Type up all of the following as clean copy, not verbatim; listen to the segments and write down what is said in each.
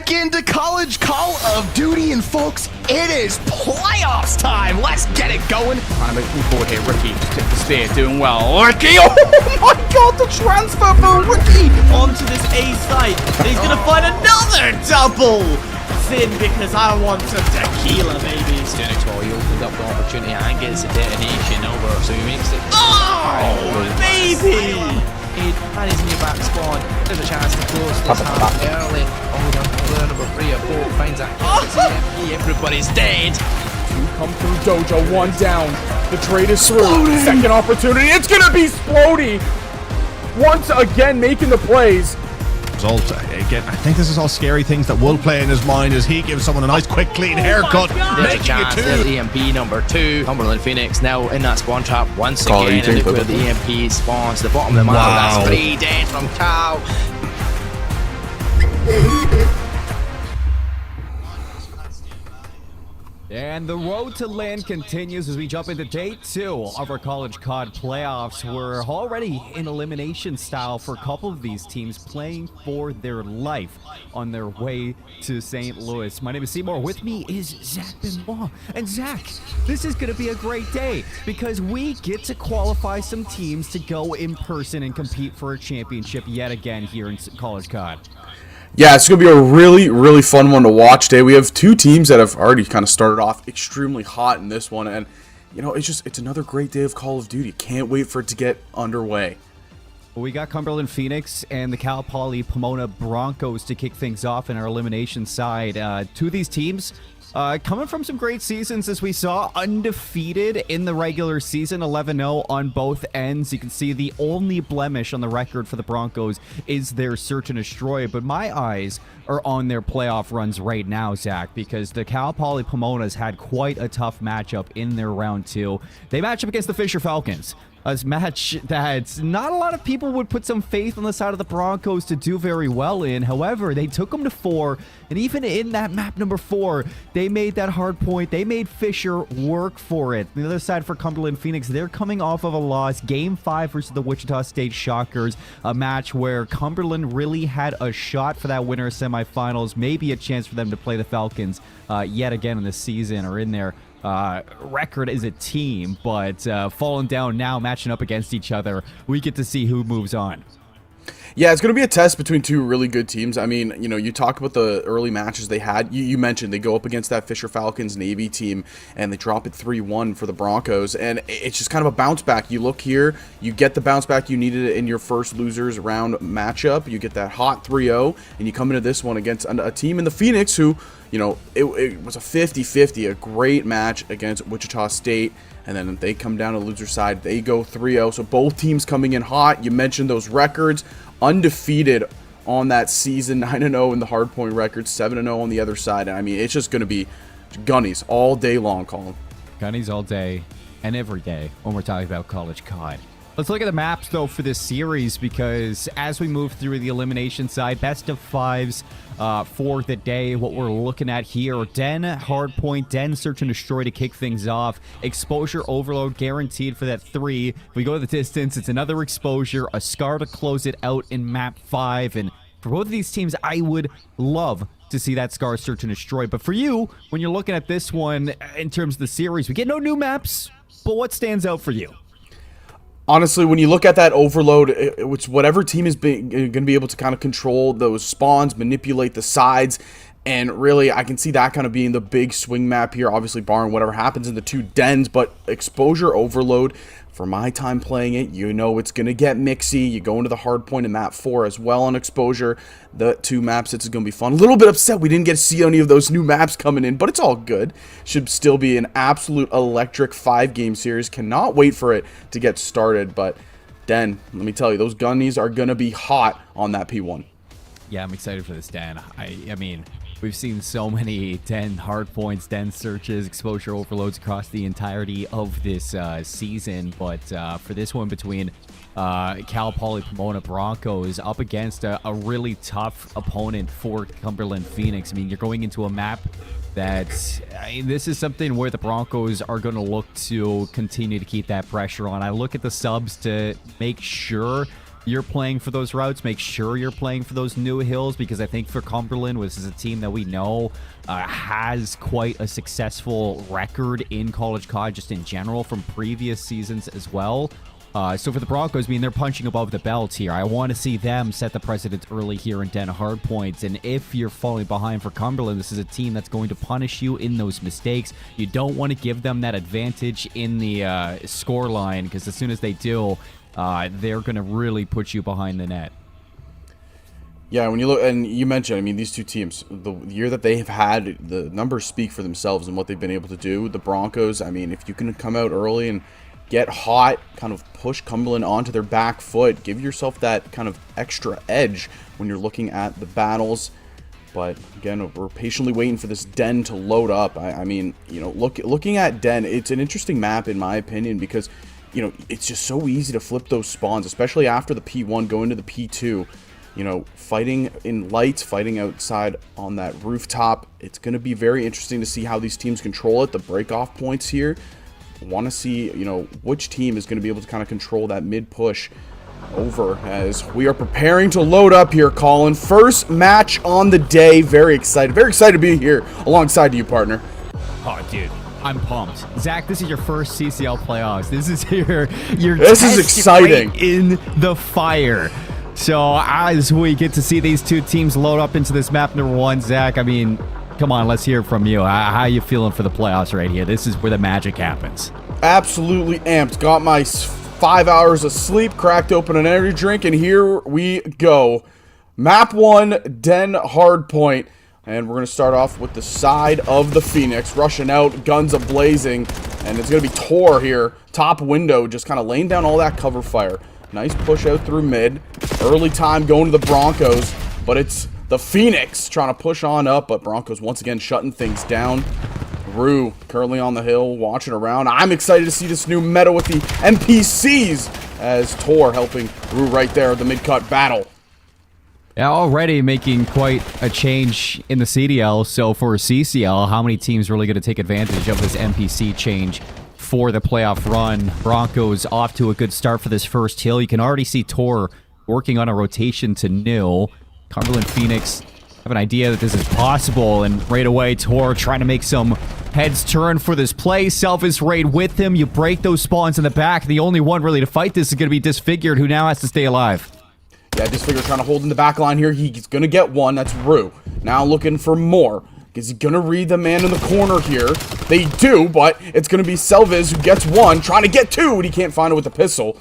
back into college Call of Duty, and folks, it is playoffs time. Let's get it going. I'm looking forward here. Ricky just took the spear, doing well. Ricky, oh my God, the transfer for Ricky onto this A site. He's gonna find another double. Sin, because I want some tequila, baby. Stentor, he opened up the opportunity and gets the detonation over, so he makes it. Oh, baby! And his new back spawn. There's a chance to close this half early. Oh, player number 3 or 4 finds that. Everybody's dead. Two come through Dojo, one down. The trade is through. Second opportunity. It's gonna be Splody. Once again making the plays. Result again. I think this is all scary things that will play in his mind as he gives someone a nice quick clean haircut, There's a making chance. it There's two. EMP number 2. Cumberland Phoenix now in that spawn trap once again, and look where the EMP spawns. The bottom of the map. Wow. That's 3 dead from Cal. And the road to land continues as we jump into day 2 of our College CoD playoffs. We're already in elimination style for a couple of these teams playing for their life on their way to St. Louis. My name is Seymour. With me is Zach Benoit. And Zach, this is going to be a great day because we get to qualify some teams to go in person and compete for a championship yet again here in College CoD. Yeah, it's going to be a really, really fun one to watch today. We have two teams that have already kind of started off extremely hot in this one. And, you know, it's another great day of Call of Duty. Can't wait for it to get underway. We got Cumberland Phoenix and the Cal Poly Pomona Broncos to kick things off in our elimination side. Two of these teams coming from some great seasons, as we saw, undefeated in the regular season, 11-0 on both ends. You can see the only blemish on the record for the Broncos is their search and destroy, but my eyes are on their playoff runs right now, Zach, because the Cal Poly Pomonas had quite a tough matchup in their round 2. They match up against the Fisher Falcons. A match that not a lot of people would put some faith on the side of the Broncos to do very well in. However, they took them to 4, and even in that map number 4, they made that hard point. They made Fisher work for it. The other side for Cumberland Phoenix, they're coming off of a loss. Game 5 versus the Wichita State Shockers, a match where Cumberland really had a shot for that winner semifinals, maybe a chance for them to play the Falcons yet again in the season or in their record as a team, but falling down now, matching up against each other, we get to see who moves on. Yeah, it's going to be a test between two really good teams. I mean, you know, you talk about the early matches they had. You mentioned they go up against that Fisher Falcons Navy team, and they drop it 3-1 for the Broncos, and it's just kind of a bounce back. You look here, you get the bounce back you needed in your first losers round matchup. You get that hot 3-0, and you come into this one against a team in the Phoenix who, you know, it was a 50-50, a great match against Wichita State. And then they come down to the loser side. They go 3-0. So both teams coming in hot. You mentioned those records. Undefeated on that season. 9-0 in the hardpoint record. 7-0 on the other side. I mean, it's just going to be gunnies all day long, Colin. Gunnies all day and every day when we're talking about College CoD. Let's look at the maps, though, for this series, because as we move through the elimination side, best of 5s for the day. What we're looking at here, Den, Hardpoint, Den, Search and Destroy to kick things off. Exposure Overload guaranteed for that 3. If we go to the distance, it's another Exposure, a Scar to close it out in map 5. And for both of these teams, I would love to see that Scar, Search and Destroy. But for you, when you're looking at this one in terms of the series, we get no new maps, but what stands out for you? Honestly, when you look at that overload, which whatever team is going to be able to kind of control those spawns, manipulate the sides, and really I can see that kind of being the big swing map here, obviously barring whatever happens in the two dens, but exposure overload, for my time playing it, you know it's going to get mixy. You go into the hard point in map 4 as well on exposure. The two maps, it's going to be fun. A little bit upset we didn't get to see any of those new maps coming in, but it's all good. Should still be an absolute electric 5-game series. Cannot wait for it to get started, but Den, let me tell you, those gunnies are going to be hot on that P1. Yeah, I'm excited for this, Den. I mean, we've seen so many Den hardpoints, Den searches, exposure overloads across the entirety of this season, but for this one between Cal Poly Pomona Broncos up against a really tough opponent for Cumberland Phoenix. I mean, you're going into a map that this is something where the Broncos are going to look to continue to keep that pressure on. I look at the subs to make sure you're playing for those routes. Make sure you're playing for those new hills, because I think for Cumberland, which is a team that we know has quite a successful record in College COD just in general from previous seasons as well. So for the Broncos, I mean, they're punching above the belt here. I want to see them set the precedent early here in Den hardpoints. And if you're falling behind for Cumberland, this is a team that's going to punish you in those mistakes. You don't want to give them that advantage in the score line, because as soon as they do, they're going to really put you behind the net. Yeah, when you look, and you mentioned, I mean, these two teams, the year that they have had, the numbers speak for themselves and what they've been able to do. The Broncos, I mean, if you can come out early and get hot, kind of push Cumberland onto their back foot, give yourself that kind of extra edge when you're looking at the battles. But again, we're patiently waiting for this Den to load up. I mean, you know, looking at Den, it's an interesting map in my opinion, because, you know, it's just so easy to flip those spawns, especially after the P1, go into the P2. You know, fighting in lights, fighting outside on that rooftop. It's going to be very interesting to see how these teams control it, the break-off points here. Want to see, you know, which team is going to be able to kind of control that mid push over, as we are preparing to load up here, Colin. First match on the day. Very excited to be here alongside you, partner. Oh, dude, I'm pumped. Zach, this is your first CCL playoffs. This is your this is exciting. Right in the fire. So as we get to see these two teams load up into this map number 1, Zach, I mean, come on, let's hear from you. How you feeling for the playoffs right here? This is where the magic happens. Absolutely amped. Got my 5 hours of sleep, cracked open an energy drink, and here we go. Map 1, Den hardpoint. And we're going to start off with the side of the Phoenix. Rushing out, guns a-blazing. And it's going to be Tor here. Top window, just kind of laying down all that cover fire. Nice push out through mid. Early time going to the Broncos. But it's the Phoenix trying to push on up. But Broncos once again shutting things down. Rue currently on the hill, watching around. I'm excited to see this new meta with the NPCs, as Tor helping Rue right there in the mid-cut battle. Yeah, already making quite a change in the CDL. So for CCL, how many teams really going to take advantage of this NPC change for the playoff run? Broncos off to a good start for this first hill. You can already see Tor working on a rotation to nil. Cumberland Phoenix have an idea that this is possible, and right away Tor trying to make some heads turn for this play. Self is right with him. You break those spawns in the back. The only one really to fight this is going to be Disfigured, who now has to stay alive. Yeah, Disfigured trying to hold in the back line here. He's going to get one. That's Rue. Now looking for more. Is he going to read the man in the corner here? They do, but it's going to be Selviz who gets one. Trying to get two, and he can't find it with the pistol.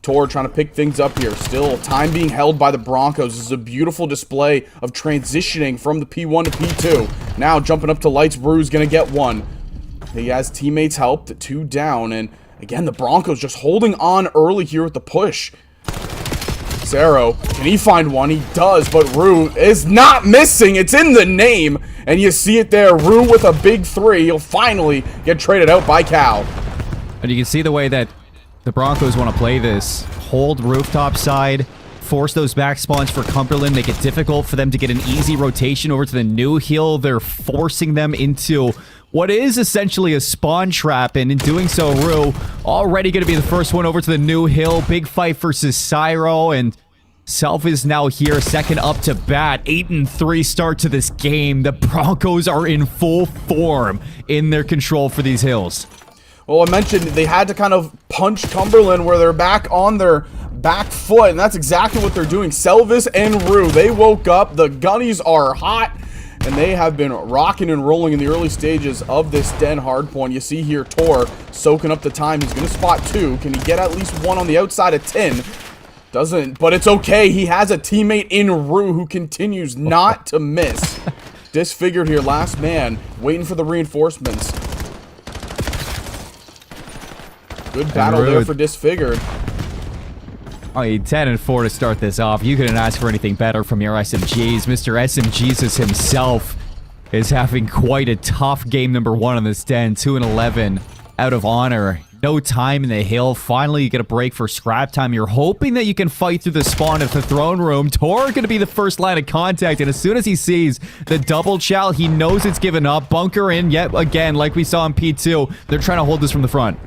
Tor trying to pick things up here. Still, time being held by the Broncos. This is a beautiful display of transitioning from the P1 to P2. Now jumping up to lights. Rue's going to get one. He has teammates help. The 2 down. And again, the Broncos just holding on early here with the push. Zero, can he find one? He does, but Rue is not missing. It's in the name. And you see it there. Rue with a big 3. He'll finally get traded out by Cal. And you can see the way that the Broncos want to play this. Hold rooftop side, force those back spawns for Cumberland, make it difficult for them to get an easy rotation over to the new hill. They're forcing them into what is essentially a spawn trap, and in doing so, Rue already going to be the first one over to the new hill. Big fight versus Cyro, and Self is now here, second up to bat. 8-3 start to this game. The Broncos are in full form in their control for these hills. Well, I mentioned they had to kind of punch Cumberland where they're back on their back foot, and that's exactly what they're doing. Selvis and Rue, they woke up. The Gunnies are hot, and they have been rocking and rolling in the early stages of this Den hardpoint. You see here Tor soaking up the time. He's going to spot 2. Can he get at least 1 on the outside of 10? Doesn't, but it's okay. He has a teammate in Rue who continues not to miss. Disfigured here, last man, waiting for the reinforcements. Good battle there for Disfigured. Oh, 10-4 to start this off. You couldn't ask for anything better from your SMGs. Mr. SMGs himself is having quite a tough game number 1 on this Den. 2-11 out of honor. No time in the hill. Finally, you get a break for scrap time. You're hoping that you can fight through the spawn of the throne room. Tor going to be the first line of contact, and as soon as he sees the double chow, he knows it's given up. Bunker in, yet again, like we saw in P2. They're trying to hold this from the front.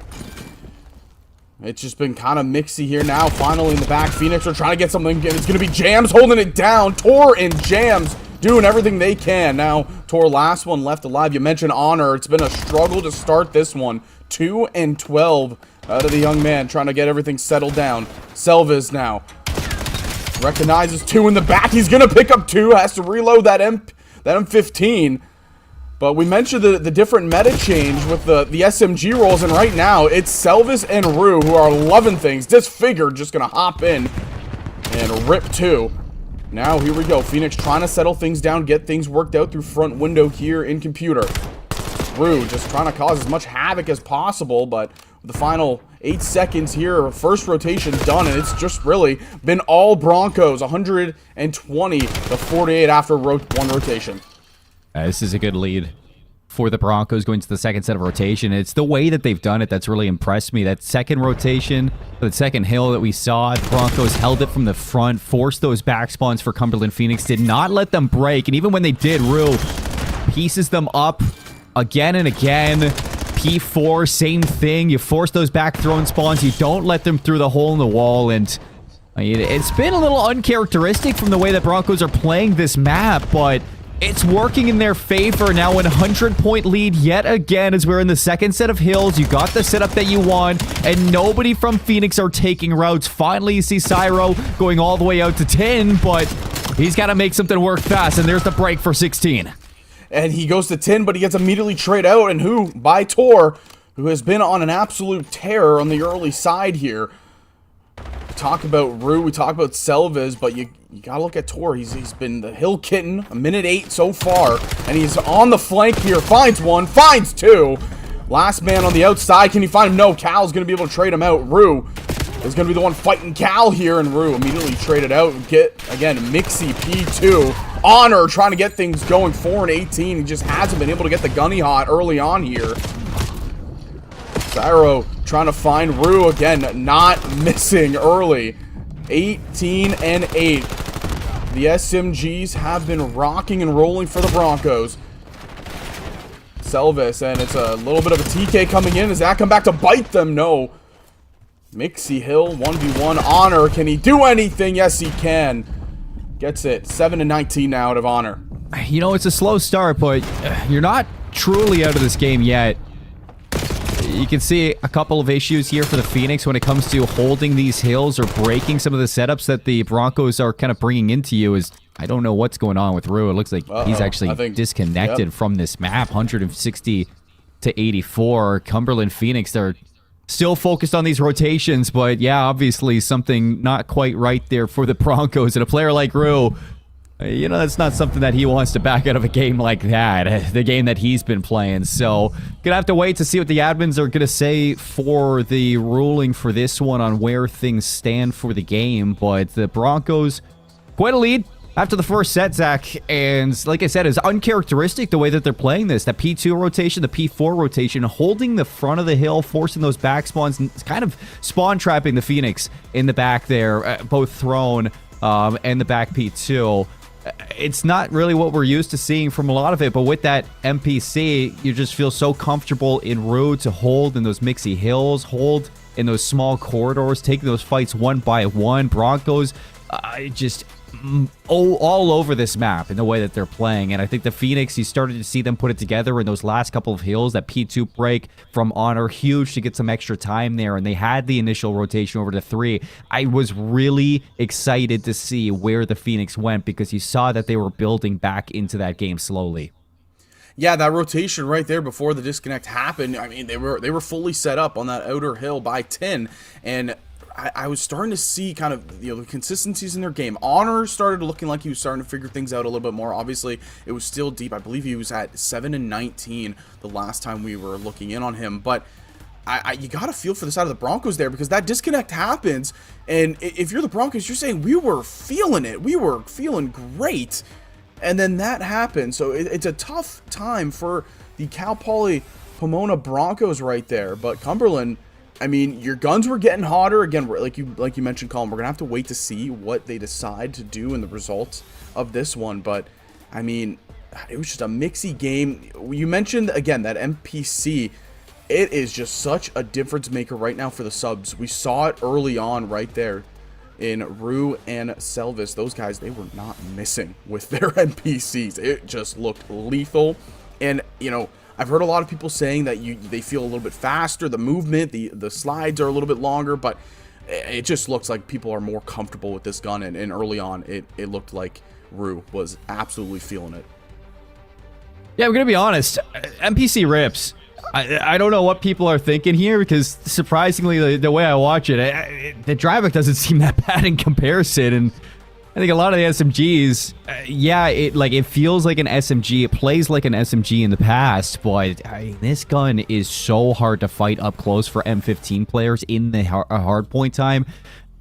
It's just been kind of mixy here now. Finally in the back, Phoenix are trying to get something. It's going to be Jams holding it down. Tor and Jams doing everything they can. Now, Tor, last one left alive. You mentioned Honor. It's been a struggle to start this one. 2 and 12 out of the young man, trying to get everything settled down. Selvis now recognizes 2 in the back. He's going to pick up 2. Has to reload that M15. But we mentioned the different meta change with the SMG rolls, and right now it's Selvis and Rue who are loving things. Disfigured just gonna hop in and rip 2. Now here we go. Phoenix trying to settle things down, get things worked out through front window here in computer. Rue just trying to cause as much havoc as possible, but the final 8 seconds here, first rotation done, and it's just really been all Broncos. 120 to 48 after one rotation. This is a good lead for the Broncos going to the second set of rotation. It's the way that they've done it that's really impressed me. That second rotation, the second hill that we saw, the Broncos held it from the front, forced those back spawns for Cumberland Phoenix, did not let them break, and even when they did, Rue pieces them up again and again. P4, same thing. You force those back thrown spawns, you don't let them through the hole in the wall, and it's been a little uncharacteristic from the way that Broncos are playing this map, but it's working in their favor. Now 100-point lead yet again as we're in the second set of hills. You got the setup that you want, and nobody from Phoenix are taking routes. Finally, you see Cyro going all the way out to 10, but he's got to make something work fast, and there's the break for 16. And he goes to 10, but he gets immediately trade out, and who? By Tor, who has been on an absolute tear on the early side here. We talk about Rue, we talk about Selvis, but you gotta look at Tor. He's been the hill kitten, a minute 8 so far, and he's on the flank here. Finds 1, finds 2. Last man on the outside. Can he find him? No, Cal's gonna be able to trade him out. Rue is gonna be the one fighting Cal here, and Rue immediately traded out. Get, again, Mixie P2. Honor trying to get things going. 4 and 18. He just hasn't been able to get the gunny hot early on here. Cyro trying to find Rue again, not missing early. 18 and 8. The SMGs have been rocking and rolling for the Broncos. Selvis, and it's a little bit of a TK coming in. Does that come back to bite them? No. Mixie Hill, 1v1. Honor, can he do anything? Yes, he can. Gets it. 7 and 19 now out of Honor. You know, it's a slow start, but you're not truly out of this game yet. You can see a couple of issues here for the Phoenix when it comes to holding these hills or breaking some of the setups that the Broncos are kind of bringing into you. Is I don't know what's going on with Rue. It looks like he's actually disconnected from this map. 160 to 84. Cumberland Phoenix, they're still focused on these rotations, but yeah, obviously something not quite right there for the Broncos. And a player like Rue, you know, that's not something that he wants to back out of a game like that, the game that he's been playing. So, gonna have to wait to see what the admins are gonna say for the ruling for this one on where things stand for the game. But the Broncos, quite a lead after the first set, Zach. And like I said, it's uncharacteristic the way that they're playing this. That P2 rotation, the P4 rotation, holding the front of the hill, forcing those back spawns, and kind of spawn trapping the Phoenix in the back there, both thrown and the back P2. It's not really what we're used to seeing from a lot of it, but with that MPC, you just feel so comfortable in Rue to hold in those mixy hills, hold in those small corridors, taking those fights one by one. Broncos just all over this map in the way that they're playing, and I think the Phoenix, you started to see them put it together in those last couple of hills. That P2 break from Honor, huge to get some extra time there, and they had the initial rotation over to 3. I was really excited to see where the Phoenix went because you saw that they were building back into that game slowly. Yeah, that rotation right there before the disconnect happened, I mean, they were fully set up on that outer hill by 10, and I was starting to see kind of, you know, the consistencies in their game. Honor started looking like he was starting to figure things out a little bit more. Obviously, it was still deep. I believe he was at 7 and 19 the last time we were looking in on him. But you got to feel for the side of the Broncos there because that disconnect happens. And if you're the Broncos, you're saying we were feeling it. We were feeling great. And then that happened. So it's a tough time for the Cal Poly Pomona Broncos right there. But Cumberland, I mean, your guns were getting hotter. Again, like you mentioned, Colin, we're going to have to wait to see what they decide to do in the results of this one. But, I mean, it was just a mixy game. You mentioned, again, that MPC. it is just such a difference maker right now for the subs. We saw it early on right there in Rue and Selvis. Those guys, they were not missing with their NPCs. It just looked lethal. And, you know, I've heard a lot of people saying that they feel a little bit faster, the movement, the slides are a little bit longer, but it just looks like people are more comfortable with this gun. And early on, it looked like Rue was absolutely feeling it. Yeah, I'm going to be honest. NPC rips. I don't know what people are thinking here, because surprisingly, the way I watch it, the Dravik doesn't seem that bad in comparison. And I think a lot of the SMGs, yeah, it feels like an SMG. It plays like an SMG in the past, but this gun is so hard to fight up close for M15 players in the hardpoint time.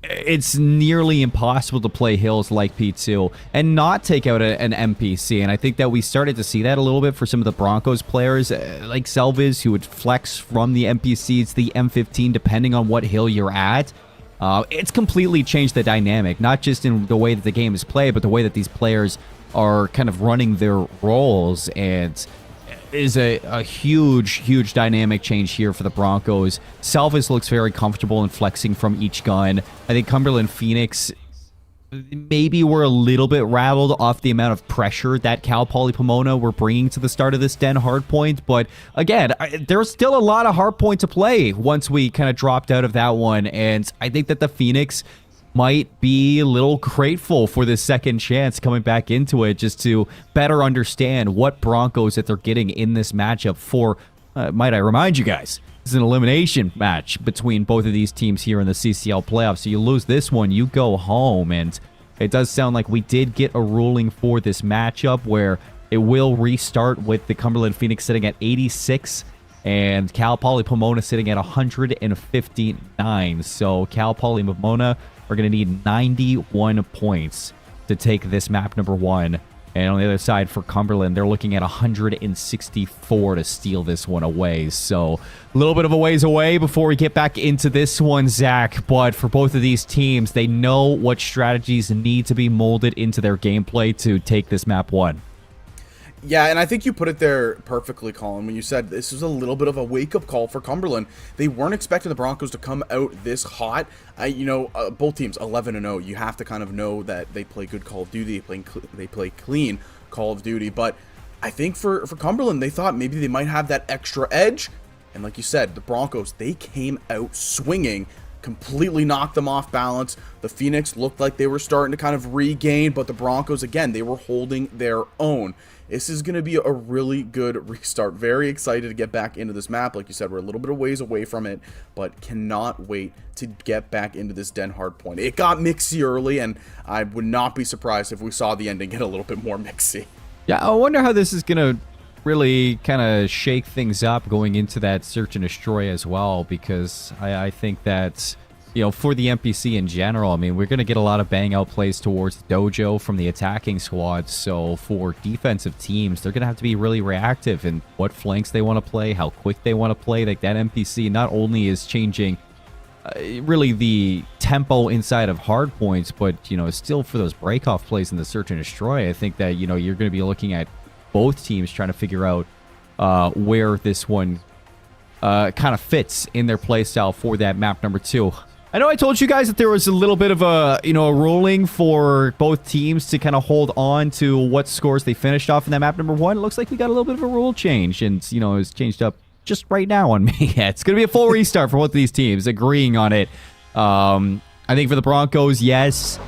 It's nearly impossible to play hills like P2 and not take out an NPC. And I think that we started to see that a little bit for some of the Broncos players, like Selvis, who would flex from the NPC to the M15 depending on what hill you're at. It's completely changed the dynamic, not just in the way that the game is played, but the way that these players are kind of running their roles. And is a huge dynamic change here for the Broncos. Selvis looks very comfortable in flexing from each gun. I think Cumberland Phoenix maybe were a little bit rattled off the amount of pressure that Cal Poly Pomona were bringing to the start of this Den hardpoint. But again, there's still a lot of hardpoint to play once we kind of dropped out of that one. And I think that the Phoenix might be a little grateful for this second chance coming back into it, just to better understand what Broncos that they're getting in this matchup for. Might I remind you guys, this is an elimination match between both of these teams here in the CCL playoffs. So you lose this one, you go home. And it does sound like we did get a ruling for this matchup where it will restart with the Cumberland Phoenix sitting at 86 and Cal Poly Pomona sitting at 159. So Cal Poly Pomona are going to need 91 points to take this map number 1. And on the other side for Cumberland, they're looking at 164 to steal this one away. So a little bit of a ways away before we get back into this one, Zach. But for both of these teams, they know what strategies need to be molded into their gameplay to take this map 1. Yeah, and I think you put it there perfectly, Colin, when you said this was a little bit of a wake-up call for Cumberland. They weren't expecting the Broncos to come out this hot. Both teams 11-0. You have to kind of know that they play good Call of Duty. They play clean Call of Duty. But I think for Cumberland, they thought maybe they might have that extra edge. And like you said, the Broncos, they came out swinging, completely knocked them off balance. The Phoenix looked like they were starting to kind of regain, but the Broncos, again, they were holding their own. This is going to be a really good restart. Very excited to get back into this map. Like you said, we're a little bit of ways away from it, but cannot wait to get back into this Den hardpoint. It got mixy early, and I would not be surprised if we saw the ending get a little bit more mixy. Yeah, I wonder how this is going to really kind of shake things up going into that search and destroy as well, because I think that, you know, for the NPC in general, I mean, we're going to get a lot of bang out plays towards the dojo from the attacking squad. So for defensive teams, they're going to have to be really reactive in what flanks they want to play, how quick they want to play. Like that NPC not only is changing really the tempo inside of hard points, but, you know, still for those breakoff plays in the search and destroy, I think that, you know, you're going to be looking at both teams trying to figure out where this one kind of fits in their play style for that map number 2. I know I told you guys that there was a little bit of a ruling for both teams to kind of hold on to what scores they finished off in that map number 1. It looks like we got a little bit of a rule change, and, you know, it's changed up just right now on me. Yeah, it's going to be a full restart for both of these teams, agreeing on it. I think for the Broncos, yes,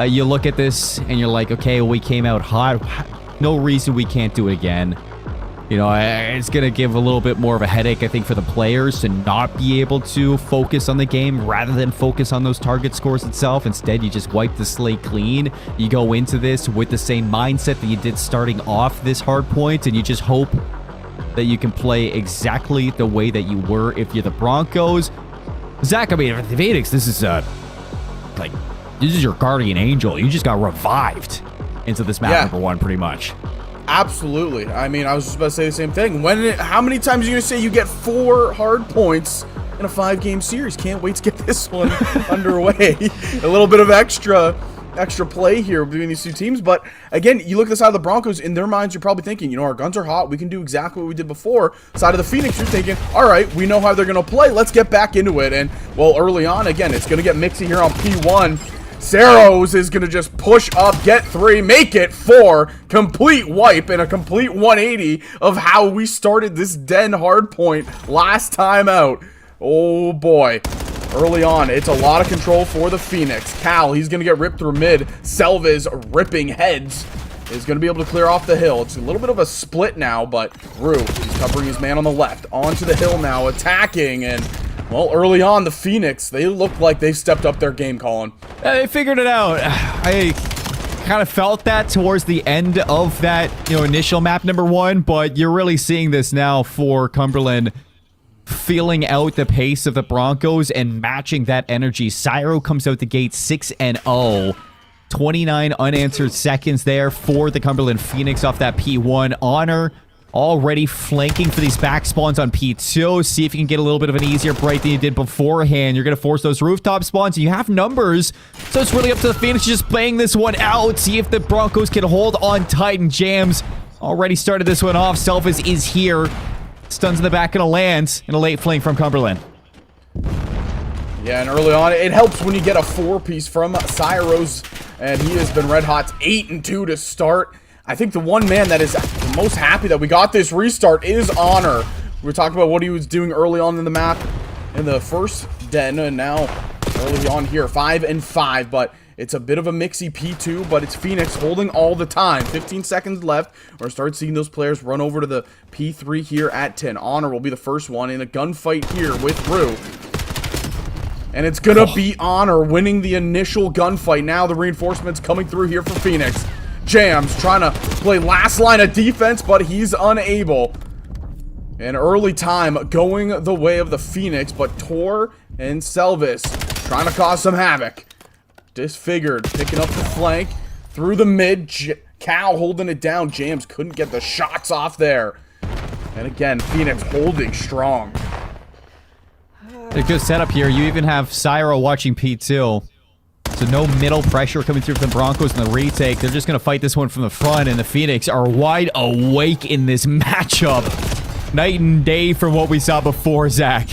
you look at this and you're like, okay, well, we came out hot. No reason we can't do it again. You know, it's going to give a little bit more of a headache, I think, for the players to not be able to focus on the game rather than focus on those target scores itself. Instead, you just wipe the slate clean. You go into this with the same mindset that you did starting off this hard point, and you just hope that you can play exactly the way that you were if you're the Broncos. Zach, I mean, the Phoenix, this is your guardian angel. You just got revived into this map number 1, pretty much. Absolutely. I mean, I was just about to say the same thing. How many times are you going to say you get 4 hard points in a 5-game series? Can't wait to get this one underway. A little bit of extra extra play here between these two teams. But again, you look at the side of the Broncos, in their minds, you're probably thinking, you know, our guns are hot. We can do exactly what we did before. Side of the Phoenix, you're thinking, all right, we know how they're going to play. Let's get back into it. And, well, early on, again, it's going to get mixy here on P1. Saros is going to just push up, get 3, make it 4, complete wipe, and a complete 180 of how we started this Den hardpoint last time out. Oh, boy. Early on, it's a lot of control for the Phoenix. Cal, he's going to get ripped through mid. Selva's ripping heads is going to be able to clear off the hill. It's a little bit of a split now, but Rue, he's covering his man on the left. Onto the hill now, attacking, and, well, early on, the Phoenix, they look like they stepped up their game, Colin. They figured it out. I kind of felt that towards the end of that, you know, initial map number 1, but you're really seeing this now for Cumberland, feeling out the pace of the Broncos and matching that energy. Cyro comes out the gate 6-0. 29 unanswered seconds there for the Cumberland Phoenix off that P1. Honor already flanking for these back spawns on P2. See if you can get a little bit of an easier break than you did beforehand. You're going to force those rooftop spawns, and you have numbers. So it's really up to the Phoenix just playing this one out. See if the Broncos can hold on tight, and Jams already started this one off. Selfis is here. Stuns in the back and a lands, and a late flank from Cumberland. Yeah, and early on, it helps when you get a 4-piece from Cyros, and he has been red hot. 8-2 to start. I think the one man that is the most happy that we got this restart is Honor. We were talking about what he was doing early on in the map in the first Den, and now early on here, 5-5, but it's a bit of a mixy P2, but it's Phoenix holding all the time. 15 seconds left. We're going to start seeing those players run over to the P3 here at 10. Honor will be the first one in a gunfight here with Rue. And it's going to be Honor winning the initial gunfight. Now the reinforcements coming through here for Phoenix. Jams trying to play last line of defense, but he's unable. And early time going the way of the Phoenix, but Tor and Selvis trying to cause some havoc. Disfigured, picking up the flank through the mid. Cal holding it down. Jams couldn't get the shots off there. And again, Phoenix holding strong. A good setup here. You even have Cyro watching P2. So no middle pressure coming through from the Broncos in the retake. They're just going to fight this one from the front, and the Phoenix are wide awake in this matchup. Night and day from what we saw before, Zach.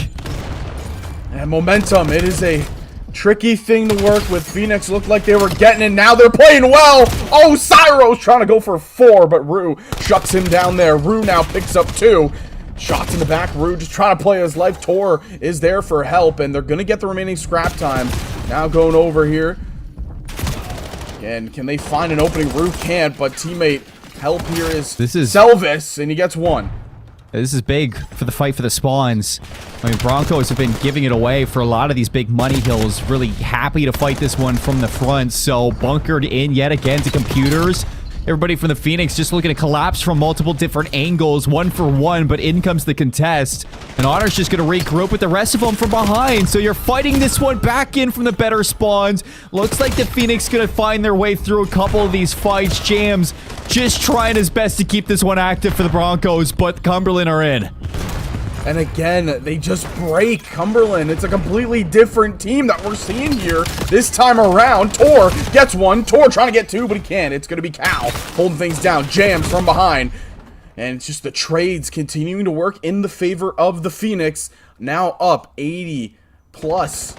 And momentum, it is a tricky thing to work with. Phoenix looked like they were getting it. Now they're playing well. Oh, Cyro's trying to go for 4, but Rue shuts him down there. Rue now picks up 2. Shots in the back. Rue just trying to play his life. Tor is there for help, and they're going to get the remaining scrap time. Now going over here. And can they find an opening? Rue can't, but teammate help here is Selvis, and he gets 1. This is big for the fight for the spawns. I mean, Broncos have been giving it away for a lot of these big money hills. Really happy to fight this one from the front. So bunkered in yet again to computers. Everybody from the Phoenix just looking to collapse from multiple different angles, 1 for 1, but in comes the contest. And Honor's just going to regroup with the rest of them from behind. So you're fighting this one back in from the better spawns. Looks like the Phoenix going to find their way through a couple of these fights. Jams just trying his best to keep this one active for the Broncos, but Cumberland are in. And again, they just break Cumberland. It's a completely different team that we're seeing here this time around. Tor gets 1. Tor trying to get 2, but he can't. It's going to be Cal holding things down. Jams from behind. And it's just the trades continuing to work in the favor of the Phoenix. Now up 80 plus.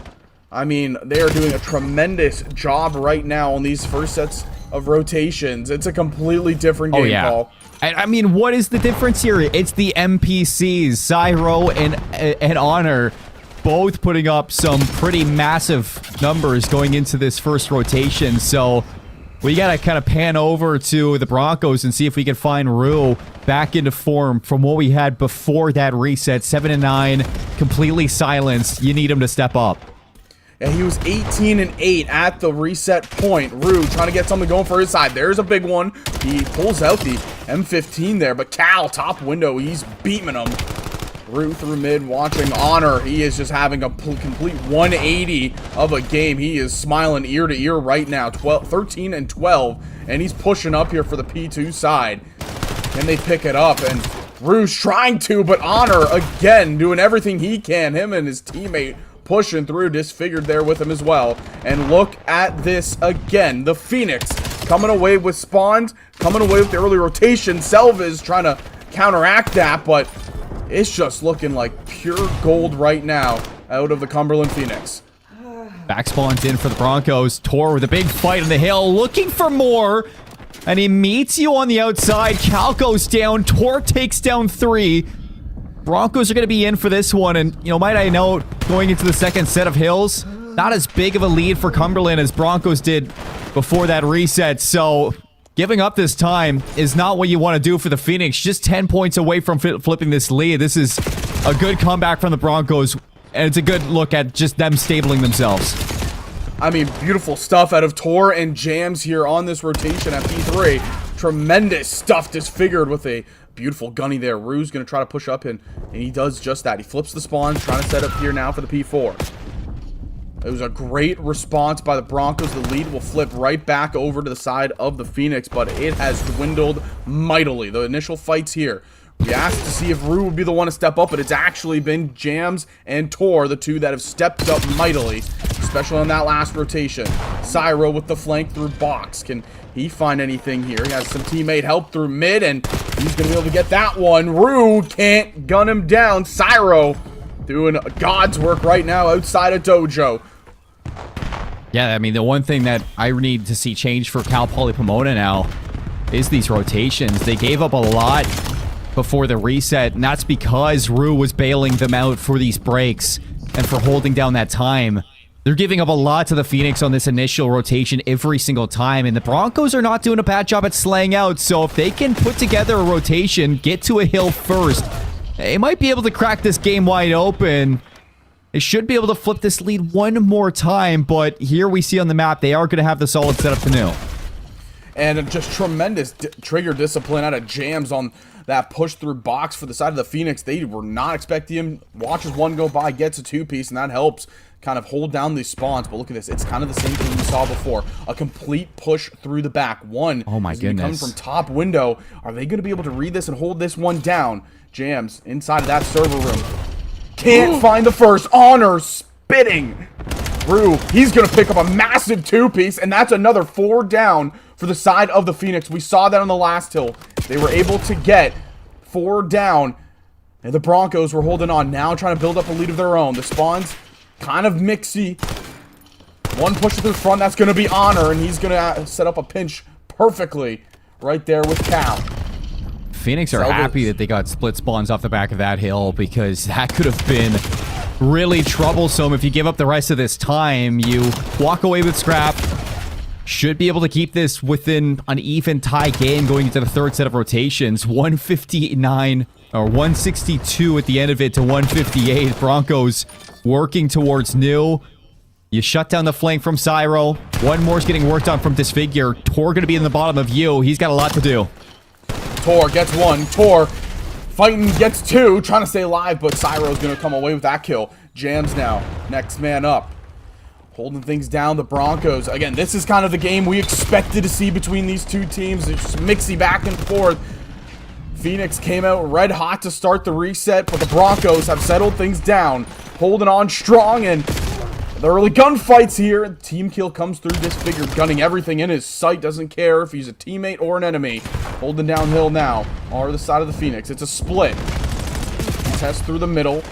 I mean, they are doing a tremendous job right now on these first sets of rotations. It's a completely different game, Paul. I mean, what is the difference here? It's the NPCs, Cyro and Honor, both putting up some pretty massive numbers going into this first rotation. So we got to kind of pan over to the Broncos and see if we can find Rue back into form from what we had before that reset. 7-9, completely silenced. You need him to step up. And he was 18-8 at the reset point. Rue trying to get something going for his side. There's a big one. He pulls out the M15 there, but Cal, top window, he's beaming him. Rue through mid, watching Honor. He is just having a complete 180 of a game. He is smiling ear to ear right now. 13-12, and he's pushing up here for the P2 side. Can they pick it up? And Rue's trying to, but Honor, again, doing everything he can. Him and his teammate pushing through, disfigured there with him as well. And look at this again. The Phoenix coming away with spawns, coming away with the early rotation. Selva's trying to counteract that, but it's just looking like pure gold right now out of the Cumberland Phoenix. Back spawns in for the Broncos. Tor with a big fight on the hill, looking for more. And he meets you on the outside. Cal goes down. Tor takes down 3. Broncos are going to be in for this one. And, you know, might I note, going into the second set of hills, not as big of a lead for Cumberland as Broncos did before that reset. So giving up this time is not what you want to do for the Phoenix. Just 10 points away from flipping this lead. This is a good comeback from the Broncos. And it's a good look at just them stabling themselves. I mean, beautiful stuff out of Tor and Jams here on this rotation at P3. Tremendous stuff disfigured with a beautiful gunny there. Rue's going to try to push up and he does just that. He flips the spawns, trying to set up here now for the P4. It was a great response by the Broncos. The lead will flip right back over to the side of the Phoenix, but it has dwindled mightily. The initial fights here, we asked to see if Rue would be the one to step up, but it's actually been Jams and Tor, the two that have stepped up mightily, especially on that last rotation. Cyro with the flank through box. Can he find anything here? He has some teammate help through mid, and he's going to be able to get that one. Rue can't gun him down. Cyro doing God's work right now outside of Dojo. Yeah, I mean, the one thing that I need to see change for Cal Poly Pomona now is these rotations. They gave up a lot before the reset, and that's because Rue was bailing them out for these breaks and for holding down that time. They're giving up a lot to the Phoenix on this initial rotation every single time, and the Broncos are not doing a bad job at slaying out, so if they can put together a rotation, get to a hill first, they might be able to crack this game wide open. They should be able to flip this lead one more time, but here we see on the map, they are going to have the solid setup to new. And just tremendous trigger discipline out of Jams on that push through box for the side of the Phoenix. They were not expecting him. Watches one go by, gets a 2-piece, and that helps kind of hold down these spawns. But look at this. It's kind of the same thing we saw before. A complete push through the back. One. Oh my goodness. Coming from top window. Are they going to be able to read this and hold this one down? Jams inside of that server room. Can't find the first. Honor spitting. Rue, he's going to pick up a massive 2-piece, and that's another 4 down for the side of the Phoenix. We saw that on the last hill. They were able to get 4 down, and the Broncos were holding on now, trying to build up a lead of their own. The spawns kind of mixy. One push to the front, that's going to be Honor, and he's going to set up a pinch perfectly right there with Cal. Phoenix are happy that they got split spawns off the back of that hill, because that could have been really troublesome. If you give up the rest of this time, you walk away with scrap. Should be able to keep this within an even tie game going into the third set of rotations. 159 or 162 at the end of it to 158. Broncos working towards new. You shut down the flank from Cyro. One more's getting worked on from Disfigure. Tor going to be in the bottom of you. He's got a lot to do. Tor gets 1. Tor fighting, gets 2. Trying to stay alive, but Cyro's going to come away with that kill. Jams now. Next man up. Holding things down, the Broncos. Again, this is kind of the game we expected to see between these two teams. It's just mixy back and forth. Phoenix came out red hot to start the reset, but the Broncos have settled things down. Holding on strong, and the early gunfights here. Team kill comes through Disfigured, gunning everything in his sight. Doesn't care if he's a teammate or an enemy. Holding downhill now, on the side of the Phoenix. It's a split. Test through the middle.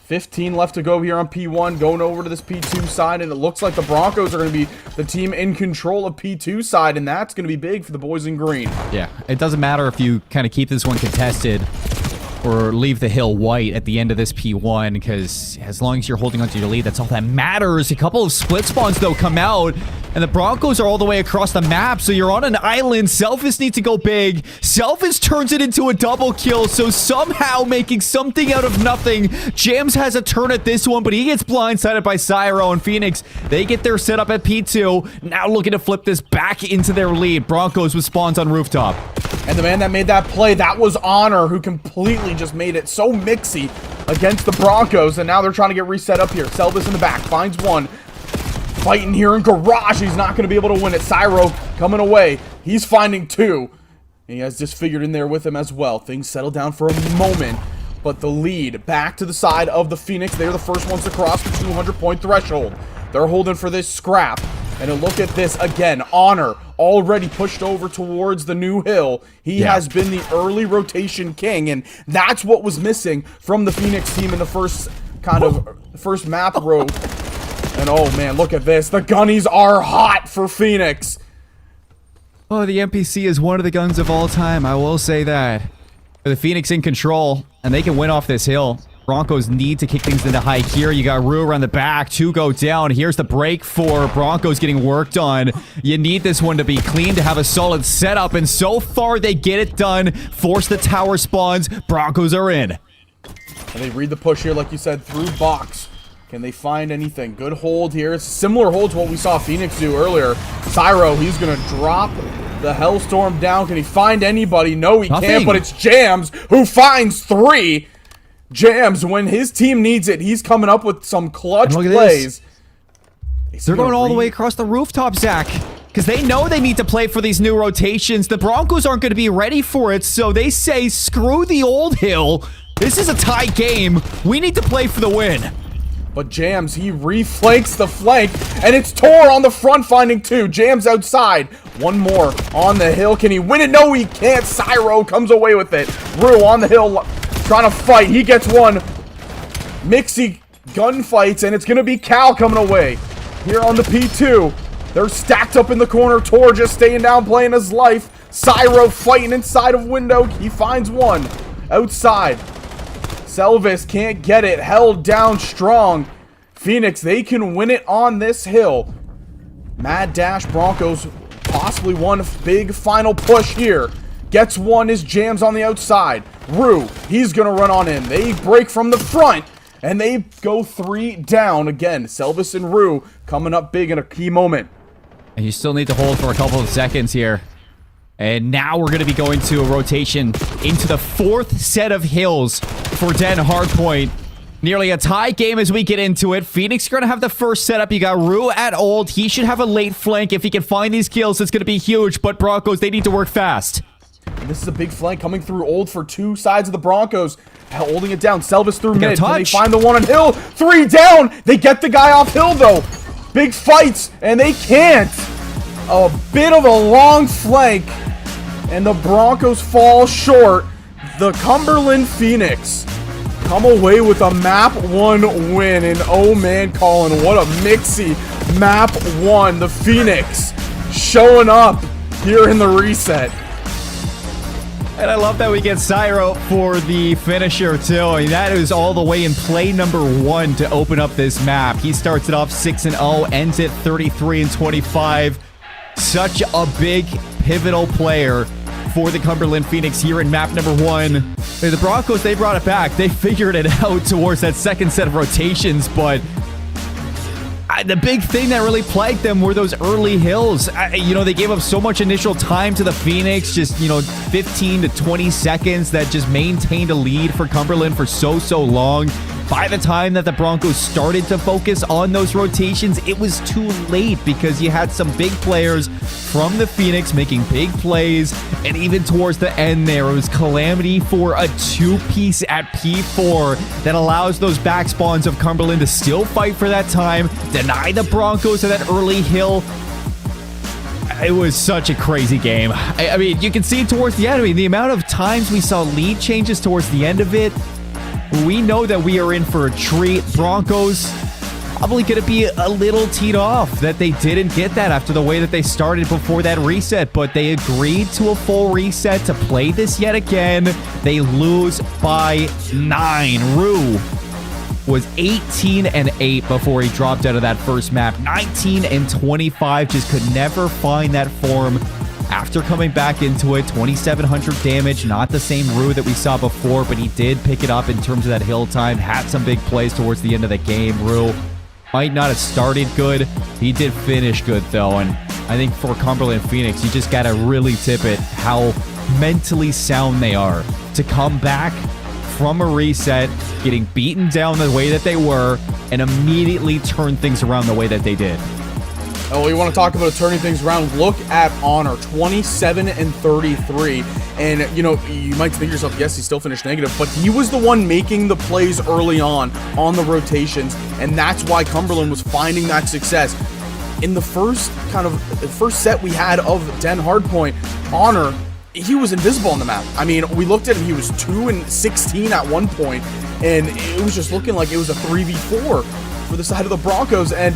15 left to go here on P1, going over to this P2 side, and it looks like the Broncos are going to be the team in control of P2 side, and that's going to be big for the boys in green. Yeah, it doesn't matter if you kind of keep this one contested or leave the hill white at the end of this P1, because as long as you're holding onto your lead, that's all that matters. A couple of split spawns, though, come out, and the Broncos are all the way across the map, so you're on an island. Selphis needs to go big. Selphis turns it into a double kill, so somehow making something out of nothing. Jams has a turn at this one, but he gets blindsided by Cyro, and Phoenix, they get their setup at P2, now looking to flip this back into their lead. Broncos with spawns on rooftop. And the man that made that play, that was Honor, who completely just made it so mixy against the Broncos, and now they're trying to get reset up here. Selvis in the back, finds one. Fighting here in Garage, he's not going to be able to win it. Cyro coming away. He's finding 2. And he has Disfigured in there with him as well. Things settle down for a moment, But the lead back to the side of the Phoenix. They're the first ones to cross the 200-point threshold. They're holding for this scrap. And look at this again. Honor already pushed over towards the new hill. He has been the early rotation king, and that's what was missing from the Phoenix team in the first first map road. And oh man, look at this. The gunnies are hot for Phoenix. Oh, the MPC is one of the guns of all time. I will say that. The Phoenix in control, and they can win off this hill. Broncos need to kick things into high here. You got Rue around the back. 2 go down. Here's the break for Broncos getting worked on. You need this one to be clean to have a solid setup, and so far they get it done. Force the tower spawns. Broncos are in. And they read the push here, like you said, through box. Can they find anything? Good hold here. It's a similar hold to what we saw Phoenix do earlier. Cyro, he's going to drop the Hellstorm down. Can he find anybody? No, he can't, but it's Jams who finds 3. Jams, when his team needs it, he's coming up with some clutch plays. They're going all the way across the rooftop, Zach, because they know they need to play for these new rotations. The Broncos aren't going to be ready for it, so they say, screw the old hill. This is a tie game. We need to play for the win. But Jams, he reflanks the flank, and it's Tor on the front finding 2. Jams outside. One more on the hill. Can he win it? No, he can't. Cyro comes away with it. Rue on the hill trying to fight. He gets one. Mixie gunfights, and it's going to be Cal coming away. Here on the P2. They're stacked up in the corner. Tor just staying down, playing his life. Cyro fighting inside of window. He finds one. Outside. Selvis can't get it. Held down strong. Phoenix, they can win it on this hill. Mad Dash Broncos, possibly one big final push here. Gets one, is Jams on the outside. Rue, he's going to run on in. They break from the front, and they go 3 down. Again, Selvis and Rue coming up big in a key moment. And you still need to hold for a couple of seconds here. And now we're going to be going to a rotation into the 4th set of hills for Den Hardpoint. Nearly a tie game as we get into it. Phoenix are going to have the first setup. You got Rue at old. He should have a late flank. If he can find these kills, it's going to be huge. But Broncos, they need to work fast. And this is a big flank coming through old for 2 sides of the Broncos. Holding it down. Selvis through mid. Can they find the one on hill? 3 down. They get the guy off hill, though. Big fights, and they can't. A bit of a long flank, and the Broncos fall short. The Cumberland Phoenix come away with a map 1 win. And oh man, Colin, what a mixy map 1. The Phoenix showing up here in the reset. And I love that we get Cyro for the finisher, too. I mean, that is all the way in play number 1 to open up this map. He starts it off 6-0, ends it 33-25. Such a big, pivotal player for the Cumberland Phoenix here in map number 1. The Broncos, they brought it back. They figured it out towards that second set of rotations, but the big thing that really plagued them were those early hills. You know, they gave up so much initial time to the Phoenix, just, 15 to 20 seconds that just maintained a lead for Cumberland for so long. By the time that the Broncos started to focus on those rotations, it was too late because you had some big players from the Phoenix making big plays, and even towards the end there, it was calamity for a 2-piece at P4 that allows those back spawns of Cumberland to still fight for that time, deny the Broncos to that early hill. It was such a crazy game. I mean, you can see towards the end, the amount of times we saw lead changes towards the end of it, we know that we are in for a treat. Broncos probably going to be a little teed off that they didn't get that after the way that they started before that reset, but they agreed to a full reset to play this yet again. They lose by 9. Rue was 18-8 before he dropped out of that first map. 19-25, just could never find that form. After coming back into it, 2,700 damage, not the same Rue that we saw before, but he did pick it up in terms of that hill time, had some big plays towards the end of the game. Rue might not have started good. He did finish good, though, and I think for Cumberland Phoenix, you just got to really tip it how mentally sound they are to come back from a reset, getting beaten down the way that they were, and immediately turn things around the way that they did. Oh, you want to talk about turning things around? Look at Honor, 27 and 33. And, you know, you might think to yourself, yes, he still finished negative, but he was the one making the plays early on the rotations, and that's why Cumberland was finding that success. In the first set we had of Den Hardpoint, Honor, he was invisible on the map. I mean, we looked at him, he was 2 and 16 at one point, and it was just looking like it was a 3v4 for the side of the Broncos, and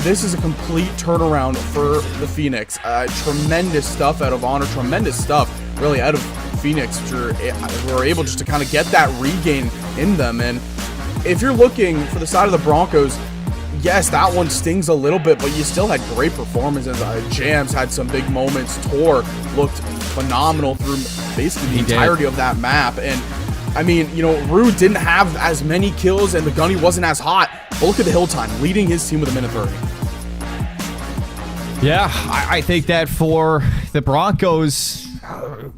this is a complete turnaround for the Phoenix. Tremendous stuff out of Honor, tremendous stuff really out of Phoenix, which were able just to kind of get that regain in them. And if you're looking for the side of the Broncos, yes, that one stings a little bit, but you still had great performances. Jams had some big moments. Tor looked phenomenal through basically the entirety of that map. And I mean, you know, Rue didn't have as many kills and the gunny wasn't as hot. But look at the hill time, leading his team with 1:30. Yeah, I think that for the Broncos,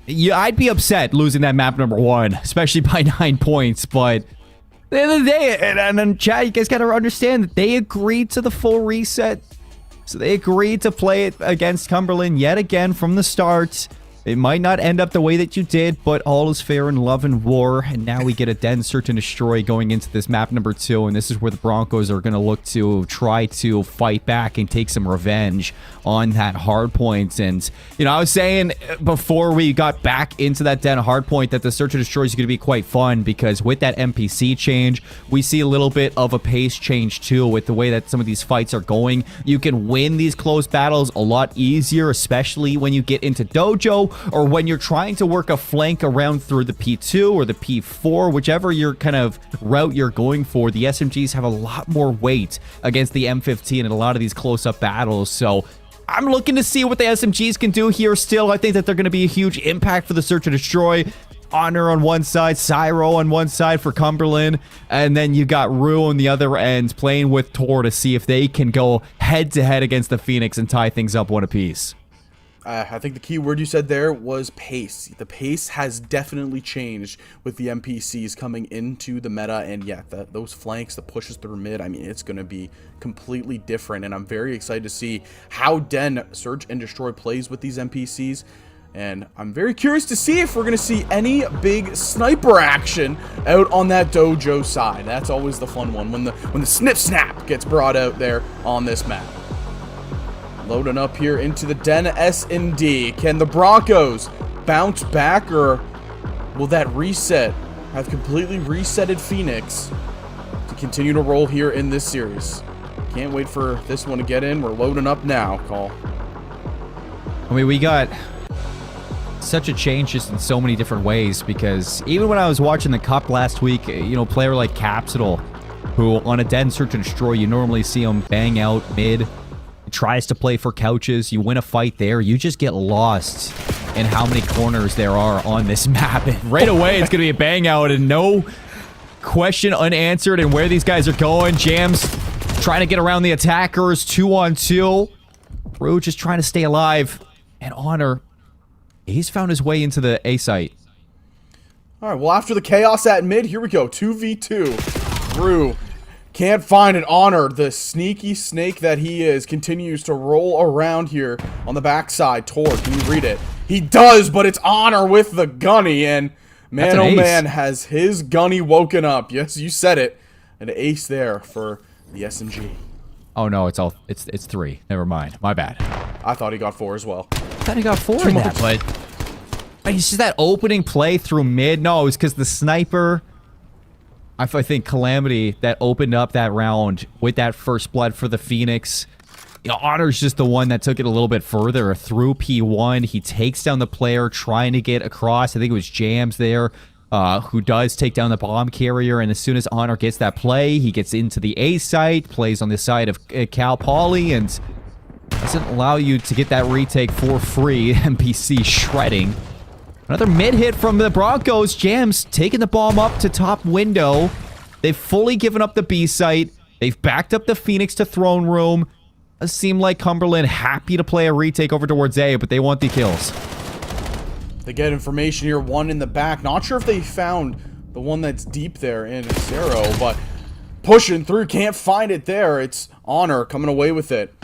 I'd be upset losing that map number 1, especially by 9 points. But at the end of the day, and Chad, you guys got to understand that they agreed to the full reset. So they agreed to play it against Cumberland yet again from the start. It might not end up the way that you did, but all is fair in love and war. And now we get a Den Search and Destroy going into this map number 2. And this is where the Broncos are going to look to try to fight back and take some revenge on that hard point. And, you know, I was saying before we got back into that Den hard point that the Search and Destroy is going to be quite fun, because with that NPC change, we see a little bit of a pace change too with the way that some of these fights are going. You can win these close battles a lot easier, especially when you get into Dojo, or when you're trying to work a flank around through the P2 or the P4, whichever your kind of route you're going for. The SMGs have a lot more weight against the M15 in a lot of these close-up battles. So I'm looking to see what the SMGs can do here still. I think that they're going to be a huge impact for the Search and Destroy. Honor on one side, Cyro on one side for Cumberland, and then you got Rue on the other end playing with Tor to see if they can go head-to-head against the Phoenix and tie things up one apiece. I think the key word you said there was pace. The pace has definitely changed with the NPCs coming into the meta, and yeah, those flanks, the pushes through mid, I mean, it's going to be completely different, and I'm very excited to see how Den Search and Destroy plays with these NPCs, and I'm very curious to see if we're going to see any big sniper action out on that Dojo side. That's always the fun one, when the snip snap gets brought out there on this map. Loading up here into the Den S&D. Can the Broncos bounce back, or will that reset have completely resetted Phoenix to continue to roll here in this series? Can't wait for this one to get in. We're loading up now, Call. I mean, we got such a change just in so many different ways, because even when I was watching the Cup last week, you know, a player like Capsule, who on a Den Search and Destroy, you normally see him bang out mid, tries to play for couches, you win a fight there, you just get lost in how many corners there are on this map. And right away, it's going to be a bang out and no question unanswered and where these guys are going. Jams trying to get around the attackers, 2-on-2. Rue just trying to stay alive. And Honor, he's found his way into the A site. All right, well, after the chaos at mid, here we go. 2v2. Rue can't find an Honor. The sneaky snake that he is continues to roll around here on the backside. Tor, can you read it? He does, but it's Honor with the gunny, and man, oh man, has his gunny woken up. Yes, you said it. An ace there for the SMG. Oh no, it's 3. Never mind. My bad. I thought he got 4 as well. I thought he got 4 in that, but it's just that opening play through mid. No, it's because the sniper, I think Calamity, that opened up that round with that first blood for the Phoenix. You know, Honor's just the one that took it a little bit further through P1. He takes down the player trying to get across. I think it was Jams there, who does take down the bomb carrier. And as soon as Honor gets that play, he gets into the A site, plays on the side of Cal Poly, and doesn't allow you to get that retake for free. NPC shredding. Another mid hit from the Broncos. Jams taking the bomb up to top window. They've fully given up the B site. They've backed up the Phoenix to throne room. Does seem like Cumberland happy to play a retake over towards A, but they want the kills. They get information here, one in the back. Not sure if they found the one that's deep there in Zero, but pushing through, can't find it there. It's Honor coming away with it.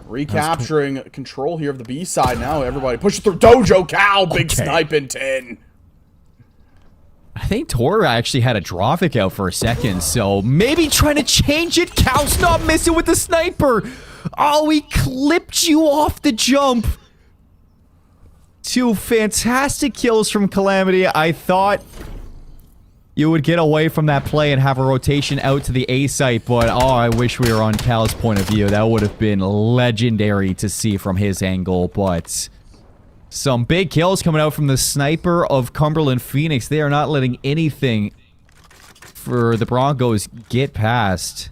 Recapturing control here of the B side now. Everybody pushing through. Dojo, Cal, big snipe in 10. I think Tor actually had a Dravik out for a second, so maybe trying to change it. Cal's not missing with the sniper. Oh, he clipped you off the jump. 2 fantastic kills from Calamity. I thought you would get away from that play and have a rotation out to the A site, but oh, I wish we were on Cal's point of view. That would have been legendary to see from his angle, but some big kills coming out from the sniper of Cumberland Phoenix. They are not letting anything for the Broncos get past.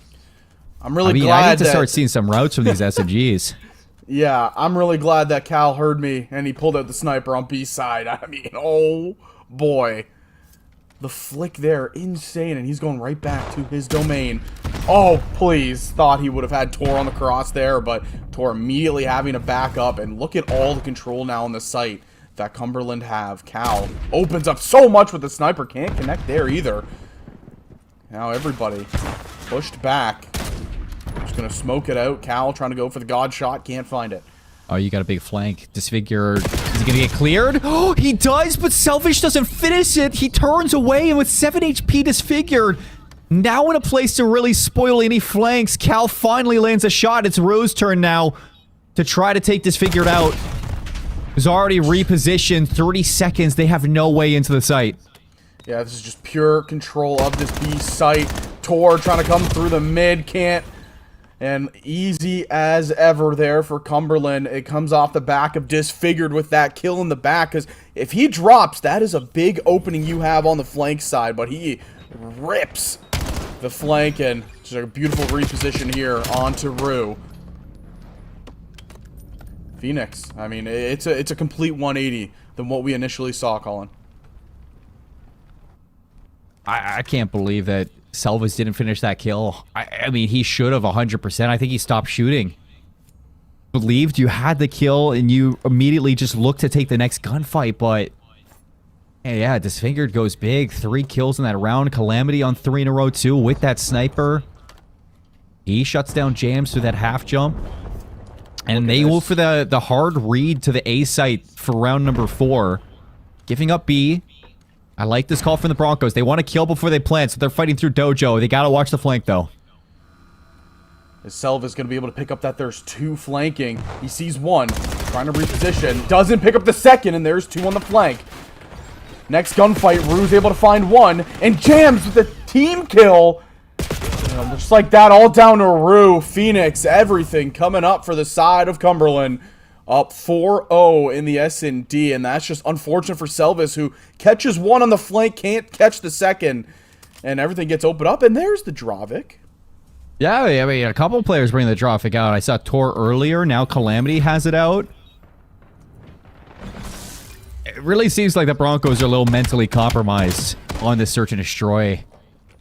I'm really glad I need to start seeing some routes from these SMGs. Yeah, I'm really glad that Cal heard me and he pulled out the sniper on B side. I mean, oh boy. The flick there, insane, and he's going right back to his domain. Oh, please. Thought he would have had Tor on the cross there, but Tor immediately having to back up, and look at all the control now on the site that Cumberland have. Cal opens up so much with the sniper, can't connect there either. Now everybody pushed back. Just gonna smoke it out. Cal trying to go for the God shot, can't find it. Oh, you got a big flank. Disfigured. Is he gonna get cleared? Oh, he does, but Selfish doesn't finish it. He turns away, and with 7 HP Disfigured, now in a place to really spoil any flanks, Cal finally lands a shot. It's Rose's turn now to try to take Disfigured out. He's already repositioned. 30 seconds. They have no way into the site. Yeah, this is just pure control of this B site. Tor trying to come through the mid, can't. And easy as ever there for Cumberland. It comes off the back of Disfigured with that kill in the back. Because if he drops, that is a big opening you have on the flank side. But he rips the flank, and just a beautiful reposition here onto Rue. Phoenix. I mean, it's a complete 180 than what we initially saw, Colin. I can't believe that Selvas didn't finish that kill. I mean, he should have 100%. I think he stopped shooting. Believed you had the kill, and you immediately just looked to take the next gunfight, but hey, yeah, Disfigured goes big. 3 kills in that round. Calamity on 3 in a row, too, with that sniper. He shuts down Jams through that half jump. And they go for the hard read to the A site for round number 4. Giving up B. I like this call from the Broncos. They want to kill before they plant, so they're fighting through Dojo. They gotta watch the flank, though. Selva's going to be able to pick up that there's 2 flanking. He sees 1, trying to reposition. Doesn't pick up the second, and there's 2 on the flank. Next gunfight, Rue's able to find 1, and Jams with the team kill. Just like that, all down to Rue. Phoenix, everything coming up for the side of Cumberland. Up 4-0 in the S&D, and that's just unfortunate for Selvis, who catches 1 on the flank, can't catch the second, and everything gets opened up, and there's the Dravik. Yeah, I mean, a couple of players bring the Dravik out. I saw Tor earlier, now Calamity has it out. It really seems like the Broncos are a little mentally compromised on this search and destroy.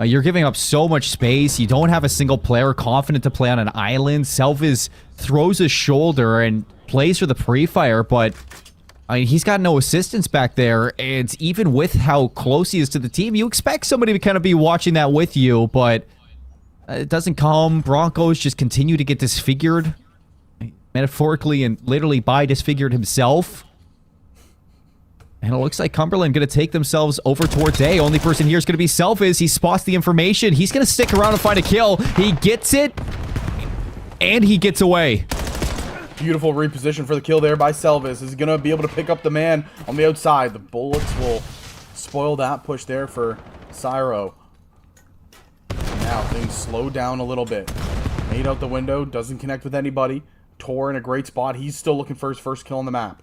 You're giving up so much space. You don't have a single player confident to play on an island. Selvis throws his shoulder and plays for the pre-fire, but I mean, he's got no assistance back there, and even with how close he is to the team, you expect somebody to kind of be watching that with you, but it doesn't come. Broncos just continue to get disfigured, metaphorically and literally by Disfigured himself. And it looks like Cumberland going to take themselves over towards A. Only person here is going to be Selvis. He spots the information. He's going to stick around and find a kill. He gets it, and he gets away. Beautiful reposition for the kill there by Selvis. Is going to be able to pick up the man on the outside. The bullets will spoil that push there for Cyro. Now things slow down a little bit. Made out the window. Doesn't connect with anybody. Tor in a great spot. He's still looking for his first kill on the map.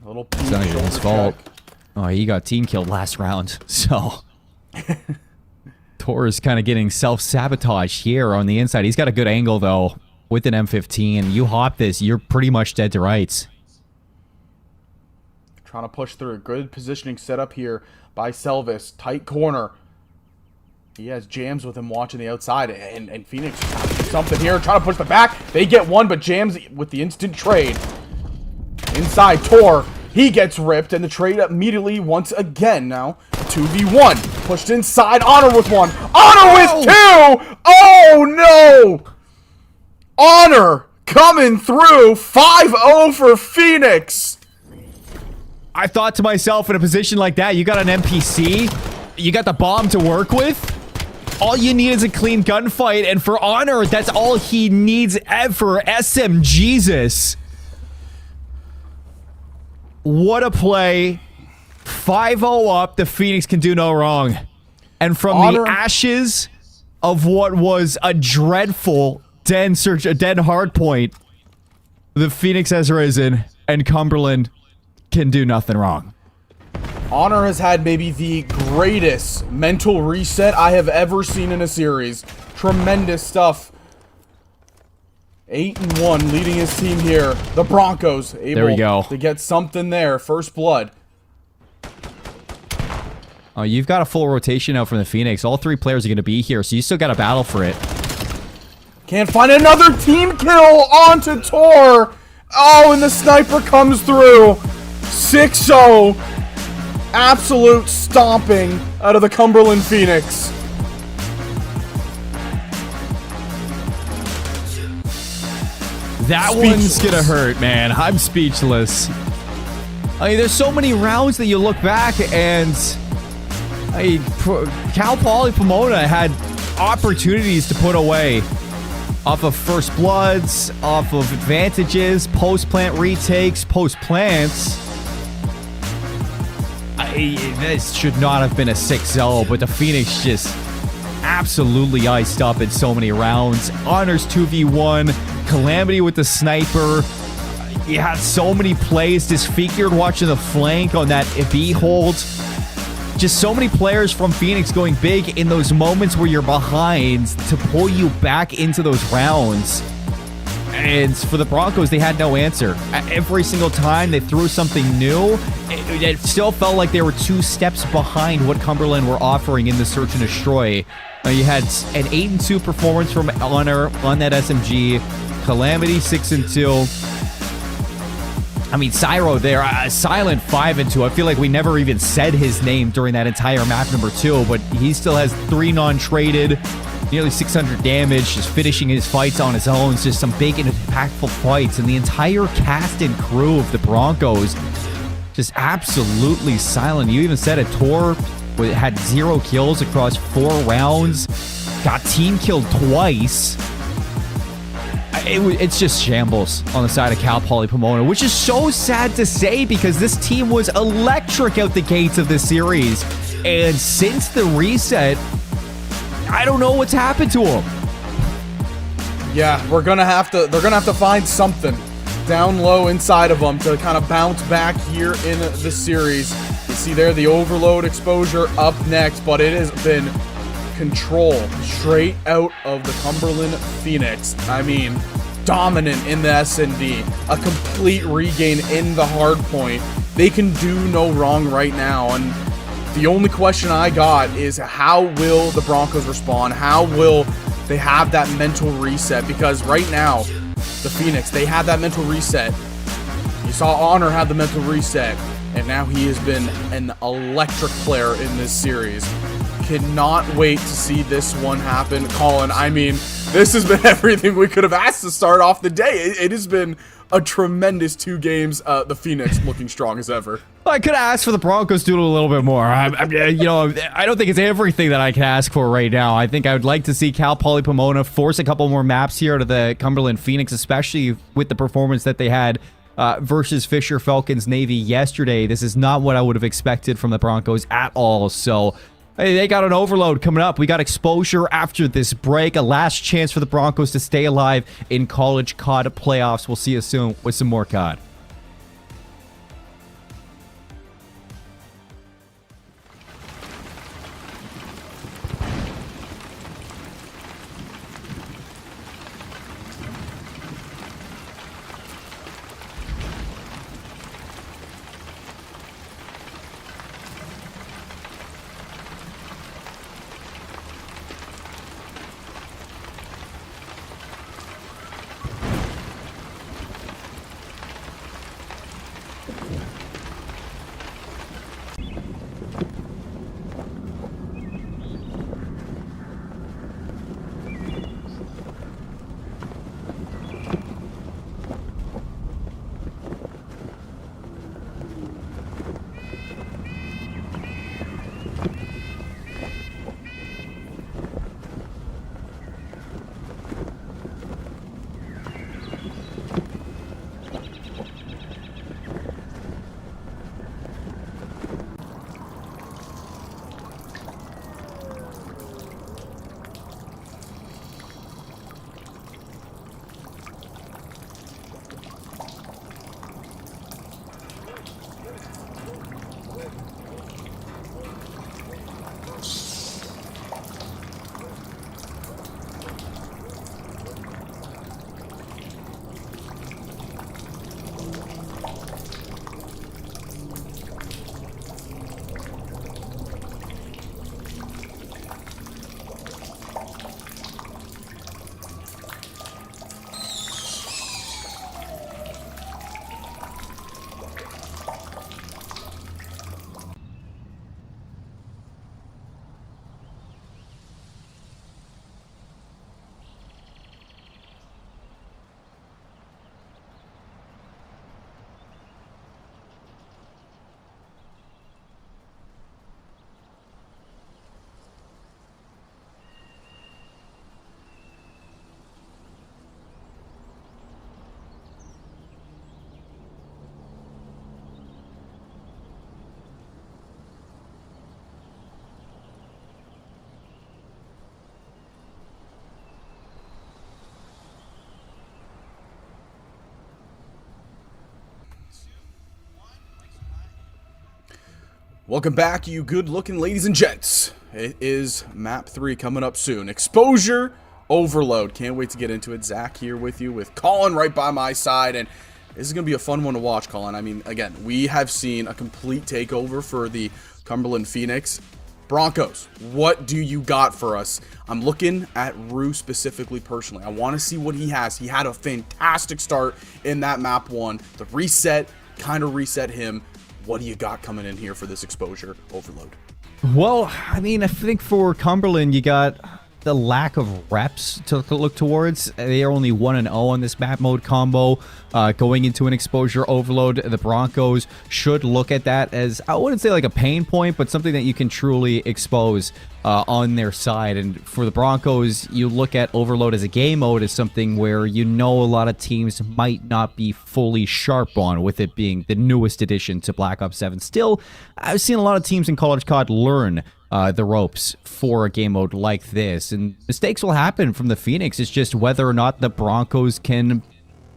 A little it's not even his fault. Oh, he got team killed last round, so Tor is kind of getting self-sabotaged here on the inside. He's got a good angle, though, with an M15. You hop this, you're pretty much dead to rights. Trying to push through a good positioning setup here by Selvis. Tight corner. He has Jams with him watching the outside, and Phoenix trying to do something here. Trying to push the back. They get 1, but Jams with the instant trade. Inside, Tor. He gets ripped, and the trade immediately once again now. 2v1. Pushed inside. Honor with 1. Honor with 2! Oh, no! Honor coming through 5-0 for Phoenix. I thought to myself, in a position like that, you got an NPC, you got the bomb to work with. All you need is a clean gunfight, and for Honor, that's all he needs ever. SM Jesus. What a play. 5-0 up, the Phoenix can do no wrong. And from Honor. the ashes of what was a dreadful dead hardpoint, the Phoenix has risen, and Cumberland can do nothing wrong. Honor has had maybe the greatest mental reset I have ever seen in a series. Tremendous stuff. 8-1 leading his team here. The Broncos able to get something there. First blood. Oh, you've got a full rotation now from the Phoenix. All 3 players are going to be here, so you still got to battle for it. Can't find another team kill onto Tor. Oh, and the sniper comes through. 6-0. Absolute stomping out of the Cumberland Phoenix. That one's gonna hurt, man. I'm speechless. I mean, there's so many rounds that you look back and Cal Poly Pomona had opportunities to put away off of first bloods, off of advantages, post-plant retakes, post-plants. This should not have been a 6-0, but the Phoenix just absolutely iced up in so many rounds. Honors 2v1, Calamity with the sniper. You had so many plays disfigured watching the flank on that B hold. Just so many players from Phoenix going big in those moments where you're behind to pull you back into those rounds. And for the Broncos, they had no answer. Every single time they threw something new, it still felt like they were 2 steps behind what Cumberland were offering in the Search and Destroy. You had an 8-2 performance from Honor on that SMG. Calamity 6-2. I mean, Cyro there, a silent 5-2. I feel like we never even said his name during that entire map number 2, but he still has 3 non-traded, nearly 600 damage, just finishing his fights on his own. It's just some big and impactful fights, and the entire cast and crew of the Broncos just absolutely silent. You even said it, Tor had 0 kills across 4 rounds, got team killed twice. It's just shambles on the side of Cal Poly Pomona, which is so sad to say because this team was electric out the gates of this series. And since the reset, I don't know what's happened to them. Yeah, they're gonna have to find something down low inside of them to kind of bounce back here in the series. You see there the overload exposure up next, but it has been control straight out of the Cumberland Phoenix. I mean, dominant in the S&D, a complete regain in the hard point. They can do no wrong right now, and the only question I got is how will the Broncos respond? How will they have that mental reset? Because right now, the Phoenix, they had that mental reset. You saw Honor have the mental reset, and now he has been an electric player in this series. Cannot wait to see this one happen. Colin, I mean, this has been everything we could have asked to start off the day. It has been a tremendous 2 games. The Phoenix looking strong as ever. I could ask for the Broncos to do a little bit more. I don't think it's everything that I can ask for right now. I think I would like to see Cal Poly Pomona force a couple more maps here to the Cumberland Phoenix, especially with the performance that they had versus Fisher Falcons Navy yesterday. This is not what I would have expected from the Broncos at all. So hey, they got an overload coming up. We got exposure after this break. A last chance for the Broncos to stay alive in college CoD playoffs. We'll see you soon with some more CoD. Welcome back, you good-looking ladies and gents. It is map 3 coming up soon. Exposure Overload. Can't wait to get into it. Zach here with you, with Colin right by my side, and this is going to be a fun one to watch, Colin. I mean, again, we have seen a complete takeover for the Cumberland Phoenix. Broncos, what do you got for us? I'm looking at Rue specifically personally. I want to see what he has. He had a fantastic start in that map 1. The reset kind of reset him. What do you got coming in here for this Exposure Overload? Well, I mean, I think for Cumberland, you got the lack of reps to look towards. They are only 1-0 on this map mode combo. Going into an Exposure Overload, the Broncos should look at that as, I wouldn't say like a pain point, but something that you can truly expose on their side. And for the Broncos, you look at Overload as a game mode as something where you know a lot of teams might not be fully sharp on, with it being the newest addition to Black Ops 7. Still, I've seen a lot of teams in College CoD learn the ropes for a game mode like this, and mistakes will happen from the Phoenix. It's just whether or not the Broncos can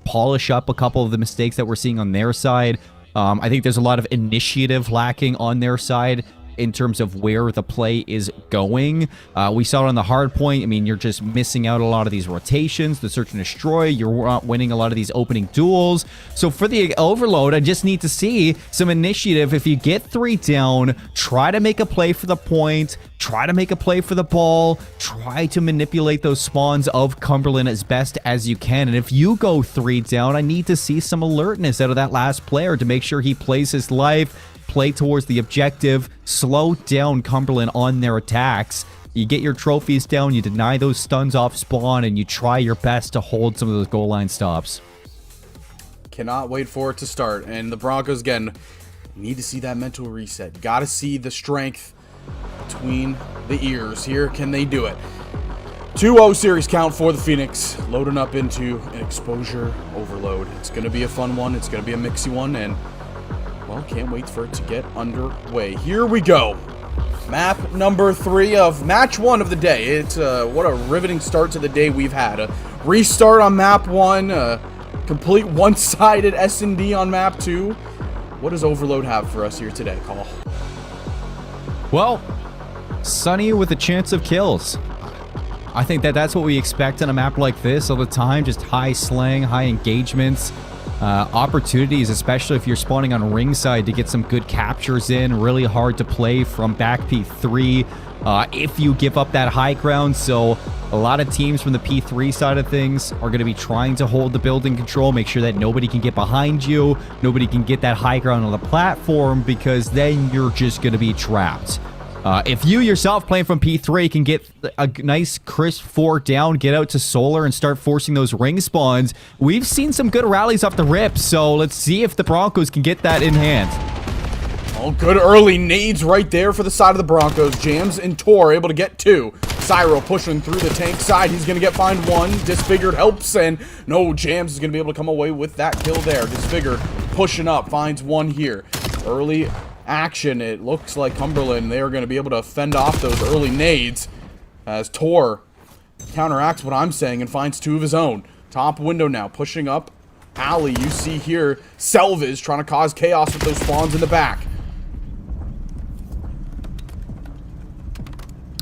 polish up a couple of the mistakes that we're seeing on their side. I think there's a lot of initiative lacking on their side in terms of where the play is going. We saw it on the hard point. I mean, you're just missing out a lot of these rotations, the search and destroy. You're not winning a lot of these opening duels. So for the Overload, I just need to see some initiative. If you get 3 down, try to make a play for the point, try to make a play for the ball, try to manipulate those spawns of Cumberland as best as you can. And if you go 3 down, I need to see some alertness out of that last player to make sure he plays his life, play towards the objective, slow down Cumberland on their attacks. You get your trophies down, you deny those stuns off spawn, and you try your best to hold some of those goal line stops. Cannot wait for it to start. And the Broncos, again, need to see that mental reset. Got to see the strength between the ears here. Can they do it? 2-0 series count for the Phoenix, loading up into an Exposure Overload. It's going to be a fun one. It's going to be a mixy one, and well, can't wait for it to get underway. Here we go. Map number 3 of match 1 of the day. It's what a riveting start to the day we've had. A restart on map 1, a complete one-sided S&D on map 2. What does Overload have for us here today, Call? Well, Sunny with a chance of kills. I think that's what we expect on a map like this all the time. Just high slang, high engagements. Opportunities, especially if you're spawning on ringside, to get some good captures in. Really hard to play from back P3 if you give up that high ground. So a lot of teams from the P3 side of things are going to be trying to hold the building control, make sure that nobody can get behind you, nobody can get that high ground on the platform, because then you're just going to be trapped. If you yourself playing from P3 can get a nice crisp 4 down, get out to Solar and start forcing those ring spawns, we've seen some good rallies off the rip, so let's see if the Broncos can get that in hand. Oh, good early nades right there for the side of the Broncos. Jams and Tor able to get 2. Cyro pushing through the tank side. He's going to find 1. Disfigured helps, and no, Jams is going to be able to come away with that kill there. Disfigured pushing up, finds 1 here. Early action. It looks like Cumberland, they're going to be able to fend off those early nades as Tor counteracts what I'm saying and finds 2 of his own. Top window now, pushing up alley. You see here Selviz trying to cause chaos with those spawns in the back.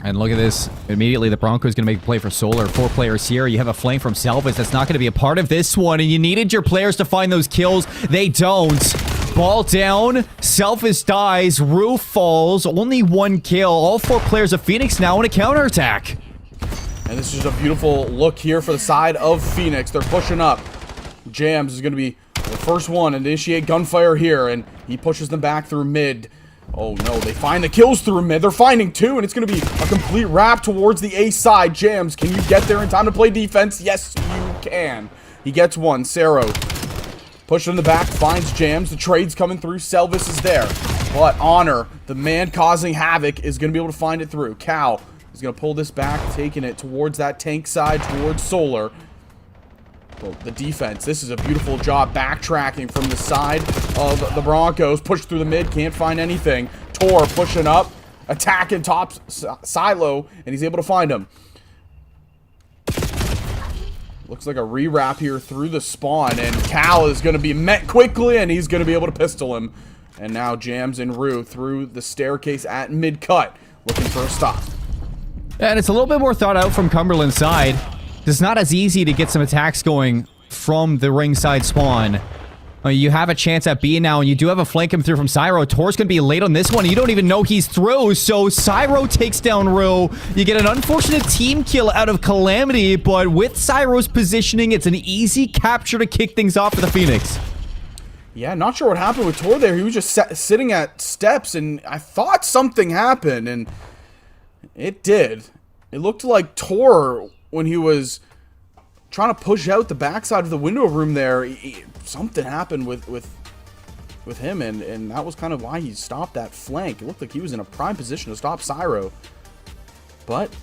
And look at this. Immediately, the Broncos going to make a play for Solar. 4 players here. You have a flame from Selvis that's not going to be a part of this one, and you needed your players to find those kills. They don't. Ball down. Selvis dies. Roof falls. Only 1 kill. All 4 players of Phoenix now in a counterattack. And this is a beautiful look here for the side of Phoenix. They're pushing up. Jams is going to be the first one to initiate gunfire here, and he pushes them back through mid. Oh no, they find the kills through mid. They're finding 2, and it's going to be a complete wrap towards the A side. Jams, can you get there in time to play defense? Yes, you can. He gets 1. Cero pushing in the back, finds Jams. The trade's coming through. Selvis is there. But Honor, the man causing havoc, is going to be able to find it through. Cal is going to pull this back, taking it towards that tank side, towards Solar. Well, the defense, this is a beautiful job backtracking from the side of the Broncos. Push through the mid, can't find anything. Tor pushing up, attacking top silo, and he's able to find him. Looks like a re-wrap here through the spawn, and Cal is going to be met quickly, and he's going to be able to pistol him. And now Jams and Rue through the staircase at mid-cut, looking for a stop. And it's a little bit more thought out from Cumberland's side. It's not as easy to get some attacks going from the ringside spawn. You have a chance at B now, and you do have a flank him through from Cyro. Tor's going to be late on this one. You don't even know he's through, so Cyro takes down Rue. You get an unfortunate team kill out of Calamity, but with Cyro's positioning, it's an easy capture to kick things off for the Phoenix. Yeah, not sure what happened with Tor there. He was just sitting at steps, and I thought something happened, and it did. It looked like Tor, when he was trying to push out the backside of the window room there, something happened with him, and that was kind of why he stopped that flank. It looked like he was in a prime position to stop Cyro. But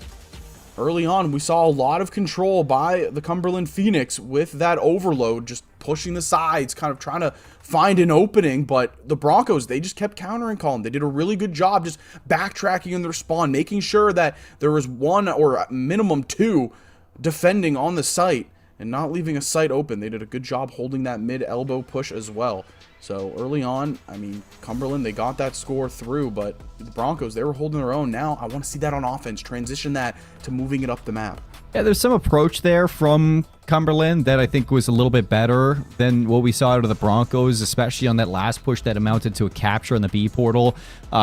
early on, we saw a lot of control by the Cumberland Phoenix with that overload, just pushing the sides, kind of trying to find an opening. But the Broncos, they just kept countering Colin. They did a really good job just backtracking in their spawn, making sure that there was one or at minimum two defending on the site and not leaving a site open. They did a good job holding that mid elbow push as well. So early on, I mean, Cumberland, they got that score through, but the Broncos, they were holding their own. Now I want to see that on offense, transition that to moving it up the map. Yeah, there's some approach there from Cumberland that I think was a little bit better than what we saw out of the Broncos, especially on that last push that amounted to a capture in the B portal.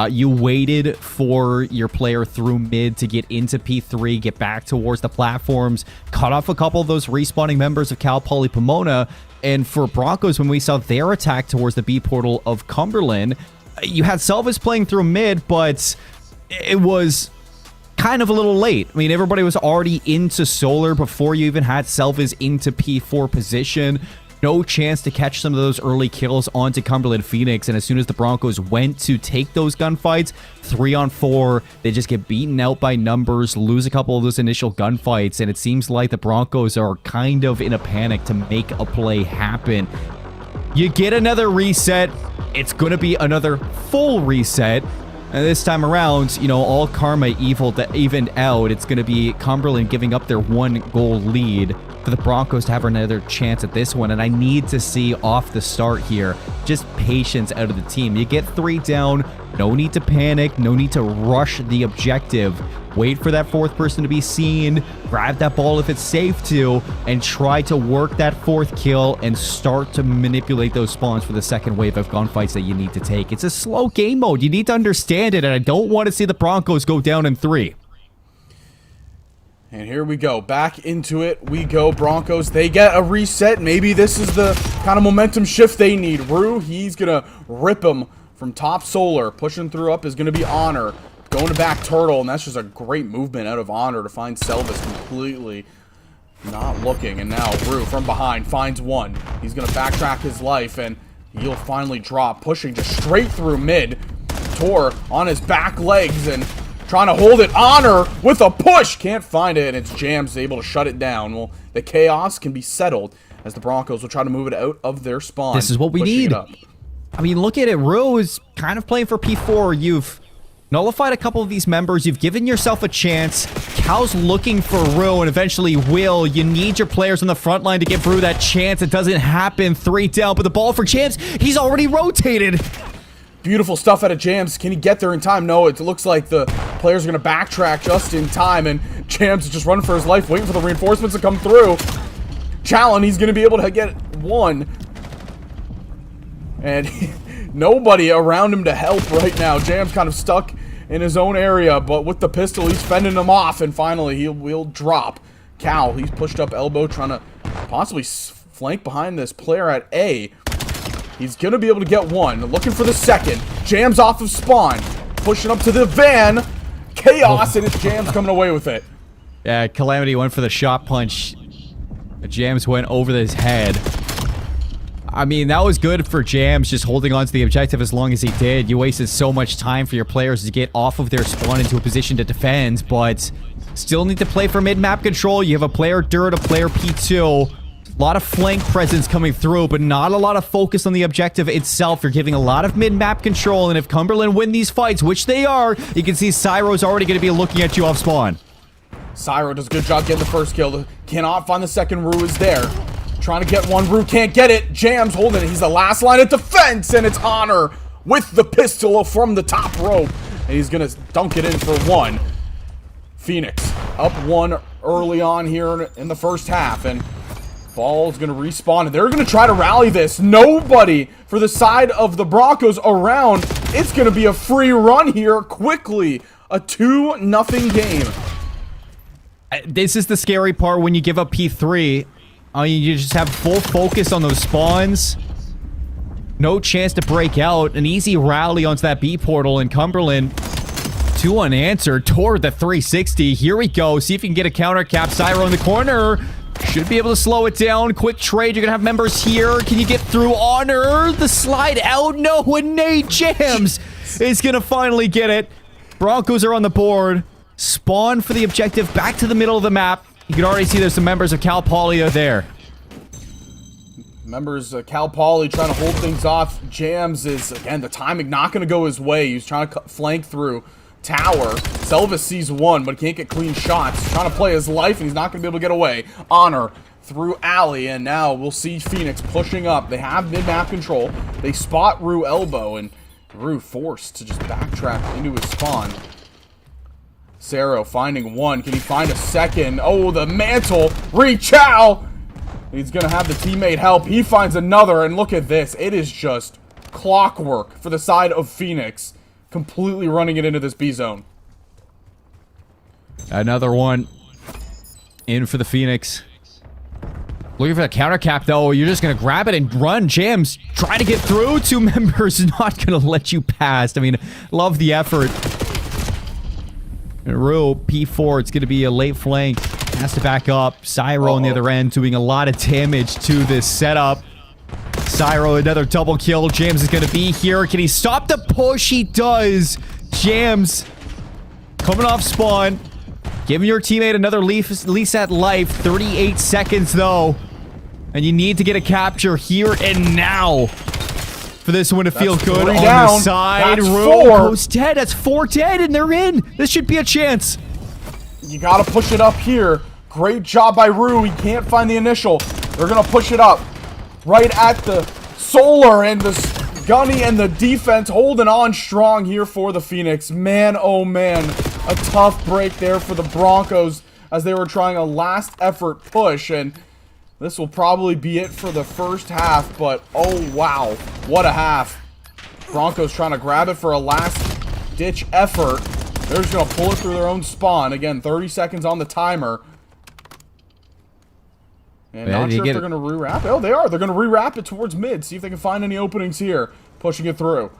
You waited for your player through mid to get into P3, get back towards the platforms, cut off a couple of those respawning members of Cal Poly Pomona. And for Broncos, when we saw their attack towards the B portal of Cumberland, you had Selvas playing through mid, but it was kind of a little late. I mean, everybody was already into Solar before you even had Selvas into P4 position. No chance to catch some of those early kills onto Cumberland Phoenix. And as soon as the Broncos went to take those gunfights, 3-on-4, they just get beaten out by numbers, lose a couple of those initial gunfights. And it seems like the Broncos are kind of in a panic to make a play happen. You get another reset. It's going to be another full reset. And this time around, you know, all karma evened out. It's going to be Cumberland giving up their 1-goal lead for the Broncos to have another chance at this one. And I need to see off the start here, just patience out of the team. You get 3 down, no need to panic, no need to rush the objective. Wait for that 4th person to be seen, grab that ball if it's safe to, and try to work that 4th kill and start to manipulate those spawns for the second wave of gunfights that you need to take. It's a slow game mode. You need to understand it, and I don't want to see the Broncos go down in 3. And here we go. Back into it we go. Broncos, they get a reset. Maybe this is the kind of momentum shift they need. Rue, he's going to rip him from top Solar. Pushing through up is going to be Honor. Going to back Turtle, and that's just a great movement out of Honor to find Selvas completely not looking. And now Rue from behind finds one. He's going to backtrack his life, and he'll finally drop, pushing just straight through mid. Tor on his back legs and trying to hold it. Honor with a push. Can't find it, and it's Jams able to shut it down. Well, the chaos can be settled as the Broncos will try to move it out of their spawn. This is what we need. I mean, look at it. Rue is kind of playing for P4. You've nullified a couple of these members. You've given yourself a chance. Cal's looking for Rue and eventually will. You need your players on the front line to give Rue that chance. It doesn't happen. 3 down, but the ball for Jams. He's already rotated. Beautiful stuff out of Jams. Can he get there in time? No, it looks like the players are going to backtrack just in time, and Jams is just running for his life, waiting for the reinforcements to come through. Challen, he's going to be able to get one. And nobody around him to help right now. Jams kind of stuck in his own area, but with the pistol, he's fending him off, and finally, he'll drop. Cal, he's pushed up elbow, trying to possibly flank behind this player at A. He's going to be able to get one. Looking for the second. Jams off of spawn. Pushing up to the van. Chaos, and it's Jams coming away with it. Yeah, Calamity went for the shot punch. Jams went over his head. I mean, that was good for Jams, just holding on to the objective as long as he did. You wasted so much time for your players to get off of their spawn into a position to defend, but still need to play for mid-map control. You have a player Dirt, a player P2. A lot of flank presence coming through, but not a lot of focus on the objective itself. You're giving a lot of mid-map control, and if Cumberland win these fights, which they are, you can see Cyro's already going to be looking at you off spawn. Cyro does a good job getting the first kill. Cannot find the second. Rue is there. Trying to get one. Rue can't get it. Jams holding it. He's the last line of defense, and it's Honor with the pistol from the top rope. And he's going to dunk it in for one. Phoenix up one early on here in the first half. And Ball's going to respawn. And they're going to try to rally this. Nobody for the side of the Broncos around. It's going to be a free run here quickly. A 2-0 game. This is the scary part when you give up P3. You just have full focus on those spawns. No chance to break out. An easy rally onto that B portal in Cumberland. 2 unanswered toward the 360. Here we go. See if you can get a counter cap. Cyro in the corner. Should be able to slow it down. Quick trade. You're going to have members here. Can you get through? Honor. The slide out. No. And Nate Jams is going to finally get it. Broncos are on the board. Spawn for the objective. Back to the middle of the map. You can already see there's some members of Cal Poly there. Members Cal Poly trying to hold things off. Jams is, again, the timing not going to go his way. He's trying to flank through tower. Selvis sees one, but can't get clean shots. He's trying to play his life, and he's not going to be able to get away. Honor through alley, and now we'll see Phoenix pushing up. They have mid-map control. They spot Rue elbow, and Rue forced to just backtrack into his spawn. Saro finding one. Can he find a second? Oh, the mantle. Reach out. He's going to have the teammate help. He finds another, and look at this. It is just clockwork for the side of Phoenix. Completely running it into this B zone. Another one. In for the Phoenix. Looking for the counter cap, though. You're just going to grab it and run. Jams trying to get through. 2 members not going to let you pass. I mean, love the effort. Rue, P4, it's going to be a late flank. Has to back up. Cyro on the other end doing a lot of damage to this setup. Cyro, another double kill. Jams is going to be here. Can he stop the push? He does. Jams coming off spawn. Giving your teammate another lease at life. 38 seconds, though. And you need to get a capture here and now. For this one to feel good on the side. That's Rue goes dead. That's 4 dead, and they're in. This should be a chance. You got to push it up here. Great job by Rue. He can't find the initial. They're going to push it up. Right at the Solar, and the Gunny and the defense holding on strong here for the Phoenix. Man, oh man. A tough break there for the Broncos as they were trying a last effort push, and this will probably be it for the first half, but oh wow, what a half. Broncos trying to grab it for a last ditch effort. They're just going to pull it through their own spawn. Again, 30 seconds on the timer. And not sure if they're going to re-wrap it. Oh, they are. They're going to re-wrap it towards mid. See if they can find any openings here. Pushing it through.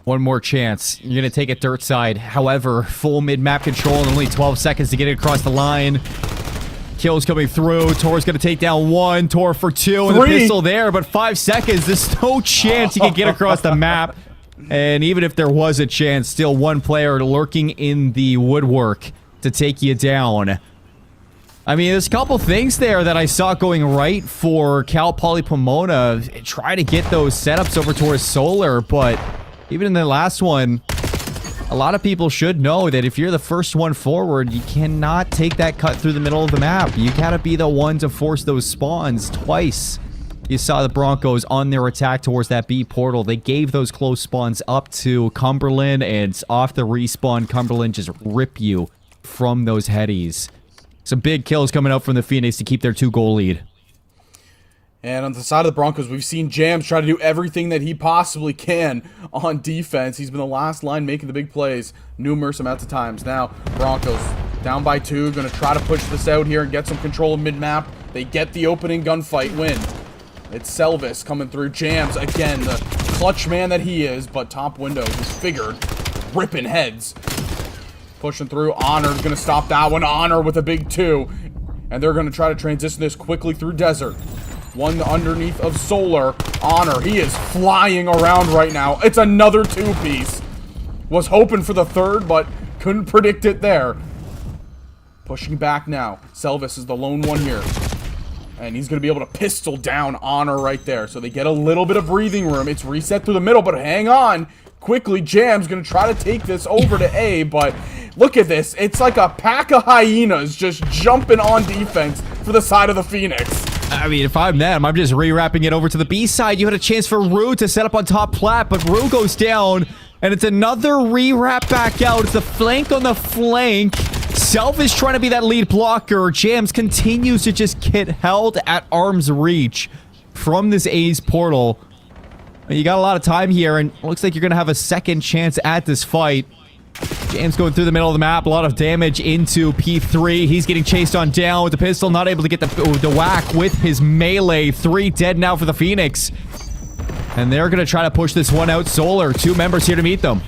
One more chance. You're going to take it dirt side. However, full mid-map control and only 12 seconds to get it across the line. Kills coming through. Tor's going to take down one. Tor for 2. And the pistol there, but 5 seconds. There's no chance he can get across the map. And even if there was a chance, still one player lurking in the woodwork to take you down. I mean, there's a couple things there that I saw going right for Cal Poly Pomona. Try to get those setups over towards Solar, but even in the last one, a lot of people should know that if you're the first one forward, you cannot take that cut through the middle of the map. You gotta be the one to force those spawns twice. You saw the Broncos on their attack towards that B portal. They gave those close spawns up to Cumberland, and off the respawn, Cumberland just rip you from those headies. Some big kills coming up from the Phoenix to keep their 2-goal lead. And on the side of the Broncos, we've seen Jams try to do everything that he possibly can on defense. He's been the last line making the big plays numerous amounts of times. Now, Broncos down by 2, going to try to push this out here and get some control of mid-map. They get the opening gunfight win. It's Selvis coming through. Jams, again, the clutch man that he is, but top window, he's figured, ripping heads. Pushing through. Honor's going to stop that one. Honor with a big 2. And they're going to try to transition this quickly through Desert. One underneath of Solar. Honor, he is flying around right now. It's another 2-piece. Was hoping for the third, but couldn't predict it there. Pushing back now. Selvis is the lone one here. And he's going to be able to pistol down Honor right there. So they get a little bit of breathing room. It's reset through the middle, but hang on. Quickly, Jam's going to try to take this over to A, but look at this. It's like a pack of hyenas just jumping on defense for the side of the Phoenix. I mean, if I'm them, I'm just rewrapping it over to the B side. You had a chance for Rue to set up on top plat, but Rue goes down, and it's another rewrap back out. It's a flank on the flank. Self is trying to be that lead blocker. Jams continues to just get held at arm's reach from this A's portal. You got a lot of time here, and it looks like you're going to have a second chance at this fight. James going through the middle of the map. A lot of damage into P3. He's getting chased on down with the pistol. Not able to get the whack with his melee. 3 dead now for the Phoenix. And they're going to try to push this one out. Solar, 2 members here to meet them.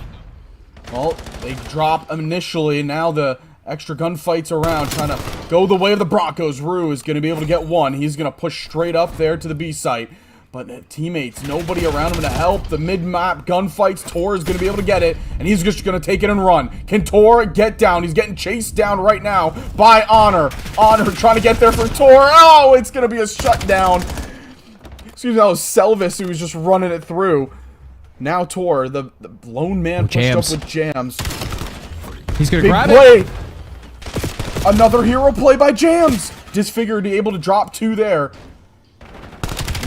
Well, they drop initially. Now the extra gunfights around, trying to go the way of the Broncos. Rue is going to be able to get one. He's going to push straight up there to the B site. But teammates, nobody around him to help. The mid-map gunfights, Tor is going to be able to get it, and he's just going to take it and run. Can Tor get down? He's getting chased down right now by Honor. Honor trying to get there for Tor. Oh, it's going to be a shutdown. Excuse me, that was Selvis who was just running it through. Now Tor, the lone man pushed up with Jams. He's going to Big grab play. it. Another hero play by Jams. Disfigured, able to drop 2 there.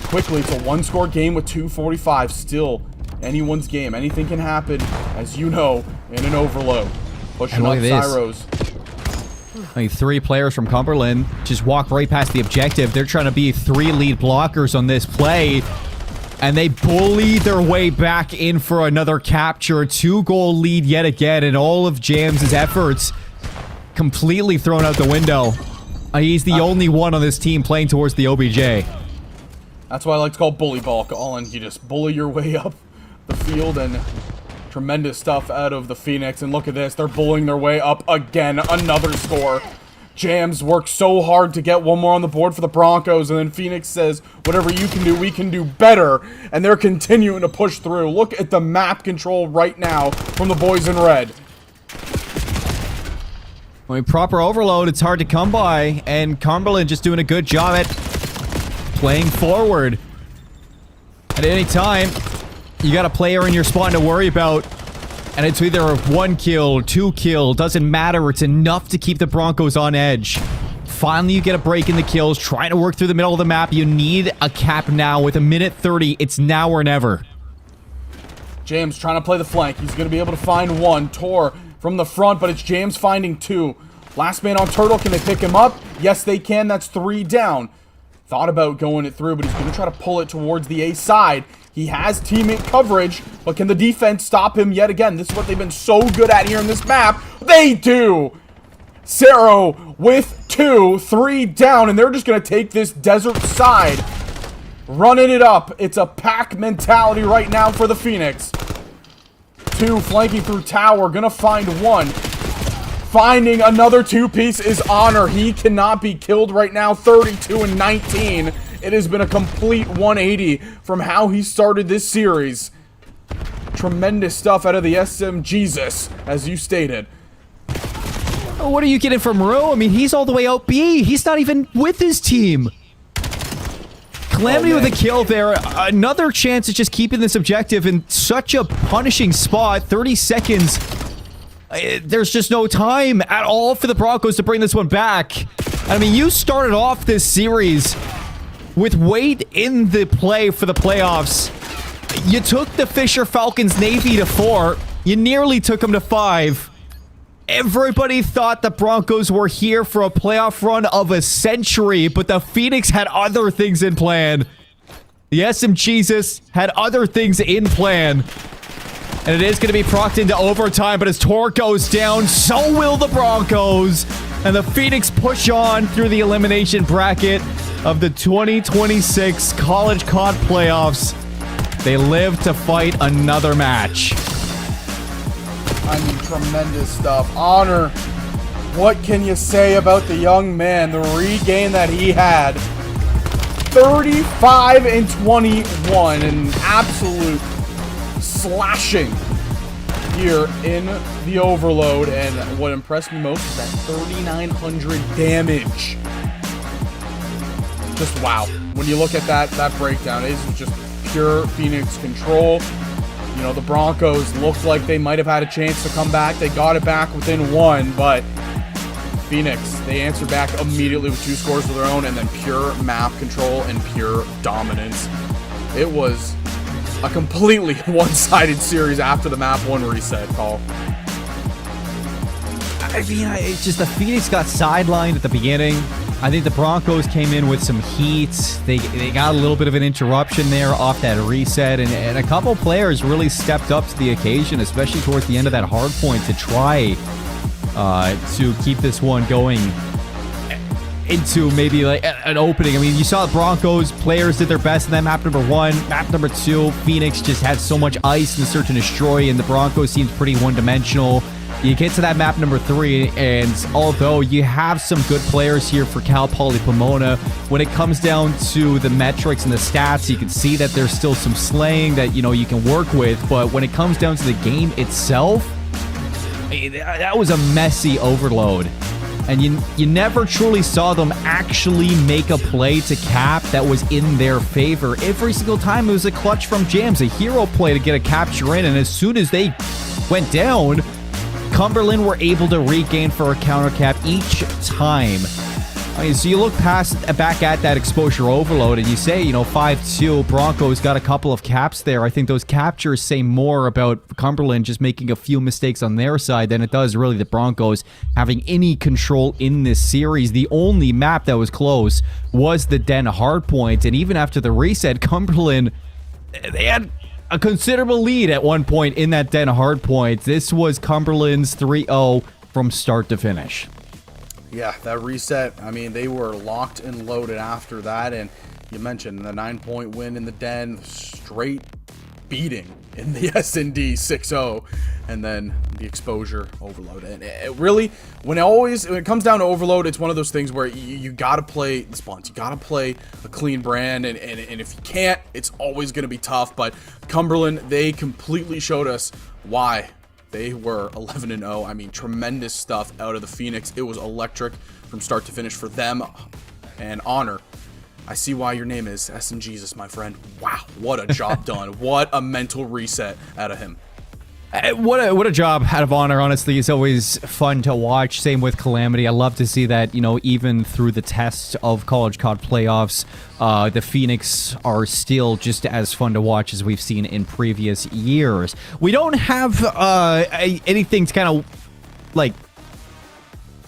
Quickly, it's a 1-score game with 2:45. Still anyone's game. Anything can happen, as you know, in an overload. Pushing up Cyros. I mean, 3 players from Cumberland just walk right past the objective. They're trying to be 3 lead blockers on this play. And they bully their way back in for another capture. 2-goal lead yet again. And all of Jams' efforts completely thrown out the window. He's the only one on this team playing towards the OBJ. That's why I like to call bully ball, Colin. You just bully your way up the field, and tremendous stuff out of the Phoenix. And look at this. They're bullying their way up again. Another score. Jams worked so hard to get one more on the board for the Broncos, and then Phoenix says, whatever you can do, we can do better. And they're continuing to push through. Look at the map control right now from the boys in red. I mean, proper overload, it's hard to come by, and Cumberland just doing a good job at playing forward. At any time, you got a player in your spawn to worry about, and it's either 1 kill, 2 kill, doesn't matter. It's enough to keep the Broncos on edge. Finally, you get a break in the kills, trying to work through the middle of the map. You need a cap now with 1:30. It's now or never. James trying to play the flank. He's going to be able to find 1. Tor from the front, but it's James finding 2. Last man on Turtle. Can they pick him up? Yes, they can. That's 3 down. Thought about going it through, but he's going to try to pull it towards the A side. He has teammate coverage, but can the defense stop him yet again? This is what they've been so good at here in this map. They do! Cero with 2, 3 down, and they're just going to take this desert side. Running it up. It's a pack mentality right now for the Phoenix. 2 flanking through tower. Going to find 1. Finding another 2-piece is Honor. He cannot be killed right now. 32-19. It has been a complete 180 from how he started this series. Tremendous stuff out of the SM Jesus, as you stated. What are you getting from Rue? I mean, he's all the way out B. He's not even with his team. Calamity with a kill there. Another chance at just keeping this objective in such a punishing spot. 30 seconds. There's just no time at all for the Broncos to bring this one back. I mean, you started off this series with weight in the play for the playoffs. You took the Fisher Falcons Navy to 4. You nearly took them to 5. Everybody thought the Broncos were here for a playoff run of a century, but the Phoenix had other things in plan. The SM Jesus had other things in plan. And it is going to be procced into overtime, but as Tor goes down, so will the Broncos. And the Phoenix push on through the elimination bracket of the 2026 College CoD Playoffs. They live to fight another match. I mean, tremendous stuff. Honor, what can you say about the young man, the regain that he had? 35-21, an absolute slashing here in the overload, and what impressed me most is that 3,900 damage. Just wow. When you look at that breakdown, it is just pure Phoenix control. You know, the Broncos looked like they might have had a chance to come back. They got it back within 1, but Phoenix, they answered back immediately with 2 scores of their own and then pure map control and pure dominance. It was a completely one-sided series after the map 1 reset, Call. I mean, it's just the Phoenix got sidelined at the beginning. I think the Broncos came in with some heat. They got a little bit of an interruption there off that reset, and a couple players really stepped up to the occasion, especially towards the end of that hard point to try to keep this one going into maybe like an opening. I mean, you saw the Broncos players did their best in that map number 1. Map number 2, Phoenix just had so much ice in the search and destroy, and the Broncos seemed pretty one-dimensional. You get to that map number 3, and although you have some good players here for Cal Poly Pomona, when it comes down to the metrics and the stats, you can see that there's still some slaying that, you know, you can work with. But when it comes down to the game itself, that was a messy overload. And you never truly saw them actually make a play to cap that was in their favor. Every single time it was a clutch from Jams, a hero play to get a capture in, and as soon as they went down, Cumberland were able to regain for a counter cap each time. I mean, so you look back at that exposure overload and you say, you know, 5-2, Broncos got a couple of caps there. I think those captures say more about Cumberland just making a few mistakes on their side than it does really the Broncos having any control in this series. The only map that was close was the Den hardpoint, and even after the reset, Cumberland, they had a considerable lead at one point in that Den hardpoint. This was Cumberland's 3-0 from start to finish. Yeah, that reset, I mean, they were locked and loaded after that, and you mentioned the 9-point win in the Den, straight beating in the S&D 6-0, and then the exposure overload. And it really, when it comes down to overload, it's one of those things where you got to play the spawns. You got to play a clean brand, and if you can't, it's always going to be tough. But Cumberland, they completely showed us why they were 11-0. I mean, tremendous stuff out of the Phoenix. It was electric from start to finish for them. And Honor, I see why your name is S and Jesus, my friend. Wow, what a job done. What a mental reset out of him. What a job out of Honor, honestly. It's always fun to watch. Same with Calamity. I love to see that, you know, even through the test of College CoD playoffs, the Phoenix are still just as fun to watch as we've seen in previous years. We don't have anything to kind of, like,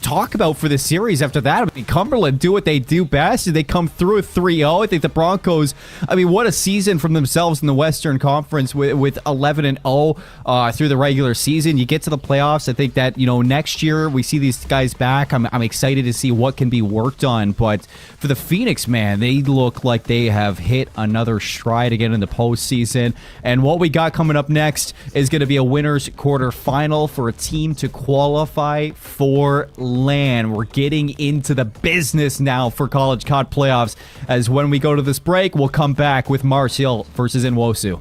talk about for the series after that. I mean, Cumberland do what they do best, and they come through with 3-0. I think the Broncos, I mean, what a season from themselves in the Western Conference with 11-0 through the regular season. You get to the playoffs. I think that, you know, next year we see these guys back. I'm excited to see what can be worked on. But for the Phoenix, man, they look like they have hit another stride again in the postseason. And what we got coming up next is going to be a winners quarterfinal for a team to qualify for LAN. We're getting into the business now for College CoD playoffs, as when we go to this break, we'll come back with Martial versus Nwosu.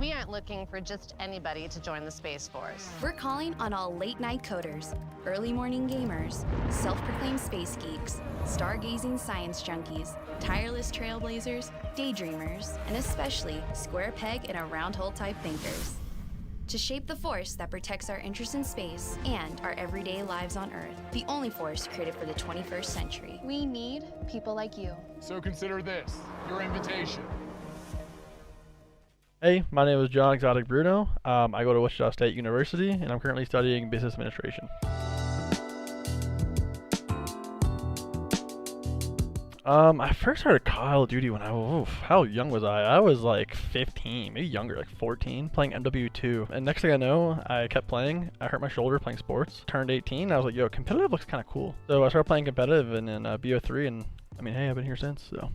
We aren't looking for just anybody to join the Space Force. We're calling on all late-night coders, early morning gamers, self-proclaimed space geeks, stargazing science junkies, tireless trailblazers, daydreamers, and especially square peg and a round hole type thinkers. To shape the force that protects our interest in space and our everyday lives on Earth, the only force created for the 21st century. We need people like you. So consider this your invitation. Hey, my name is John Exotic Bruno. I go to Wichita State University, and I'm currently studying business administration. I first started Call of Duty when how young was I? I was like 15, maybe younger, like 14, playing MW2. And next thing I know, I kept playing. I hurt my shoulder playing sports. Turned 18, I was like, yo, competitive looks kind of cool. So I started playing competitive and in BO3, and I mean, hey, I've been here since, so.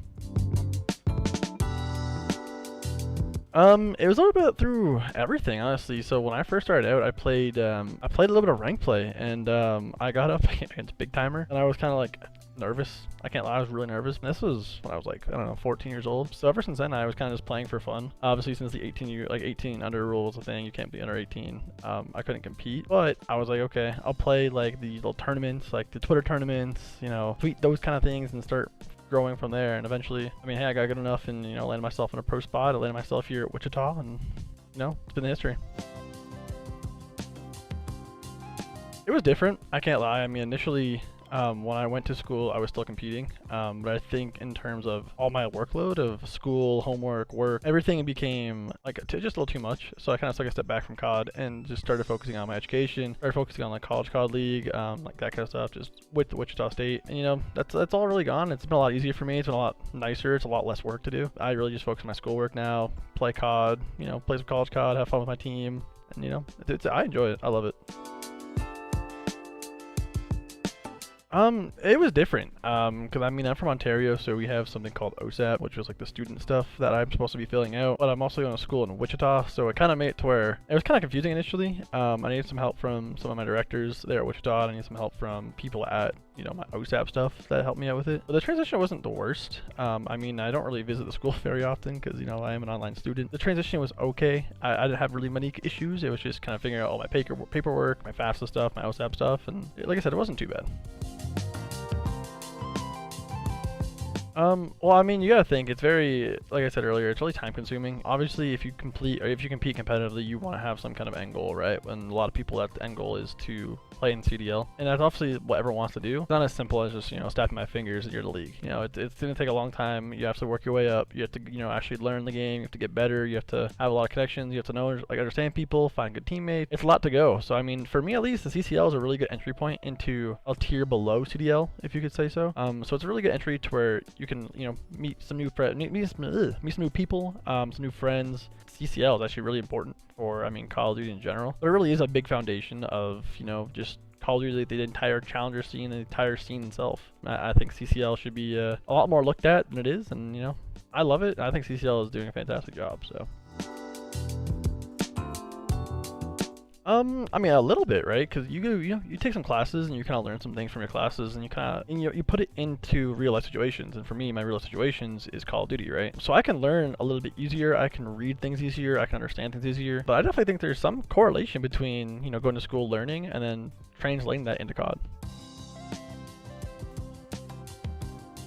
It was a little bit through everything, honestly. So when I first started out, I played a little bit of rank play, and I got up against Big Timer, and I was kind of like nervous. I can't lie, I was really nervous. This was when I was like, I don't know, 14 years old. So ever since then, I was kind of just playing for fun. Obviously, since the 18 under rule is a thing, you can't be under 18. I couldn't compete, but I was like, okay, I'll play like these little tournaments, like the Twitter tournaments, you know, tweet those kind of things, and start growing from there. And eventually, I mean, hey, I got good enough and, you know, landed myself in a pro spot. I landed myself here at Wichita, and, you know, it's been the history. It was different, I can't lie. I mean, initially, when I went to school, I was still competing, but I think in terms of all my workload of school, homework, work, everything became like just a little too much. So I kind of took a step back from COD and just started focusing on my education, started focusing on like college COD league, like that kind of stuff, just with the Wichita State. And you know, that's all really gone. It's been a lot easier for me. It's been a lot nicer. It's a lot less work to do. I really just focus on my schoolwork now, play COD, you know, play some college COD, have fun with my team, and you know, I enjoy it. I love it. It was different, because I mean, I'm from Ontario, so we have something called OSAP, which was like the student stuff that I'm supposed to be filling out, but I'm also going to school in Wichita, so it kind of made it to where it was kind of confusing initially. I needed some help from some of my directors there at Wichita, and I needed some help from people at, you know, my OSAP stuff that helped me out with it. But the transition wasn't the worst. I mean, I don't really visit the school very often because, you know, I am an online student. The transition was okay. I didn't have really many issues. It was just kind of figuring out all my paperwork, my FAFSA stuff, my OSAP stuff, and like I said, it wasn't too bad. Well, I mean, you gotta think, it's very, like I said earlier, it's really time consuming. Obviously, if you compete competitively, you want to have some kind of end goal, right? And a lot of people, that end goal is to play in CDL. And that's obviously what everyone wants to do. It's not as simple as just, you know, snapping my fingers and you're the league. You know, it's gonna take a long time. You have to work your way up. You have to, you know, actually learn the game. You have to get better. You have to have a lot of connections. You have to know, like, understand people, find good teammates. It's a lot to go. So, I mean, for me at least, the CCL is a really good entry point into a tier below CDL, if you could say so. So it's a really good entry to where you can, you know, meet some new friends, meet some new people, some new friends. CCL is actually really important for, I mean, Call of Duty in general. But it really is a big foundation of, you know, just Call of Duty, the entire challenger scene, the entire scene itself. I think CCL should be a lot more looked at than it is, and you know, I love it. I think CCL is doing a fantastic job. So. I mean, a little bit, right? Because you take some classes and you kind of learn some things from your classes, and you put it into real life situations. And for me, my real life situations is Call of Duty, right? So I can learn a little bit easier. I can read things easier. I can understand things easier. But I definitely think there's some correlation between, you know, going to school, learning, and then translating that into COD.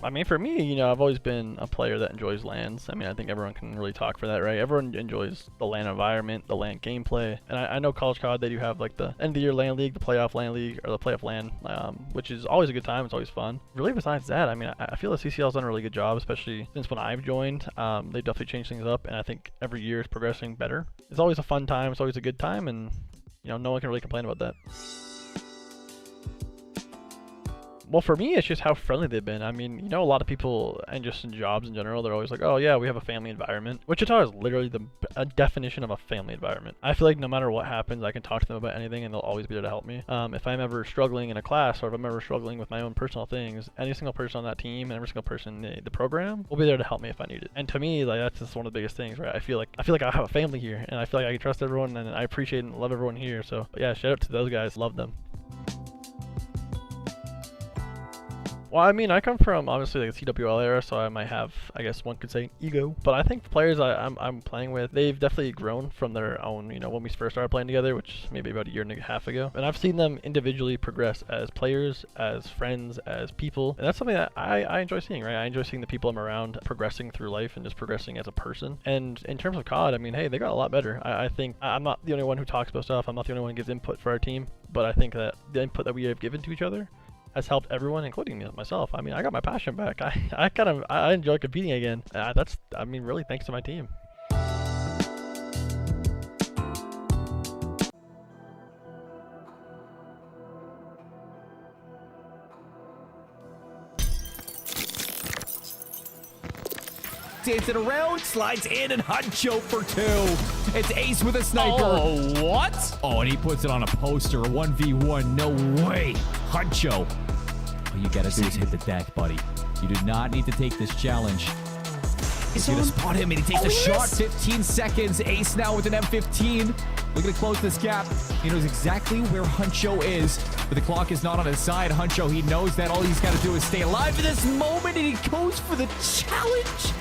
I mean, for me, you know, I've always been a player that enjoys LANs. I mean, I think everyone can really talk for that, right? Everyone enjoys the LAN environment, the LAN gameplay. And I know College COD, they do have like the end of the year LAN League, the playoff LAN League, or the playoff LAN, which is always a good time. It's always fun. Really, besides that, I mean, I feel that CCL's done a really good job, especially since when I've joined. They definitely changed things up, and I think every year is progressing better. It's always a fun time. It's always a good time, and, you know, no one can really complain about that. Well, for me, it's just how friendly they've been. I mean, you know, a lot of people, and just in jobs in general, they're always like, oh yeah, we have a family environment. Wichita is literally a definition of a family environment. I feel like no matter what happens, I can talk to them about anything and they'll always be there to help me. If I'm ever struggling in a class, or if I'm ever struggling with my own personal things, any single person on that team and every single person in the program will be there to help me if I need it. And to me, like, that's just one of the biggest things, right? I feel like I have a family here, and I feel like I can trust everyone, and I appreciate and love everyone here. So yeah, shout out to those guys. Love them. Well, I mean, I come from obviously like the CWL era, so I might have, I guess one could say, ego. But I think the players I'm playing with, they've definitely grown from their own, you know, when we first started playing together, which maybe about a year and a half ago. And I've seen them individually progress as players, as friends, as people. And that's something that I enjoy seeing, right? I enjoy seeing the people I'm around progressing through life and just progressing as a person. And in terms of COD, I mean, hey, they got a lot better. I think I'm not the only one who talks about stuff. I'm not the only one who gives input for our team. But I think that the input that we have given to each other has helped everyone, including myself. I mean, I got my passion back. I enjoy competing again. I mean, really thanks to my team. Daves it around, slides in, and Huncho for 2. It's Ace with a sniper. Oh, what? Oh, and he puts it on a poster. 1v1. No way. Huncho. All you gotta do is hit the deck, buddy. You do not need to take this challenge. He's gonna spot him, and he takes a shot. 15 seconds. Ace now with an M15. Looking to close this gap. He knows exactly where Huncho is, but the clock is not on his side. Huncho, he knows that all he's got to do is stay alive in this moment, and he goes for the challenge.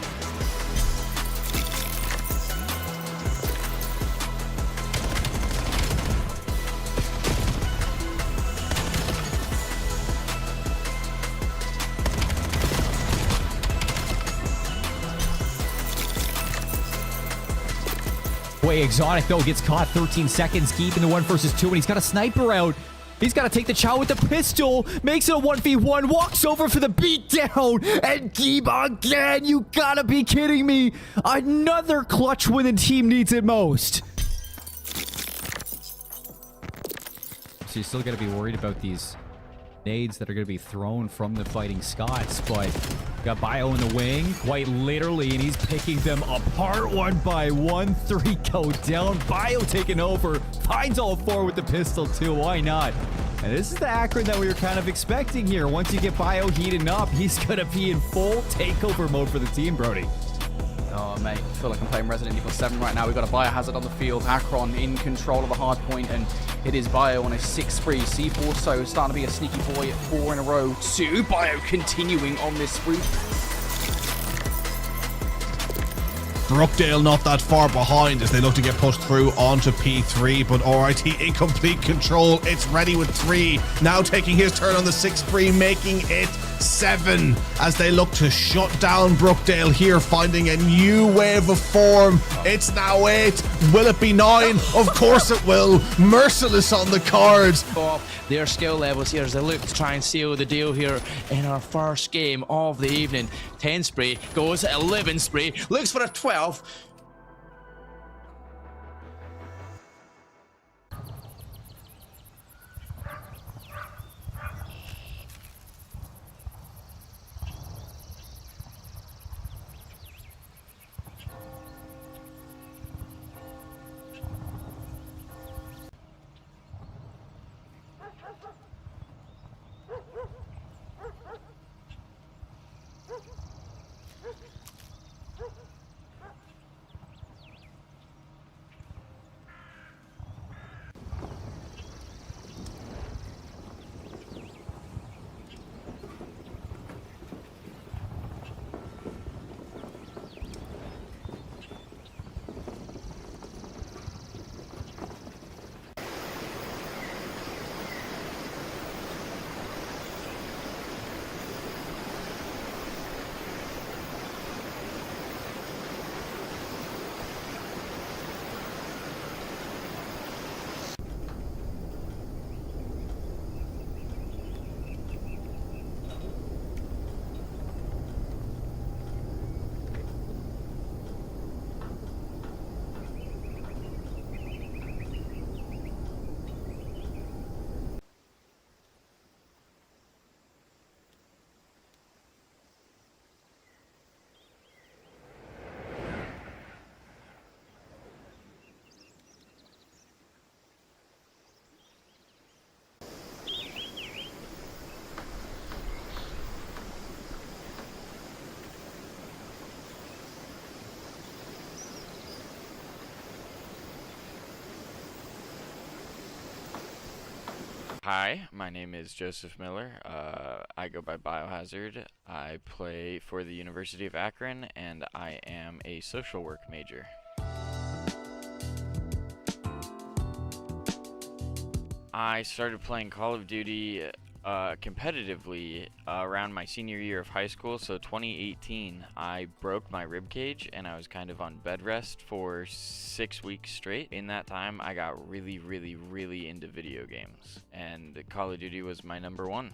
Way Exotic though gets caught. 13 seconds, keeping the 1 versus 2, and he's got a sniper out. He's got to take the chow with the pistol. Makes it a 1v1. Walks over for the beatdown. And keep again. You gotta be kidding me. Another clutch when the team needs it most. So you still got to be worried about these nades that are going to be thrown from the Fighting Scots, but got Bio in the wing, quite literally, and he's picking them apart one by one. 3 go down. Bio taking over. Finds all 4 with the pistol too. Why not? And this is the Akron that we were kind of expecting here. Once you get Bio heating up, he's going to be in full takeover mode for the team, Brody. Oh, mate, I feel like I'm playing Resident Evil 7 right now. We've got a biohazard on the field. Akron in control of the hard point, and it is Bio on a 6 spree. C4 so starting to be a sneaky boy at 4 in a row. 2. Bio continuing on this spree. Brookdale not that far behind as they look to get pushed through onto P3, but RIT in complete control. It's ready with 3. Now taking his turn on the 6 spree, making it 7 as they look to shut down Brookdale here, finding a new wave of form. It's now 8. Will it be 9? Of course it will. Merciless on the cards. Their skill levels here as they look to try and seal the deal here in our first game of the evening. 10 spray goes 11 spray, looks for a 12. Hi, my name is Joseph Miller. I go by Biohazard. I play for the University of Akron, and I am a social work major. I started playing Call of Duty competitively around my senior year of high school, so 2018. I broke my rib cage and I was kind of on bed rest for 6 weeks straight. In that time, I got really into video games, and Call of Duty was my number one.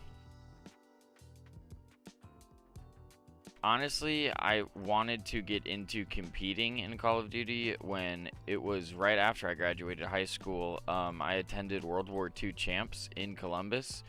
Honestly, I wanted to get into competing in Call of Duty when it was right after I graduated high school. I attended World War II Champs in Columbus,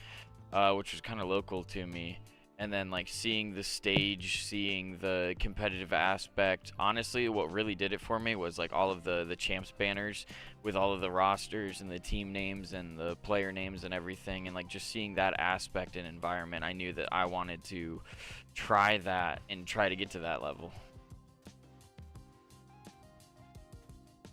which was kind of local to me. And then like seeing the stage, seeing the competitive aspect, honestly what really did it for me was like all of the Champs banners with all of the rosters and the team names and the player names and everything, and like just seeing that aspect and environment, I knew that I wanted to try that and try to get to that level.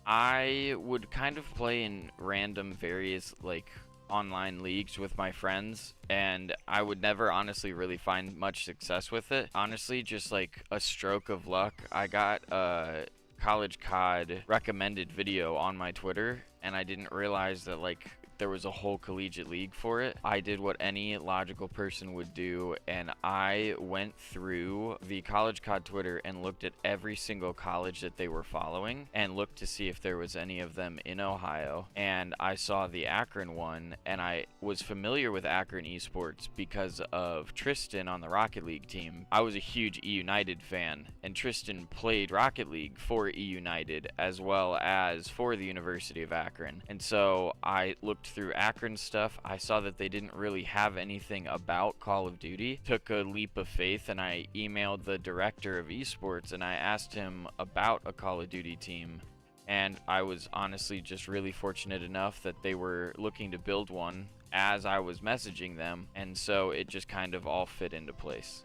I would kind of play in random various like online leagues with my friends, and I would never honestly really find much success with it. Honestly, just like a stroke of luck, I got a college COD recommended video on my Twitter, and I didn't realize that like there was a whole collegiate league for it. I did what any logical person would do, and I went through the college COD Twitter and looked at every single college that they were following and looked to see if there was any of them in Ohio. And I saw the Akron one, and I was familiar with Akron esports because of Tristan on the Rocket League team. I was a huge E United fan, and Tristan played Rocket League for E United as well as for the University of Akron. And so I looked through Akron stuff. I saw that they didn't really have anything about Call of Duty. Took a leap of faith, and I emailed the director of esports and I asked him about a Call of Duty team, and I was honestly just really fortunate enough that they were looking to build one as I was messaging them, and so it just kind of all fit into place.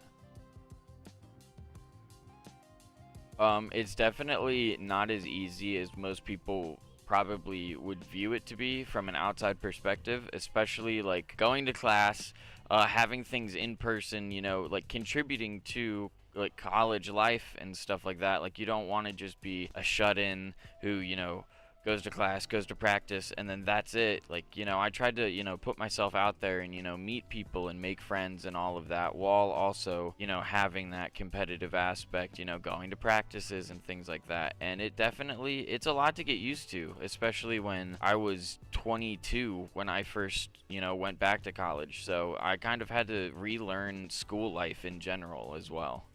It's definitely not as easy as most people probably would view it to be from an outside perspective, especially like going to class, having things in person, you know, like contributing to like college life and stuff like that. Like you don't want to just be a shut-in who, you know, goes to class, goes to practice, and then that's it. Like, you know, I tried to, you know, put myself out there and, you know, meet people and make friends and all of that, while also, you know, having that competitive aspect, you know, going to practices and things like that. And it definitely, it's a lot to get used to, especially when I was 22 when I first, you know, went back to college. So I kind of had to relearn school life in general as well.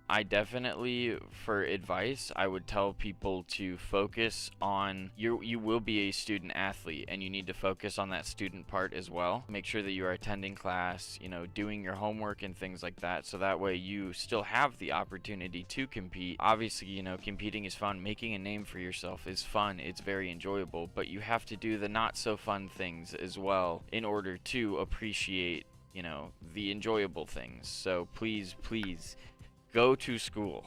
I definitely, for advice, I would tell people to focus on, you will be a student athlete, and you need to focus on that student part as well. Make sure that you are attending class, you know, doing your homework and things like that, so that way you still have the opportunity to compete. Obviously, you know, competing is fun. Making a name for yourself is fun. It's very enjoyable, but you have to do the not so fun things as well in order to appreciate, you know, the enjoyable things. So please, go to school.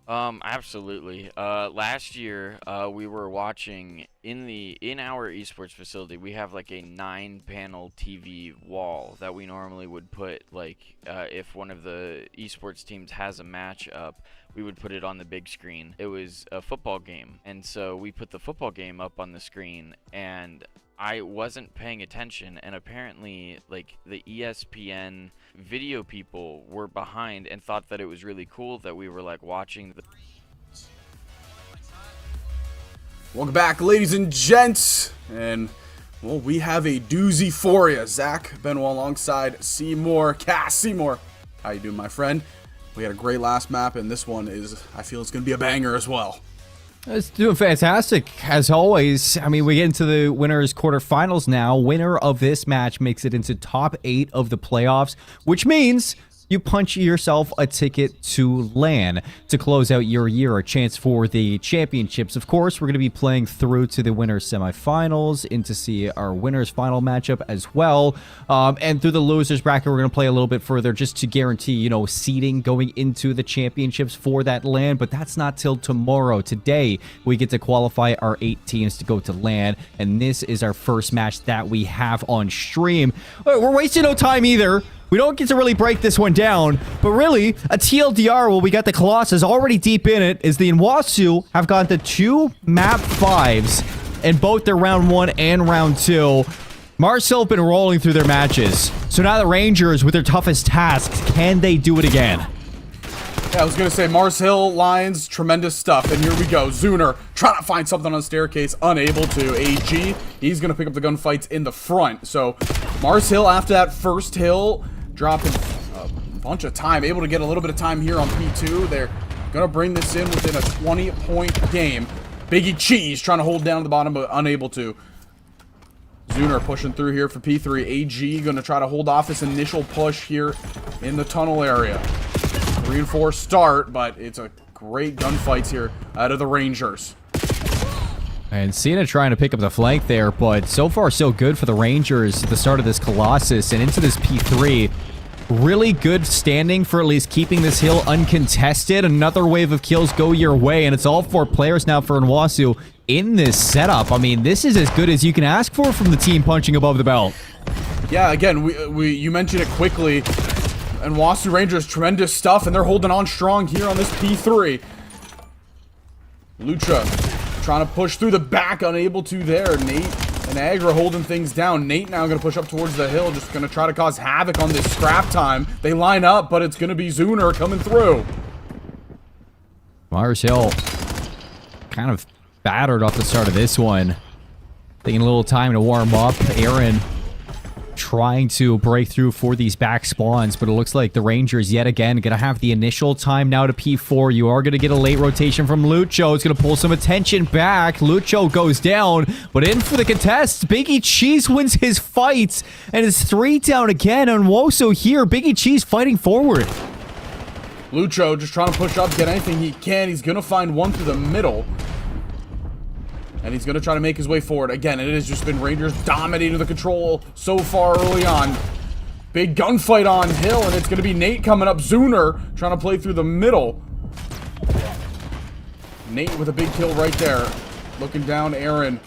Absolutely. Last year, we were watching in our esports facility. We have like a 9-panel TV wall that we normally would put, like, if one of the esports teams has a match up, we would put it on the big screen. It was a football game, and so we put the football game up on the screen, and I wasn't paying attention, and apparently like the ESPN video people were behind and thought that it was really cool that we were like watching the... Welcome back, ladies and gents, and well, we have a doozy for you. Zach Benoit alongside Seymour. Cass Seymour, how you doing, my friend? We had a great last map, and this one is, I feel it's gonna be a banger as well. It's doing fantastic, as always. I mean, we get into the winners quarterfinals now. Winner of this match makes it into top 8 of the playoffs, which means you punch yourself a ticket to LAN to close out your year, a chance for the championships. Of course, we're going to be playing through to the winners semifinals and to see our winners final matchup as well. And through the losers bracket, we're going to play a little bit further just to guarantee, you know, seeding going into the championships for that LAN. But that's not till tomorrow. Today, we get to qualify our 8 teams to go to LAN. And this is our first match that we have on stream. We're wasting no time either. We don't get to really break this one down, but really, a TLDR where we got the Colossus already deep in it is the Nwasu have gone to 2 map 5s in both their round 1 and round 2. Marcel have been rolling through their matches. So now the Rangers, with their toughest tasks, can they do it again? Yeah, I was going to say, Mars Hill, Lions, tremendous stuff. And here we go. Zuner trying to find something on the staircase, unable to. AG, he's going to pick up the gunfights in the front. So Mars Hill, after that first hill, dropping a bunch of time, able to get a little bit of time here on P2. They're going to bring this in within a 20-point game. Biggie Cheese trying to hold down the bottom, but unable to. Zuner pushing through here for P3. AG going to try to hold off this initial push here in the tunnel area. 3 and 4 start, but it's a great gunfights here out of the Rangers. And Cena trying to pick up the flank there, but so far so good for the Rangers at the start of this Colossus and into this P3. Really good standing for at least keeping this hill uncontested. Another wave of kills go your way, and it's all 4 players now for Nwasu in this setup. I mean, this is as good as you can ask for from the team punching above the belt. Yeah, again, you mentioned it quickly. And Nwasu Rangers, tremendous stuff, and they're holding on strong here on this P3. Lucha trying to push through the back, unable to there. Nate and Agra holding things down. Nate now going to push up towards the hill, just going to try to cause havoc on this scrap time. They line up, but it's going to be Zuner coming through. Mars Hill kind of battered off the start of this one. Taking a little time to warm up. Aaron trying to break through for these back spawns, but it looks like the Rangers yet again gonna have the initial time now to P4. You are gonna get a late rotation from Lucho. It's gonna pull some attention back. Lucho goes down, but in for the contest. Biggie Cheese wins his fight, and it's 3 down again on Woso here. Biggie Cheese fighting forward. Lucho just trying to push up, get anything he can. He's gonna find one through the middle. And he's going to try to make his way forward. Again, it has just been Rangers dominating the control so far early on. Big gunfight on Hill, and it's going to be Nate coming up. Zuner trying to play through the middle. Nate with a big kill right there. Looking down, Aaron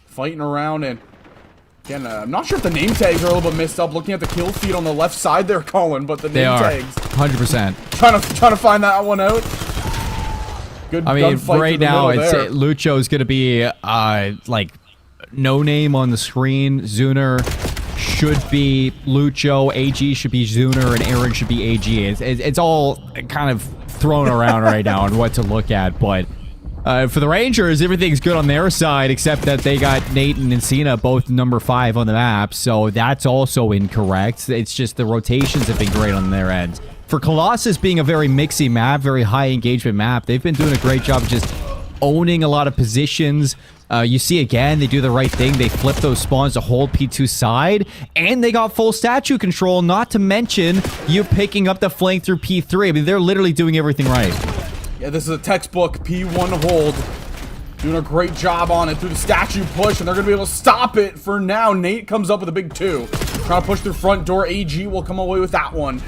fighting around. And again, I'm not sure if the name tags are a little bit messed up. Looking at the kill feed on the left side there, Colin, but the name tags. 100%. Trying to find that one out. Good I mean, right now, Lucho's going to be, like, no name on the screen. Zuner should be Lucho. AG should be Zuner, and Aaron should be AG. It's all kind of thrown around right now on what to look at, but for the Rangers, everything's good on their side, except that they got Nate and Encina both number 5 on the map, so that's also incorrect. It's just the rotations have been great on their end. For Colossus being a very mixy map, very high engagement map, they've been doing a great job of just owning a lot of positions. You see again, they do the right thing. They flip those spawns to hold P2 side, and they got full statue control, not to mention you picking up the flank through P3. I mean, they're literally doing everything right. Yeah, this is a textbook P1 hold. Doing a great job on it through the statue push, and they're going to be able to stop it for now. Nate comes up with a big 2. Trying to push through front door. AG will come away with that one.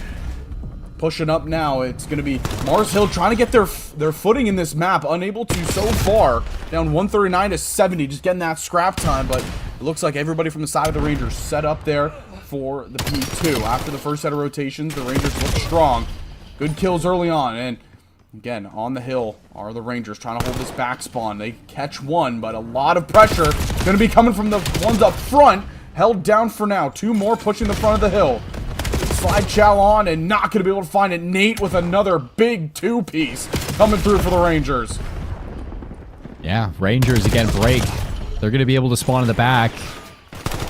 Pushing up now, it's going to be Mars Hill trying to get their footing in this map. Unable to so far. Down 139 to 70, just getting that scrap time. But it looks like everybody from the side of the Rangers set up there for the P2. After the first set of rotations, the Rangers look strong. Good kills early on. And again, on the hill are the Rangers trying to hold this back spawn. They catch one, but a lot of pressure going to be coming from the ones up front. Held down for now. 2 more pushing the front of the hill. Slide chow on and not going to be able to find it. Nate with another big 2-piece coming through for the Rangers. Yeah, Rangers again break. They're going to be able to spawn in the back.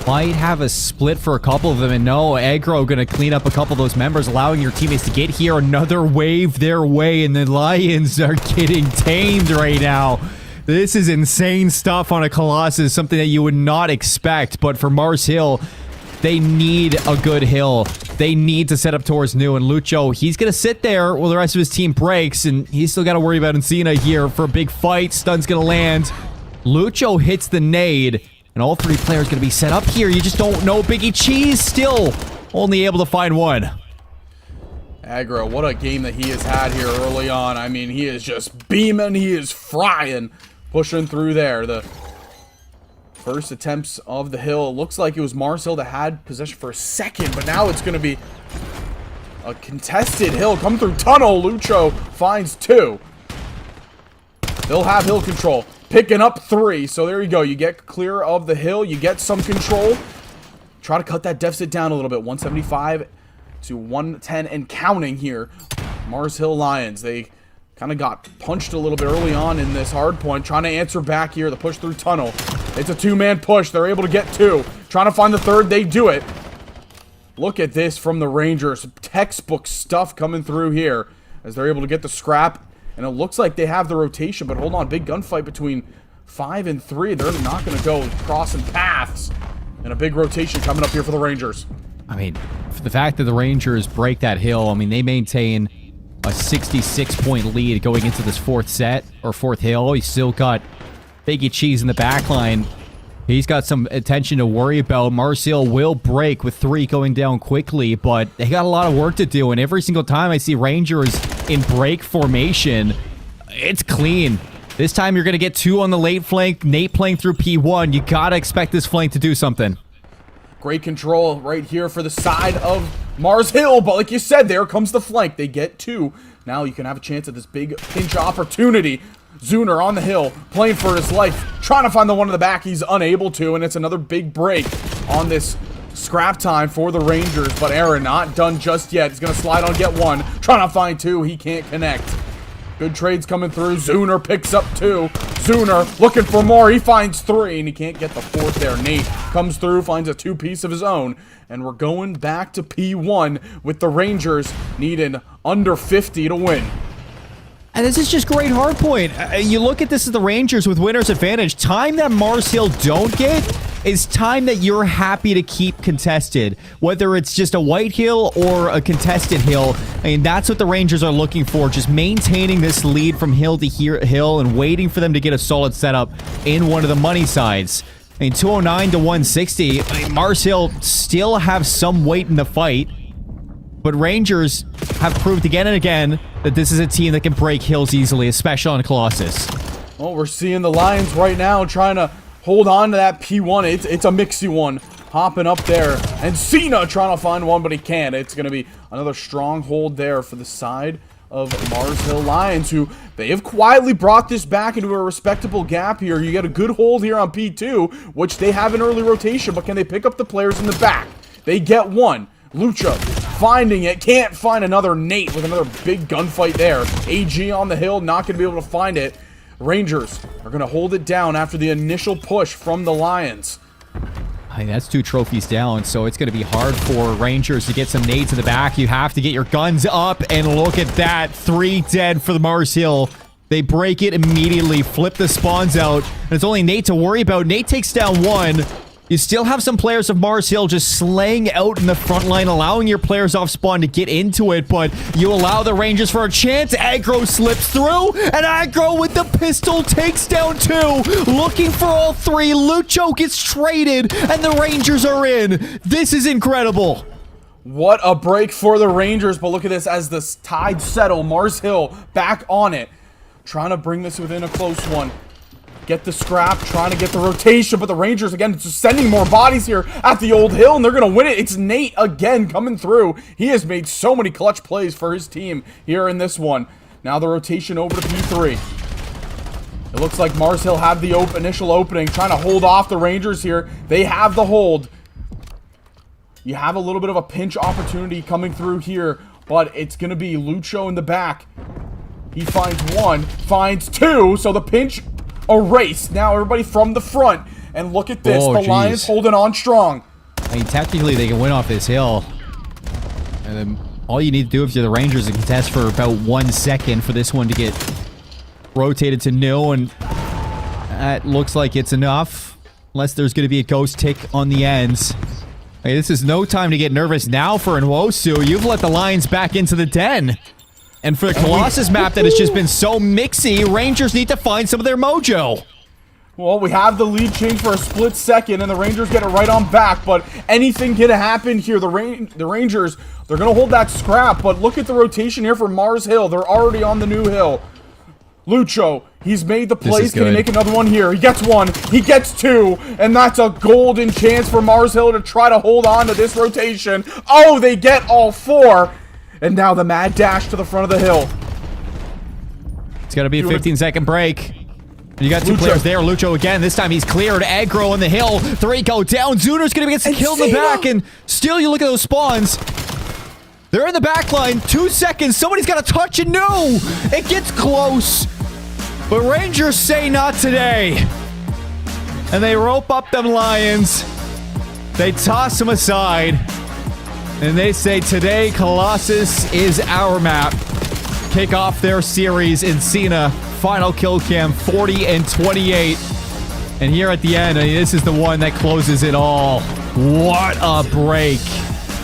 Might have a split for a couple of them, and no, Aggro going to clean up a couple of those members, allowing your teammates to get here. Another wave their way, and the Lions are getting tamed right now. This is insane stuff on a Colossus, something that you would not expect, but for Mars Hill, they need a good hill They need to set up towards New, and Lucho, he's going to sit there while the rest of his team breaks, and he's still got to worry about Encina here for a big fight. Stun's going to land. Lucho hits the nade, and all three players going to be set up here. You just don't know. Biggie Cheese still only able to find one. Aggro, what a game that he has had here early on. I mean, he is just beaming. He is frying, pushing through there. The first attempts of the hill. Looks like it was Marcel that had possession for a second, but now it's going to be a contested hill. Come through tunnel. Lucho finds 2. They'll have hill control. Picking up 3. So there you go. You get clear of the hill. You get some control. Try to cut that deficit down a little bit. 175 to 110 and counting here. Mars Hill Lions. They kind of got punched a little bit early on in this hard point. Trying to answer back here. The push through tunnel. It's a 2-man push. They're able to get 2. Trying to find the 3rd. They do it. Look at this from the Rangers. Textbook stuff coming through here as they're able to get the scrap. And it looks like they have the rotation. But hold on. Big gunfight between 5 and 3. They're not going to go crossing paths. And a big rotation coming up here for the Rangers. I mean, for the fact that the Rangers break that hill, I mean, they maintain a 66-point lead going into this 4th set, or 4th hill. He's still got Biggie Cheese in the back line. He's got some attention to worry about. Marcel will break with 3 going down quickly, but they got a lot of work to do, and every single time I see Rangers in break formation, it's clean. This time you're going to get 2 on the late flank. Nate playing through P1. You got to expect this flank to do something. Great control right here for the side of Mars Hill, but like you said, there comes the flank. They get 2. Now you can have a chance at this big pinch opportunity. Zuner on the hill, playing for his life, trying to find the one in the back. He's unable to, and it's another big break on this scrap time for the Rangers, but Aaron not done just yet. He's going to slide on, get 1, trying to find 2. He can't connect. Good trades coming through. Zuner picks up 2. Zuner looking for more. He finds 3, and he can't get the 4th there. Nate comes through, finds a 2-piece of his own, and we're going back to P1 with the Rangers needing under 50 to win. And this is just great hardpoint. You look at this as the Rangers with winner's advantage. Time that Mars Hill don't get is time that you're happy to keep contested. Whether it's just a white hill or a contested hill. I mean, that's what the Rangers are looking for. Just maintaining this lead from hill to hill and waiting for them to get a solid setup in one of the money sides. I mean, 209 to 160. I mean, Mars Hill still have some weight in the fight. But Rangers have proved again and again that this is a team that can break hills easily, especially on Colossus. Well, we're seeing the Lions right now trying to hold on to that P1. It's a mixy one. Hopping up there. And Cena trying to find one, but he can't. It's going to be another strong hold there for the side of Mars Hill Lions, who they have quietly brought this back into a respectable gap here. You get a good hold here on P2, which they have an early rotation, but can they pick up the players in the back? They get 1. Lucha finding it, can't find another. Nate with another big gunfight there. AG on the hill, not going to be able to find it. Rangers are going to hold it down after the initial push from the Lions. I mean, that's 2 trophies down, so it's going to be hard for Rangers to get some nades in the back. You have to get your guns up, and look at that. 3 dead for the Mars Hill. They break it immediately, flip the spawns out, and it's only Nate to worry about. Nate takes down 1. You still have some players of Mars Hill just slaying out in the front line, allowing your players off spawn to get into it, but you allow the Rangers for a chance. Aggro slips through, and Aggro with the pistol takes down 2. Looking for all 3. Lucho gets traded, and the Rangers are in. This is incredible. What a break for the Rangers, but look at this as the tide settle. Mars Hill back on it. Trying to bring this within a close one. Get the scrap, trying to get the rotation, but the Rangers, again, just sending more bodies here at the old hill, and they're going to win it. It's Nate again coming through. He has made so many clutch plays for his team here in this one. Now the rotation over to P3. It looks like Mars Hill had the initial opening, trying to hold off the Rangers here. They have the hold. You have a little bit of a pinch opportunity coming through here, but it's going to be Lucho in the back. He finds 1, finds 2, so the pinch erased. Now everybody from the front, and look at this. The Lions holding on strong. I mean, technically they can win off this hill, and then all you need to do if you're the Rangers is contest for about 1 second for this one to get rotated to nil, and that looks like it's enough, unless there's going to be a ghost tick on the ends. Hey, this is no time to get nervous now for Nwosu. You've let the Lions back into the den. And for the Colossus map that has just been so mixy, Rangers need to find some of their mojo. Well, we have the lead change for a split second, and the Rangers get it right on back, but anything can happen here. The Rangers, they're going to hold that scrap, but look at the rotation here for Mars Hill. They're already on the new hill. Lucho, he's made the plays. Can he make another one here? He gets one. He gets two. And that's a golden chance for Mars Hill to try to hold on to this rotation. Oh, they get all four. And now the mad dash to the front of the hill. It's going to be a 15-second break. You got two players there. Lucho again. This time he's cleared. Aggro on the hill. 3 go down. Zuner's going to get some kills in the back. And still, you look at those spawns. They're in the back line. 2 seconds. Somebody's got to touch it. No! It gets close. But Rangers say not today. And they rope up them Lions. They toss them aside. And they say, today, Colossus is our map. Kick off their series in Cena. Final kill cam, 40 and 28. And here at the end, I mean, this is the one that closes it all. What a break.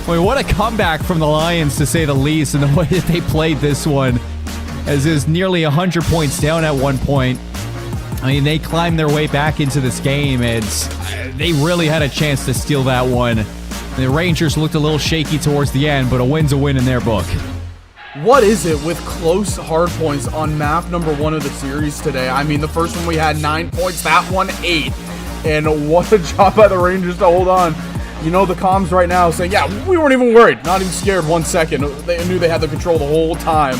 I mean, what a comeback from the Lions, to say the least, and the way that they played this one. As is nearly 100 points down at one point. I mean, they climbed their way back into this game, and they really had a chance to steal that one. The Rangers looked a little shaky towards the end, but a win's a win in their book. What is it with close hard points on map number 1 of the series today? I mean, the first one we had 9 points, that one 8. And what a job by the Rangers to hold on. You know, the comms right now saying, yeah, we weren't even worried, not even scared 1 second. They knew they had the control the whole time.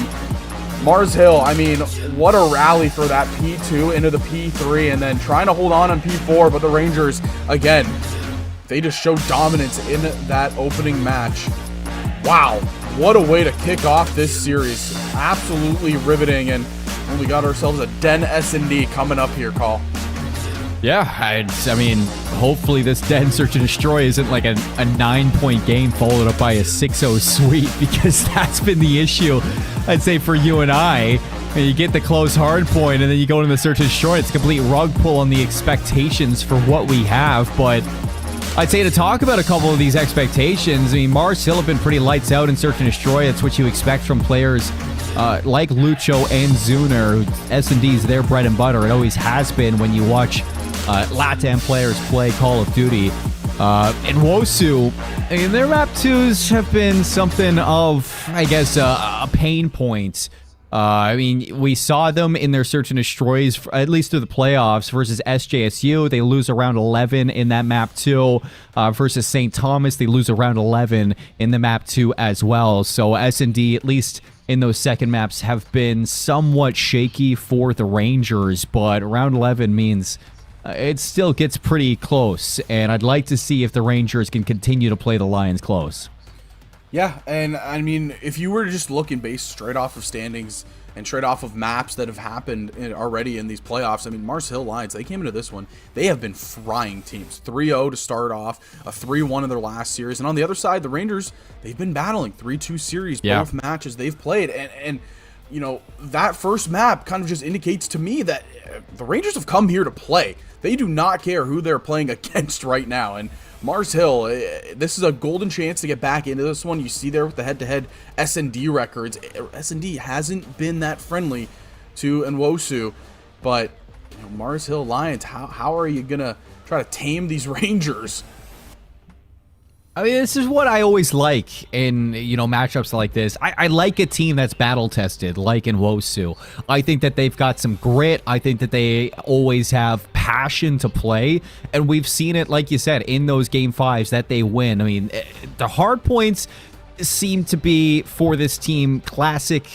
Mars Hill, I mean, what a rally for that P2 into the P3, and then trying to hold on P4, but the Rangers, again, they just showed dominance in that opening match. Wow, what a way to kick off this series. Absolutely riveting, and we got ourselves a Den S&D coming up here, Call. Yeah, I mean, hopefully this Den Search and Destroy isn't like a 9-point game followed up by a 6-0 sweep, because that's been the issue, I'd say, for you and I. You get the close hard point, and then you go into the Search and Destroy. It's a complete rug pull on the expectations for what we have, but I'd say to talk about a couple of these expectations, I mean, Mars Hill have been pretty lights out in Search and Destroy. That's what you expect from players like Lucho and Zuner. S&D is their bread and butter. It always has been when you watch LATAM players play Call of Duty. And Nwosu, I mean, their map 2s have been something of, I guess, a pain point. I mean, we saw them in their Search and Destroys, at least through the playoffs, versus SJSU. They lose around 11 in that map 2. Versus St. Thomas, they lose around 11 in the map 2 as well. So S&D, at least in those second maps, have been somewhat shaky for the Rangers, but round 11 means it still gets pretty close, and I'd like to see if the Rangers can continue to play the Lions close. Yeah, and I mean, if you were just looking based straight off of standings and straight off of maps that have happened already in these playoffs, I mean, Mars Hill Lions, they came into this one, they have been frying teams. 3-0 to start off, a 3-1 in their last series, and on the other side, the Rangers, they've been battling 3-2 series, both matches they've played, and you know, that first map kind of just indicates to me that the Rangers have come here to play. They do not care who they're playing against right now, and Mars Hill, this is a golden chance to get back into this one. You see there with the head-to-head S&D records. S&D hasn't been that friendly to Nwosu, but you know, Mars Hill Lions, how are you going to try to tame these Rangers? I mean, this is what I always like in, you know, matchups like this. I like a team that's battle-tested, like in Nwosu. I think that they've got some grit. I think that they always have passion to play. And we've seen it, like you said, in those Game 5s that they win. I mean, the hard points seem to be, for this team, classic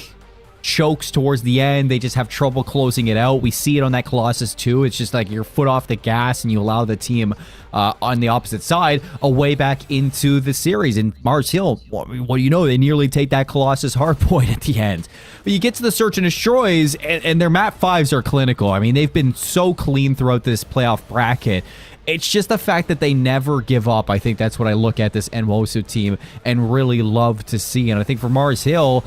chokes towards the end. They just have trouble closing it out. We see it on that Colossus too. It's just like your foot off the gas and you allow the team on the opposite side a way back into the series. And Mars Hill, well, do you know, they nearly take that Colossus hardpoint at the end. But you get to the Search and Destroys, and their map 5s are clinical. I mean, they've been so clean throughout this playoff bracket. It's just the fact that they never give up. I think that's what I look at this Nwosu team and really love to see. And I think for Mars Hill,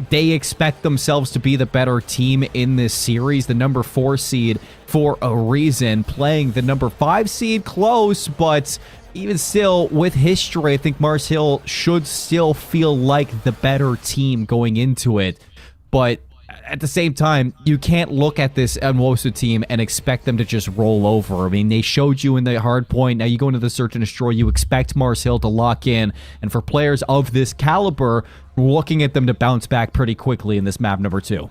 they expect themselves to be the better team in this series, the number 4 seed for a reason, playing the number 5 seed close, but even still, with history, I think Mars Hill should still feel like the better team going into it. But at the same time, you can't look at this Nwosu team and expect them to just roll over. I mean, they showed you in the hard point. Now you go into the search and destroy. You expect Mars Hill to lock in. And for players of this caliber, looking at them to bounce back pretty quickly in this map number 2.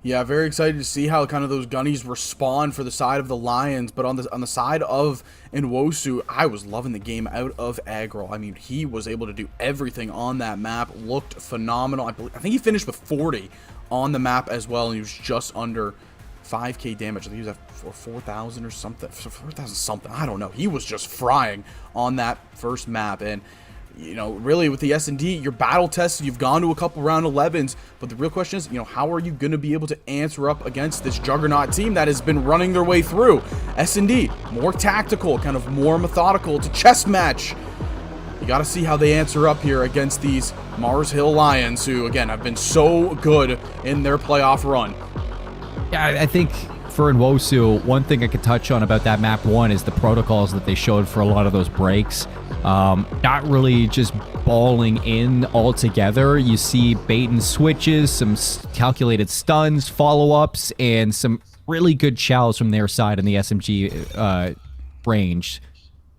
Yeah, very excited to see how kind of those gunnies respond for the side of the Lions, but on the side of Nwosu, I was loving the game out of aggro. I mean, he was able to do everything on that map, looked phenomenal. I think he finished with 40 on the map as well, and he was just under 5k damage. I think he was at 4,000 or something, 4,000 something. I don't know. He was just frying on that first map, and you know, really with the S&D, you're battle tested, you've gone to a couple round 11s, but the real question is, you know, how are you going to be able to answer up against this juggernaut team that has been running their way through? S&D, more tactical, kind of more methodical. It's a chess match. You got to see how they answer up here against these Mars Hill Lions, who, again, have been so good in their playoff run. Yeah, I think for Nwosu, one thing I could touch on about that map 1 is the protocols that they showed for a lot of those breaks. Not really just balling in altogether. You see bait and switches, some calculated stuns, follow-ups, and some really good chows from their side in the SMG range.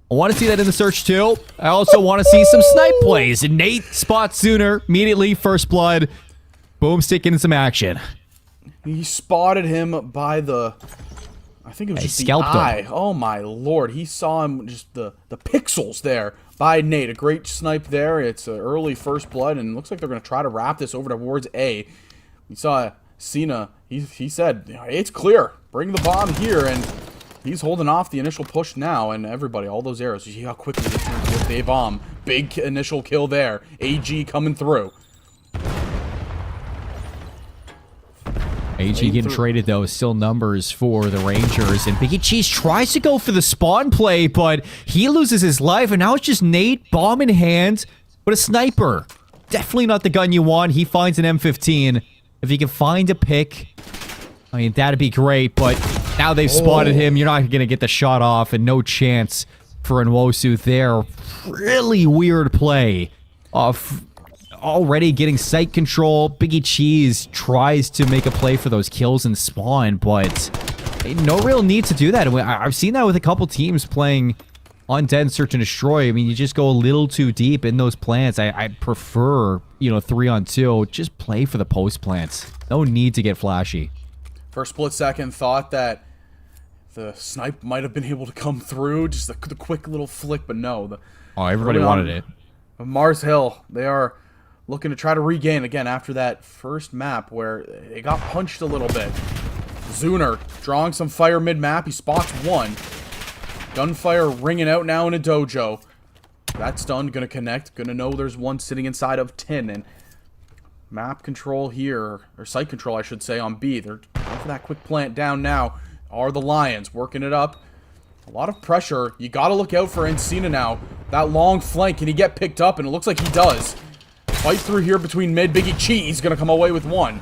I want to see that in the search too. I also want to see some snipe plays. And Nate spots Sooner immediately, first blood. Boom, sticking in some action. He spotted him by the, I think it was just the eye. Oh my lord, he saw him, just the pixels there by Nate. A great snipe there. It's an early first blood, and it looks like they're going to try to wrap this over towards A. We saw Cena, he said, it's clear, bring the bomb here, and he's holding off the initial push now, and everybody, all those arrows, you see how quickly they turn towards the A bomb. Big initial kill there. AG coming through. AG getting traded, though, still numbers for the Rangers. And Biggie Cheese tries to go for the spawn play, but he loses his life. And now it's just Nate, bomb in hand, but a sniper. Definitely not the gun you want. He finds an M15. If he can find a pick, I mean, that'd be great. But now they've spotted him. You're not going to get the shot off, and no chance for Nwosu there. Really weird play off. Already getting sight control. Biggie Cheese tries to make a play for those kills and spawn, but no real need to do that. I've seen that with a couple teams playing Undead Search and Destroy. I mean, you just go a little too deep in those plants. I prefer, 3-on-2. Just play for the post plants. No need to get flashy. For a split second, thought that the snipe might have been able to come through. Just the quick little flick, but no. Everybody wanted it. Mars Hill, they are looking to try to regain again after that first map where they got punched a little bit. Zuner drawing some fire mid-map. He spots one. Gunfire ringing out now in a dojo. That stun gonna connect. Gonna know there's one sitting inside of tin. And map control here, or site control I should say, on B. They're going for that quick plant down now. Are the Lions working it up? A lot of pressure. You gotta look out for Encina now. That long flank, can he get picked up? And it looks like he does. Fight through here between mid. Biggie Cheese gonna come away with one.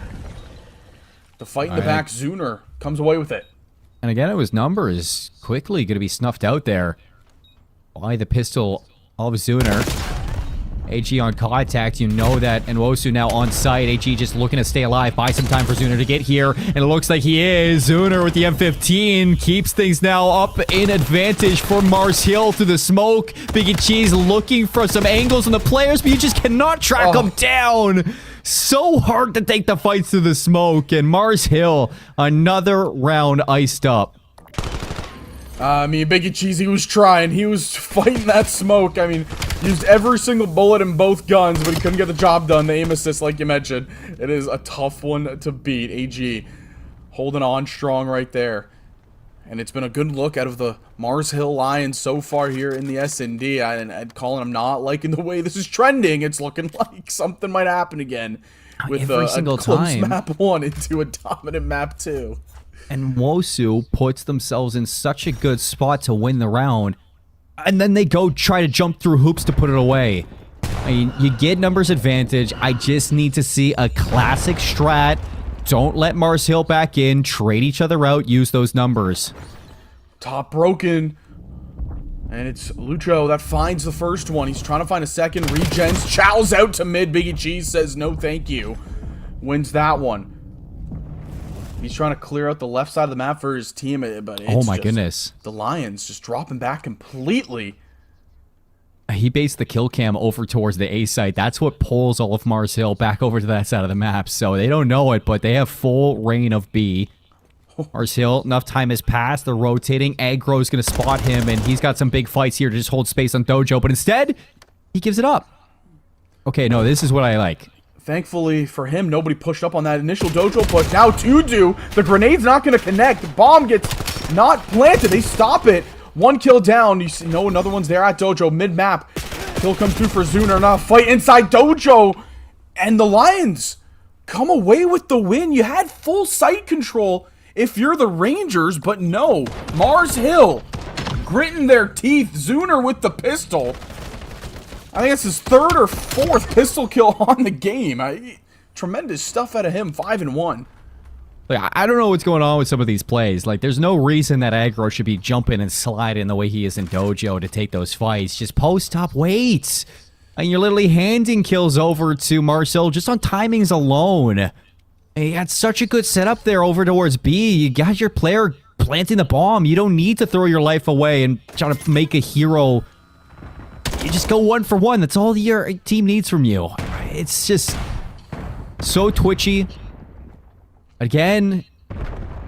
The fight in the back, Zuner comes away with it. And again, it was numbers quickly gonna be snuffed out there by the pistol of Zuner. AG on contact, you know that Nwosu now on site. AG just looking to stay alive, buy some time for Zuner to get here, and it looks like he is. Zuner with the M15 keeps things now up in advantage for Mars Hill through the smoke. Biggie Cheese looking for some angles on the players, but you just cannot track them down. So hard to take the fights through the smoke, and Mars Hill, another round iced up. I mean, Biggie Cheese, he was trying. He was fighting that smoke. I mean, used every single bullet in both guns, but he couldn't get the job done. The aim assist, like you mentioned, it is a tough one to beat. AG holding on strong right there. And it's been a good look out of the Mars Hill Lions so far here in the S&D. And Colin, I'm not liking the way this is trending. It's looking like something might happen again with a close map 1 into a dominant map 2. And Nwosu puts themselves in such a good spot to win the round. And then they go try to jump through hoops to put it away. I mean, you get numbers advantage. I just need to see a classic strat. Don't let Mars Hill back in. Trade each other out. Use those numbers. Top broken. And it's Lucho that finds the first one. He's trying to find a second. Regens. Chow's out to mid. Biggie Cheese says no thank you. Wins that one. He's trying to clear out the left side of the map for his team, but it's Oh my goodness. The Lions just dropping back completely. He based the kill cam over towards the A site. That's what pulls all of Mars Hill back over to that side of the map. So they don't know it, but they have full reign of B. Mars Hill, enough time has passed. They're rotating. Aggro's going to spot him, and he's got some big fights here to just hold space on Dojo. But instead, he gives it up. Okay, no, this is what I like. Thankfully for him, nobody pushed up on that initial Dojo push. Now Tudu, the grenade's not going to connect. Bomb gets not planted. They stop it. One kill down. You see, no, another one's there at Dojo. Mid-map. Kill comes through for Zuner. Now fight inside Dojo. And the Lions come away with the win. You had full site control if you're the Rangers, but no. Mars Hill gritting their teeth. Zuner with the pistol. I think that's his third or fourth pistol kill on the game. Tremendous stuff out of him. 5-1. Like, I don't know what's going on with some of these plays. Like, there's no reason that Aggro should be jumping and sliding the way he is in Dojo to take those fights. Just post up, wait. And you're literally handing kills over to Marcel just on timings alone. And you had such a good setup there over towards B. You got your player planting the bomb. You don't need to throw your life away and try to make a hero. You just go 1 for 1. That's all your team needs from you. It's just so twitchy. Again,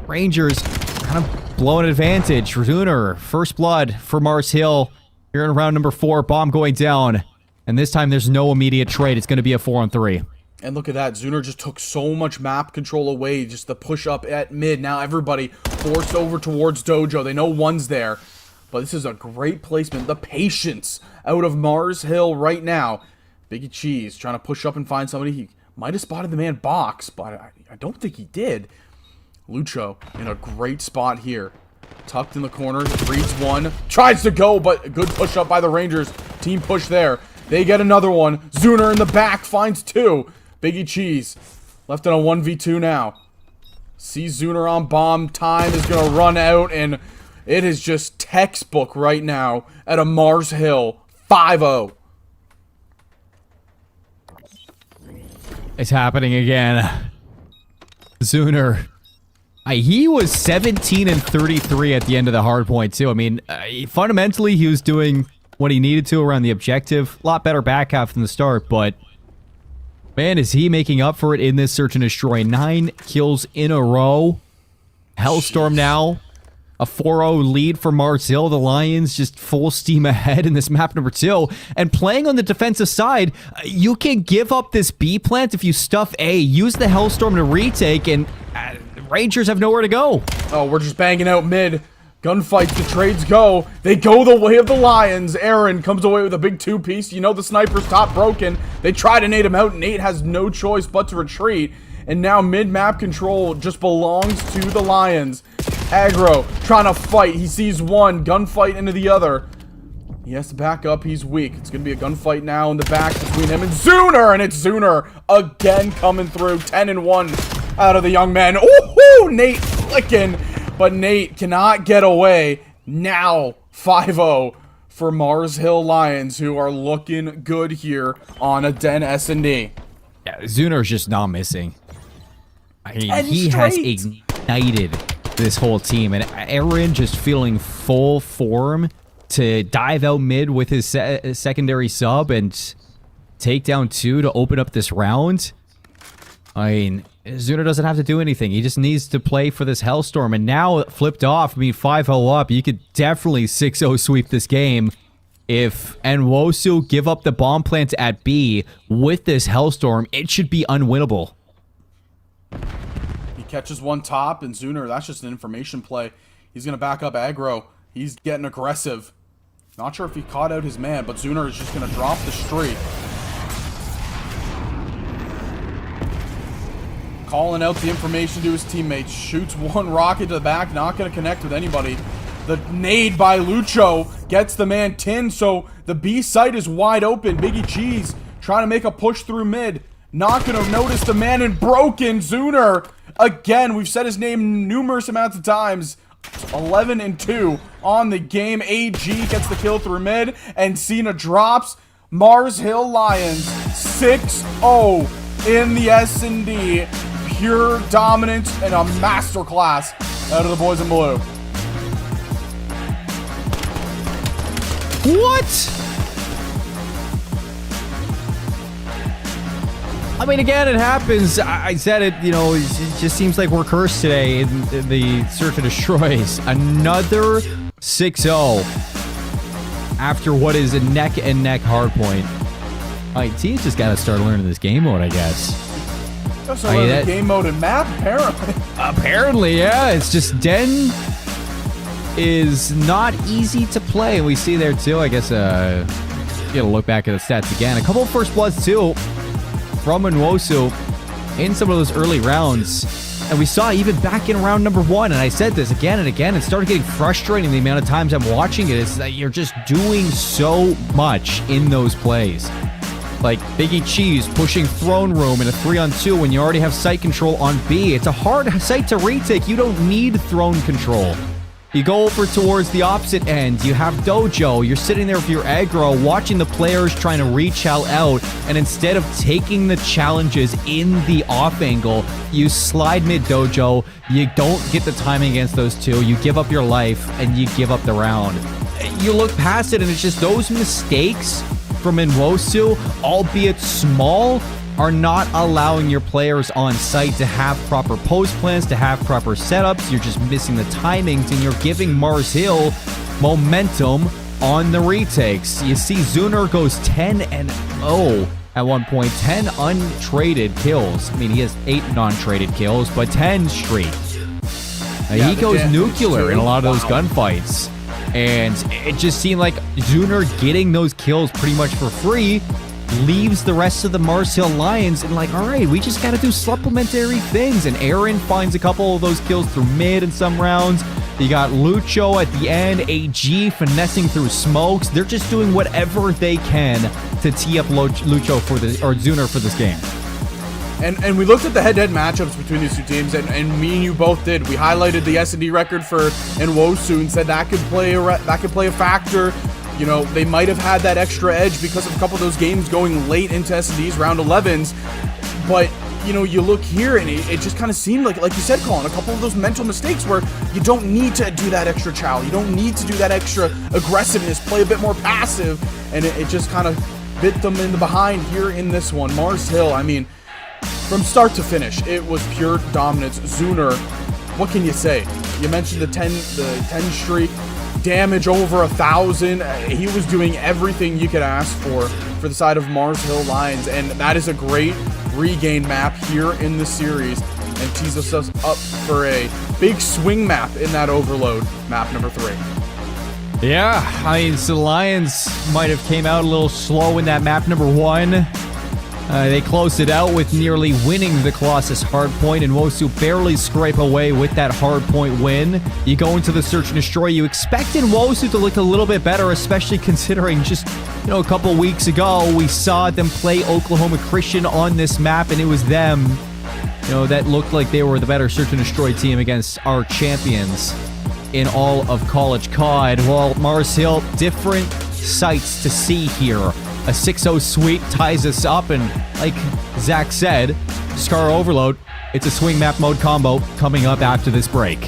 Rangers kind of blowing advantage. Zuner, first blood for Mars Hill. Here in round number 4, bomb going down. And this time there's no immediate trade. It's going to be a 4-on-3. And look at that. Zuner just took so much map control away. Just the push up at mid. Now everybody forced over towards Dojo. They know one's there. But this is a great placement. The patience out of Mars Hill right now. Biggie Cheese trying to push up and find somebody. He might have spotted the man box, but I don't think he did. Lucho in a great spot here. Tucked in the corner. Reads one. Tries to go, but good push up by the Rangers. Team push there. They get another one. Zuner in the back finds 2. Biggie Cheese left in a 1v2 now. Sees Zuner on bomb. Time is going to run out, and it is just textbook right now at a Mars Hill 5-0. It's happening again. Zuner. He was 17 and 33 at the end of the hard point, too. I mean, fundamentally, he was doing what he needed to around the objective. A lot better back half than the start, but man, is he making up for it in this search and destroy. 9 kills in a row. Hellstorm now. A 4-0 lead for Mars Hill. The Lions just full steam ahead in this map number 2. And playing on the defensive side, you can give up this B plant if you stuff A. Use the Hellstorm to retake, and Rangers have nowhere to go. Oh, we're just banging out mid. Gunfights, the trades go. They go the way of the Lions. Aaron comes away with a big 2-piece. You know the sniper's top broken. They try to nade him out. Nate has no choice but to retreat. And now mid-map control just belongs to the Lions. Aggro trying to fight. He sees one. Gunfight into the other. He has to back up. He's weak. It's going to be a gunfight now in the back between him and Zuner. And it's Zuner again coming through. 10-1 out of the young man. Ooh, Nate flicking. But Nate cannot get away. Now 5-0 for Mars Hill Lions, who are looking good here on a Den S&D. Yeah, Zuner's just not missing. I mean, he has ignited this whole team, and Aaron just feeling full form to dive out mid with his secondary sub and take down 2 to open up this round. I mean, Zuner doesn't have to do anything. He just needs to play for this Hellstorm, and now flipped off. I mean, 5-0 up. You could definitely 6-0 sweep this game if Nwosu give up the bomb plant at B with this Hellstorm. It should be unwinnable. He catches one top, and Zuner, that's just an information play. He's going to back up aggro. He's getting aggressive. Not sure if he caught out his man, but Zuner is just going to drop the streak. Calling out the information to his teammates. Shoots one rocket to the back. Not going to connect with anybody. The nade by Lucho gets the man Tin, so the B site is wide open. Biggie Cheese trying to make a push through mid. Not going to notice the man in broken. Zuner, again, we've said his name numerous amounts of times. 11-2 on the game. AG gets the kill through mid, and Cena drops. Mars Hill Lions 6-0 in the S&D. Pure dominance and a masterclass out of the boys in blue. What? I mean, again, it happens. I said it, you know, it just seems like we're cursed today in the Search and Destroys. Another 6-0 after what is a neck-and-neck hardpoint. All right, teams just got to start learning this game mode, I guess. Just learn the game mode and map, apparently. Apparently, yeah. It's just Den is not easy to play. And we see there, too, I guess, you got to look back at the stats again. A couple of first bloods, too, from Nwosu in some of those early rounds. And we saw even back in round number 1, and I said this again and again, it started getting frustrating the amount of times I'm watching it. It's that you're just doing so much in those plays. Like Biggie Cheese pushing Throne Room in a 3-on-2 when you already have site control on B. It's a hard site to retake. You don't need throne control. You go over towards the opposite end. You have Dojo. You're sitting there with your aggro, watching the players trying to reach out, and instead of taking the challenges in the off angle, you slide mid Dojo. You don't get the timing against those two. You give up your life, and you give up the round. You look past it, and it's just those mistakes from Nwosu, albeit small, are not allowing your players on site to have proper post plans, to have proper setups. You're just missing the timings, and you're giving Mars Hill momentum on the retakes. You see Zuner goes 10-0 at one point, 10 untraded kills. I mean, he has 8 non-traded kills, but 10 straight. He goes nuclear in a lot of those gunfights. And it just seemed like Zuner getting those kills pretty much for free leaves the rest of the Mars Hill Lions and like, all right, we just got to do supplementary things. And Aaron finds a couple of those kills through mid in some rounds. You got Lucho at the end, AG finessing through smokes. They're just doing whatever they can to tee up Lucho for this, or Zuner for this game. And we looked at the head-to-head matchups between these two teams, and me and you both did. We highlighted the S&D record for Nwosu and said that could play a factor. You know, they might have had that extra edge because of a couple of those games going late into S&D's round 11s. But, you know, you look here, and it just kind of seemed like you said, Colin, a couple of those mental mistakes where you don't need to do that extra chow. You don't need to do that extra aggressiveness, play a bit more passive. And it just kind of bit them in the behind here in this one. Mars Hill, I mean, from start to finish, it was pure dominance. Zuner, what can you say? You mentioned the 10 streak, damage over 1,000. He was doing everything you could ask for the side of Mars Hill Lions, and that is a great regain map here in the series, and tees us up for a big swing map in that overload, map number 3. Yeah, I mean, so the Lions might have came out a little slow in that map number 1. They closed it out with nearly winning the Colossus hardpoint, and Nwosu barely scrape away with that hardpoint win. You go into the Search and Destroy. You expect Nwosu to look a little bit better, especially considering just, you know, a couple weeks ago, we saw them play Oklahoma Christian on this map, and it was them, you know, that looked like they were the better Search and Destroy team against our champions in all of college COD. Well, Mars Hill, different sights to see here. A 6-0 sweep ties us up, and like Zach said, Scar Overload, it's a swing map mode combo coming up after this break.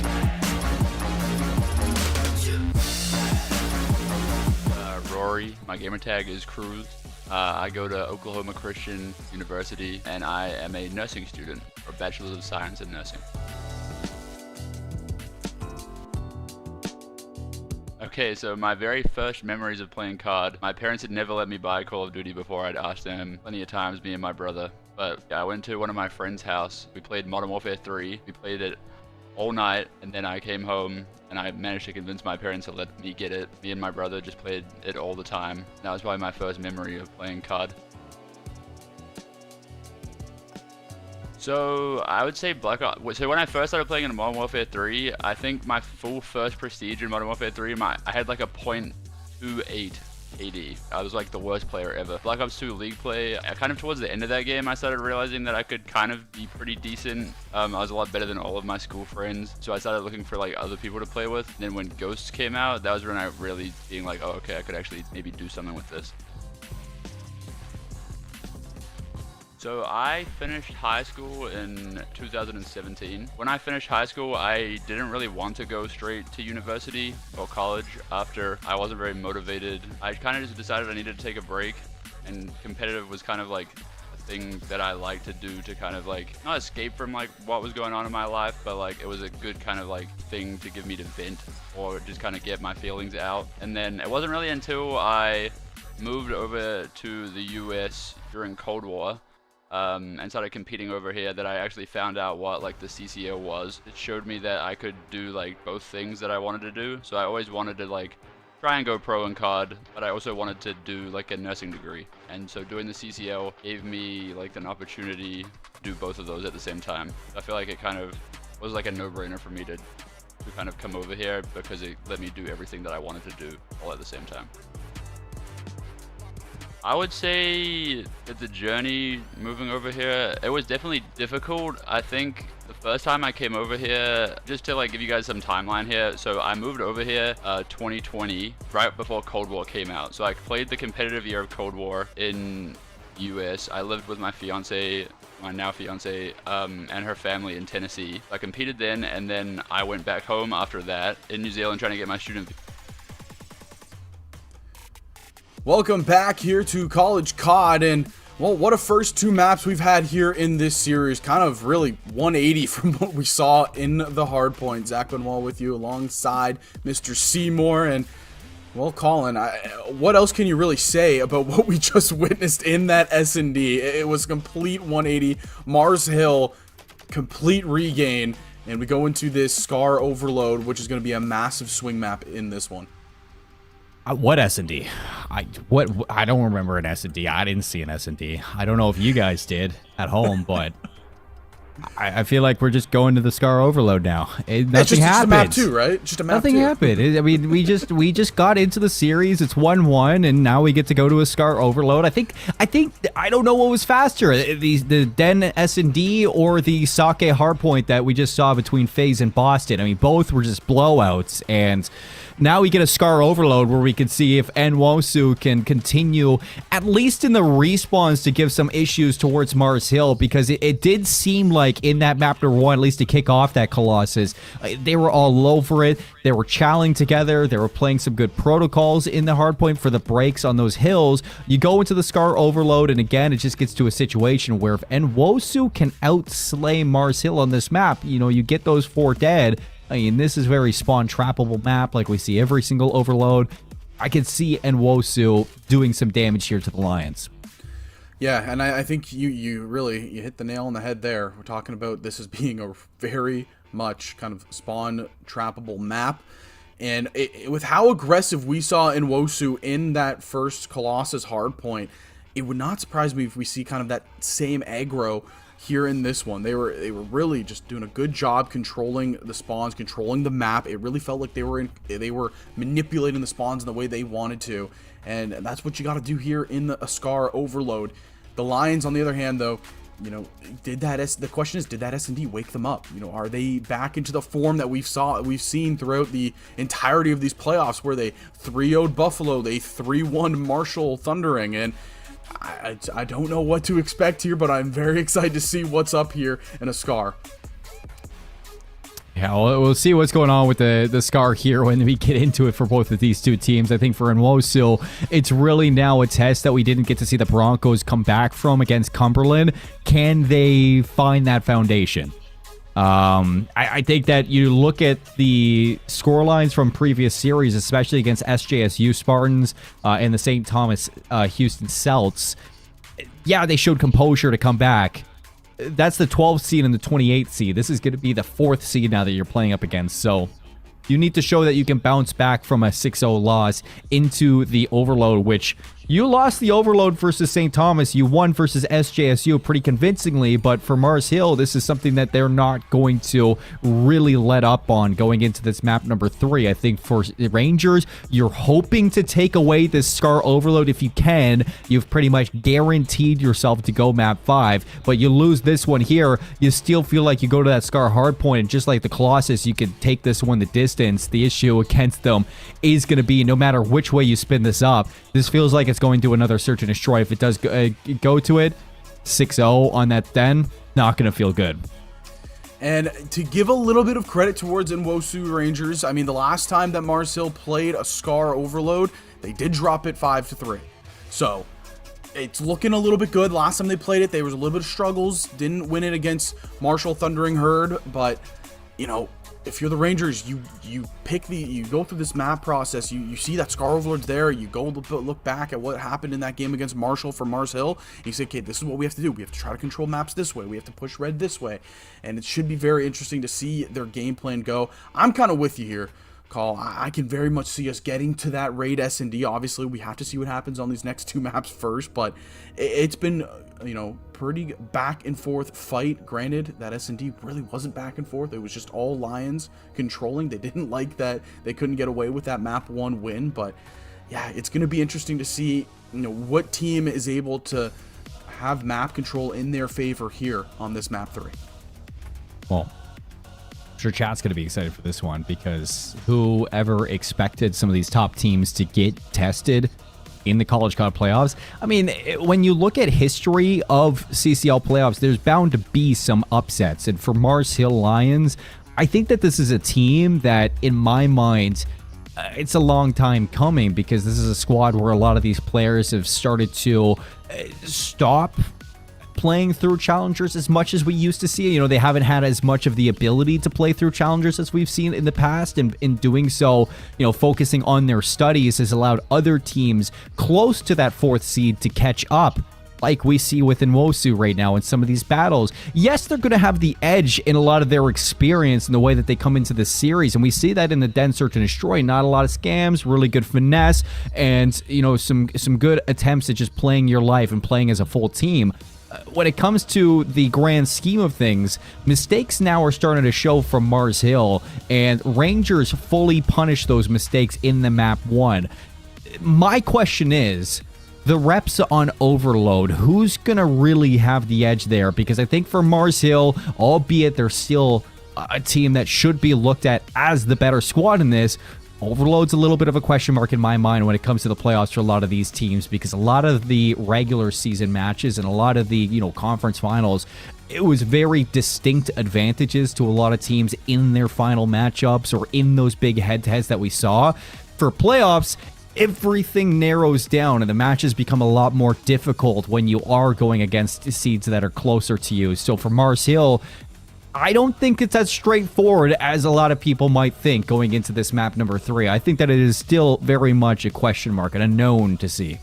Rory, my gamer tag is Cruz. I go to Oklahoma Christian University, and I am a nursing student, or Bachelor of Science in Nursing. Okay, so my very first memories of playing COD, my parents had never let me buy Call of Duty before. I'd asked them plenty of times, me and my brother. But yeah, I went to one of my friend's house. We played Modern Warfare 3. We played it all night, and then I came home, and I managed to convince my parents to let me get it. Me and my brother just played it all the time. That was probably my first memory of playing COD. So I would say Black Ops. So when I first started playing in Modern Warfare 3, I think my full first prestige in Modern Warfare 3, I had like a .28 AD. I was like the worst player ever. Black Ops 2 League play, kind of towards the end of that game, I started realizing that I could kind of be pretty decent. I was a lot better than all of my school friends, so I started looking for like other people to play with. And then when Ghosts came out, that was when I really being like, oh, okay, I could actually maybe do something with this. So I finished high school in 2017. When I finished high school, I didn't really want to go straight to university or college after I wasn't very motivated. I kind of just decided I needed to take a break, and competitive was kind of like a thing that I like to do to kind of like, not escape from like what was going on in my life, but like it was a good kind of like thing to give me to vent or just kind of get my feelings out. And then it wasn't really until I moved over to the US during Cold War and started competing over here that I actually found out what like the CCL was. It showed me that I could do like both things that I wanted to do. So I always wanted to like try and go pro in CoD, but I also wanted to do like a nursing degree. And so doing the CCL gave me like an opportunity to do both of those at the same time. I feel like it kind of was like a no-brainer for me to kind of come over here because it let me do everything that I wanted to do all at the same time. I would say that the journey moving over here, it was definitely difficult. I think the first time I came over here, just to like give you guys some timeline here. So I moved over here 2020, right before Cold War came out. So I played the competitive year of Cold War in US. I lived with my fiance, my now fiance, and her family in Tennessee. I competed then, and then I went back home after that in New Zealand trying to get my student visa. Welcome back here to College CoD, and well, what a first two maps we've had here in this series. Kind of really 180 from what we saw in the hardpoint. Zach Benoit with you alongside Mr. Seymour, and well, Colin, what else can you really say about what we just witnessed in that S&D? It was complete 180. Mars Hill, complete regain, and we go into this Scar Overload, which is going to be a massive swing map in this one. What S&D? I don't remember an S&D. I didn't see an S&D. I don't know if you guys did at home, but I feel like we're just going to the Scar Overload now. Nothing happened. Just a map too, right? Just a map. Nothing happened. I mean, we just got into the series. It's 1-1, and now we get to go to a Scar Overload. I think I don't know what was faster, the Den S&D or the Sake Hardpoint that we just saw between FaZe and Boston. I mean, both were just blowouts, and now we get a Scar Overload where we can see if Nwosu can continue, at least in the respawns, to give some issues towards Mars Hill, because it did seem like in that map number 1, at least to kick off that Colossus, they were all over it. They were chowing together. They were playing some good protocols in the hardpoint for the breaks on those hills. You go into the Scar Overload, and again, it just gets to a situation where if Nwosu can outslay Mars Hill on this map, you know, you get those 4 dead. I mean, this is very spawn trappable map like we see every single Overload. I can see Nwosu doing some damage here to the Lions. Yeah, and I think you really hit the nail on the head there. We're talking about this as being a very much kind of spawn trappable map. And with how aggressive we saw Nwosu in that first Colossus hardpoint, it would not surprise me if we see kind of that same aggro here in this one. They were really just doing a good job controlling the spawns, controlling the map. It really felt like they were manipulating the spawns in the way they wanted to, and that's what you got to do here in a Scar Overload. The Lions, on the other hand, though, you know, the question is, did that S&D wake them up? You know, are they back into the form that we've seen throughout the entirety of these playoffs, where they 3-0'd Buffalo, they 3-1 Marshall Thundering, and I don't know what to expect here, but I'm very excited to see what's up here in a Scar. Yeah, we'll see what's going on with the Scar here when we get into it for both of these two teams. I think for Nwosu, it's really now a test that we didn't get to see the Broncos come back from against Cumberland. Can they find that foundation? I think that you look at the scorelines from previous series, especially against SJSU Spartans and the St. Thomas Houston Celts. Yeah, they showed composure to come back. That's the 12th seed and the 28th seed. This is going to be the 4th seed now that you're playing up against. So you need to show that you can bounce back from a 6-0 loss into the Overload, which You lost the Overload versus St. Thomas. You won versus SJSU pretty convincingly, but for Mars Hill, this is something that they're not going to really let up on going into this map number 3. I think for Rangers, you're hoping to take away this Scar Overload if you can. You've pretty much guaranteed yourself to go map 5, but you lose this one here, you still feel like you go to that Scar hardpoint, and just like the Colossus, you could take this one the distance. The issue against them is going to be no matter which way you spin this up, this feels like it's going to another search and destroy. If it does go to it, 6-0 on that, then not going to feel good. And to give a little bit of credit towards Nwosu Rangers, I mean, the last time that Mars Hill played a Scar Overload, they did drop it 5-3. So it's looking a little bit good. Last time they played it, there was a little bit of struggles. Didn't win it against Marshall Thundering Herd, but you know, if you're the Rangers, you go through this map process, you see that Scar Overlord's there, you go look back at what happened in that game against Marshall for Mars Hill, and you say, okay, this is what we have to do. We have to try to control maps this way. We have to push red this way. And it should be very interesting to see their game plan go. I'm kind of with you here, Call. I can very much see us getting to that raid S&D. Obviously, we have to see what happens on these next 2 maps first, but it's been, you know, pretty back and forth fight. Granted, that S&D really wasn't back and forth. It was just all Lions controlling. They didn't like that they couldn't get away with that map 1 win, but yeah, it's going to be interesting to see, you know, what team is able to have map control in their favor here on this map 3. Well, I'm sure chat's going to be excited for this one, because whoever expected some of these top teams to get tested in the College CoD playoffs? I mean, when you look at history of CCL playoffs, there's bound to be some upsets. And for Mars Hill Lions, I think that this is a team that, in my mind, it's a long time coming, because this is a squad where a lot of these players have started to stop playing through challengers as much as we used to see. You know, they haven't had as much of the ability to play through challengers as we've seen in the past, and in doing so, you know, focusing on their studies has allowed other teams close to that 4th seed to catch up, like we see with Nwosu right now in some of these battles. Yes, they're going to have the edge in a lot of their experience in the way that they come into the series, and we see that in the Den Search and Destroy. Not a lot of scams, really good finesse, and, you know, some good attempts at just playing your life and playing as a full team. When it comes to the grand scheme of things, mistakes now are starting to show from Mars Hill, and Rangers fully punish those mistakes in the map 1. My question is, the reps on Overload, who's going to really have the edge there? Because I think for Mars Hill, albeit they're still a team that should be looked at as the better squad in this, Overload's a little bit of a question mark in my mind when it comes to the playoffs for a lot of these teams, because a lot of the regular season matches and a lot of the, you know, conference finals, it was very distinct advantages to a lot of teams in their final matchups or in those big head-to-heads that we saw. For playoffs, everything narrows down and the matches become a lot more difficult when you are going against seeds that are closer to you. So for Mars Hill, I don't think it's as straightforward as a lot of people might think going into this map number 3. I think that it is still very much a question mark, an unknown to see.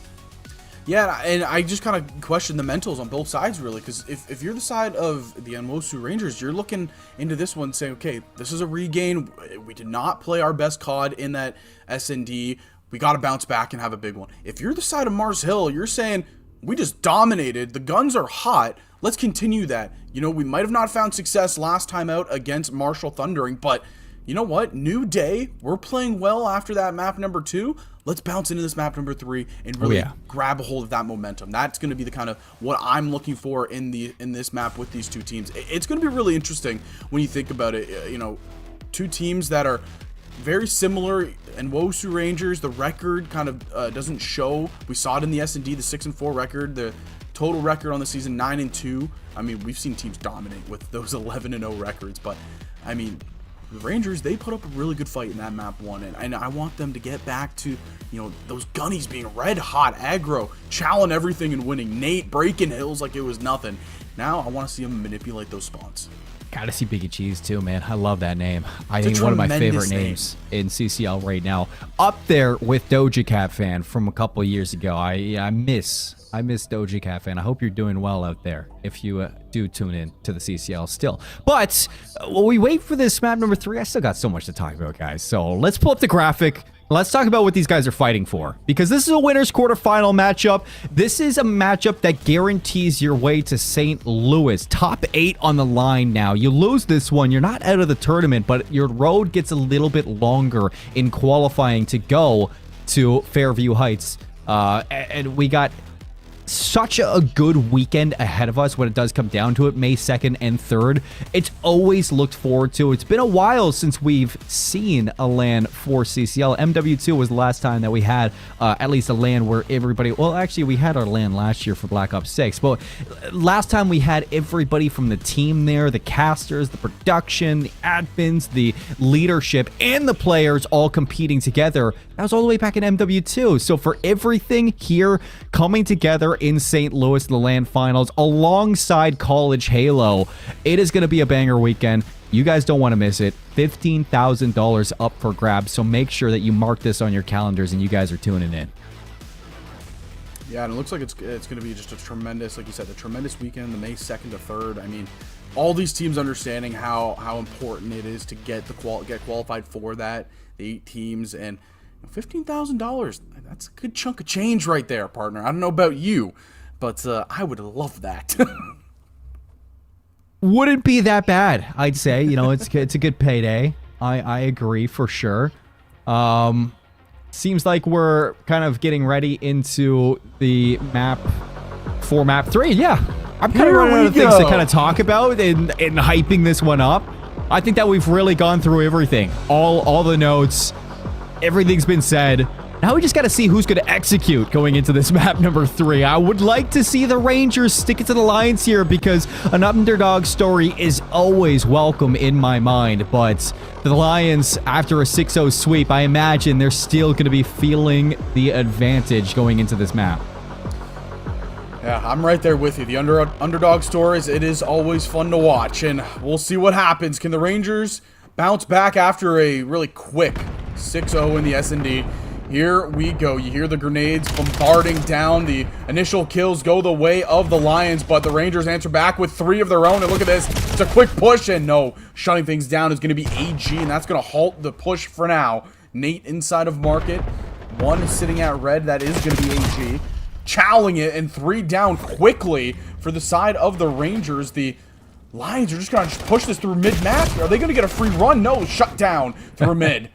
Yeah, and I just kind of question the mentals on both sides, really, because if you're the side of the Nwosu Rangers, you're looking into this one saying, okay, this is a regain. We did not play our best COD in that S&D. We got to bounce back and have a big one. If you're the side of Mars Hill, you're saying, we just dominated. The guns are hot. Let's continue that. You know, we might have not found success last time out against Marshall Thundering, but you know what? New day. We're playing well after that map number 2. Let's bounce into this map number 3 and really grab a hold of that momentum. That's going to be the kind of what I'm looking for in this map with these 2 teams. It's going to be really interesting when you think about it. You know, 2 teams that are very similar. Nwosu Rangers, the record kind of doesn't show. We saw it in the S&D, the 6-4 record, the total record on the season 9-2. I mean, we've seen teams dominate with those 11-0 records, but I mean, the Rangers, they put up a really good fight in that map 1, and I want them to get back to, you know, those gunnies being red hot, aggro, challenging everything and winning. Nate breaking hills like it was nothing. Now I want to see them manipulate those spawns. Gotta see Biggie Cheese too, man. I love that name. I think one of my favorite names in CCL right now. Up there with Doja Cat Fan from a couple of years ago. I miss Doja Cat Fan. I hope you're doing well out there if you do tune in to the CCL still. But while we wait for this map number 3, I still got so much to talk about, guys. So let's pull up the graphic. Let's talk about what these guys are fighting for, because this is a winner's quarterfinal matchup. This is a matchup that guarantees your way to St. Louis. Top 8 on the line now. You lose this one, you're not out of the tournament, but your road gets a little bit longer in qualifying to go to Fairview Heights. And we got such a good weekend ahead of us when it does come down to it, May 2nd and 3rd. It's always looked forward to. It's been a while since we've seen a LAN for CCL. MW2 was the last time that we had at least a LAN where everybody, well, actually we had our LAN last year for Black Ops 6, but last time we had everybody from the team there, the casters, the production, the admins, the leadership, and the players all competing together. That was all the way back in MW2. So for everything here coming together in St. Louis, the LAN finals, alongside College Halo, it is going to be a banger weekend. You guys don't want to miss it. $15,000 up for grabs, so make sure that you mark this on your calendars and you guys are tuning in. Yeah, and it looks like it's going to be just a tremendous, like you said, a tremendous weekend, the May 2nd to 3rd. I mean, all these teams understanding how important it is to get qualified for that, the 8 teams, and $15,000, that's a good chunk of change right there, partner. I don't know about you, but I would love that. Wouldn't be that bad, I'd say. You know, it's a good payday. I agree for sure. Seems like we're kind of getting ready into the map for map 3. Yeah, I'm kind of running out of things to kind of talk about and hyping this one up. I think that we've really gone through everything, all the notes. Everything's been said. Now we just got to see who's going to execute going into this map number 3. I would like to see the Rangers stick it to the Lions here, because an underdog story is always welcome in my mind. But the Lions, after a 6-0 sweep, I imagine they're still going to be feeling the advantage going into this map. Yeah, I'm right there with you. The underdog stories, it is always fun to watch, and we'll see what happens. Can the Rangers bounce back after a really quick 6-0 in the S&D? Here we go. You hear the grenades bombarding down. The initial kills go the way of the Lions, but the Rangers answer back with 3 of their own. And look at this. It's a quick push, and no, shutting things down is going to be AG, and that's going to halt the push for now. Nate inside of market. 1 sitting at red. That is going to be AG. Chowing it, and 3 down quickly for the side of the Rangers. The Lions are just going to push this through mid-map. Are they going to get a free run? No, shut down through mid.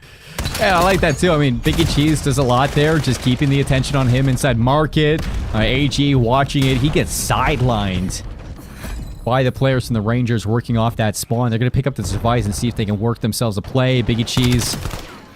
Yeah, I like that too. I mean, Biggie Cheese does a lot there, just keeping the attention on him inside market. AG watching it. He gets sidelined by the players from the Rangers working off that spawn. They're going to pick up this device and see if they can work themselves a play. Biggie Cheese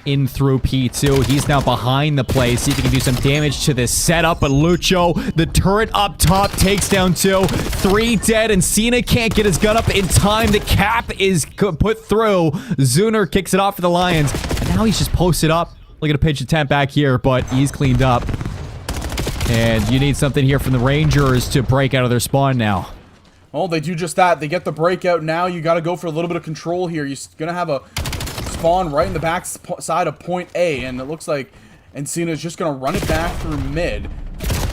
in through P2. He's now behind the play. See if he can do some damage to this setup. But Lucho, the turret up top, takes down 2. 3 dead, and Cena can't get his gun up in time. The cap is put through. Zuner kicks it off for the Lions. And now he's just posted up. Look at a pitch attempt back here, but he's cleaned up. And you need something here from the Rangers to break out of their spawn now. Oh, they do just that. They get the breakout now. You got to go for a little bit of control here. You're going to have a spawn right in the back side of point A, and it looks like Encina's just going to run it back through mid.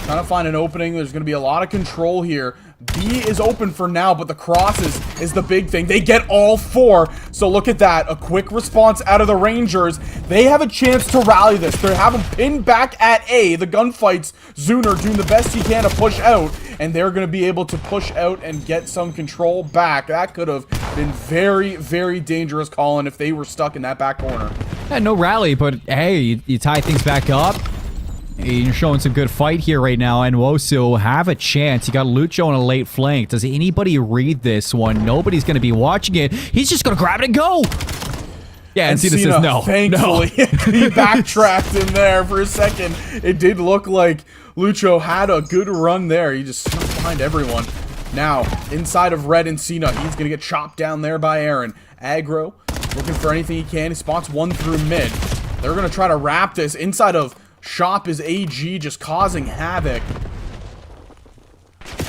Trying to find an opening. There's going to be a lot of control here. B is open for now, but the crosses is the big thing. They get all 4. So look at that. A quick response out of the Rangers. They have a chance to rally this. They have them pinned back at A. The gunfights. Zuner doing the best he can to push out, and they're going to be able to push out and get some control back. That could have been very, very dangerous, Colin, if they were stuck in that back corner. Yeah, no rally, but hey, you tie things back up. You're showing some good fight here right now, and Wosu have a chance. You got Lucho on a late flank. Does anybody read this one? Nobody's going to be watching it. He's just going to grab it and go. Yeah, and Cena says no. Thankfully, he backtracked in there for a second. It did look like Lucho had a good run there. He just snuck behind everyone. Now, inside of Red and Cena, he's going to get chopped down there by Aaron. Aggro, looking for anything he can. He spots 1 through mid. They're going to try to wrap this. Inside of Shop is AG, just causing havoc.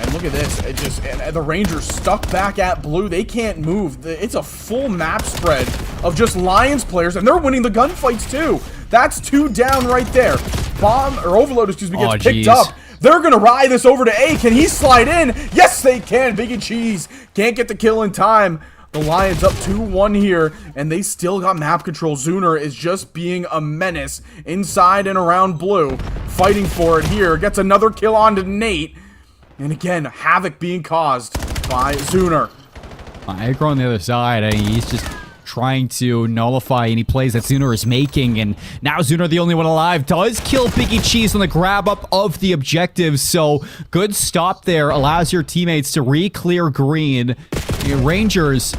And look at this. It just, and the Rangers stuck back at blue. They can't move. It's a full map spread of just Lions players, and they're winning the gunfights too. That's 2 down right there. Bomb, or Overload, excuse me, gets picked up. They're going to ride this over to A. Can he slide in? Yes, they can. Big and Cheese can't get the kill in time. The Lions up 2-1 here, and they still got map control. Zuner is just being a menace inside and around blue, fighting for it here. Gets another kill onto Nate, and again, havoc being caused by Zuner. Aggro on the other side, he's just trying to nullify any plays that Zuner is making, and now Zuner, the only one alive, does kill Biggie Cheese on the grab up of the objective, so good stop there, allows your teammates to re-clear green. The Rangers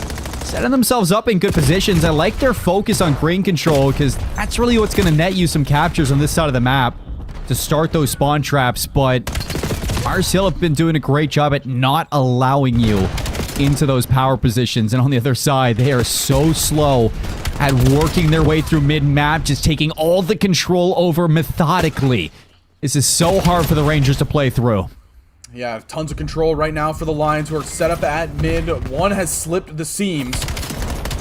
setting themselves up in good positions. I like their focus on green control, because that's really what's going to net you some captures on this side of the map to start those spawn traps, but Mars Hill have been doing a great job at not allowing you into those power positions, and on the other side, they are so slow at working their way through mid-map, just taking all the control over methodically. This is so hard for the Rangers to play through. Yeah, tons of control right now for the Lions, who are set up at mid. One has slipped the seams,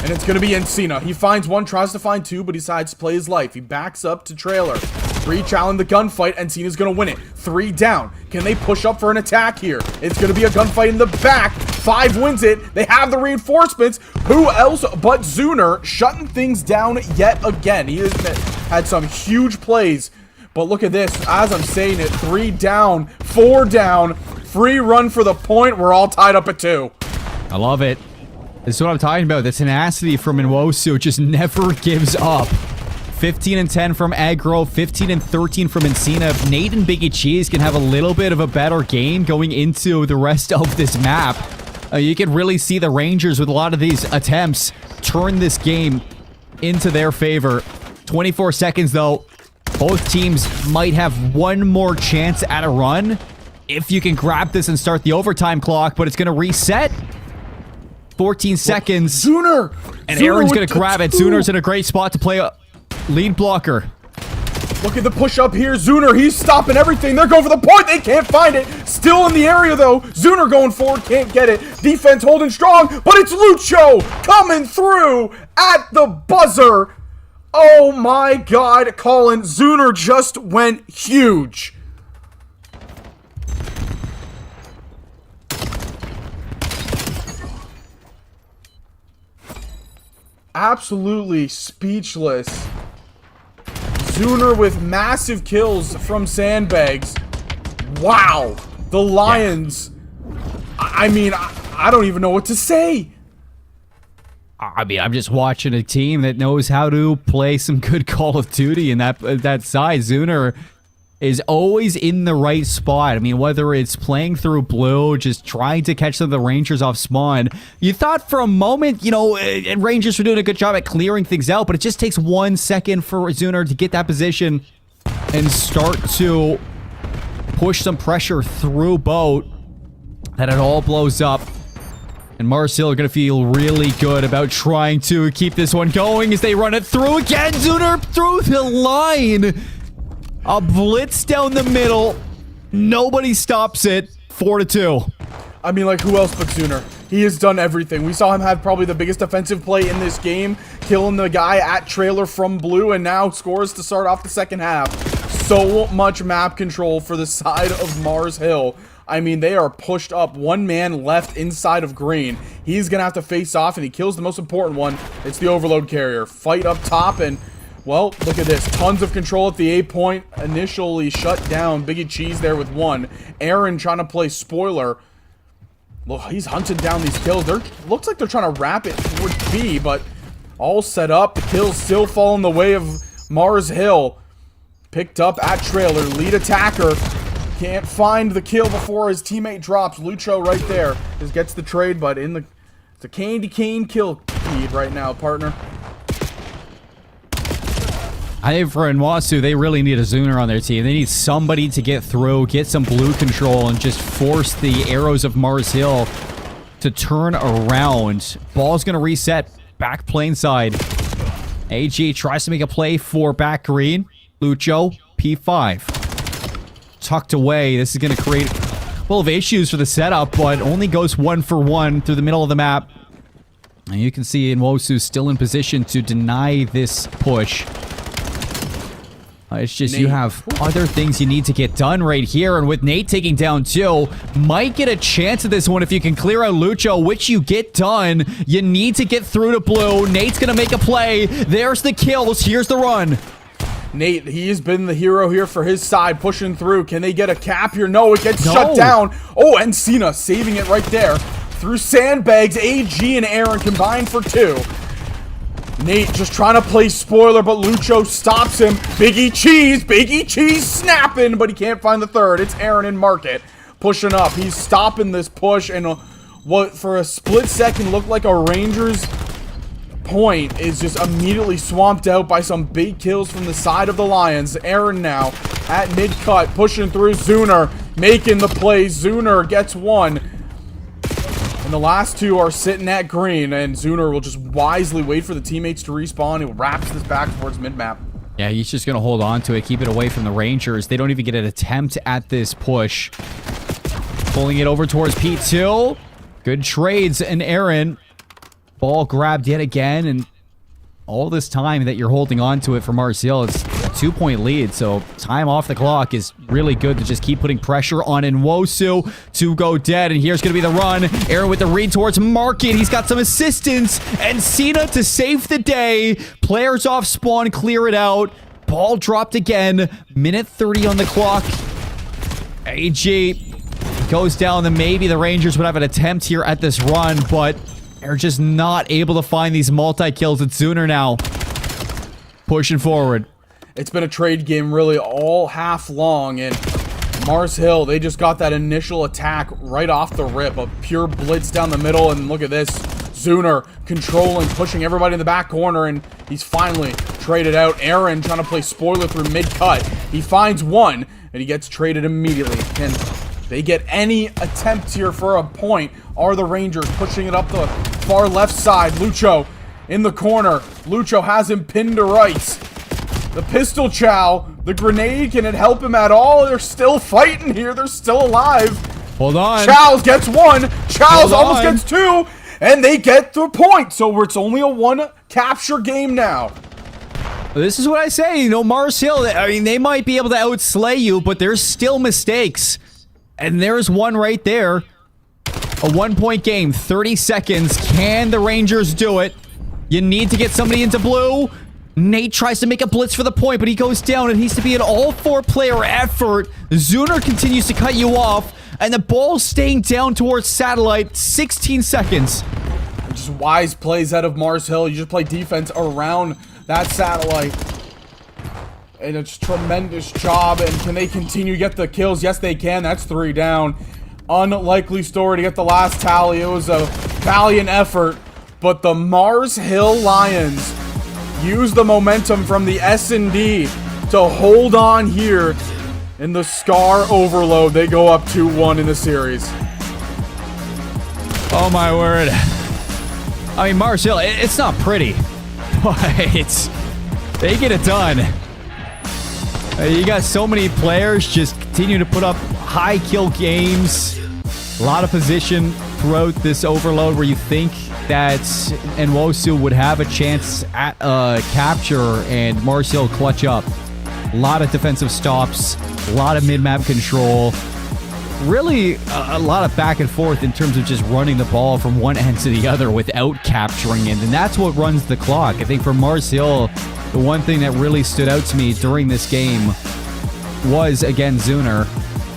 and it's going to be Encina. He finds one, tries to find two, but he decides to play his life. He backs up to trailer. 3 challenge the gunfight. Encina's going to win it. 3 down. Can they push up for an attack here? It's going to be a gunfight in the back. 5 wins it. They have the reinforcements. Who else but Zuner shutting things down yet again? He has had some huge plays. But look at this. As I'm saying it, 3 down, 4 down. Free run for the point. We're all tied up at 2. I love it. This is what I'm talking about. The tenacity from Nwosu just never gives up. 15 and 10 from Aggro, 15 and 13 from Encina. If Nate and Biggie Cheese can have a little bit of a better game going into the rest of this map, you can really see the Rangers with a lot of these attempts turn this game into their favor. 24 seconds though. Both teams might have one more chance at a run if you can grab this and start the overtime clock, but it's going to reset. 14 seconds. Zuner! And Zuner Aaron's with going to grab it. 2. Zuner's in a great spot to play a lead blocker. Look at the push up here. Zuner, he's stopping everything. They're going for the point. They can't find it. Still in the area, though. Zuner going forward. Can't get it. Defense holding strong, but it's Lucho coming through at the buzzer. Oh, my God, Colin. Zuner just went huge. Absolutely speechless. Zuner with massive kills from sandbags. Wow. The Lions. I mean, I don't even know what to say. I mean, I'm just watching a team that knows how to play some good Call of Duty, and that side, Zuner is always in the right spot. I mean, whether it's playing through blue, just trying to catch some of the Rangers off spawn. You thought for a moment, you know, and Rangers were doing a good job at clearing things out, but it just takes 1 second for Zuner to get that position and start to push some pressure through boat, that it all blows up. And Mars Hill are going to feel really good about trying to keep this one going as they run it through again. Zuner through the line. A blitz down the middle. Nobody stops it. 4-2. I mean, like, who else but Zuner? He has done everything. We saw him have probably the biggest defensive play in this game, killing the guy at trailer from blue, and now scores to start off the second half. So much map control for the side of Mars Hill. I mean, they are pushed up. 1 man left inside of green. He's going to have to face off, and he kills the most important one. It's the overload carrier. Fight up top, and, well, look at this. Tons of control at the A point. Initially shut down. Biggie Cheese there with 1. Aaron trying to play spoiler. Look, he's hunting down these kills. Looks like they're trying to wrap it towards B, but all set up. The kills still fall in the way of Mars Hill. Picked up at trailer. Lead attacker. Can't find the kill before his teammate drops. Lucho right there. Just gets the trade, but it's a candy cane kill feed right now, partner. I think for Nwosu, they really need a Zuner on their team. They need somebody to get through, get some blue control, and just force the arrows of Mars Hill to turn around. Ball's going to reset back plane side. AG tries to make a play for back green. Lucho, P5. Tucked away. This is going to create a couple of issues for the setup, but only goes 1 for 1 through the middle of the map. And you can see Nwosu still in position to deny this push. It's just Nate. you have other things you need to get done right here. And with Nate taking down 2, might get a chance at this one if you can clear out Lucho, which you get done. You need to get through to blue. Nate's going to make a play. There's the kills. Here's the run. Nate, he has been the hero here for his side, pushing through. Can they get a cap here? No, it gets shut down. Oh, and Cena saving it right there. Through sandbags, AG and Aaron combined for 2. Nate just trying to play spoiler, but Lucho stops him. Biggie Cheese snapping, but he can't find the third. It's Aaron in market, pushing up. He's stopping this push, and what for a split second looked like a Rangers point is just immediately swamped out by some big kills from the side of the Lions. Aaron now at mid-cut, pushing through Zuner, making the play. Zuner gets 1. And the last 2 are sitting at green, and Zuner will just wisely wait for the teammates to respawn. He wraps this back towards mid-map. Yeah, he's just going to hold on to it, keep it away from the Rangers. They don't even get an attempt at this push. Pulling it over towards P2. Good trades, and Aaron. Ball grabbed yet again, and all this time that you're holding on to it for Marseille, it's a 2-point lead, so time off the clock is really good to just keep putting pressure on Nwosu to go dead, and here's going to be the run. Aaron with the read towards Market. He's got some assistance, and Cena to save the day. Players off spawn, clear it out. Ball dropped again. Minute 30 on the clock. AG goes down, then maybe the Rangers would have an attempt here at this run, but they're just not able to find these multi-kills. It's Zuner now pushing forward. It's been a trade game really all half long, and Mars Hill, they just got that initial attack right off the rip. A pure blitz down the middle, and look at this. Zuner controlling, pushing everybody in the back corner, and he's finally traded out. Aaron trying to play spoiler through mid-cut. He finds 1, and he gets traded immediately. Can they get any attempts here for a point? Are the Rangers pushing it up the far left side? Lucho in the corner. Lucho has him pinned to rights. The pistol chow, the grenade, can it help him at all? They're still fighting here. They're still alive. Hold on. Chows gets 1. Chows almost gets 2. And they get the point. So it's only a 1 capture game now. This is what I say. You know, Mars Hill, I mean, they might be able to outslay you, but there's still mistakes. And there's one right there. A 1-point game, 30 seconds. Can the Rangers do it? You need to get somebody into blue. Nate tries to make a blitz for the point, but he goes down. It needs to be an all-4-player effort. Zuner continues to cut you off, and the ball's staying down towards Satellite. 16 seconds. Just wise plays out of Mars Hill. You just play defense around that Satellite. And it's a tremendous job. And can they continue to get the kills? Yes, they can. That's 3 down. Unlikely story to get the last tally. It was a valiant effort. But the Mars Hill Lions use the momentum from the S&D to hold on here in the Scar Overload. They go up 2-1 in the series. Oh, my word. I mean, Mars Hill, it's not pretty, but they get it done. You got so many players just continue to put up high kill games. A lot of position throughout this overload where you think that Nwosu would have a chance at a capture, and Mars Hill clutch up. A lot of defensive stops, a lot of mid-map control. Really a lot of back and forth in terms of just running the ball from one end to the other without capturing it, and that's what runs the clock. I think for Mars Hill, the one thing that really stood out to me during this game was, again, Zuner,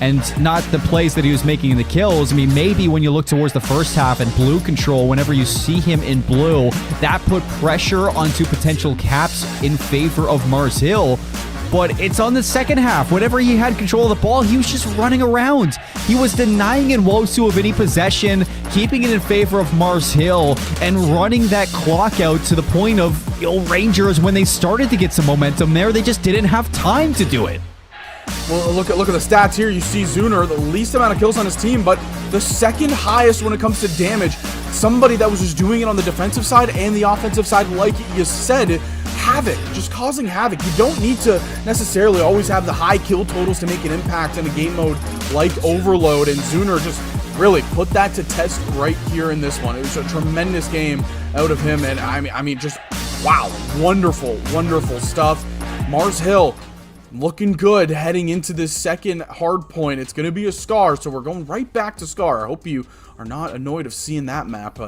and not the plays that he was making in the kills. I mean, maybe when you look towards the first half and blue control, whenever you see him in blue, that put pressure onto potential caps in favor of Mars Hill. But it's on the second half. Whenever he had control of the ball, he was just running around. He was denying Nwosu of any possession, keeping it in favor of Mars Hill, and running that clock out to the point of, Rangers, when they started to get some momentum there, they just didn't have time to do it. Well, look at the stats here. You see Zuner, the least amount of kills on his team, but the second highest when it comes to damage. Somebody that was just doing it on the defensive side and the offensive side, like you said, havoc, just causing havoc. You don't need to necessarily always have the high kill totals to make an impact in a game mode like Overload, and Zuner just really put that to test right here in this one. It was a tremendous game out of him, and I mean, just wow, wonderful, wonderful stuff. Mars Hill looking good heading into this second hard point. It's going to be a Scar, so we're going right back to Scar. I hope you are not annoyed of seeing that map.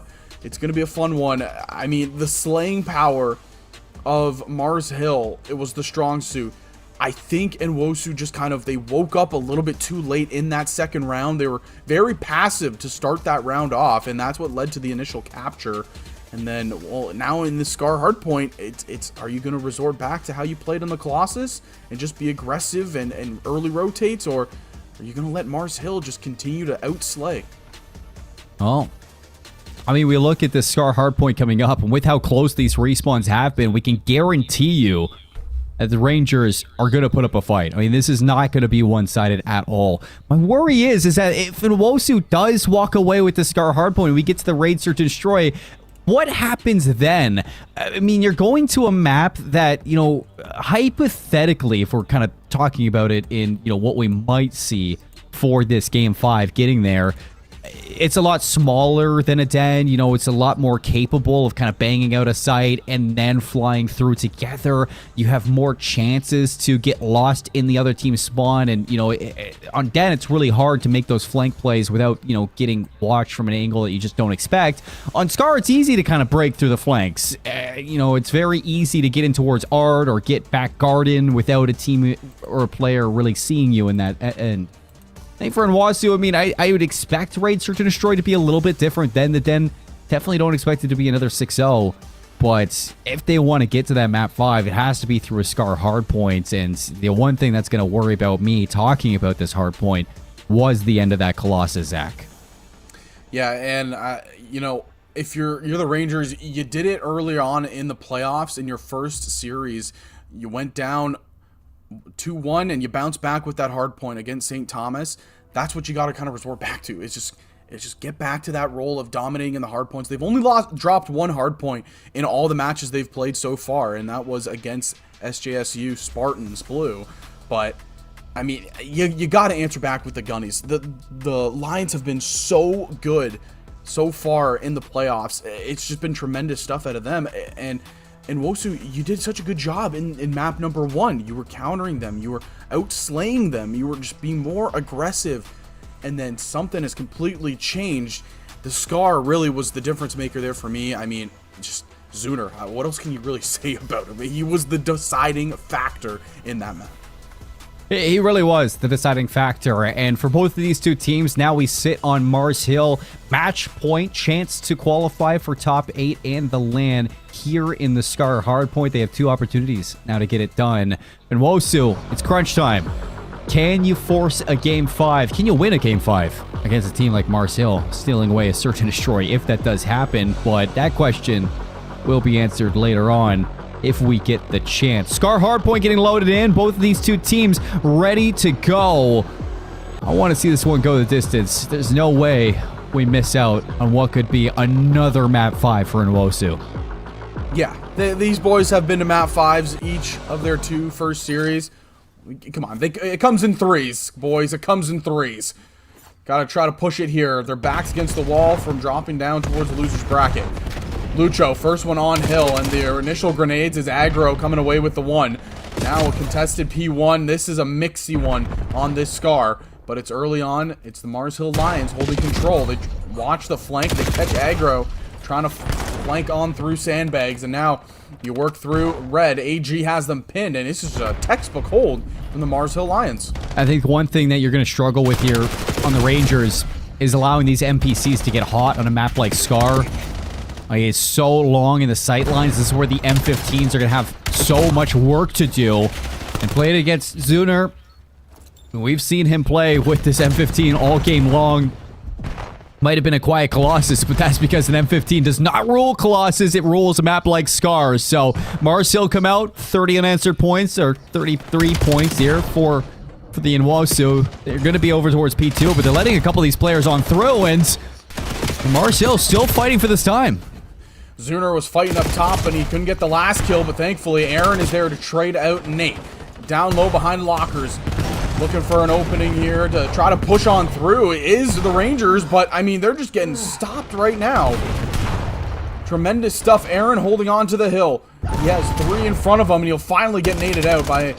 It's going to be a fun one. I mean, the slaying power of Mars Hill, it was the strong suit. I think Nwosu just kind of, they woke up a little bit too late in that second round. They were very passive to start that round off, and that's what led to the initial capture. And then, well, now in the Scar hardpoint, it's are you going to resort back to how you played on the Colossus and just be aggressive and early rotates, or are you going to let Mars Hill just continue to outslay? Oh, I mean, we look at this Scar hardpoint coming up, and with how close these respawns have been, we can guarantee you that the Rangers are going to put up a fight. I mean, this is not going to be one-sided at all. My worry is that if Nwosu does walk away with the Scar hardpoint and we get to the raid search and destroy, what happens then? I mean, you're going to a map that, you know, hypothetically, if we're kind of talking about it in, you know, what we might see for this Game 5 getting there, it's a lot smaller than a den. You know, it's a lot more capable of kind of banging out a site and then flying through together. You have more chances to get lost in the other team's spawn. And, you know, on den, it's really hard to make those flank plays without, you know, getting watched from an angle that you just don't expect. On Scar, it's easy to kind of break through the flanks. You know, it's very easy to get in towards Ard or get back garden without a team or a player really seeing you in that end. I think for Nwosu, I mean, I would expect Raid Search and Destroy to be a little bit different than the Den. Definitely don't expect it to be another 6-0. But if they want to get to that map 5, it has to be through a Scar hardpoint. And the one thing that's going to worry about me talking about this hardpoint was the end of that Colossus, Zach. Yeah, and, you know, if you're the Rangers, you did it early on in the playoffs in your first series. You went down 2-1 and you bounce back with that hard point against St. Thomas. That's what you got to kind of resort back to. It's just get back to that role of dominating in the hard points. They've only dropped one hard point in all the matches they've played so far, and that was against SJSU Spartans Blue. But I mean, you got to answer back with the gunnies. The Lions have been so good so far in the playoffs. It's just been tremendous stuff out of them. And Nwosu, you did such a good job in map number 1. You were countering them. You were outslaying them. You were just being more aggressive. And then something has completely changed. The Scar really was the difference maker there for me. I mean, just Zuner. What else can you really say about him? He was the deciding factor in that map. He really was the deciding factor, and for both of these two teams, now we sit on Mars Hill. Match point, chance to qualify for top 8 and the LAN here in the Scar hardpoint. They have 2 opportunities now to get it done. And Nwosu, it's crunch time. Can you force a Game 5? Can you win a Game 5 against a team like Mars Hill, stealing away a search and destroy if that does happen? But that question will be answered later on if we get the chance. Scar hardpoint getting loaded in. Both of these two teams ready to go. I want to see this one go the distance. There's no way we miss out on what could be another map 5 for Nwosu. Yeah, these boys have been to map 5s each of their 2 first series. Come on, it comes in 3s, boys. It comes in 3s. Gotta try to push it here. Their backs against the wall from dropping down towards the loser's bracket. Lucho, first one on Hill, and their initial grenades is aggro coming away with the 1. Now a contested P1. This is a mixy one on this Scar, but it's early on. It's the Mars Hill Lions holding control. They watch the flank. They catch aggro, trying to flank on through sandbags, and now you work through red. AG has them pinned, and this is a textbook hold from the Mars Hill Lions. I think one thing that you're going to struggle with here on the Rangers is allowing these NPCs to get hot on a map like Scar. It's so long in the sight lines. This is where the M15s are going to have so much work to do. And played against Zuner. We've seen him play with this M15 all game long. Might have been a quiet Colossus, but that's because an M15 does not rule Colossus. It rules a map like Scar. So Mars Hill come out, 30 unanswered points, or 33 points here for the Nwosu. They're going to be over towards P2, but they're letting a couple of these players on through, and Mars Hill still fighting for this time. Zuner was fighting up top, and he couldn't get the last kill, but thankfully Aaron is there to trade out Nate. Down low behind lockers, looking for an opening here to try to push on through. It is the Rangers, but I mean, they're just getting stopped right now. Tremendous stuff. Aaron holding on to the hill. He has 3 in front of him, and he'll finally get naded out by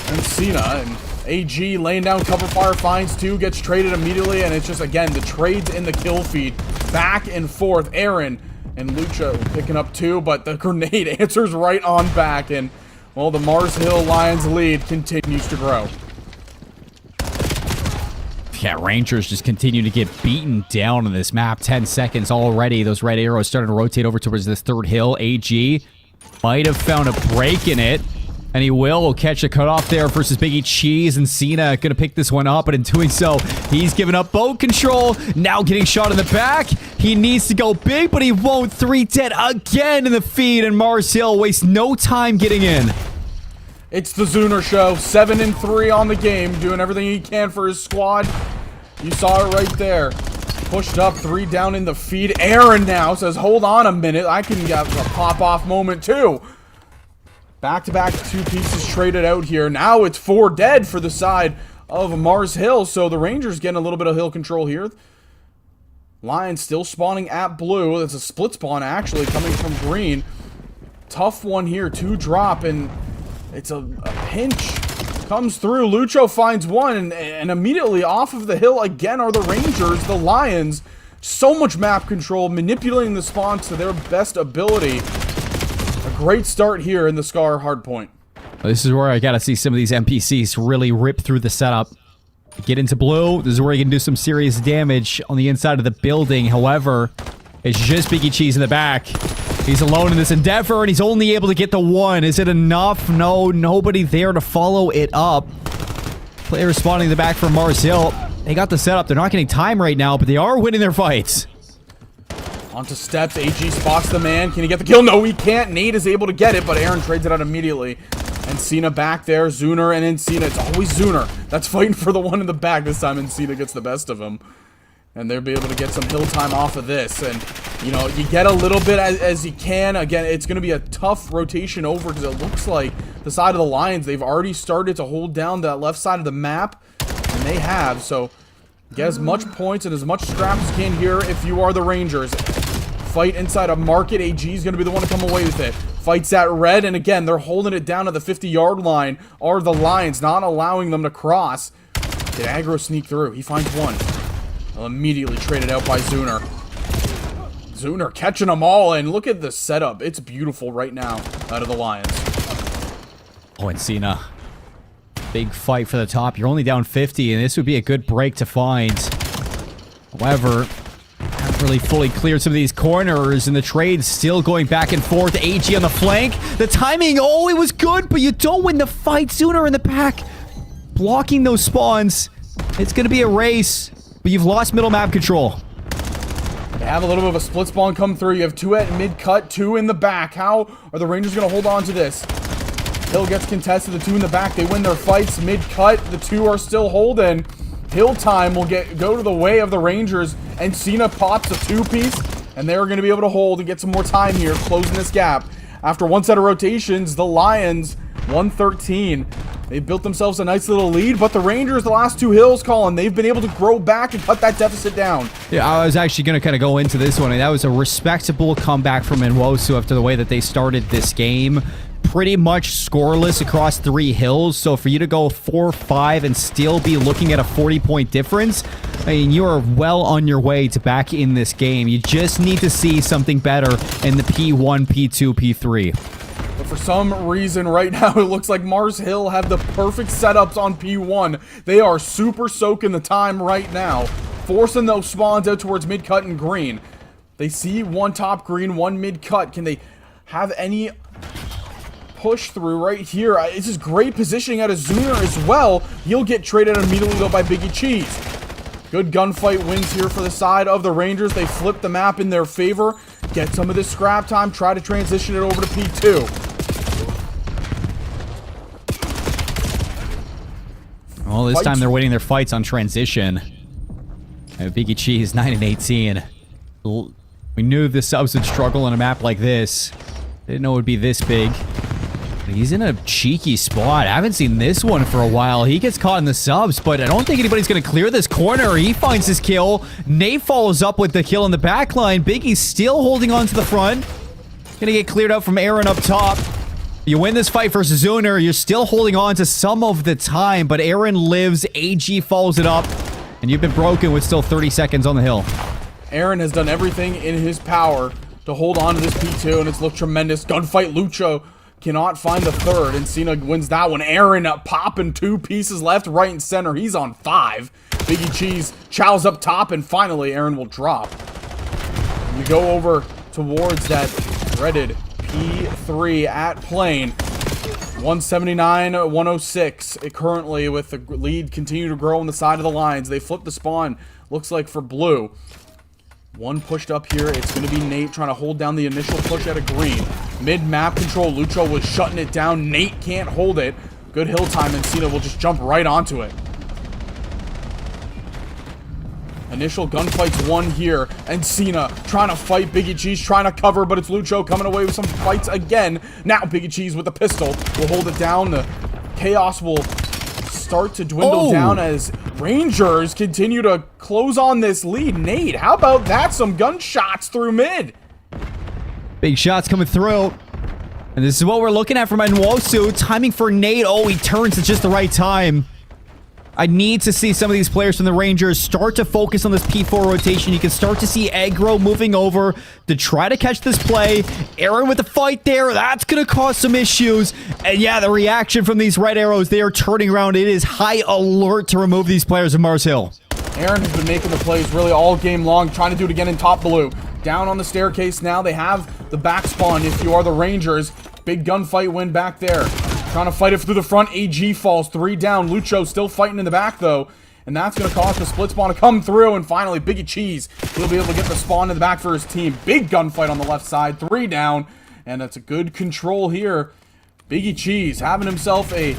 And Cena and AG laying down cover fire, finds 2, gets traded immediately, and it's just, again, the trades in the kill feed. Back and forth. Aaron and Lucha picking up 2, but the grenade answers right on back, and, well, the Mars Hill Lions lead continues to grow. Yeah, Rangers just continue to get beaten down on this map. 10 seconds already. Those red arrows starting to rotate over towards this third hill. AG might have found a break in it. And he will catch a cutoff there versus Biggie Cheese, and Cena gonna pick this one up, but in doing so, he's giving up boat control. Now getting shot in the back. He needs to go big, but he won't. 3 dead again in the feed, and Mars Hill wastes no time getting in. It's the Zuner show. 7-3 on the game, doing everything he can for his squad. You saw it right there. Pushed up, 3 down in the feed. Aaron now says, hold on a minute. I can get a pop-off moment too. Back-to-back 2 pieces traded out here. Now it's 4 dead for the side of Mars Hill. So the Rangers getting a little bit of hill control here. Lions still spawning at blue. That's a split spawn actually coming from green. Tough one here. 2 drop and it's a pinch. Comes through. Lucho finds 1 and immediately off of the hill again are the Rangers. The Lions. So much map control. Manipulating the spawns to their best ability. A great start here in the Scar hardpoint. This is where I gotta see some of these NPCs really rip through the setup. Get into blue. This is where you can do some serious damage on the inside of the building. However, it's just Biggie Cheese in the back. He's alone in this endeavor, and he's only able to get the 1. Is it enough? No, nobody there to follow it up. Player spawning in the back from Mars Hill. They got the setup. They're not getting time right now, but they are winning their fights. Onto steps, AG spots the man. Can he get the kill? No, he can't. Nate is able to get it, but Aaron trades it out immediately. And Cena back there, Zuner, and then Cena. It's always Zuner that's fighting for the one in the back this time, and Cena gets the best of him. And they'll be able to get some hill time off of this. And, you know, you get a little bit as you can. Again, it's going to be a tough rotation over because it looks like the side of the Lions, they've already started to hold down that left side of the map, and they have. So get as much points and as much scrap as you can here if you are the Rangers. Fight inside a market. AG is going to be the one to come away with it. Fights at red, and again, they're holding it down at the 50-yard line. Are the Lions not allowing them to cross? Did aggro sneak through? He finds 1. Immediately traded out by Zuner. Zuner catching them all, and look at the setup. It's beautiful right now out of the Lions. Oh, and Cena. Big fight for the top. You're only down 50, and this would be a good break to find. However, haven't really fully cleared some of these corners, and the trade's still going back and forth. AG on the flank. The timing, oh, it was good, but you don't win the fight. Zuner in the back, blocking those spawns. It's going to be a race, but you've lost middle map control. They have a little bit of a split spawn come through. You have 2 at mid-cut, 2 in the back. How are the Rangers going to hold on to this? Hill gets contested, the 2 in the back. They win their fights mid-cut. The 2 are still holding. Hill time will go to the way of the Rangers, and Cena pops a 2-piece, and they're going to be able to hold and get some more time here, closing this gap. After 1 set of rotations, the Lions, 113. They built themselves a nice little lead, but the Rangers, the last 2 hills, Colin, they've been able to grow back and cut that deficit down. Yeah, I was actually going to kind of go into this one, and that was a respectable comeback from Nwosu after the way that they started this game. Pretty much scoreless across 3 hills, so for you to go 4-5 and still be looking at a 40-point difference, I mean, you are well on your way to back in this game. You just need to see something better in the P1, P2, P3. But for some reason right now, it looks like Mars Hill have the perfect setups on P1. They are super soaking the time right now, forcing those spawns out towards mid-cut and green. They see 1 top green, 1 mid-cut. Can they have any push through right here? This is great positioning out of Zuner as well. He'll get traded immediately though by Biggie Cheese. Good gunfight wins here for the side of the Rangers. They flip the map in their favor. Get some of this scrap time. Try to transition it over to P2. Well, this time they're winning their fights on transition. Biggie Cheese, 9 and 18. We knew the subs would struggle on a map like this. Didn't know it would be this big. He's in a cheeky spot. I haven't seen this one for a while. He gets caught in the subs, but I don't think anybody's going to clear this corner. He finds his kill. Nate follows up with the kill in the back line. Biggie's still holding on to the front. Going to get cleared out from Aaron up top. You win this fight versus Zuner, you're still holding on to some of the time, but Aaron lives, AG follows it up, and you've been broken with still 30 seconds on the hill. Aaron has done everything in his power to hold on to this P2, and it's looked tremendous. Gunfight, Lucho cannot find the third, and Cena wins that one. Aaron popping 2 pieces left, right, and center. He's on 5. Biggie Cheese chows up top, and finally Aaron will drop. We go over towards that dreaded P3 at plane. 179-106 currently, with the lead continue to grow on the side of the lines. They flip the spawn, looks like, for blue. One pushed up here. It's going to be Nate trying to hold down the initial push at a green. Mid-map control, Lucho was shutting it down. Nate can't hold it. Good hill time, and Cena will just jump right onto it. Initial gunfight's won here, and Cena trying to fight Biggie Cheese, trying to cover, but it's Lucho coming away with some fights again. Now Biggie Cheese with the pistol will hold it down. The chaos will start to dwindle down as Rangers continue to close on this lead. Nate, how about that? Some gunshots through mid. Big shots coming through. And this is what we're looking at from Nwosu. Timing for Nate. Oh, he turns at just the right time. I need to see some of these players from the Rangers start to focus on this P4 rotation. You can start to see aggro moving over to try to catch this play. Aaron with the fight there. That's going to cause some issues. And yeah, the reaction from these red arrows, they are turning around. It is high alert to remove these players of Mars Hill. Aaron has been making the plays really all game long, trying to do it again in top blue. Down on the staircase now. They have the back spawn if you are the Rangers. Big gunfight win back there. Trying to fight it through the front. AG falls 3 down. Lucho still fighting in the back, though. And that's going to cause the split spawn to come through. And finally, Biggie Cheese, he'll be able to get the spawn in the back for his team. Big gunfight on the left side. 3 down. And that's a good control here. Biggie Cheese having himself a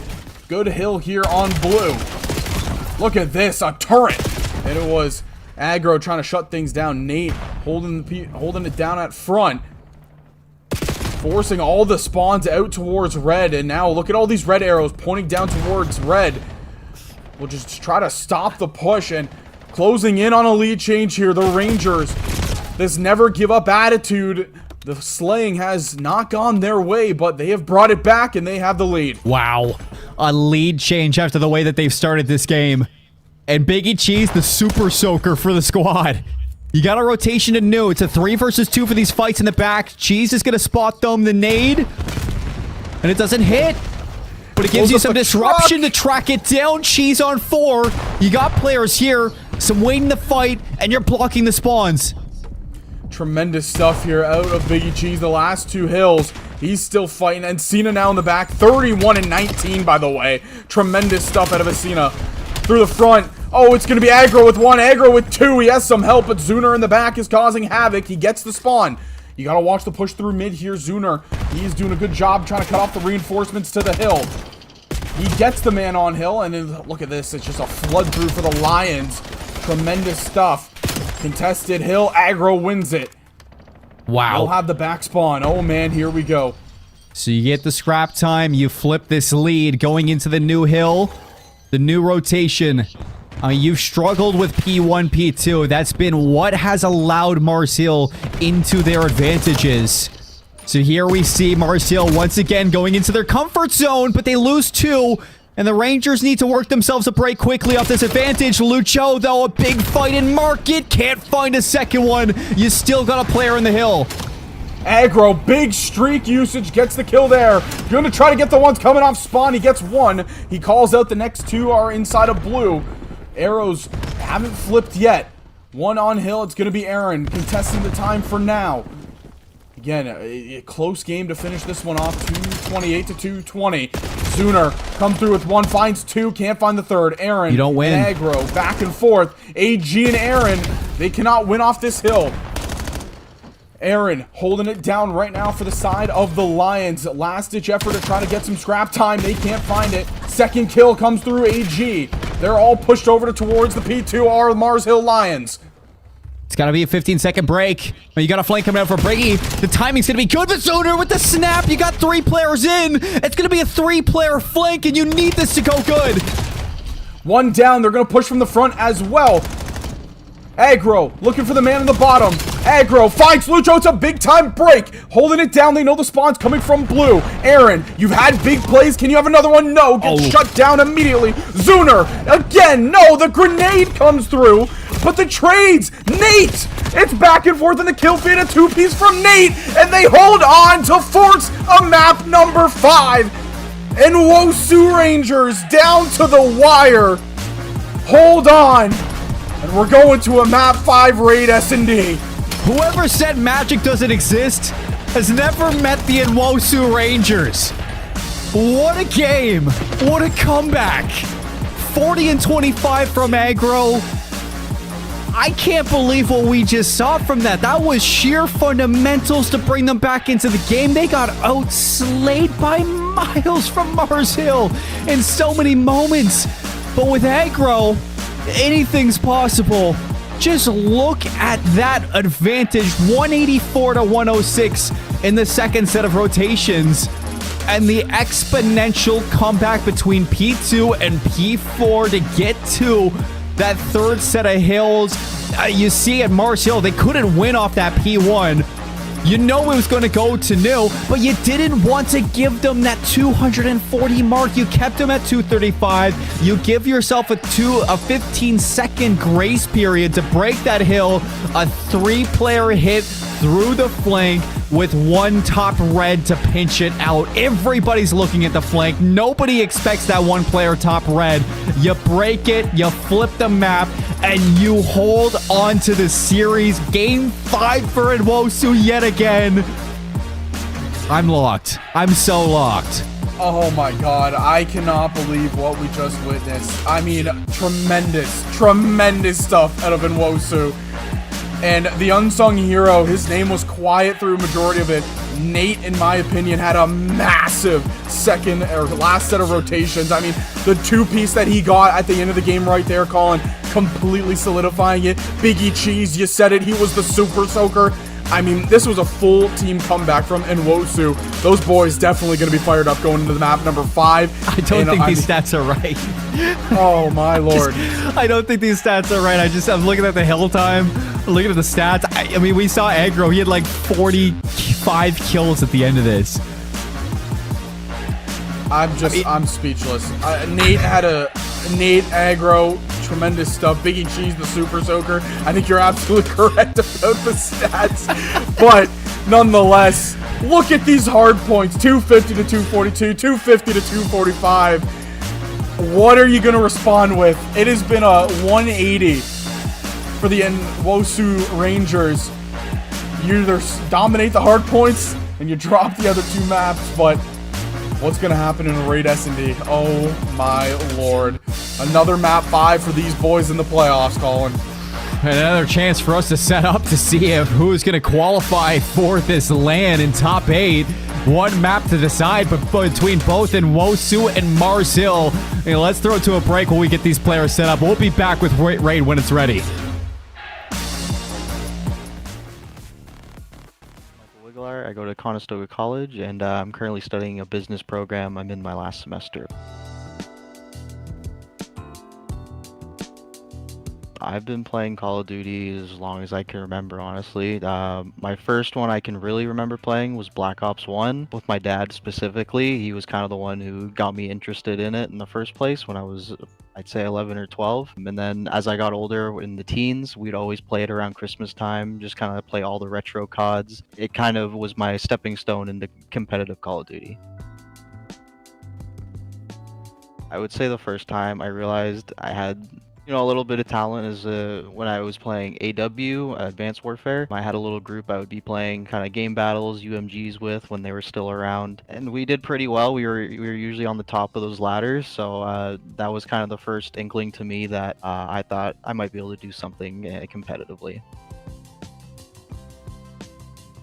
good hill here on blue. Look at this. A turret. And it was aggro trying to shut things down. Nate holding it down at front. Forcing all the spawns out towards red, and now look at all these red arrows pointing down towards red. We'll just try to stop the push, and closing in on a lead change here. The Rangers, this never give up attitude, the slaying has not gone their way, but they have brought it back and they have the lead. Wow. A lead change after the way that they've started this game. And Biggie Cheese, the super soaker for the squad. You got a rotation to new. It's a 3 versus 2 for these fights in the back. Cheese is going to spot them. The nade. And it doesn't hit. But it gives you some disruption to track it down. Cheese on 4. You got players here. Some weight in the fight. And you're blocking the spawns. Tremendous stuff here out of Biggie Cheese. The last 2 hills. He's still fighting. And Cena now in the back. 31-19, by the way. Tremendous stuff out of Cena. Through the front. Oh, it's going to be aggro with 1, aggro with 2. He has some help, but Zuner in the back is causing havoc. He gets the spawn. You got to watch the push through mid here. Zuner, he is doing a good job trying to cut off the reinforcements to the hill. He gets the man on hill, and then, look at this. It's just a flood through for the Lions. Tremendous stuff. Contested hill. Aggro wins it. Wow. They'll have the back spawn. Oh, man, here we go. So you get the scrap time. You flip this lead going into the new hill. The new rotation. I mean, you've struggled with P1, P2. That's been what has allowed Mars Hill into their advantages. So here we see Mars Hill once again going into their comfort zone, but they lose 2. And the Rangers need to work themselves a break quickly off this advantage. Lucho, though, a big fight in market. Can't find a second one. You still got a player in the hill. Aggro, big streak usage, gets the kill there. Gonna try to get the ones coming off spawn. He gets 1. He calls out the next 2 are inside of blue. Arrows haven't flipped yet. 1 on hill. It's going to be Aaron contesting the time for now. Again, a close game to finish this one off. 228-220. Zuner come through with 1, finds 2, can't find the third. Aaron, you don't win. And aggro, back and forth. AG and Aaron, they cannot win off this hill. Aaron holding it down right now for the side of the Lions. Last-ditch effort to try to get some scrap time. They can't find it. Second kill comes through AG. They're all pushed over towards the P2R Mars Hill Lions. It's got to be a 15-second break. You got a flank coming out for Briggy. The timing's going to be good. But Zoner with the snap. You got 3 players in. It's going to be a 3-player flank, and you need this to go good. 1 down. They're going to push from the front as well. Aggro looking for the man on the bottom. Aggro finds Lucho. It's a big time break. Holding it down. They know the spawn's coming from blue. Aaron, you've had big plays. Can you have another one? No. Gets shut down immediately. Zuner, again. No, the grenade comes through. But the trades, Nate. It's back and forth in the kill feed. A 2-piece from Nate. And they hold on to force a map number 5. And Wosu Rangers down to the wire. Hold on. And we're going to a map 5 raid S&D. Whoever said magic doesn't exist has never met the Nwosu Rangers. What a game. What a comeback. 40 and 25 from Aggro. I can't believe what we just saw from that. That was sheer fundamentals to bring them back into the game. They got outslayed by miles from Mars Hill in so many moments. But with Aggro, anything's possible. Just look at that advantage, 184 to 106 in the second set of rotations. And the exponential comeback between P2 and P4 to get to that third set of hills. You see at Mars Hill, they couldn't win off that P1. You know it was going to go to new, but you didn't want to give them that 240 mark. You kept them at 235. You give yourself a 15-second grace period to break that hill. A 3-player hit through the flank with one top red to pinch it out. Everybody's looking at the flank. Nobody expects that 1-player top red. You break it, you flip the map, and you hold on to the series. Game 5 for Nwosu yet again. I'm locked. I'm so locked. Oh my god, I cannot believe what we just witnessed. I mean, tremendous stuff out of Nwosu. And the unsung hero, his name was quiet through majority of it. Nate, in my opinion, had a massive second or last set of rotations. I mean, the 2-piece that he got at the end of the game right there, Colin, completely solidifying it. Biggie Cheese, you said it, he was the super soaker. I mean, this was a full team comeback from Nwosu. Those boys definitely going to be fired up going into the map number 5. I don't think these stats are right. Oh, my lord. I don't think these stats are right. I'm looking at the hill time, looking at the stats. I mean, we saw Aggro. He had like 45 kills at the end of this. I'm speechless. Nate Aggro, tremendous stuff. Biggie Cheese, the super soaker. I think you're absolutely correct about the stats. But nonetheless, look at these hard points. 250 to 242, 250 to 245. What are you going to respond with? It has been a 180 for the Nwosu Rangers. You either dominate the hard points and you drop the other 2 maps, but what's going to happen in a raid S&D? Oh my lord. Another map 5 for these boys in the playoffs, Colin. Another chance for us to set up to see if who's going to qualify for this LAN in top 8. One map to decide, but between both Nwosu and Mars Hill. Let's throw it to a break while we get these players set up. We'll be back with raid when it's ready. I go to Conestoga College, and I'm currently studying a business program. I'm in my last semester. I've been playing Call of Duty as long as I can remember, honestly. My first one I can really remember playing was Black Ops 1 with my dad specifically. He was kind of the one who got me interested in it in the first place when I was, I'd say 11 or 12. And then as I got older in the teens, we'd always play it around Christmas time, just kind of play all the retro CODs. It kind of was my stepping stone into competitive Call of Duty. I would say the first time I realized I had a little bit of talent is when I was playing AW, Advanced Warfare. I had a little group I would be playing kind of game battles, UMGs with when they were still around. And we did pretty well. We were usually on the top of those ladders. So that was kind of the first inkling to me that I thought I might be able to do something competitively.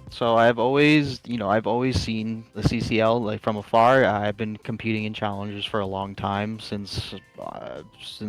So I've always seen the CCL from afar. I've been competing in challengers for a long time, since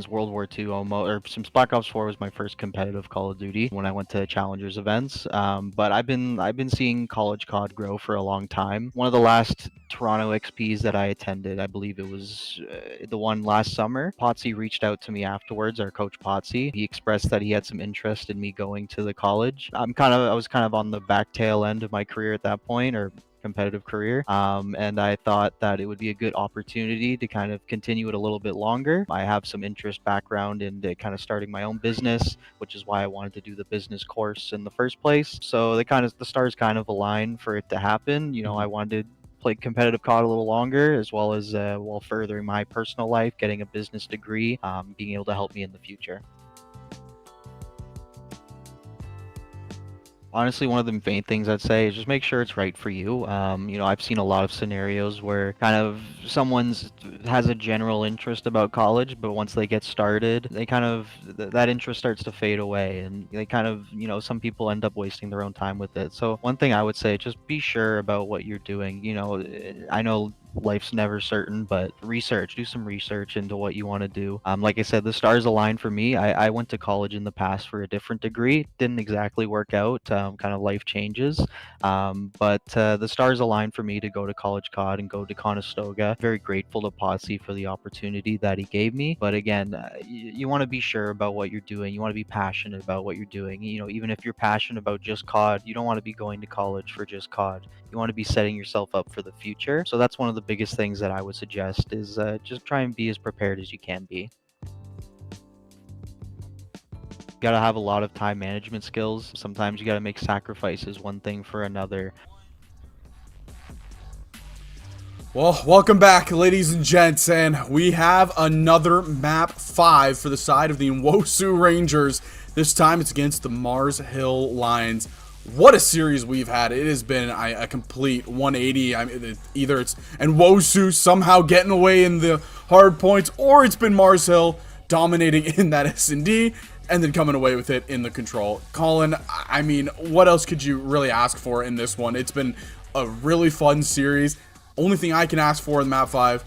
World War II almost, or since Black Ops 4 was my first competitive Call of Duty when I went to challengers events. But I've been seeing college COD grow for a long time. One of the last Toronto XPs that I attended, I believe it was the one last summer, Potsy reached out to me afterwards, our coach Potsy. He expressed that he had some interest in me going to the college. I was kind of on the back tail end of my career at that point, or competitive career, and I thought that it would be a good opportunity to kind of continue it a little bit longer. I have some interest background in kind of starting my own business, which is why I wanted to do the business course in the first place. So the stars kind of aligned for it to happen. You know, I wanted to play competitive COD a little longer, as well as while furthering my personal life, getting a business degree, being able to help me in the future. Honestly, one of the main things I'd say is just make sure it's right for you. You know, I've seen a lot of scenarios where kind of someone's has a general interest about college, but once they get started, they kind of, that interest starts to fade away, and they kind of, you know, some people end up wasting their own time with it. So one thing I would say, just be sure about what you're doing. You know, I know life's never certain, but do some research into what you want to do. Like I said, the stars aligned for me. I went to college in the past for a different degree. Didn't exactly work out, kind of life changes. But the stars aligned for me to go to College COD and go to Conestoga. Very grateful to Potsy for the opportunity that he gave me. But again, you want to be sure about what you're doing. You want to be passionate about what you're doing. You know, even if you're passionate about just COD, you don't want to be going to college for just COD. You want to be setting yourself up for the future. So that's one of the biggest things that I would suggest is just try and be as prepared as you can be. You gotta have a lot of time management skills. Sometimes you gotta make sacrifices, one thing for another. Well, welcome back, ladies and gents, and we have another map 5 for the side of the Nwosu Rangers. This time it's against the Mars Hill Lions. What a series we've had. It has been a complete 180. I mean, either it's Nwosu somehow getting away in the hard points, or it's been Mars Hill dominating in that S&D and then coming away with it in the control. Colin, I mean, what else could you really ask for in this one? It's been a really fun series. Only thing I can ask for in map 5,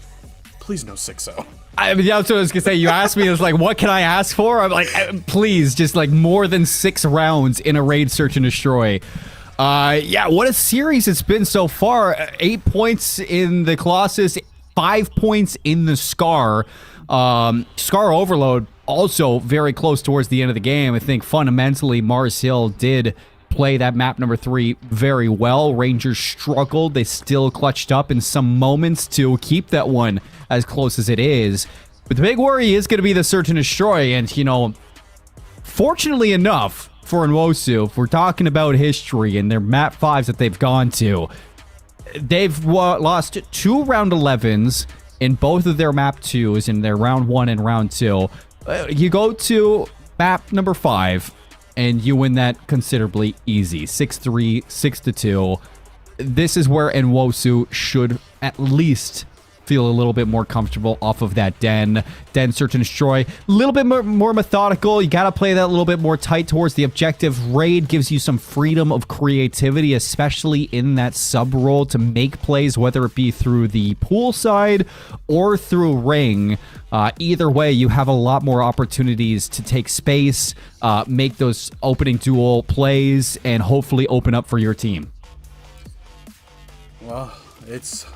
please no 6-0. I mean, that's what I was gonna say. You asked me, it's like, what can I ask for? I'm like, please, just like more than 6 rounds in a raid search and destroy. Yeah, what a series it's been so far. 8 points in the Colossus, 5 points in the Scar. Scar Overload also very close towards the end of the game. I think fundamentally Mars Hill did play that map number 3 very well. Rangers struggled. They still clutched up in some moments to keep that one as close as it is. But the big worry is going to be the search and destroy. And, you know, fortunately enough for Nwosu, if we're talking about history and their map 5s that they've gone to, they've lost 2 round 11s in both of their map 2s in their round 1 and round 2. You go to map number 5 and you win that considerably easy. 6-3, 6-2. This is where Nwosu should at least feel a little bit more comfortable off of that den search and destroy. A little bit more methodical. You got to play that a little bit more tight towards the objective. Raid gives you some freedom of creativity, especially in that sub role, to make plays, whether it be through the pool side or through ring. Either way, you have a lot more opportunities to take space, make those opening duel plays, and hopefully open up for your team. Well, it's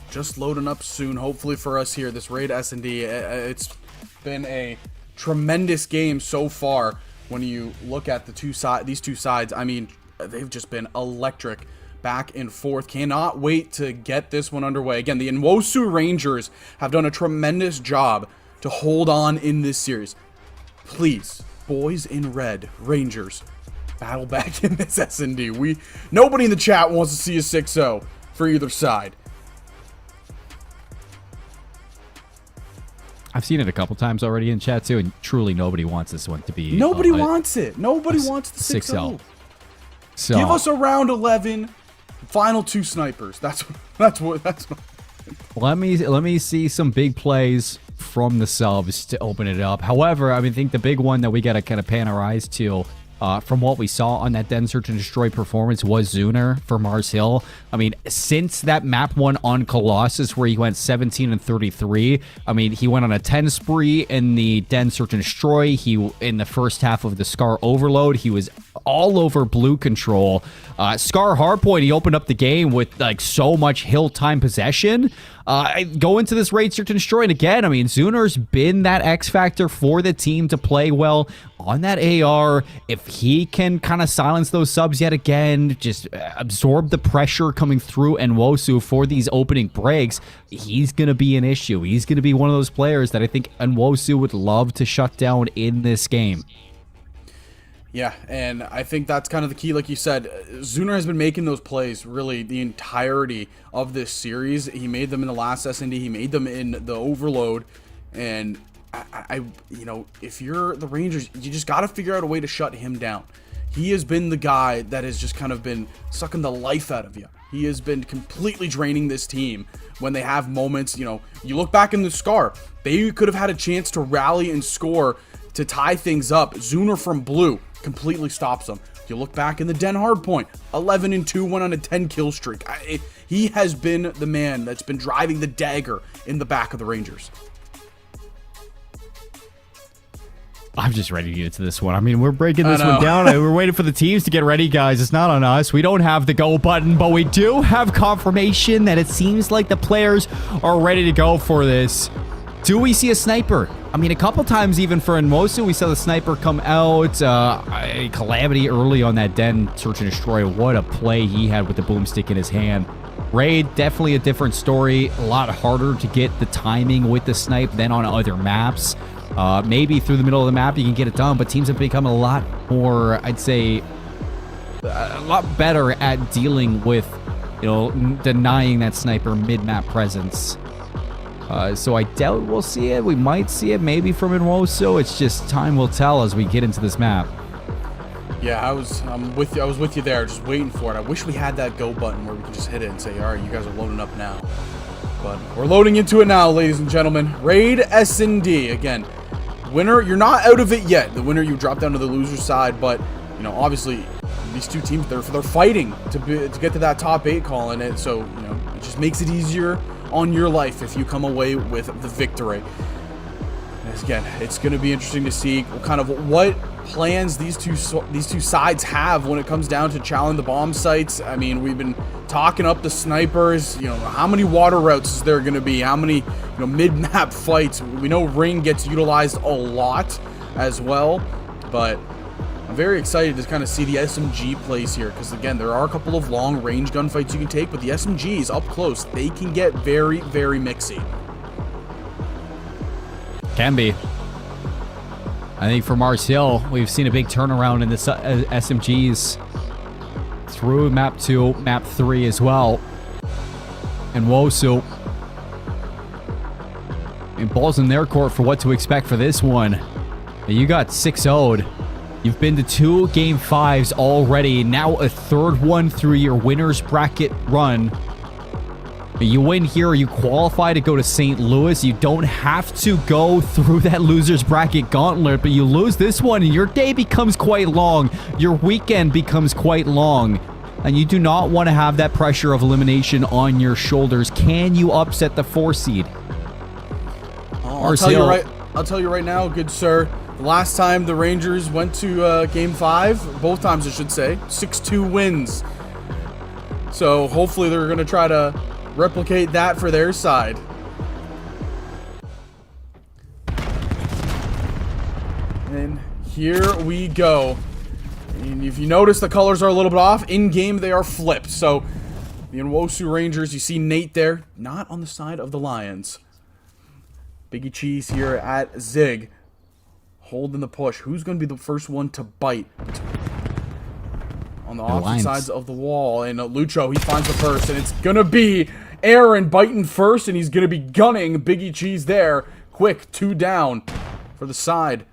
just loading up soon, hopefully for us here. This raid S&D, it's been a tremendous game so far. When you look at the these two sides, I mean, they've just been electric back and forth. Cannot wait to get this one underway. Again, the Nwosu Rangers have done a tremendous job to hold on in this series. Please, boys in red, Rangers, battle back in this S&D. Nobody in the chat wants to see a 6-0 for either side. I've seen it a couple times already in chat too, and truly nobody wants this one to be. Nobody wants it. Nobody wants the 6-0. So give us a round 11, final 2 snipers. That's what. Let me see some big plays from the subs to open it up. However, I mean, I think the big one that we got to kind of pan our eyes to from what we saw on that Den Search and Destroy performance was Zuner for Mars Hill. I mean, since that map 1 on Colossus where he went 17 and 33, I mean, he went on a 10 spree in the Den Search and Destroy. In the first half of the Scar Overload, he was all over blue control. Scar Hardpoint, he opened up the game with like so much hill time possession. Go into this Raid Search and Destroy, and again, I mean, Zuner's been that X factor for the team to play well on that AR. If he can kind of silence those subs yet again, just absorb the pressure coming through Nwosu for these opening breaks, he's going to be an issue. He's going to be one of those players that I think Nwosu would love to shut down in this game. Yeah, and I think that's kind of the key. Like you said, Zuner has been making those plays really the entirety of this series. He made them in the last SND. He made them in the Overload. And, you know, if you're the Rangers, you just got to figure out a way to shut him down. He has been the guy that has just kind of been sucking the life out of you. He has been completely draining this team when they have moments. You know, you look back in the Scar, they could have had a chance to rally and score to tie things up. Zuner from blue completely stops them. You look back in the Den Hardpoint, 11 and 2, went on a 10 kill streak. He has been the man that's been driving the dagger in the back of the Rangers. I'm just ready to get into this one. I mean, we're breaking this one down. We're waiting for the teams to get ready, guys. It's not on us. We don't have the go button, but we do have confirmation that it seems like the players are ready to go for this. Do we see a sniper? I mean, a couple times even for Nwosu, we saw the sniper come out. Calamity early on that Den Search and Destroy. What a play he had with the boomstick in his hand. Raid, definitely a different story. A lot harder to get the timing with the snipe than on other maps. Maybe through the middle of the map you can get it done, but teams have become a lot more, I'd say, a lot better at dealing with, you know, denying that sniper mid-map presence. So I doubt we'll see it. We might see it maybe from Nwosu. It's just time will tell as we get into this map. Yeah, I was with you there, just waiting for it. I wish we had that go button where we could just hit it and say, all right, you guys are loading up now. But we're loading into it now, ladies and gentlemen. Raid S&D. Again, winner, you're not out of it yet. The winner, you drop down to the loser side, but, you know, obviously these two teams, they're fighting to get to that top 8 call in it. So, you know, it just makes it easier on your life if you come away with the victory. And again, it's going to be interesting to see what plans these two sides have when it comes down to challenging the bomb sites. I mean, we've been talking up the snipers. You know, how many water routes is there going to be? How many, you know, mid-map fights? We know Ring gets utilized a lot as well, but I'm very excited to kind of see the SMG plays here, because again, there are a couple of long-range gunfights you can take, but the SMGs up close, they can get very, very mixy. Can be. I think for Mars Hill, we've seen a big turnaround in the SMGs through map 2, map 3 as well. And Nwosu, and balls in their court for what to expect for this one. You got 6-0'd. You've been to 2 game 5s already. Now a third one through your winner's bracket run. You win here, you qualify to go to St. Louis. You don't have to go through that loser's bracket gauntlet, but you lose this one and your day becomes quite long. Your weekend becomes quite long. And you do not want to have that pressure of elimination on your shoulders. Can you upset the 4 seed? I'll tell you right now, good sir. The last time the Rangers went to Game 5, both times I should say, 6-2 wins. So hopefully they're going to try to replicate that for their side. And here we go. And if you notice, the colors are a little bit off. In-game, they are flipped. So the Nwosu Rangers, you see Nate there, not on the side of the Lions. Biggie Cheese here at Zig. Holding the push. Who's going to be the first one to bite? On the opposite sides of the wall. And Lucho, he finds the first. And it's going to be Aaron biting first. And he's going to be gunning Biggie Cheese there. Quick, 2 down for the side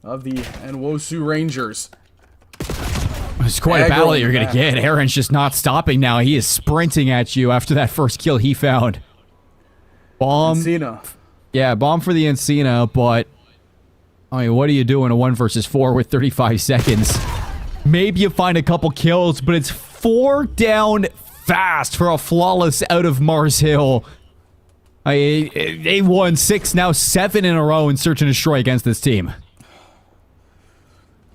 of the Nwosu Rangers. It's quite a battle that you're going to get. Aaron's just not stopping now. He is sprinting at you after that first kill he found. Bomb. Encina. Yeah, bomb for the Encina, but I mean, what do you do in a 1 versus 4 with 35 seconds? Maybe you find a couple kills, but it's 4 down fast for a flawless out of Mars Hill. They won 6, now 7 in a row in Search and Destroy against this team.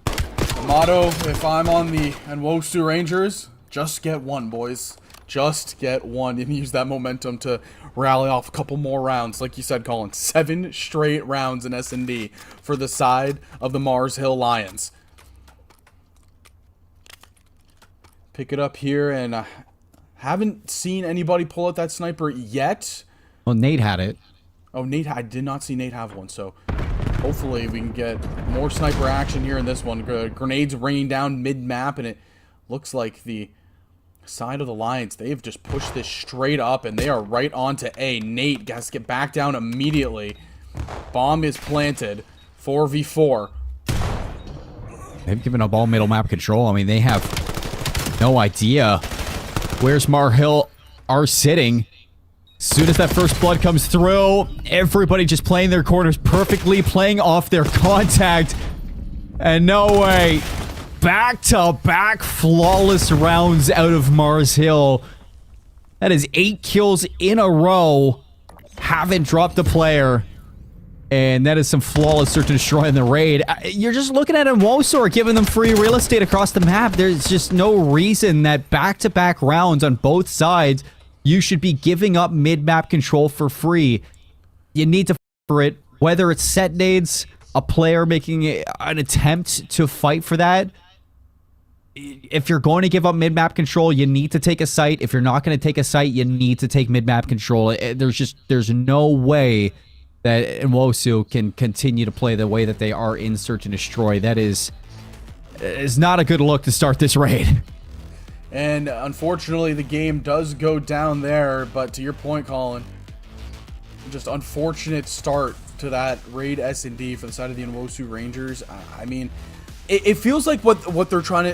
The motto, if I'm on the Nwosu Rangers, just get one, boys. Just get one and use that momentum to rally off a couple more rounds. Like you said, Colin, 7 straight rounds in S&D for the side of the Mars Hill Lions. Pick it up here, and haven't seen anybody pull out that sniper yet. Well, Nate had it. Oh, Nate, I did not see Nate have one, so hopefully we can get more sniper action here in this one. Grenades raining down mid-map, and it looks like the side of the Lions, they've just pushed this straight up, and they are right on to A. Nate has to get back down immediately. Bomb is planted. 4v4. They've given up all middle map control. I mean, they have no idea where's Mar Hill are sitting. As soon as that first blood comes through, everybody just playing their corners perfectly, playing off their contact. And no way. Back-to-back flawless rounds out of Mars Hill. That is 8 kills in a row. Haven't dropped a player. And that is some flawless search and destroy in the raid. You're just looking at Nwosu giving them free real estate across the map. There's just no reason that back-to-back rounds on both sides, you should be giving up mid-map control for free. You need to for it, whether it's set nades, a player making an attempt to fight for that. If you're going to give up mid-map control, you need to take a site. If you're not going to take a site, you need to take mid-map control. There's no way that Nwosu can continue to play the way that they are in Search and Destroy. That is not a good look to start this raid. And unfortunately, the game does go down there. But to your point, Colin, just unfortunate start to that raid S&D for the side of the Nwosu Rangers. I mean, it feels like what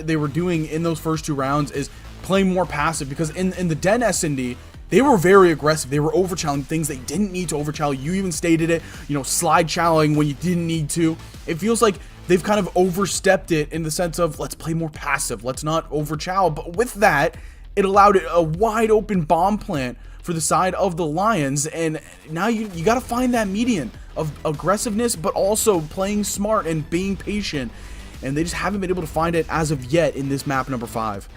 they were doing in those first 2 rounds is playing more passive, because in the Den S&D, they were very aggressive. They were overchalling things they didn't need to overchal. You even stated it, slide challing when you didn't need to. It feels like they've kind of overstepped it in the sense of, let's play more passive, let's not overchow. But with that, it allowed a wide open bomb plant for the side of the Lions, and now you got to find that median of aggressiveness, but also playing smart and being patient. And they just haven't been able to find it as of yet in this map number 5.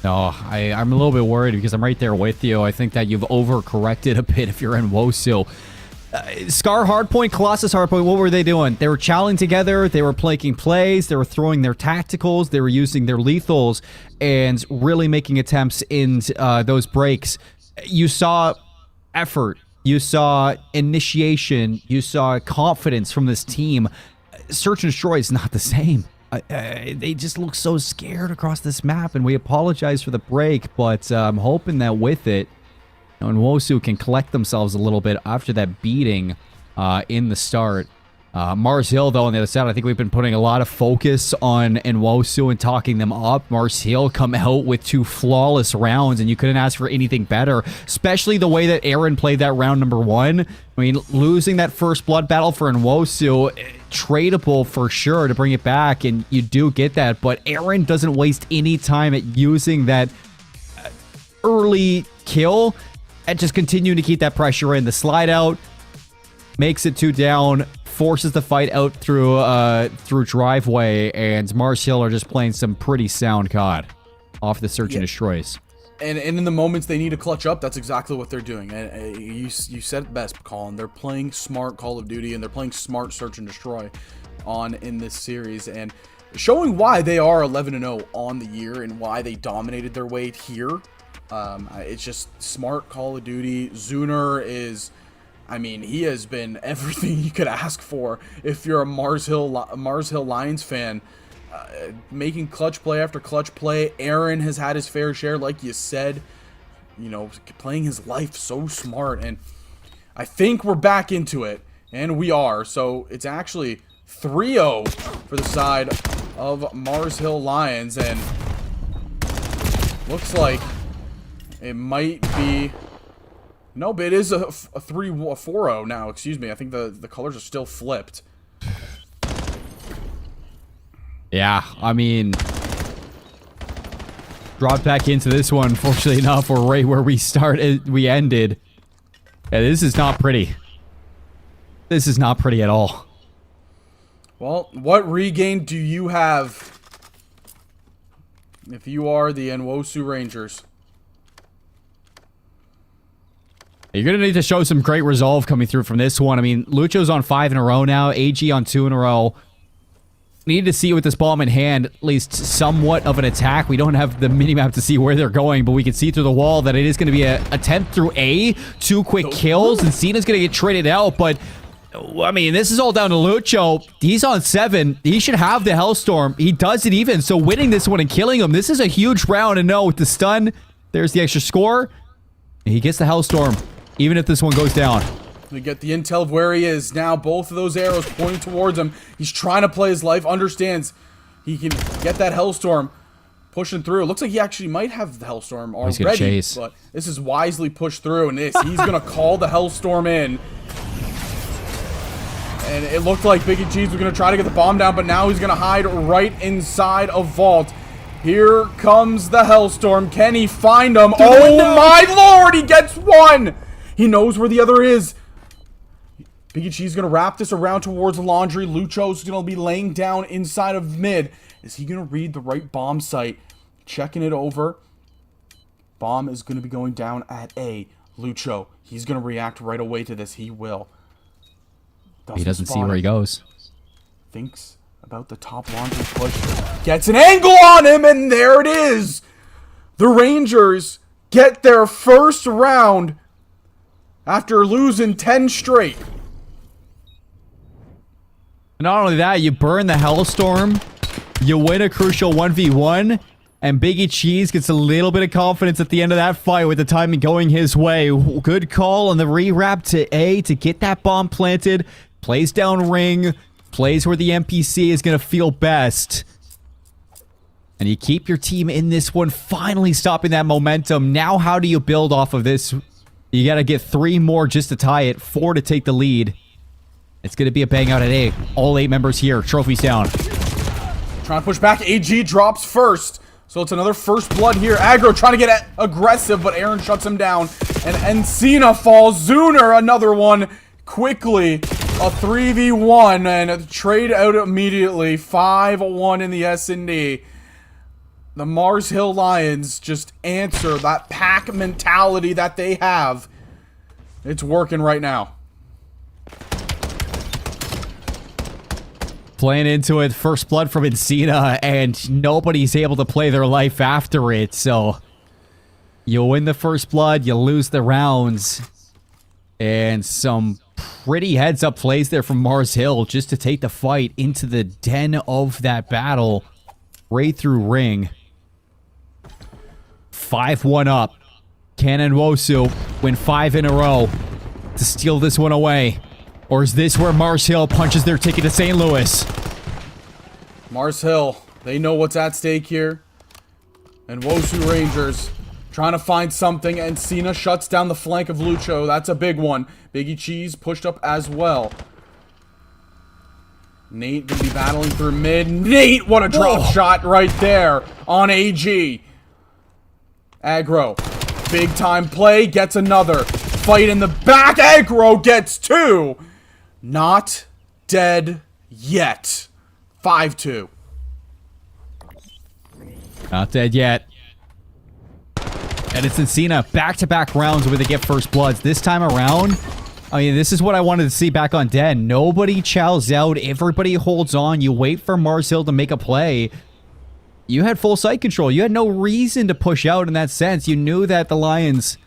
No, I'm a little bit worried because I'm right there with you. I think that you've overcorrected a bit if you're in Nwosu. Scar hardpoint, Colossus hardpoint, what were they doing? They were chowing together, they were making plays, they were throwing their tacticals, they were using their lethals, and really making attempts in those breaks. You saw effort, you saw initiation, you saw confidence from this team. Search and Destroy is not the same. They just look so scared across this map, and we apologize for the break, but I'm hoping that with it, Nwosu can collect themselves a little bit after that beating in the start. Mars Hill, though, on the other side, I think we've been putting a lot of focus on Nwosu and talking them up. Mars Hill come out with 2 flawless rounds, and you couldn't ask for anything better, especially the way that Aaron played that round number 1. I mean, losing that first blood battle for Nwosu, tradable for sure to bring it back, and you do get that, but Aaron doesn't waste any time at using that early kill and just continuing to keep that pressure in. The slide out makes it 2 down, forces the fight out through driveway, and Mars Hill are just playing some pretty sound COD off the Search and Destroys. And in the moments they need to clutch up, that's exactly what they're doing. And you said it best, Colin. They're playing smart Call of Duty, and they're playing smart Search and Destroy in this series, and showing why they are 11-0 on the year and why they dominated their way here. It's just smart Call of Duty. Zuner is, I mean, he has been everything you could ask for if you're a Mars Hill Lions fan. Making clutch play after clutch play. Aaron has had his fair share, like you said, playing his life so smart, and I think we're back into it, and we are. So it's actually 3-0 for the side of Mars Hill Lions, and looks like it might be, nope, it is a 4-0 now, excuse me. I think the colors are still flipped. Yeah, I mean, dropped back into this one. Fortunately enough, we're right where we ended. Yeah, this is not pretty. This is not pretty at all. Well, what regain do you have if you are the Nwosu Rangers? You're going to need to show some great resolve coming through from this one. I mean, Lucho's on 5 in a row now. AG on 2 in a row. Need to see with this bomb in hand, at least somewhat of an attack. We don't have the minimap to see where they're going, but we can see through the wall that it is going to be an attempt through A. 2 quick kills, and Cena's going to get traded out, but I mean, this is all down to Lucho. He's on 7. He should have the Hellstorm. He does it even, so winning this one and killing him, this is a huge round, and no, with the stun, there's the extra score. He gets the Hellstorm, even if this one goes down. We get the intel of where he is. Now both of those arrows pointing towards him. He's trying to play his life, understands he can get that Hellstorm pushing through. It looks like he actually might have the Hellstorm already, he's gonna chase. But this is wisely pushed through, and he's going to call the Hellstorm in. And it looked like Biggie Cheese was going to try to get the bomb down, but now he's going to hide right inside of Vault. Here comes the Hellstorm. Can he find him? Oh my lord, he gets one! He knows where the other is. Biggie Cheese is going to wrap this around towards Laundry. Lucho's going to be laying down inside of mid. Is he going to read the right bomb site? Checking it over. Bomb is going to be going down at A. Lucho, he's going to react right away to this. He will. He doesn't see where he goes. Thinks about the top Laundry push. Gets an angle on him, and there it is. The Rangers get their first round after losing 10 straight. Not only that, you burn the Hellstorm, you win a crucial 1v1, and Biggie Cheese gets a little bit of confidence at the end of that fight with the timing going his way. Good call on the rewrap to A to get that bomb planted. Plays down ring, plays where the NPC is going to feel best. And you keep your team in this one, finally stopping that momentum. Now how do you build off of this? You got to get 3 more just to tie it, 4 to take the lead. It's going to be a bang out at A. All 8 members here. Trophies down. Trying to push back. AG drops first. So it's another first blood here. Aggro trying to get aggressive, but Aaron shuts him down. And Encina falls. Zuner, another one. Quickly, a 3v1 and a trade out immediately. 5-1 in the S&D. The Mars Hill Lions just answer that pack mentality that they have. It's working right now. Playing into it, first blood from Encina, and nobody's able to play their life after it, so you win the first blood, you lose the rounds, and some pretty heads-up plays there from Mars Hill just to take the fight into the den of that battle, right through ring. 5-1 up. Can Nwosu win 5 in a row to steal this one away? Or is this where Mars Hill punches their ticket to St. Louis? Mars Hill, they know what's at stake here. And Nwosu Rangers trying to find something, and Cena shuts down the flank of Lucho. That's a big one. Biggie Cheese pushed up as well. Nate gonna be battling through mid. Nate, what a drop shot right there on AG. Aggro, big time play, gets another. Fight in the back, Aggro gets 2. Not dead yet. 5-2. Not dead yet. And it's Encina, back-to-back rounds where they get first bloods. This time around, I mean, this is what I wanted to see back on Den. Nobody chows out. Everybody holds on. You wait for Mars Hill to make a play. You had full site control. You had no reason to push out in that sense. You knew that the Lions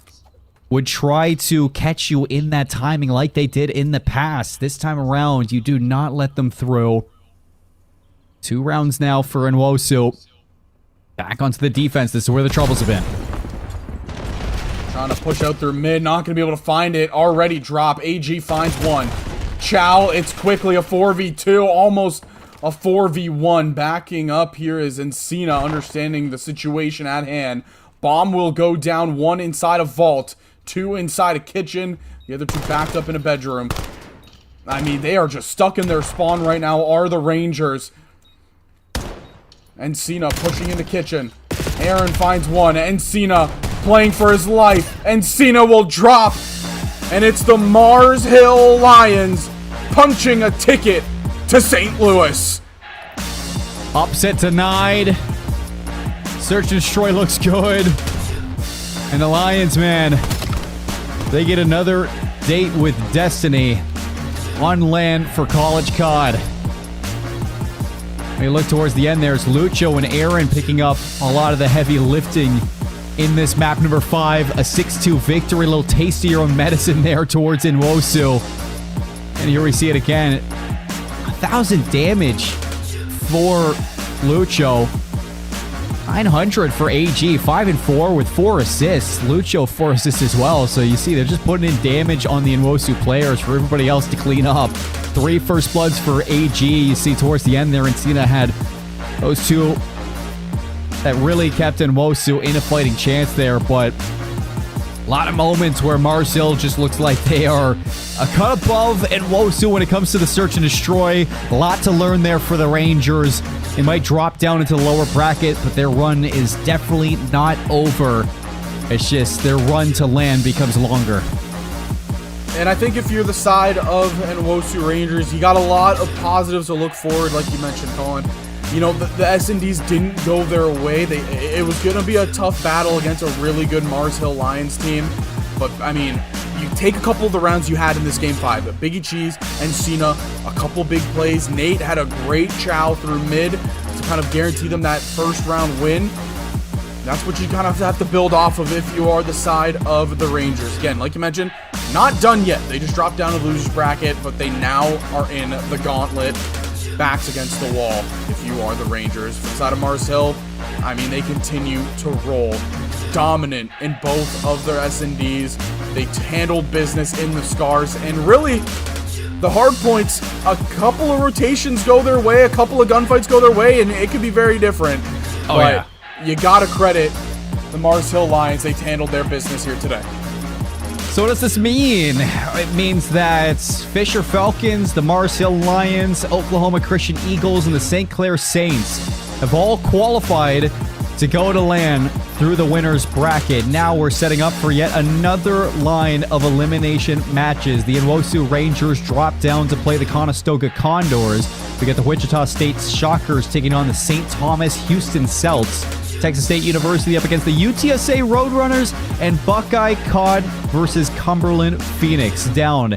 would try to catch you in that timing like they did in the past. This time around, you do not let them through. 2 rounds now for Nwosu. Back onto the defense. This is where the troubles have been. Trying to push out through mid. Not going to be able to find it. Already drop. AG finds 1. Chow, it's quickly a 4v2. Almost a 4v1. Backing up here is Encina, understanding the situation at hand. Bomb will go down. 1 inside a vault. 2 inside a kitchen. The other 2 backed up in a bedroom. I mean, they are just stuck in their spawn right now, are the Rangers. And Cena pushing in the kitchen. Aaron finds one. And Cena playing for his life. And Cena will drop. And it's the Mars Hill Lions punching a ticket to St. Louis. Upset denied. Search and destroy looks good. And the Lions, man, they get another date with destiny on land for College COD. When you look towards the end, there's Lucho and Aaron picking up a lot of the heavy lifting in this map number 5. A 6-2 victory, a little taste of your own medicine there towards Nwosu. And here we see it again. 1,000 damage for Lucho. 900 for AG, 5 and 4 with 4 assists. Lucho 4 assists as well. So you see they're just putting in damage on the Nwosu players for everybody else to clean up. 3 first bloods for AG. You see towards the end there, and Cena had those 2 that really kept Nwosu in a fighting chance there. But a lot of moments where Mars Hill just looks like they are a cut above Nwosu when it comes to the search and destroy. A lot to learn there for the Rangers. They might drop down into the lower bracket, but their run is definitely not over. It's just their run to land becomes longer. And I think if you're the side of Nwosu Rangers, you got a lot of positives to look forward, like you mentioned, Colin. You know, the S&Ds didn't go their way. It was going to be a tough battle against a really good Mars Hill Lions team. But, I mean, you take a couple of the rounds you had in this Game 5. Biggie Cheese and Cena, a couple big plays. Nate had a great chow through mid to kind of guarantee them that first round win. That's what you kind of have to build off of if you are the side of the Rangers. Again, like you mentioned, not done yet. They just dropped down to losers bracket, but they now are in the gauntlet. Backs against the wall if you are the Rangers. For the side of Mars Hill, I mean, they continue to roll. Dominant in both of their S&Ds. They handled business in the Scars, and really, the hard points, a couple of rotations go their way, a couple of gunfights go their way, and it could be very different. Oh, but yeah. You gotta credit the Mars Hill Lions. They handled their business here today. So what does this mean? It means that Fisher Falcons, the Mars Hill Lions, Oklahoma Christian Eagles, and the St. Clair Saints have all qualified to go to land through the winners bracket. Now we're setting up for yet another line of elimination matches. The Nwosu Rangers drop down to play the Conestoga Condors. We get the Wichita State Shockers taking on the St. Thomas Houston Celts. Texas State University up against the UTSA Roadrunners, and Buckeye COD versus Cumberland Phoenix down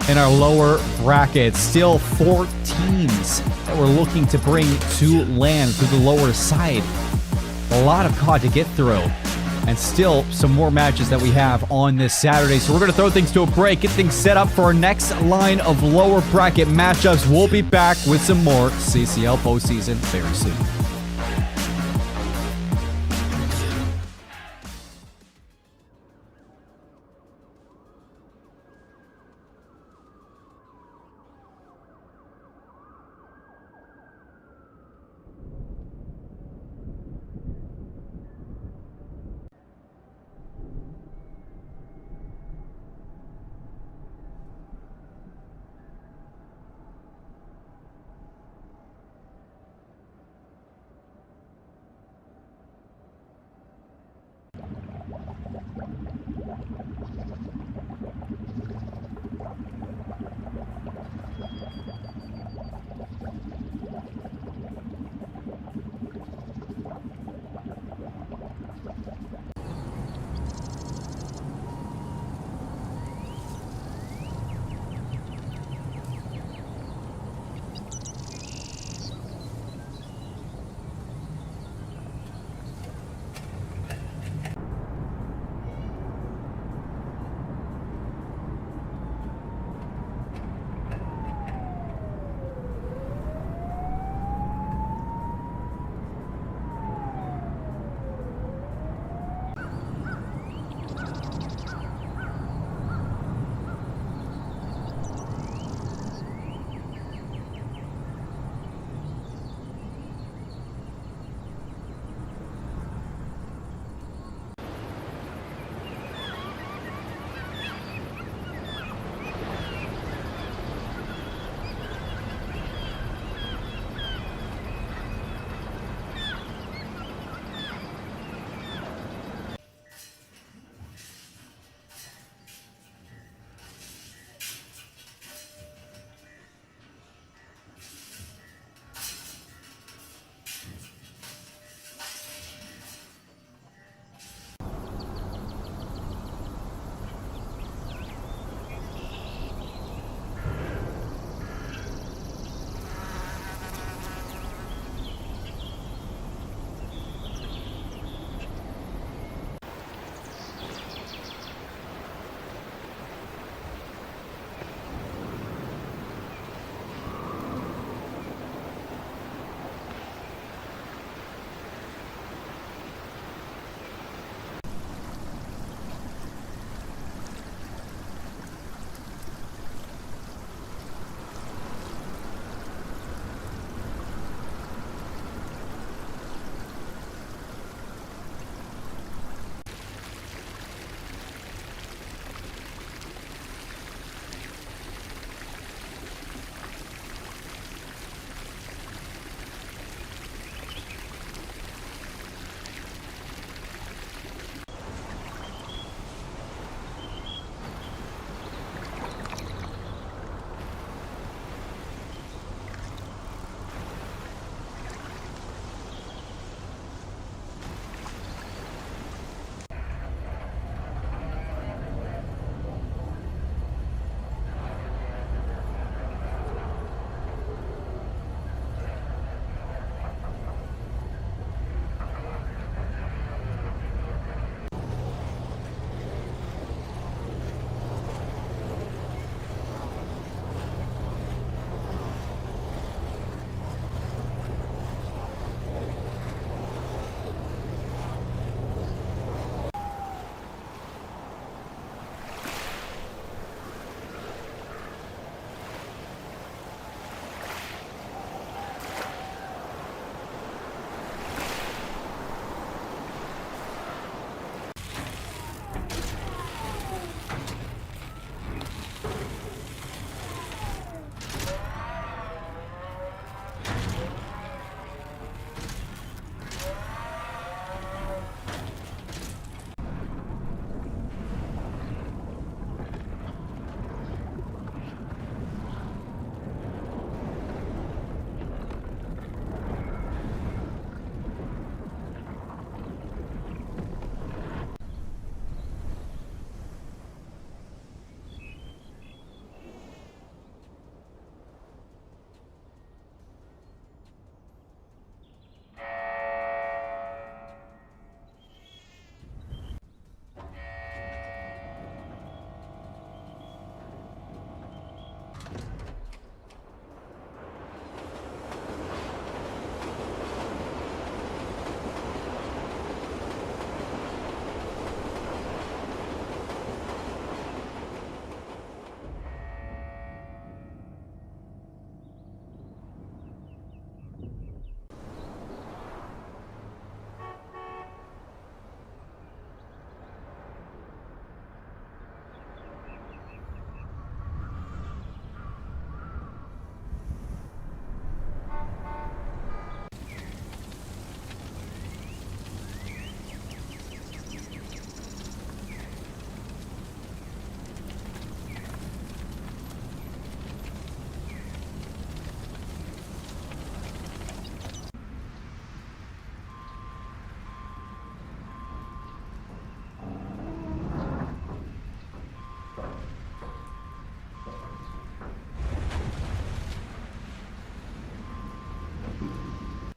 in our lower bracket. Still 4 teams that we're looking to bring to land through the lower side. A lot of COD to get through, and still some more matches that we have on this Saturday. So we're going to throw things to a break, get things set up for our next line of lower bracket matchups. We'll be back with some more CCL postseason very soon.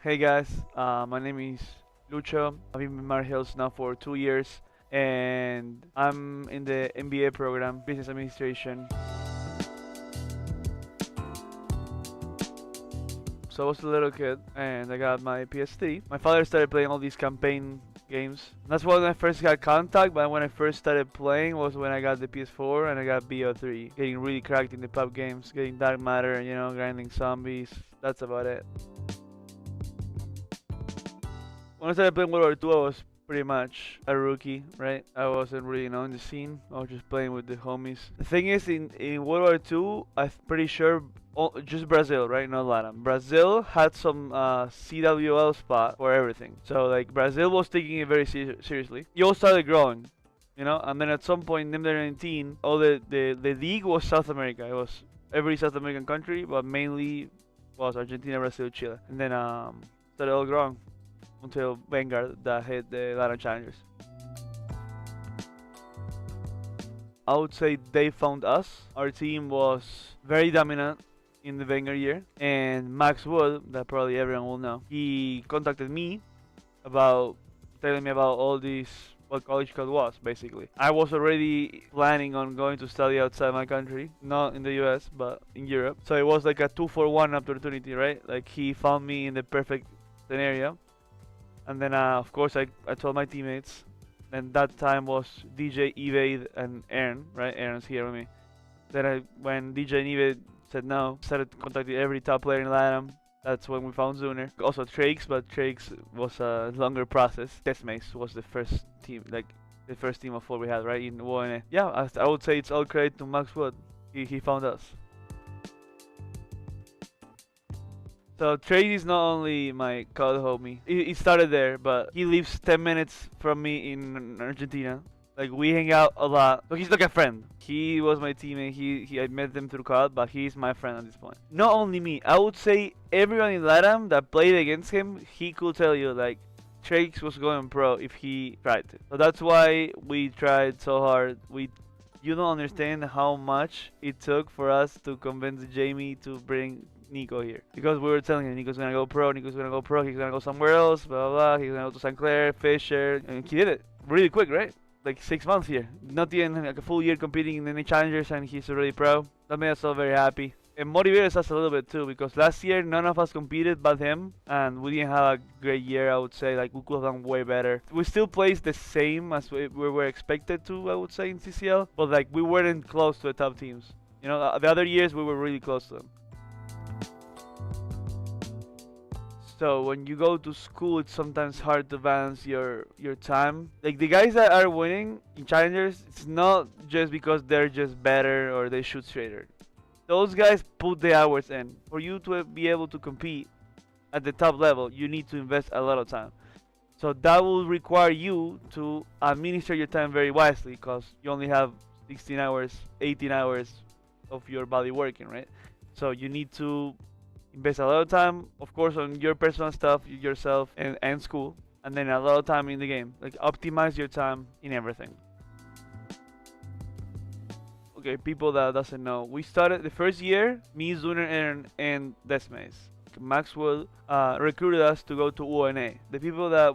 Hey guys, my name is Lucho. I've been in Mar Hills now for 2 years, and I'm in the MBA program, Business Administration. So I was a little kid, and I got my PS3. My father started playing all these campaign games. That's when I first got contact, but when I first started playing was when I got the PS4 and I got BO3. Getting really cracked in the pub games, getting Dark Matter, you know, grinding zombies. That's about it. When I started playing World War II, I was pretty much a rookie, right? I wasn't really known the scene. I was just playing with the homies. The thing is, in World War II, I'm pretty sure just Brazil, right? Not Latin. Brazil had some CWL spot for everything. So like Brazil was taking it very seriously. It all started growing, you know. And then at some point in 2019, all the league was South America. It was every South American country, but mainly was Argentina, Brazil, Chile. And then started all growing until Vanguard that hit the Latin Challengers. I would say they found us. Our team was very dominant in the Vanguard year, and Max Wood, that probably everyone will know, he contacted me about telling me about all these, what college code was, basically. I was already planning on going to study outside my country, not in the US, but in Europe. So it was like a 2-for-1 opportunity, right? Like he found me in the perfect scenario. And then, of course, I told my teammates, and that time was DJ, Evade, and Aaron, right? Aaron's here with me. Then when DJ and Evade said no, started contacting every top player in LATAM. That's when we found Zuner. Also Trakes, but Trakes was a longer process. Testmates was the first team, like the first team of 4 we had, right, in UNA. Yeah, I would say it's all credit to Max Wood. He found us. So Trey is not only my CoD homie. He started there, but he lives 10 minutes from me in Argentina. Like we hang out a lot. So he's like a friend. He was my teammate. I met them through CoD, but he's my friend at this point. Not only me, I would say everyone in LATAM that played against him, he could tell you like Trakes was going pro if he tried to. So that's why we tried so hard. You don't understand how much it took for us to convince Jamie to bring Nico here, because we were telling him Nico's gonna go pro, he's gonna go somewhere else, blah blah blah. He's gonna go to St. Clair, Fisher, and he did it really quick, right? Like 6 months here, not even like a full year competing in any challengers, and he's already pro. That made us all very happy and motivated us a little bit too, because last year none of us competed but him, and we didn't have a great year. I would say like we could have done way better. We still placed the same as we were expected to, I would say, in CCL, but like we weren't close to the top teams. You know, the other years we were really close to them. So when you go to school, it's sometimes hard to balance your time. Like the guys that are winning in challengers, it's not just because they're just better or they shoot straighter. Those guys put the hours in. For you to be able to compete at the top level, you need to invest a lot of time. So that will require you to administer your time very wisely, because you only have 16 hours, 18 hours of your body working, right? So you need to invest a lot of time, of course, on your personal stuff, yourself, and school, and then a lot of time in the game. Like optimize your time in everything. Okay, people that doesn't know, we started the first year, me, Zuner, Aaron, and Desmaze. Maxwell recruited us to go to UNA. The people that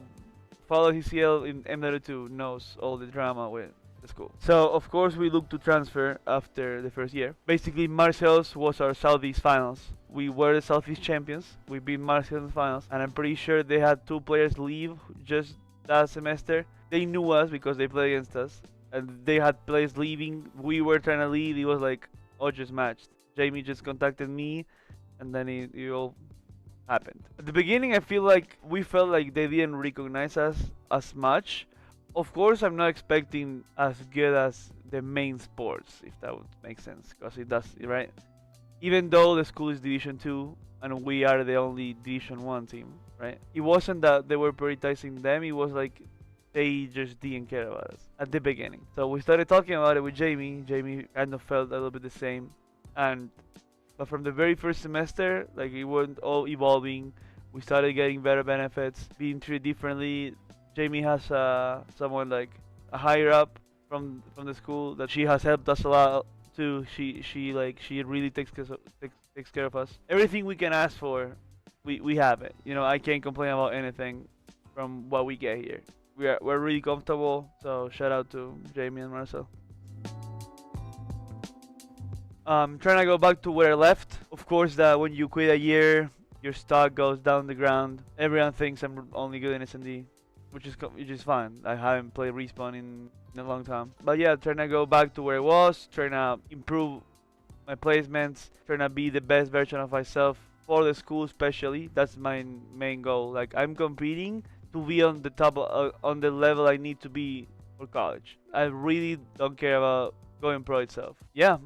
follow CCL in MW2 knows all the drama with the school. So of course we looked to transfer after the first year. Basically, Marcel's was our Southeast finals. We were the Southeast champions. We beat Marcel in the finals, and I'm pretty sure they had 2 players leave just that semester. They knew us because they played against us, and they had players leaving. We were trying to leave. It was like all just matched. Jamie just contacted me, and then it all happened. At the beginning, I feel like we felt like they didn't recognize us as much. Of course, I'm not expecting as good as the main sports, if that would make sense, because it does, right? Even though the school is Division 2 and we are the only Division 1 team, right? It wasn't that they were prioritizing them, it was like they just didn't care about us at the beginning. So we started talking about it with Jamie. Jamie kind of felt a little bit the same. But from the very first semester, like it went all evolving. We started getting better benefits, being treated differently. Jamie has someone like a higher up from the school that she has helped us a lot too. She really takes care of us. Everything we can ask for, we have it. You know, I can't complain about anything from what we get here. We're really comfortable. So shout out to Jamie and Marcel. Trying to go back to where I left. Of course, that when you quit a year, your stock goes down the ground. Everyone thinks I'm only good in S&D, which is fine. I haven't played Respawn in a long time. But yeah, trying to go back to where I was, trying to improve my placements, trying to be the best version of myself for the school especially. That's my main goal. Like, I'm competing to be on the top, on the level I need to be for college. I really don't care about going pro itself. Yeah,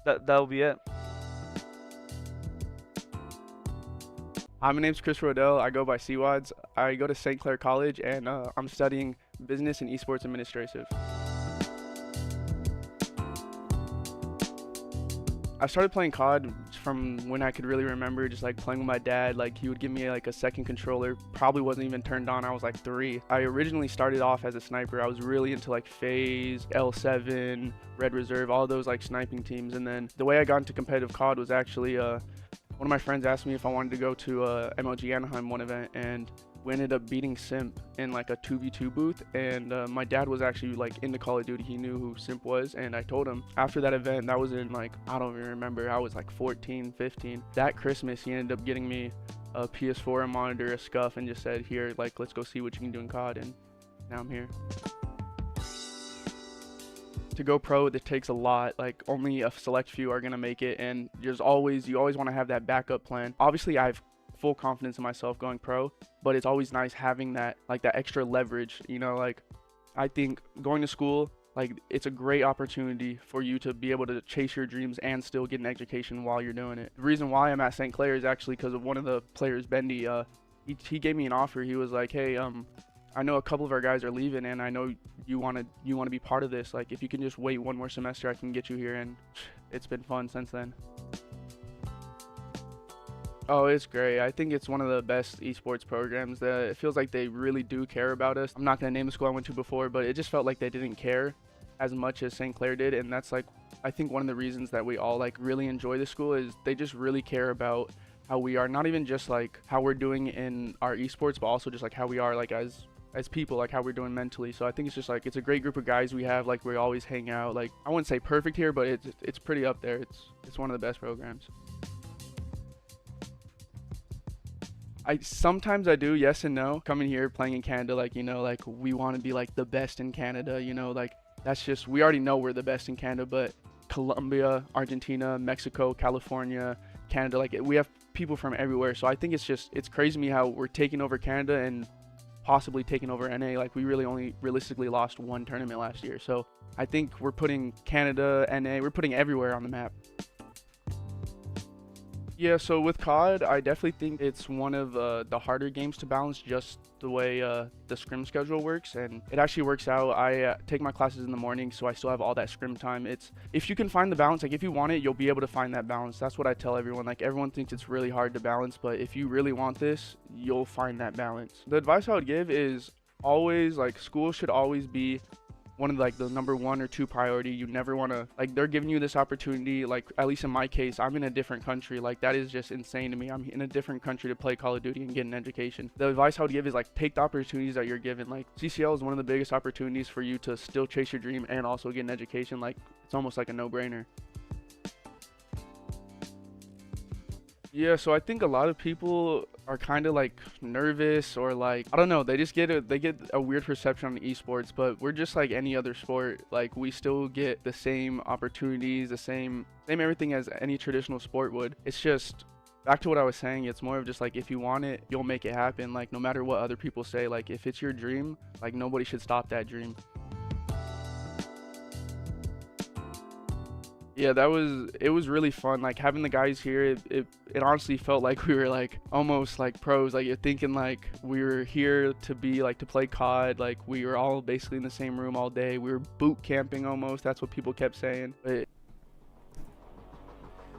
that'll be it. Hi, my name's Chris Rodell. I go by CWADS. I go to St. Clair College, and I'm studying business and esports administrative. I started playing COD from when I could really remember, just like playing with my dad. Like, he would give me like a second controller, probably wasn't even turned on. I was like 3. I originally started off as a sniper. I was really into like FaZe, L7, Red Reserve, all those like sniping teams. And then the way I got into competitive COD was actually one of my friends asked me if I wanted to go to MLG Anaheim one event, and we ended up beating Simp in like a 2v2 booth. And my dad was actually like into Call of Duty. He knew who Simp was, and I told him after that event, that was in like, I don't even remember, I was like 14, 15. That Christmas, he ended up getting me a PS4, a monitor, a scuff, and just said, here, like, let's go see what you can do in COD. And now I'm here. To go pro, it takes a lot. Like, only a select few are gonna make it, and you always want to have that backup plan. Obviously, I have full confidence in myself going pro, but it's always nice having that, like, that extra leverage. You know, like, I think going to school, like, it's a great opportunity for you to be able to chase your dreams and still get an education while you're doing it. The reason why I'm at St. Clair is actually because of one of the players, Bendy. He gave me an offer. He was like, hey, I know a couple of our guys are leaving, and I know you want to be part of this. Like, if you can just wait one more semester, I can get you here. And it's been fun since then. Oh, it's great. I think it's one of the best esports programs. It feels like they really do care about us. I'm not going to name the school I went to before, but it just felt like they didn't care as much as St. Clair did. And that's, like, I think one of the reasons that we all, like, really enjoy the school is they just really care about how we are, not even just like how we're doing in our esports, but also just like how we are, like, as people, like how we're doing mentally. So I think it's just like, it's a great group of guys we have. Like, we always hang out. Like, I wouldn't say perfect here, but it's pretty up there. It's one of the best programs. Sometimes I do, yes and no. Coming here, playing in Canada, like, you know, like, we want to be like the best in Canada, you know, like, that's just, we already know we're the best in Canada. But Colombia, Argentina, Mexico, California, Canada, like, we have people from everywhere. So I think it's crazy to me how we're taking over Canada and possibly taking over NA. Like, we really only realistically lost one tournament last year. So I think we're putting Canada, NA, we're putting everywhere on the map. Yeah, so with COD, I definitely think it's one of the harder games to balance, just the way the scrim schedule works. And it actually works out. I take my classes in the morning, so I still have all that scrim time. If you can find the balance, like, if you want it, you'll be able to find that balance. That's what I tell everyone. Like, everyone thinks it's really hard to balance, but if you really want this, you'll find that balance. The advice I would give is always, like, school should always be one of, like, the number 1 or 2 priority. You never want to, like, they're giving you this opportunity. Like, at least in my case, I'm in a different country. Like, that is just insane to me. I'm in a different country to play Call of Duty and get an education. The advice I would give is, like, take the opportunities that you're given. Like, CCL is one of the biggest opportunities for you to still chase your dream and also get an education. Like, it's almost like a no-brainer. Yeah, so I think a lot of people are kind of, like, nervous, or, like, I don't know, they get a weird perception on esports, but we're just like any other sport. Like, we still get the same opportunities, the same everything as any traditional sport would. It's just, back to what I was saying, it's more of just like, if you want it, you'll make it happen. Like, no matter what other people say, like, if it's your dream, like, nobody should stop that dream. Yeah, it was really fun. Like, having the guys here, it honestly felt like we were, like, almost like pros. Like, you're thinking, like, we were here to be, like, to play COD. Like, we were all basically in the same room all day. We were boot camping almost. That's what people kept saying.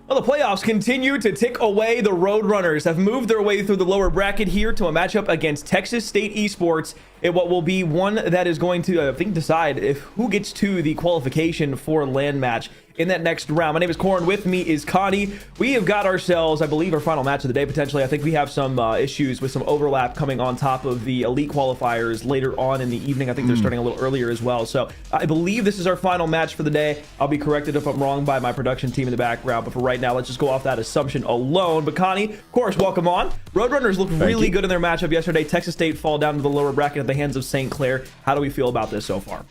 Well, the playoffs continue to tick away. The Roadrunners have moved their way through the lower bracket here to a matchup against Texas State Esports in what will be one that is going to, I think, decide who gets to the qualification for LAN match in that next round. My name is Corn. With me is Connie. We have got ourselves, I believe, our final match of the day, potentially. I think we have some issues with some overlap coming on top of the elite qualifiers later on in the evening. I think they're starting a little earlier as well. So I believe this is our final match for the day. I'll be corrected if I'm wrong by my production team in the background, but for right now, let's just go off that assumption alone. But Connie, of course, welcome on. Roadrunners looked really good in their matchup yesterday. Texas State fall down to the lower bracket at the hands of St. Clair. How do we feel about this so far?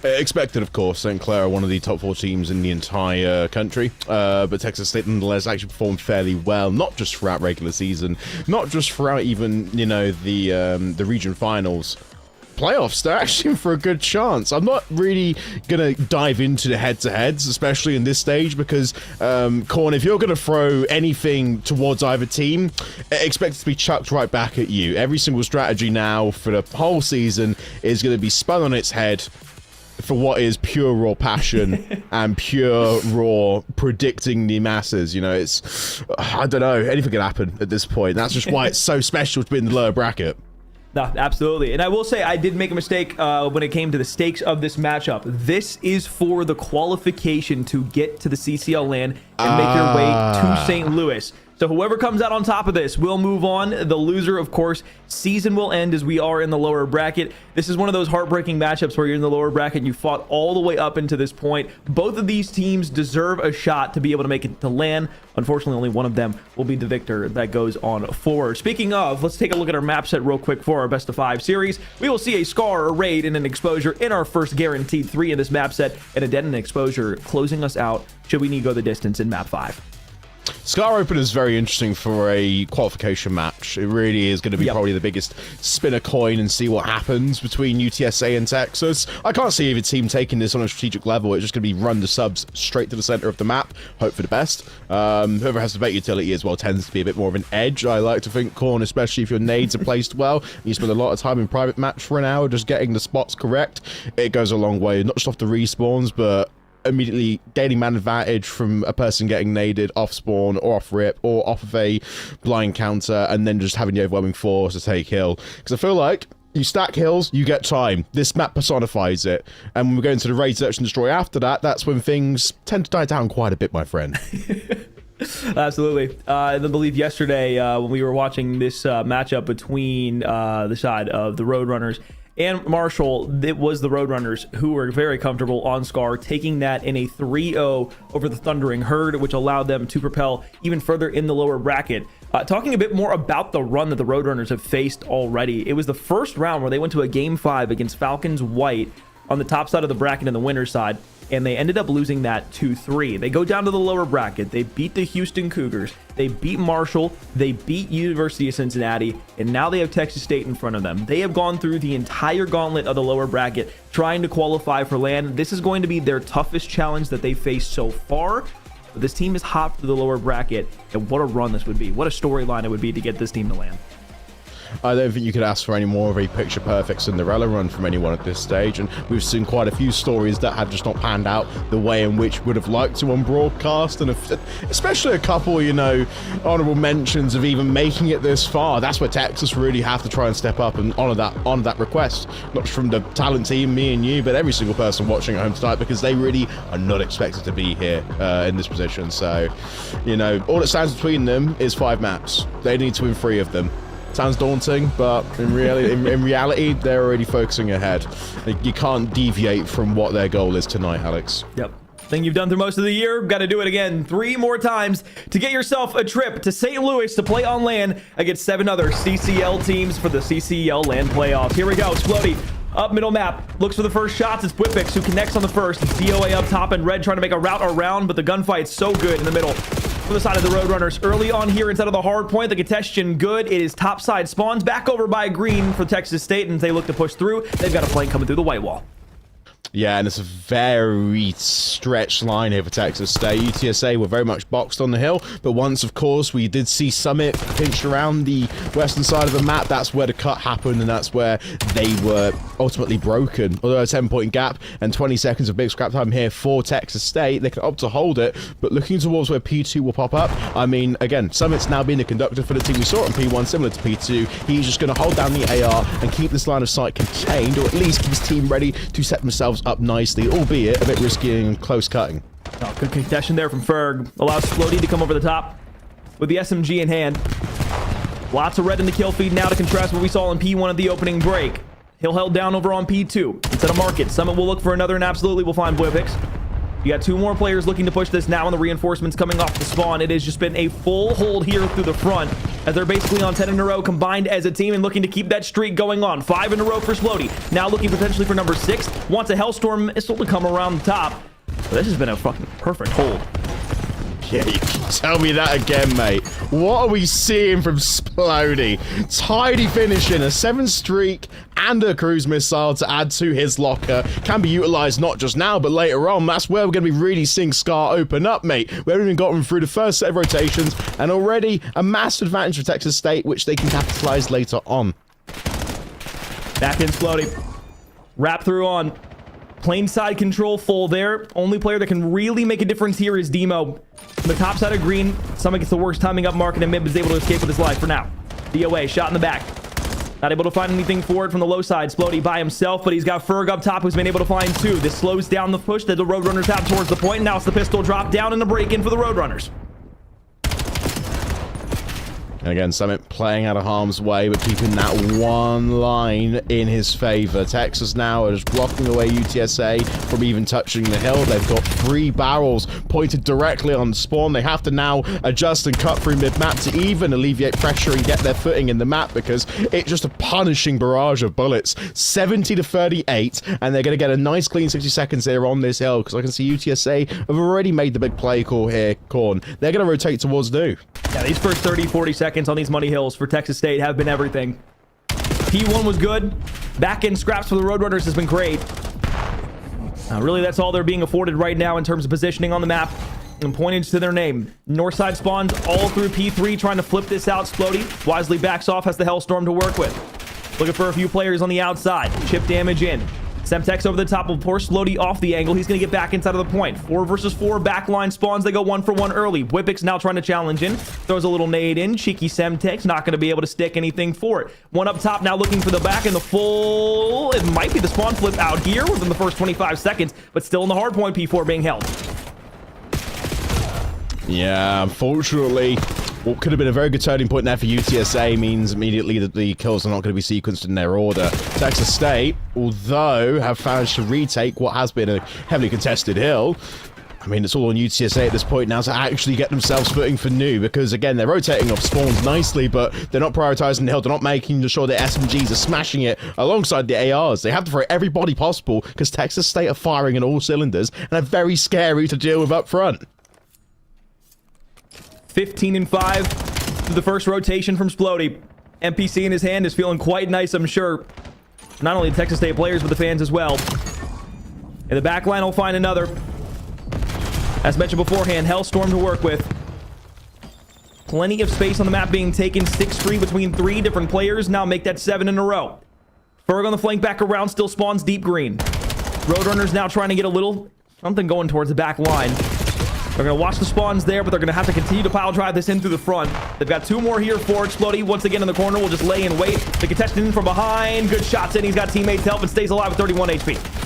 Expected, of course. St. Clair are one of the top 4 teams in the entire country, but Texas State nonetheless actually performed fairly well, not just throughout regular season, not just throughout even, you know, the region finals. Playoffs, they're actually in for a good chance. I'm not really going to dive into the head-to-heads, especially in this stage, because, Corn, if you're going to throw anything towards either team, expect it to be chucked right back at you. Every single strategy now for the whole season is going to be spun on its head for what is pure raw passion and pure raw predicting the masses. You know, it's, I don't know, anything can happen at this point. That's just why it's so special to be in the lower bracket. No, absolutely. And I will say I did make a mistake when it came to the stakes of this matchup. This is for the qualification to get to the CCL LAN and make your way to St. Louis. So whoever comes out on top of this will move on. The loser, of course, season will end as we are in the lower bracket. This is one of those heartbreaking matchups where you're in the lower bracket and you fought all the way up into this point. Both of these teams deserve a shot to be able to make it to LAN. Unfortunately, only one of them will be the victor that goes on forward. Speaking of, let's take a look at our map set real quick for our best of 5 series. We will see a Scar, a Raid, and an Exposure in our first guaranteed 3 in this map set, and a Dead and Exposure closing us out should we need to go the distance in map 5. Scar Open is very interesting for a qualification match. It really is going to be probably the biggest spin a coin and see what happens between UTSA and Texas. I can't see either team taking this on a strategic level. It's just going to be run the subs straight to the center of the map, hope for the best. Whoever has the bait utility as well tends to be a bit more of an edge. I like to think, Corn, especially if your nades are placed well, you spend a lot of time in private match for an hour just getting the spots correct. It goes a long way, not just off the respawns, but immediately gaining man advantage from a person getting naded off spawn or off rip or off of a blind counter, and then just having the overwhelming force to take hill. Because I feel like you stack hills, you get time. This map personifies it. And when we go into the raid, search and destroy after that, that's when things tend to die down quite a bit, my friend. Absolutely. I believe yesterday when we were watching this matchup between the side of the Roadrunners and Marshall, it was the Roadrunners who were very comfortable on Scar, taking that in a 3-0 over the Thundering Herd, which allowed them to propel even further in the lower bracket. Talking a bit more about the run that the Roadrunners have faced already, it was the first round where they went to a Game 5 against Falcons White on the top side of the bracket and the winner's side, and they ended up losing that 2-3. They go down to the lower bracket. They beat the Houston Cougars. They beat Marshall. They beat University of Cincinnati, and now they have Texas State in front of them. They have gone through the entire gauntlet of the lower bracket trying to qualify for LAN. This is going to be their toughest challenge that they faced so far. But this team is hot for the lower bracket, and what a run this would be. What a storyline it would be to get this team to LAN. I don't think you could ask for any more of a picture-perfect Cinderella run from anyone at this stage, and we've seen quite a few stories that have just not panned out the way in which would have liked to on broadcast, and especially a couple, you know, honorable mentions of even making it this far. That's where Texas really have to try and step up and honor that request, not just from the talent team, me and you, but every single person watching at home tonight, because they really are not expected to be here in this position. So, you know, all that stands between them is 5 maps. They need to win 3 of them. Sounds daunting, but in reality, they're already focusing ahead. You can't deviate from what their goal is tonight, Alex. Yep. Thing you've done through most of the year, got to do it again 3 more times to get yourself a trip to St. Louis to play on LAN against 7 other CCL teams for the CCL LAN playoffs. Here we go. Explodey up middle map, looks for the first shots. It's Whippix who connects on the first. It's DOA up top and Red trying to make a route around, but the gunfight's so good in the middle. For the side of the Roadrunners, early on here inside of the hard point, the contestation good. It is top side spawns back over by Green for Texas State, and as they look to push through, they've got a flank coming through the white wall. Yeah, and it's a very stretched line here for Texas State. UTSA were very much boxed on the hill, but once, of course, we did see Summit pinched around the western side of the map, that's where the cut happened, and that's where they were ultimately broken. Although a 10-point gap and 20 seconds of big scrap time here for Texas State, they can opt to hold it, but looking towards where P2 will pop up, I mean, again, Summit's now been a conductor for the team we saw on P1, similar to P2. He's just going to hold down the AR and keep this line of sight contained, or at least keep his team ready to set themselves up nicely, albeit a bit risky and close cutting. Oh, good congestion there from Ferg. Allows Splody to come over the top with the SMG in hand. Lots of red in the kill feed now to contrast what we saw in P1 at the opening break. He'll held down over on P2. Instead of Market, Summit will look for another and absolutely will find Blipix. You got 2 more players looking to push this now, and the reinforcements coming off the spawn. It has just been a full hold here through the front, as they're basically on 10 in a row combined as a team and looking to keep that streak going on. 5 in a row for Splody. Now looking potentially for number 6. Wants a Hellstorm missile to come around the top. But this has been a fucking perfect hold. Yeah, you can tell me that again, mate. What are we seeing from Splody? Tidy finishing, a 7 streak and a cruise missile to add to his locker. Can be utilized not just now, but later on. That's where we're going to be really seeing Scar open up, mate. We haven't even gotten through the first set of rotations, and already a massive advantage for Texas State, which they can capitalize later on. Back in Splody. Wrap through on. Plain side control full there. Only player that can really make a difference here is Demo. From the top side of green, Summit gets the worst timing up market, and Mib is able to escape with his life for now. DOA, shot in the back. Not able to find anything forward from the low side. Splody by himself, but he's got Ferg up top who's been able to find 2. This slows down the push that the Roadrunners have towards the point. Now it's the pistol drop down and the break-in for the Roadrunners. And again, Summit playing out of harm's way, but keeping that one line in his favor. Texas now are just blocking away UTSA from even touching the hill. They've got 3 barrels pointed directly on spawn. They have to now adjust and cut through mid-map to even alleviate pressure and get their footing in the map, because it's just a punishing barrage of bullets. 70 to 38, and they're going to get a nice clean 60 seconds here on this hill, because I can see UTSA have already made the big play call here, Korn. They're going to rotate towards new. Yeah, these first 30, 40 seconds on these money hills for Texas State have been everything. P1 was good. Back-end scraps for the Roadrunners has been great. Really, that's all they're being afforded right now in terms of positioning on the map and pointage to their name. Northside spawns all through P3, trying to flip this out. Splody wisely backs off, has the Hellstorm to work with. Looking for a few players on the outside. Chip damage in. Semtex over the top will force Splody off the angle. He's going to get back inside of the point. 4 versus 4 backline spawns. They go 1 for 1 early. Whippix now trying to challenge in. Throws a little nade in. Cheeky Semtex not going to be able to stick anything for it. 1 up top now looking for the back and the full. It might be the spawn flip out here within the first 25 seconds, but still in the hard point, P4 being held. Yeah, unfortunately, what could have been a very good turning point there for UTSA means immediately that the kills are not going to be sequenced in their order. Texas State, although have managed to retake what has been a heavily contested hill, I mean, it's all on UTSA at this point now to actually get themselves footing for new, because again, they're rotating off spawns nicely, but they're not prioritizing the hill. They're not making sure that SMGs are smashing it alongside the ARs. They have to throw everybody possible, because Texas State are firing in all cylinders and are very scary to deal with up front. 15-5 through the first rotation from Splody. MPC in his hand is feeling quite nice, I'm sure. Not only the Texas State players, but the fans as well. In the back line, will find another. As mentioned beforehand, Hellstorm to work with. Plenty of space on the map being taken. 6 free between 3 different players. Now make that 7 in a row. Ferg on the flank back around, still spawns deep green. Roadrunners now trying to get a little something going towards the back line. They're going to watch the spawns there, but they're going to have to continue to pile drive this in through the front. They've got 2 more here for Splody. Once again in the corner, will just lay and wait. The contestant in from behind. Good shots in. He's got teammates help and stays alive with 31 HP.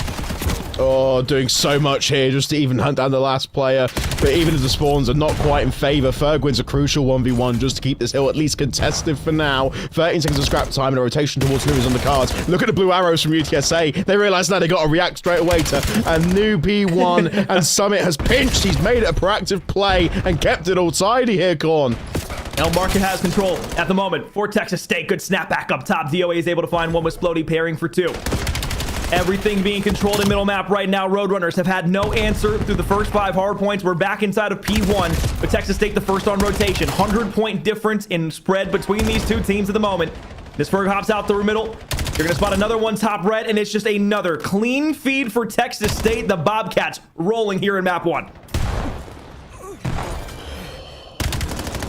Oh, doing so much here just to even hunt down the last player. But even if the spawns are not quite in favor, Ferg wins a crucial 1v1 just to keep this hill at least contested for now. 13 seconds of scrap time and a rotation towards who is on the cards. Look at the blue arrows from UTSA. They realize now they got to react straight away to a new P1, and Summit has pinched. He's made it a proactive play and kept it all tidy here, Korn. El Market has control at the moment for Texas State. Good snap back up top. DOA is able to find one with Splody pairing for 2. Everything being controlled in middle map right now. Roadrunners have had no answer through the first 5 hard points. We're back inside of P1, but Texas State the first on rotation. 100-point difference in spread between these 2 teams at the moment. This Ferg hops out through middle. You're going to spot another one top red, and it's just another clean feed for Texas State. The Bobcats rolling here in map 1.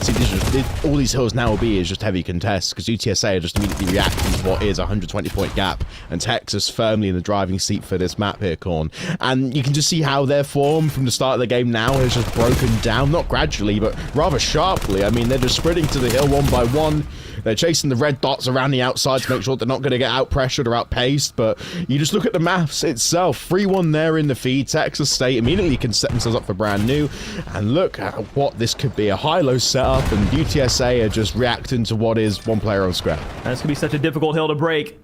See, these are all these hills now will be is just heavy contests, because UTSA are just immediately reacting to what is a 120-point gap, and Texas firmly in the driving seat for this map here, Korn. And you can just see how their form from the start of the game now has just broken down, not gradually, but rather sharply. I mean, they're just sprinting to the hill one by one. They're chasing the red dots around the outside to make sure they're not going to get out-pressured or outpaced, but you just look at the maps itself. 3-1 there in the feed. Texas State immediately can set themselves up for brand new, and look at what this could be, a high-low setup, and UTSA are just reacting to what is one player on scrap. That's going to be such a difficult hill to break.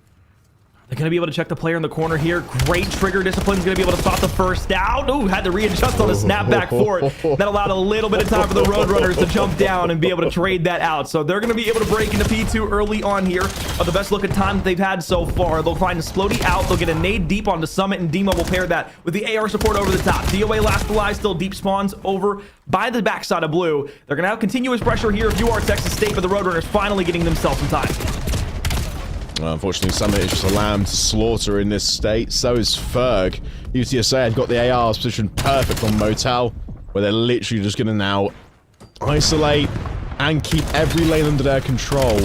They're going to be able to check the player in the corner here. Great trigger discipline. Is going to be able to stop the first down. Ooh, had to readjust on a snapback for it. That allowed a little bit of time for the Roadrunners to jump down and be able to trade that out. So they're going to be able to break into P2 early on here. The best looking time that they've had so far. They'll find a Splody out. They'll get a nade deep onto Summit, and Demo will pair that with the AR support over the top. DOA last alive, still deep spawns over by the backside of blue. They're going to have continuous pressure here if you are Texas State, but the Roadrunners finally getting themselves some time. Unfortunately, Summit is just a lamb to slaughter in this state. So is Ferg. UTSA had got the ARs positioned perfect on Motel, where they're literally just going to now isolate and keep every lane under their control.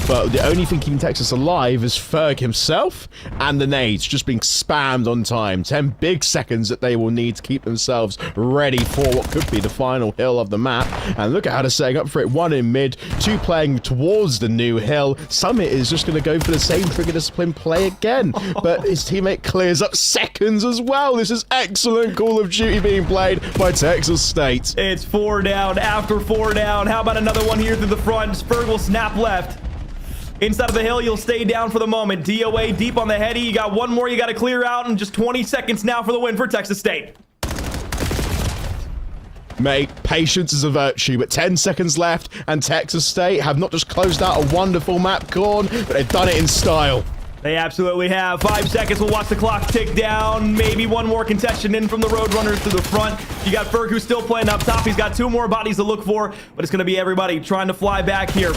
But the only thing keeping Texas alive is Ferg himself and the nades just being spammed on time. 10 big seconds that they will need to keep themselves ready for what could be the final hill of the map. And look at how they're setting up for it. 1 in mid, 2 playing towards the new hill. Summit is just going to go for the same trigger discipline play again. But his teammate clears up seconds as well. This is excellent Call of Duty being played by Texas State. It's 4 down after 4 down. How about another one here through the front? Ferg will snap left. Inside of the hill, you'll stay down for the moment. DOA deep on the heady. You got one more you got to clear out, and just 20 seconds now for the win for Texas State. Mate, patience is a virtue, but 10 seconds left, and Texas State have not just closed out a wonderful map, Korn, but they've done it in style. They absolutely have. 5 seconds. We'll watch the clock tick down. Maybe one more contestant in from the Roadrunners to the front. You got Ferg, who's still playing up top. He's got 2 more bodies to look for, but it's going to be everybody trying to fly back here.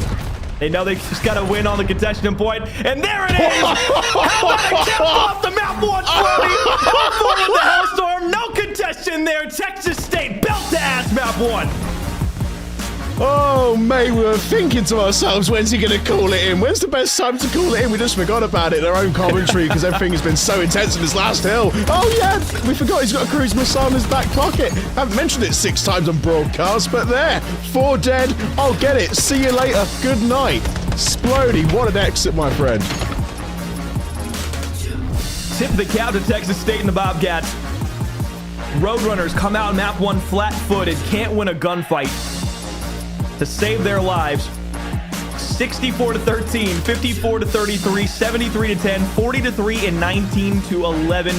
They know they just got to win on the contestant point. And there it is! How about a kill off the map 140? Forward the Hellstorm. No contestant there. Texas State belt to ass map 1. Oh, mate, we were thinking to ourselves, when's he going to call it in? When's the best time to call it in? We just forgot about it in our own commentary because everything has been so intense in this last hill. Oh, yeah, we forgot he's got a cruise missile in his back pocket. Haven't mentioned it 6 times on broadcast, but there, 4 dead. I'll get it. See you later. Good night. Splody, what an exit, my friend. Tip the cap to Texas State and the Bobcats. Roadrunners come out map 1 flat-footed, can't win a gunfight. To save their lives. 64-13, 54-33, 73-10, 40-3, and 19-11.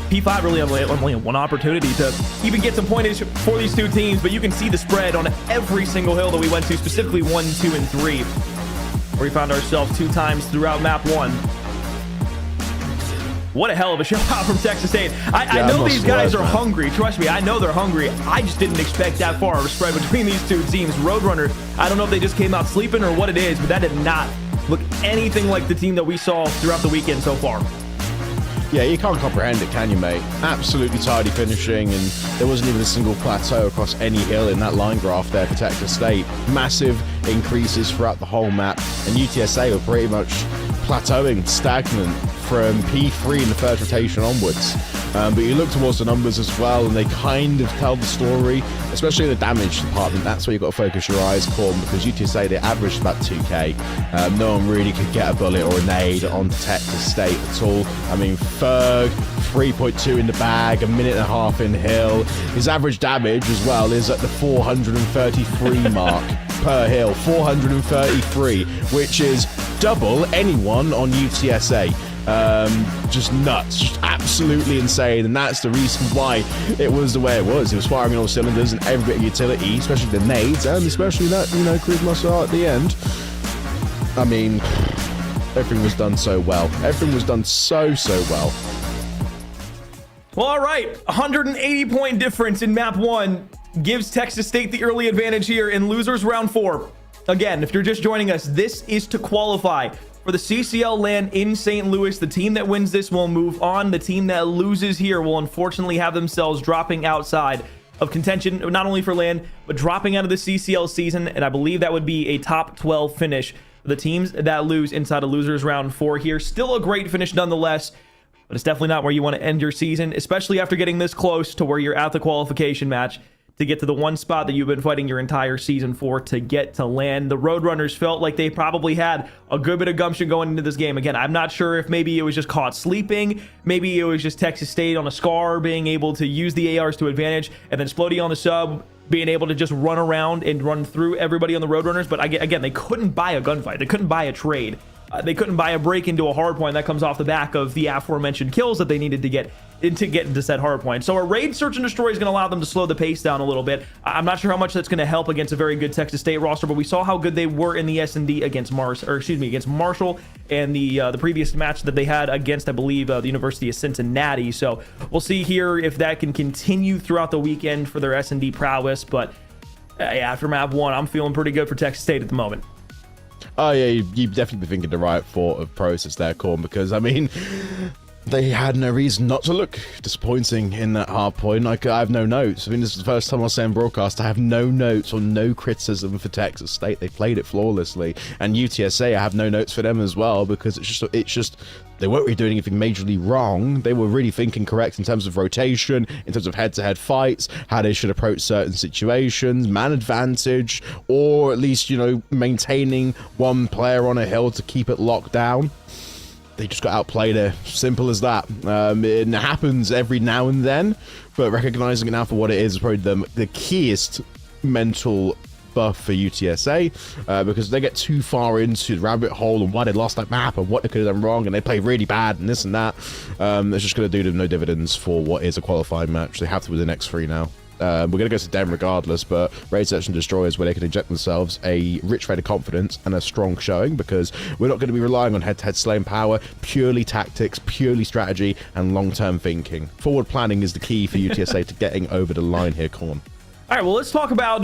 P5 really only had one opportunity to even get some pointage for these 2 teams, but you can see the spread on every single hill that we went to, specifically 1, 2, and 3, where we found ourselves 2 times throughout map 1. What a hell of a shot from Texas State. I know these guys are hungry. Trust me, I know they're hungry. I just didn't expect that far of a spread between these 2 teams. Roadrunner, I don't know if they just came out sleeping or what it is, but that did not look anything like the team that we saw throughout the weekend so far. Yeah, you can't comprehend it, can you, mate? Absolutely tidy finishing, and there wasn't even a single plateau across any hill in that line graph there for Texas State. Massive increases throughout the whole map, and UTSA were pretty much plateauing, stagnant from P3 in the first rotation onwards. But you look towards the numbers as well, and they kind of tell the story, especially in the damage department. That's where you've got to focus your eyes, Korn, because UTSA, they averaged about 2k. No one really could get a bullet or a nade onto Texas State at all. I mean, Ferg, 3.2 in the bag, 1.5 minutes in hill. His average damage as well is at the 433 mark per hill. 433, which is double anyone on UTSA. Just nuts, just absolutely insane, and that's the reason why it was the way it was. It was firing on all cylinders and every bit of utility, especially the nades, and especially that, cruise missile at the end. I mean, everything was done so well. Everything was done so well. Well, all right, 180-point difference in map 1 gives Texas State the early advantage here in losers round 4. Again, if you're just joining us, this is to qualify for the CCL LAN in St. Louis. The team that wins this will move on. The team that loses here will unfortunately have themselves dropping outside of contention, not only for LAN, but dropping out of the CCL season. And I believe that would be a top 12 finish for the teams that lose inside of losers round 4 here. Still a great finish nonetheless, but it's definitely not where you want to end your season, especially after getting this close to where you're at the qualification match to get to the one spot that you've been fighting your entire season for, to get to LAN. The Roadrunners felt like they probably had a good bit of gumption going into this game. Again, I'm not sure if maybe it was just caught sleeping, maybe it was just Texas State on a scar being able to use the ARs to advantage, and then Splody on the sub being able to just run around and run through everybody on the Roadrunners. But again, they couldn't buy a gunfight, they couldn't buy a trade. They couldn't buy a break into a hardpoint that comes off the back of the aforementioned kills that they needed to get into said hardpoint. So a raid search and destroy is going to allow them to slow the pace down a little bit. I'm not sure how much that's going to help against a very good Texas State roster, but we saw how good they were in the S&D against against Marshall, and the previous match that they had against, I believe, the University of Cincinnati. So we'll see here if that can continue throughout the weekend for their S&D prowess. But after map 1, I'm feeling pretty good for Texas State at the moment. Oh yeah, you've definitely been thinking the right thought of process there, Corn, because I mean, they had no reason not to look disappointing in that hard point. Like, I have no notes. I mean, this is the first time I'll say in broadcast I have no notes or no criticism for Texas State. They played it flawlessly, and UTSA, I have no notes for them as well, because it's just they weren't really doing anything majorly wrong. They were really thinking correct in terms of rotation, in terms of head-to-head fights, how they should approach certain situations, man advantage, or at least, you know, maintaining one player on a hill to keep it locked down. They just got outplayed there. Simple as that. It happens every now and then, but recognizing it now for what it is probably the keyest mental buff for UTSA, because they get too far into the rabbit hole and why they lost that map and what they could have done wrong, and they play really bad and this and that. It's just going to do them no dividends for what is a qualifying match. They have to win the next 3 now. We're going to go to Den regardless, but Raid Search and Destroy is where they can inject themselves a rich rate of confidence and a strong showing, because we're not going to be relying on head-to-head slaying power, purely tactics, purely strategy, and long-term thinking. Forward planning is the key for UTSA to getting over the line here, Corn. All right, well, let's talk about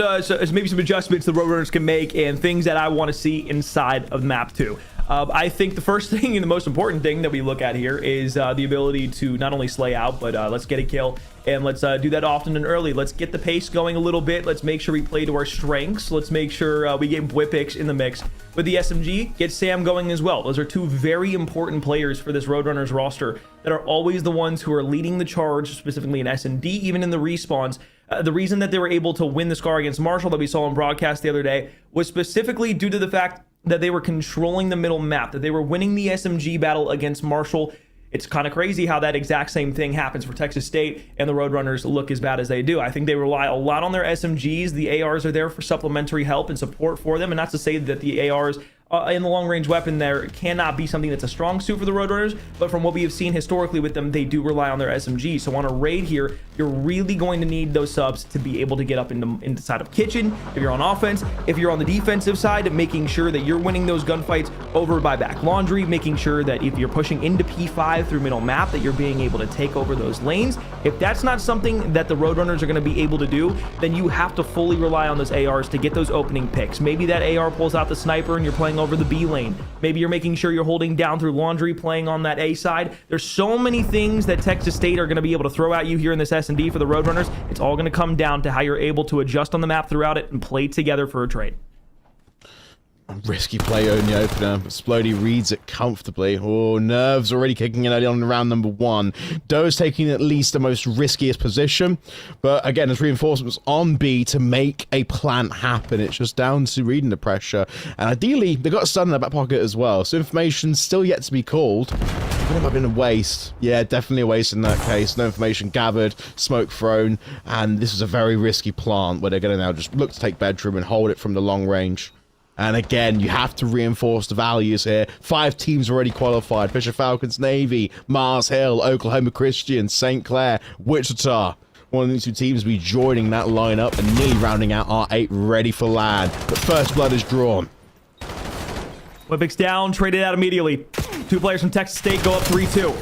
maybe some adjustments the Roadrunners can make and things that I want to see inside of map 2. I think the first thing and the most important thing that we look at here is the ability to not only slay out, but let's get a kill, and let's do that often and early. Let's get the pace going a little bit. Let's make sure we play to our strengths. Let's make sure we get Whippix in the mix. With the SMG, get Sam going as well. Those are 2 very important players for this Roadrunners roster that are always the ones who are leading the charge, specifically in S&D, even in the respawns. The reason that they were able to win the scar against Marshall that we saw on broadcast the other day was specifically due to the fact that they were controlling the middle map, that they were winning the SMG battle against Marshall. It's kind of crazy how that exact same thing happens for Texas State, and the Roadrunners look as bad as they do. I think they rely a lot on their SMGs. The ARs are there for supplementary help and support for them, and not to say that the ARs in the long-range weapon there cannot be something that's a strong suit for the Roadrunners, but from what we have seen historically with them, they do rely on their SMG. So on a raid here, you're really going to need those subs to be able to get up inside of kitchen. If you're on offense, if you're on the defensive side, making sure that you're winning those gunfights over by back laundry, making sure that if you're pushing into P5 through middle map, that you're being able to take over those lanes. If that's not something that the Roadrunners are going to be able to do, then you have to fully rely on those ARs to get those opening picks. Maybe that AR pulls out the sniper and you're playing over the B lane. Maybe you're making sure you're holding down through laundry, playing on that A side. There's so many things that Texas State are going to be able to throw at you here in this S&D for the Roadrunners. It's all going to come down to how you're able to adjust on the map throughout it and play together for a trade. Risky play on the opener, but Splody reads it comfortably. Oh, nerves already kicking in early on in round number 1. Doe's taking at least the most riskiest position, but again, there's reinforcements on B to make a plant happen. It's just down to reading the pressure, and ideally, they got a stun in their back pocket as well, so information's still yet to be called. It might have been a waste. Yeah, definitely a waste in that case. No information gathered, smoke thrown, and this is a very risky plant where they're going to now just look to take bedroom and hold it from the long range. And again, you have to reinforce the values here. 5 teams already qualified. Fisher Falcons, Navy, Mars Hill, Oklahoma Christian, St. Clair, Wichita. One of these 2 teams will be joining that lineup and nearly rounding out R8 ready for land. But first blood is drawn. Whippix down, traded out immediately. 2 players from Texas State go up 3-2.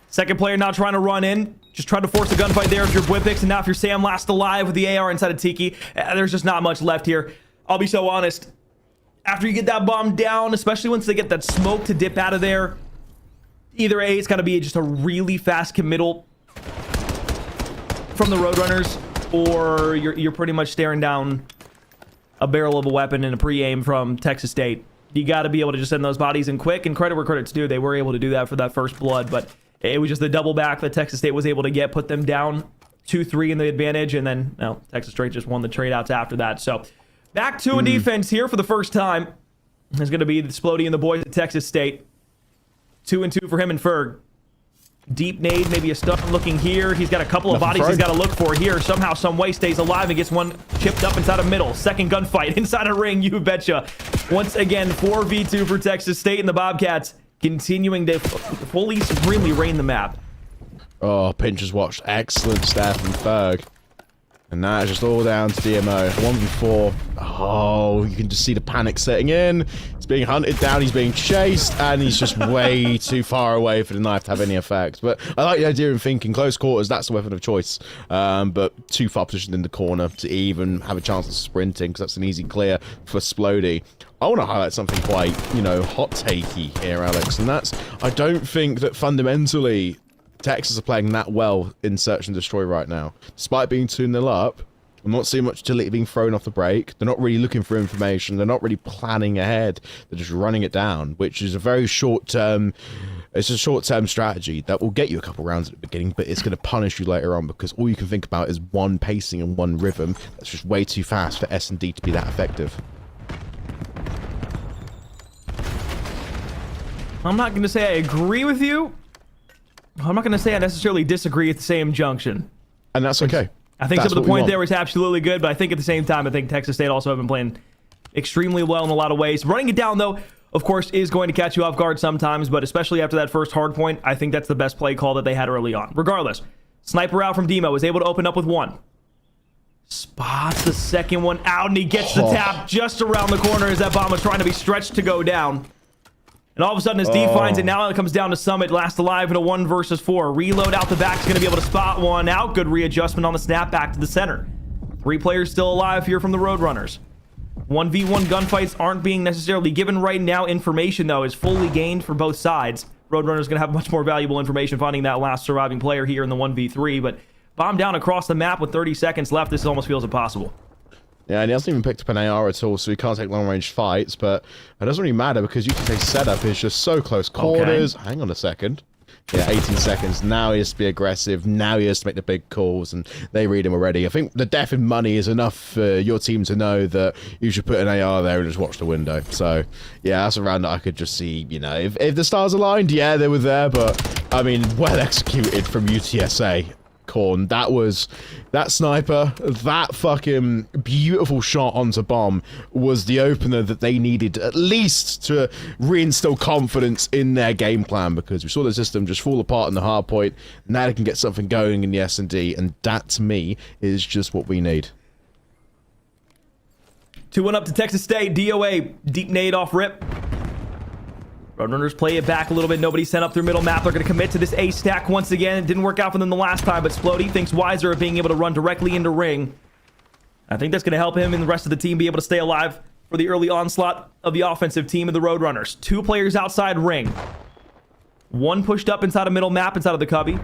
Second player now trying to run in. Just trying to force a gunfight there if you're Whippix, and now if you're Sam last alive with the AR inside of Tiki, there's just not much left here. I'll be so honest. After you get that bomb down, especially once they get that smoke to dip out of there, either A, it's got to be just a really fast committal from the Roadrunners, or you're pretty much staring down a barrel of a weapon and a pre-aim from Texas State. You got to be able to just send those bodies in quick, and credit where credit's due. They were able to do that for that first blood, but it was just the double back that Texas State was able to get, put them down 2-3 in the advantage, and then Texas State just won the trade outs after that. So back to a defense here for the first time. It's going to be the Splody and the boys at Texas State. 2-2 for him and Ferg. Deep nade, maybe a stun looking here. He's got a couple of bodies he's got to look for here. Somehow, some way stays alive and gets one chipped up inside of middle. Second gunfight inside a ring, you betcha. Once again, 4v2 for Texas State, and the Bobcats continuing to fully supremely reign the map. Oh, Pincher's watched. Excellent Steph and Ferg. And now it's just all down to DMO. 1v4. Oh, you can just see the panic setting in. He's being hunted down, he's being chased, and he's just way too far away for the knife to have any effect. But I like the idea of thinking close quarters, that's the weapon of choice. But too far positioned in the corner to even have a chance of sprinting, because that's an easy clear for Splody. I want to highlight something quite, hot takey here, Alex, and that's, I don't think that fundamentally Texas are playing that well in Search and Destroy right now. Despite being 2-0 up, I'm not seeing much utility being thrown off the break. They're not really looking for information. They're not really planning ahead. They're just running it down, which is a very short-term... It's a short-term strategy that will get you a couple rounds at the beginning, but it's going to punish you later on, because all you can think about is one pacing and one rhythm. That's just way too fast for S&D to be that effective. I'm not going to say I agree with you. I'm not going to say I necessarily disagree at the same junction. And that's okay. I think some of the point there was absolutely good, but I think at the same time, I think Texas State also have been playing extremely well in a lot of ways. Running it down, though, of course, is going to catch you off guard sometimes, but especially after that first hard point, I think that's the best play call that they had early on. Regardless, sniper out from Demo is able to open up with one. Spots the second one out, and he gets the tap just around the corner as that bomb was trying to be stretched to go down. And all of a sudden, as D finds it, now it comes down to Summit, last alive in a 1 versus 4. Reload out the back is going to be able to spot one out. Good readjustment on the snap back to the center. 3 players still alive here from the Roadrunners. 1v1 gunfights aren't being necessarily given right now. Information, though, is fully gained for both sides. Roadrunner's going to have much more valuable information finding that last surviving player here in the 1v3. But bomb down across the map with 30 seconds left. This almost feels impossible. Yeah, and he hasn't even picked up an AR at all, so he can't take long-range fights, but it doesn't really matter because UTSA's setup is just so close quarters. Okay. Hang on a second. Yeah, 18 seconds. Now he has to be aggressive. Now he has to make the big calls, and they read him already. I think the death in money is enough for your team to know that you should put an AR there and just watch the window. So, yeah, that's a round that I could just see, if the stars aligned, yeah, they were there, but, I mean, well executed from UTSA. Corn. That sniper, that fucking beautiful shot onto bomb was the opener that they needed, at least to reinstill confidence in their game plan, because we saw the system just fall apart in the hard point. Now they can get something going in the S&D, and that to me is just what we need. 2-1 up to Texas State. DOA deep nade off rip. Roadrunners play it back a little bit. Nobody sent up through middle map. They're going to commit to this A stack once again. It didn't work out for them the last time, but Splody thinks wiser of being able to run directly into ring. I think that's going to help him and the rest of the team be able to stay alive for the early onslaught of the offensive team of the Roadrunners. 2 players outside ring. 1 pushed up inside of middle map, inside of the cubby.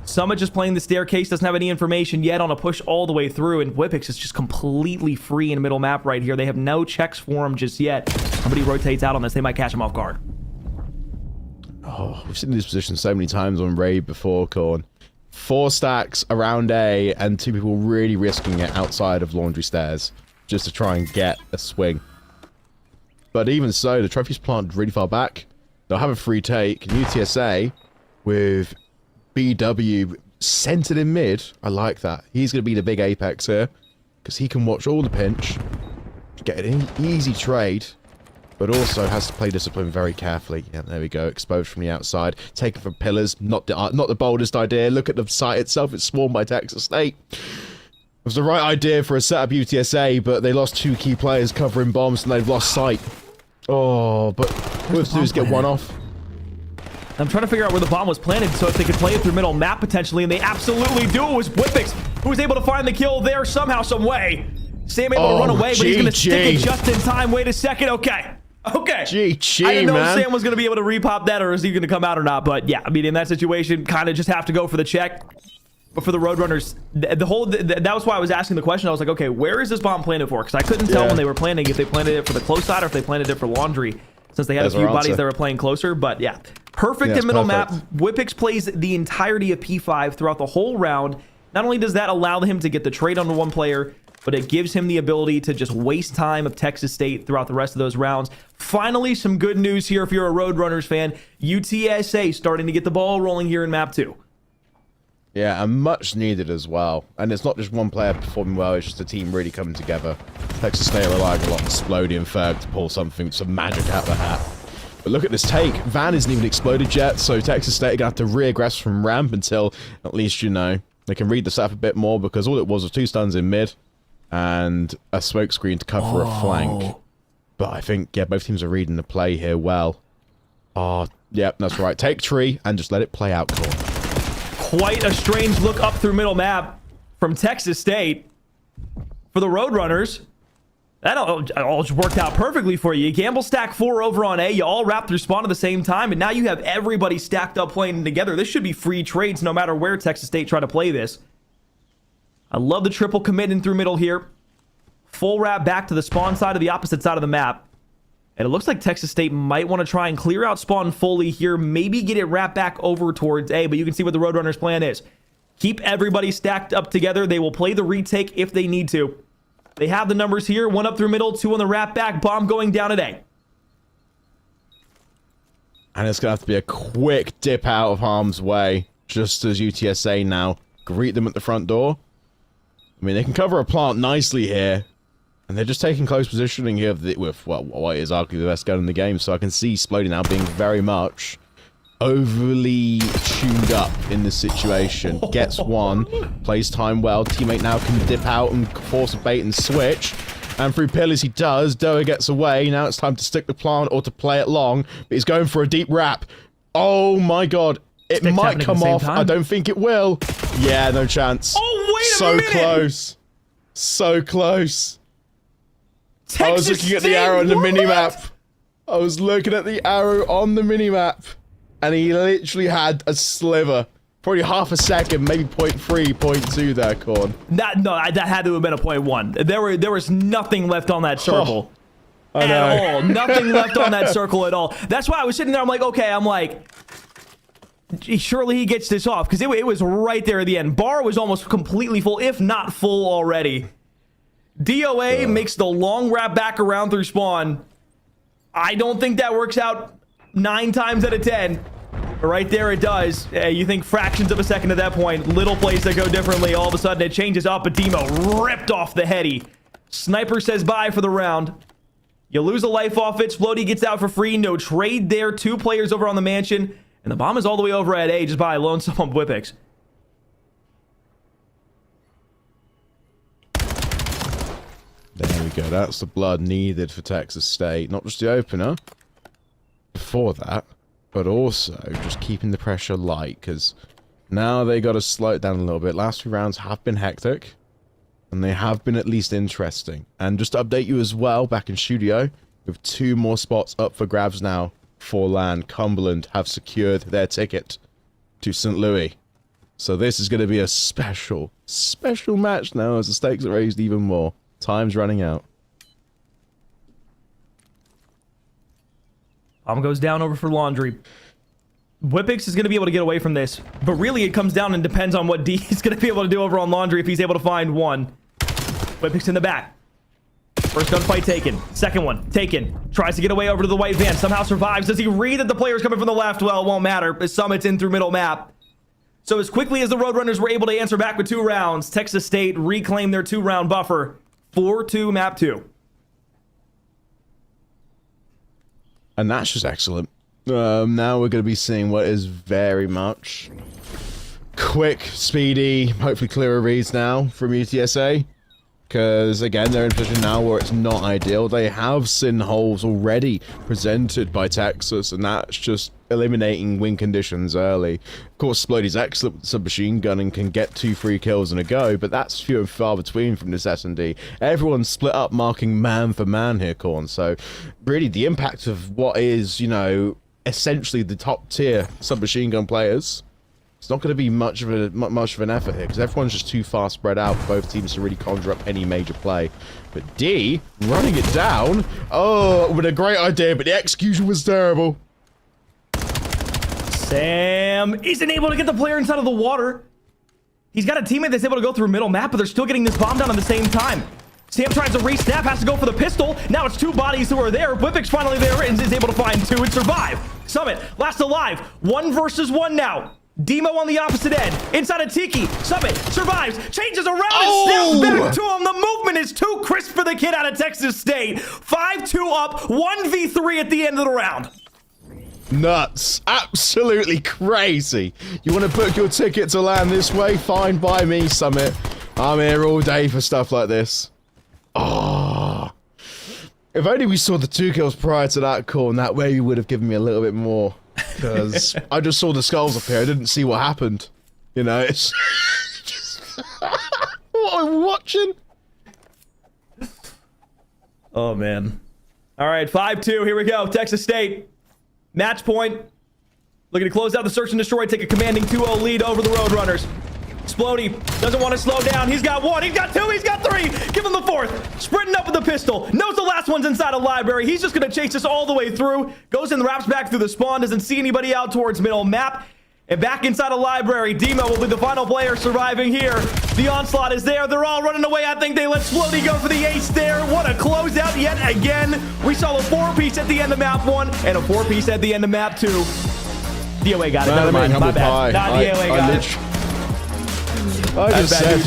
Summit just playing the staircase, doesn't have any information yet on a push all the way through, and Whippix is just completely free in middle map right here. They have no checks for him just yet. Somebody rotates out on this. They might catch him off guard. Oh, we've seen this position so many times on Raid before, Corn. 4 stacks around A and 2 people really risking it outside of Laundry Stairs just to try and get a swing. But even so, the trophy's planted really far back. They'll have a free take. And UTSA with BW centered in mid. I like that. He's going to be the big apex here because he can watch all the pinch, get an easy trade, but also has to play discipline very carefully. Yeah, there we go. Exposed from the outside. Taken from pillars. Not the boldest idea. Look at the site itself. It's swarmed by Texas State. It was the right idea for a setup UTSA, but they lost 2 key players covering bombs and they've lost sight. Oh, but what we have to do is get one off. I'm trying to figure out where the bomb was planted so if they could play it through middle map potentially, and they absolutely do. It was Whippix who was able to find the kill there somehow, some way. Sam able to run away, but he's going to stick it just in time. Wait a second. Okay. GG, I didn't know man. if Sam was going to be able to repop that or is he going to come out or not. But yeah, I mean, in that situation, kind of just have to go for the check. But for the Roadrunners, that was why I was asking the question. I was like, okay, where is this bomb planted for? Because I couldn't tell when they were planting if they planted it for the close side or if they planted it for laundry, since they had a few bodies that were playing closer. But yeah, perfect in middle map. Whippix plays the entirety of P5 throughout the whole round. Not only does that allow him to get the trade on one player, but it gives him the ability to just waste time of Texas State throughout the rest of those rounds. Finally, some good news here if you're a Roadrunners fan. UTSA starting to get the ball rolling here in map 2. Yeah, and much needed as well. And it's not just one player performing well, it's just a team really coming together. Texas State are relying a lot on Splody and Ferg to pull some magic out of the hat. But look at this take. Van isn't even exploded yet, so Texas State are going to have to re-aggress from ramp until, at least, you know, they can read the sap a bit more, because all it was 2 stuns in mid and a smoke screen to cover a flank. But I think, yeah, both teams are reading the play here well. Oh, yeah, that's right. Take tree and just let it play out, Corn. Quite a strange look up through middle map from Texas State for the Roadrunners. That all worked out perfectly for you. You gamble stack 4 over on A. You all wrap through spawn at the same time, and now you have everybody stacked up playing together. This should be free trades no matter where Texas State try to play this. I love the triple commit in through middle here. Full wrap back to the spawn side of the opposite side of the map. And it looks like Texas State might want to try and clear out spawn fully here. Maybe get it wrapped back over towards A. But you can see what the Roadrunners' plan is. Keep everybody stacked up together. They will play the retake if they need to. They have the numbers here. 1 up through middle, 2 on the wrap back. Bomb going down at A. And it's going to have to be a quick dip out of harm's way. Just as UTSA now greet them at the front door. I mean, they can cover a plant nicely here. And they're just taking close positioning here with what is arguably the best gun in the game. So I can see Splody now being very much overly tuned up in this situation. Gets one, plays time well. Teammate now can dip out and force a bait and switch. And through pillars he does. Doa gets away. Now it's time to stick the plant or to play it long. But he's going for a deep wrap. Oh my god. It might come off. I don't think it will. Yeah, no chance. Oh, wait a minute! So close. So close. Texas I was looking at the arrow on the minimap. I was looking at the arrow on the minimap. And he literally had a sliver. Probably half a second, maybe 0.3, 0.2 there, Corn. No, that had to have been a 0.1. There was nothing left on that circle. I know. At all. Nothing left on that circle at all. That's why I was sitting there, I'm like, okay, surely he gets this off. Because it was right there at the end. Bar was almost completely full, if not full already. DOA makes the long wrap back around through spawn. I don't think that works out 9 times out of 10. But right there it does. You think fractions of a second at that point. Little plays that go differently. All of a sudden it changes up. But Demo ripped off the heady. Sniper says bye for the round. You lose a life off it. Splody gets out for free. No trade there. 2 players over on the mansion. And the bomb is all the way over at A just by Lone Someone Whippix. There we go. That's the blood needed for Texas State. Not just the opener. Before that. But also just keeping the pressure light. Because now they got to slow it down a little bit. Last few rounds have been hectic. And they have been at least interesting. And just to update you as well, back in studio, with 2 more spots up for grabs now for LAN. Cumberland have secured their ticket to St. Louis. So this is going to be a special match now as the stakes are raised even more. Time's running out. Bomb goes down over for laundry. Whippix is going to be able to get away from this. But really, it comes down and depends on what D is going to be able to do over on laundry if he's able to find one. Whippix in the back. First gunfight taken. Second one taken. Tries to get away over to the white van. Somehow survives. Does he read that the player's coming from the left? Well, it won't matter. As Summit's in through middle map. So as quickly as the Roadrunners were able to answer back with 2 rounds, Texas State reclaimed their 2-round buffer. 4-2 map 2. And that's just excellent. Now we're going to be seeing what is very much quick, speedy, hopefully clearer reads now from UTSA. Because, again, they're in a position now where it's not ideal. They have sin holes already presented by Texas, and that's just eliminating win conditions early. Of course, Splody's excellent with the submachine gun and can get 2 free kills in a go, but that's few and far between from this S&D. Everyone's split up marking man for man here, Corn. So, really, the impact of what is, you know, essentially the top tier submachine gun players It's not going to be much of an effort here because everyone's just too far spread out for both teams to really conjure up any major play. But D running it down. Oh, with a great idea, but the execution was terrible. Sam isn't able to get the player inside of the water. He's got a teammate that's able to go through middle map, but they're still getting this bomb down at the same time. Sam tries to re-snap, has to go for the pistol. Now it's 2 bodies who are there. Whippic's finally there and is able to find 2 and survive. Summit, last alive. 1 versus 1 now. Demo on the opposite end. Inside of Tiki. Summit survives. Changes around and snaps back to him. The movement is too crisp for the kid out of Texas State. 5-2 up. 1v3 at the end of the round. Nuts. Absolutely crazy. You want to book your ticket to land this way? Fine by me, Summit. I'm here all day for stuff like this. Oh. If only we saw the 2 kills prior to that call, and that way you would have given me a little bit more. Because I just saw the skulls appear. I didn't see what happened. You know, it's just what I'm watching. Oh, man. All right, 5-2. Here we go. Texas State. Match point. Looking to close out the search and destroy. Take a commanding 2-0 lead over the Roadrunners. Splody doesn't want to slow down. He's got 1. He's got 2. He's got 3. Give him the 4th. Sprinting up with the pistol. Knows the last one's inside a library. He's just going to chase this all the way through. Goes and wraps back through the spawn. Doesn't see anybody out towards middle map. And back inside a library. Demo will be the final player surviving here. The onslaught is there. They're all running away. I think they let Splody go for the ace there. What a closeout yet again. We saw a 4-piece at the end of map 1 and a 4-piece at the end of map 2. DOA got it. Never mind. My bad. Not DOA got it. I just said,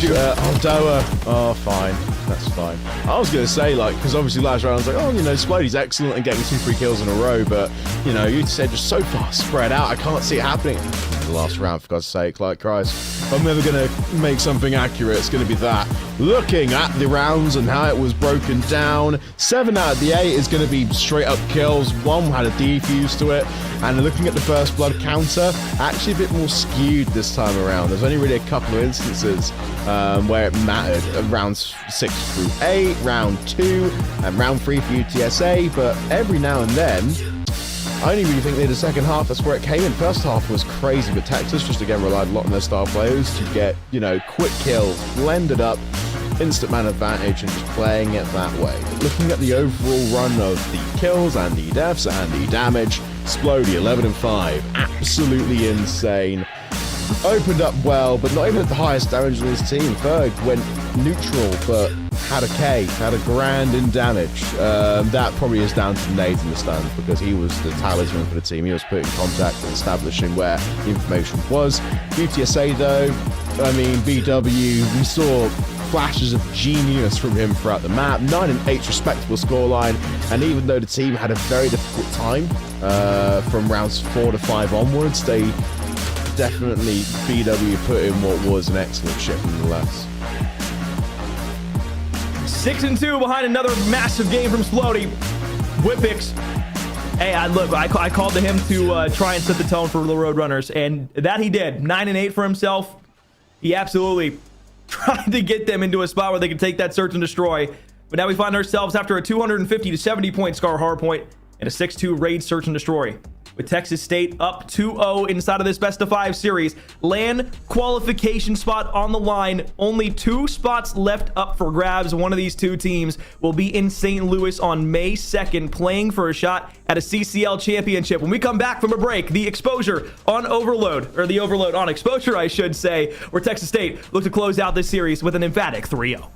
Doa. Oh, fine. That's fine. I was going to say, like, because obviously last round I was like, oh, you know, Splody's excellent at getting 2 free kills in a row, but, you know, you said just so far spread out, I can't see it happening. The last round, for God's sake, like, Christ. If I'm ever going to make something accurate, it's going to be that. Looking at the rounds and how it was broken down, 7 out of the 8 is going to be straight up kills. 1 had a defuse to it. And looking at the first blood counter, actually a bit more skewed this time around. There's only really a couple of instances where it mattered. Rounds 6 through 8, round 2, and round 3 for UTSA. But every now and then, I only really think near the second half, that's where it came in. First half was crazy, but Texas just again relied a lot on their star players to get, you know, quick kills, blended up, instant man advantage, and just playing it that way. But looking at the overall run of the kills and the deaths and the damage, Splody 11-5, absolutely insane. Opened up well, but not even at the highest damage in his team. Ferg went neutral, but had a K, had a grand in damage. That probably is down to Nate in the stand because he was the talisman for the team. He was putting contact and establishing where the information was. UTSA though, I mean, BW, we saw flashes of genius from him throughout the map. 9 and 8 respectable scoreline, and even though the team had a very difficult time from rounds 4 to 5 onwards, they definitely BW put in what was an excellent ship nonetheless. 6-2 behind another massive game from Splody. Whippix. Hey, I called to him to try and set the tone for the Roadrunners, and that he did. 9 and 8 for himself. He absolutely tried to get them into a spot where they could take that search and destroy. But now we find ourselves after a 250 to 70 point Scar hardpoint and a 6-2 raid search and destroy. With Texas State up 2-0 inside of this best of 5 series. LAN qualification spot on the line. Only 2 spots left up for grabs. One of these 2 teams will be in St. Louis on May 2nd playing for a shot at a CCL championship. When we come back from a break, the exposure on Overload, or the overload on exposure, I should say, where Texas State look to close out this series with an emphatic 3-0.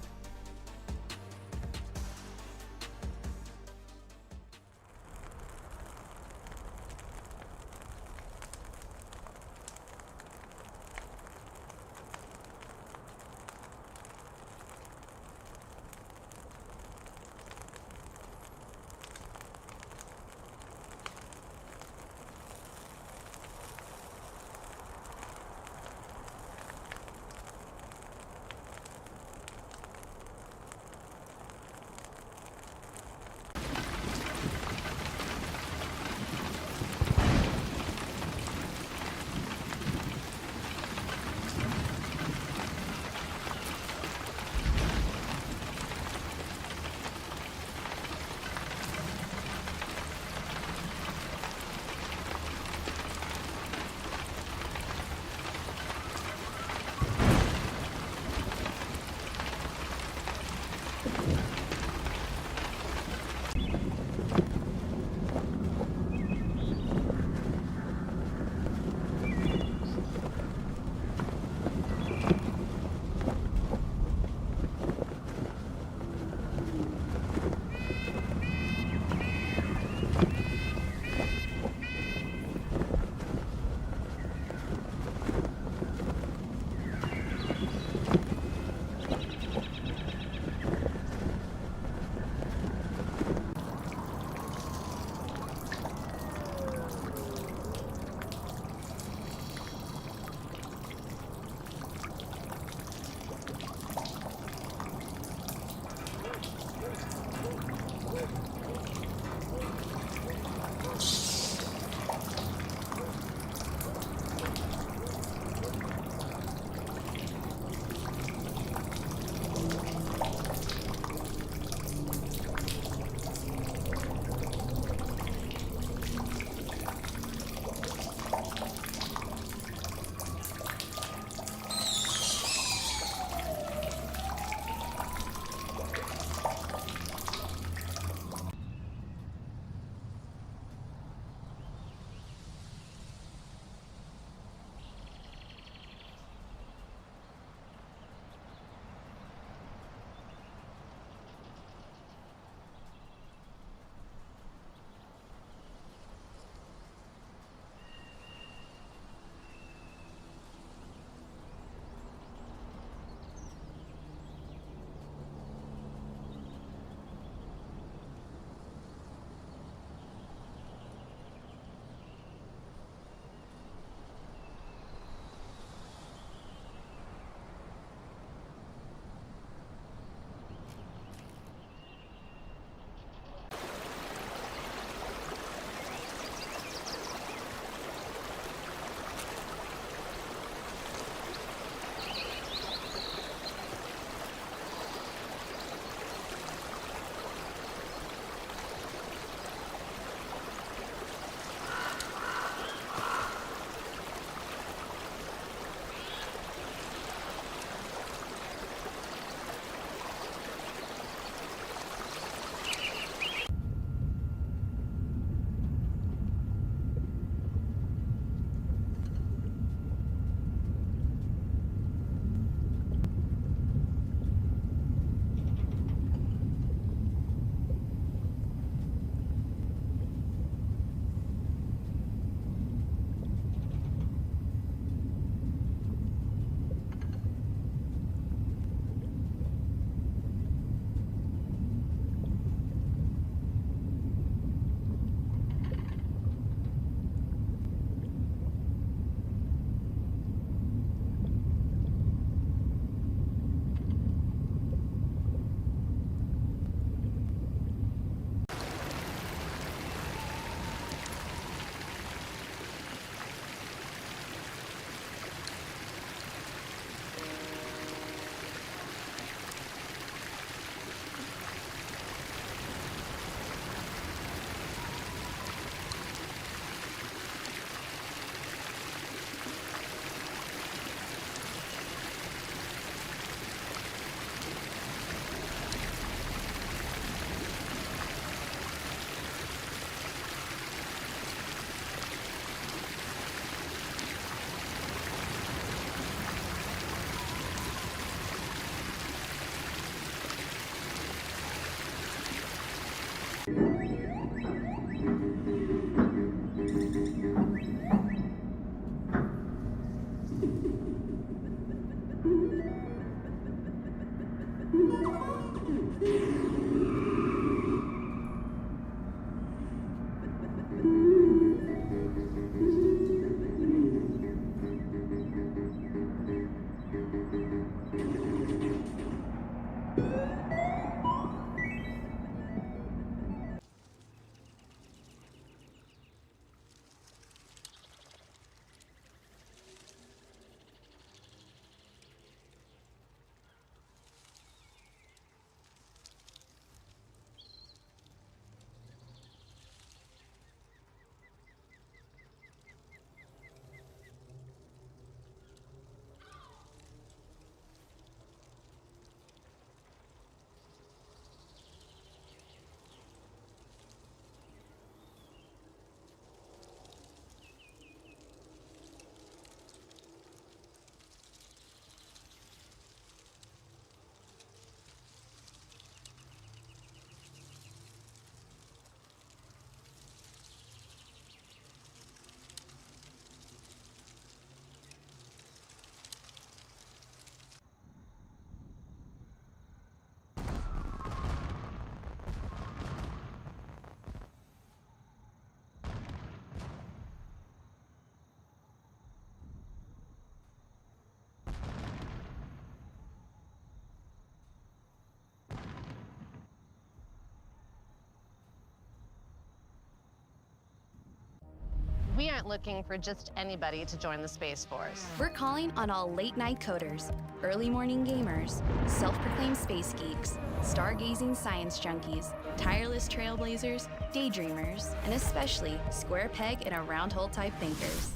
We aren't looking for just anybody to join the Space Force. We're calling on all late-night coders, early morning gamers, self-proclaimed space geeks, stargazing science junkies, tireless trailblazers, daydreamers, and especially square peg in a round hole type thinkers.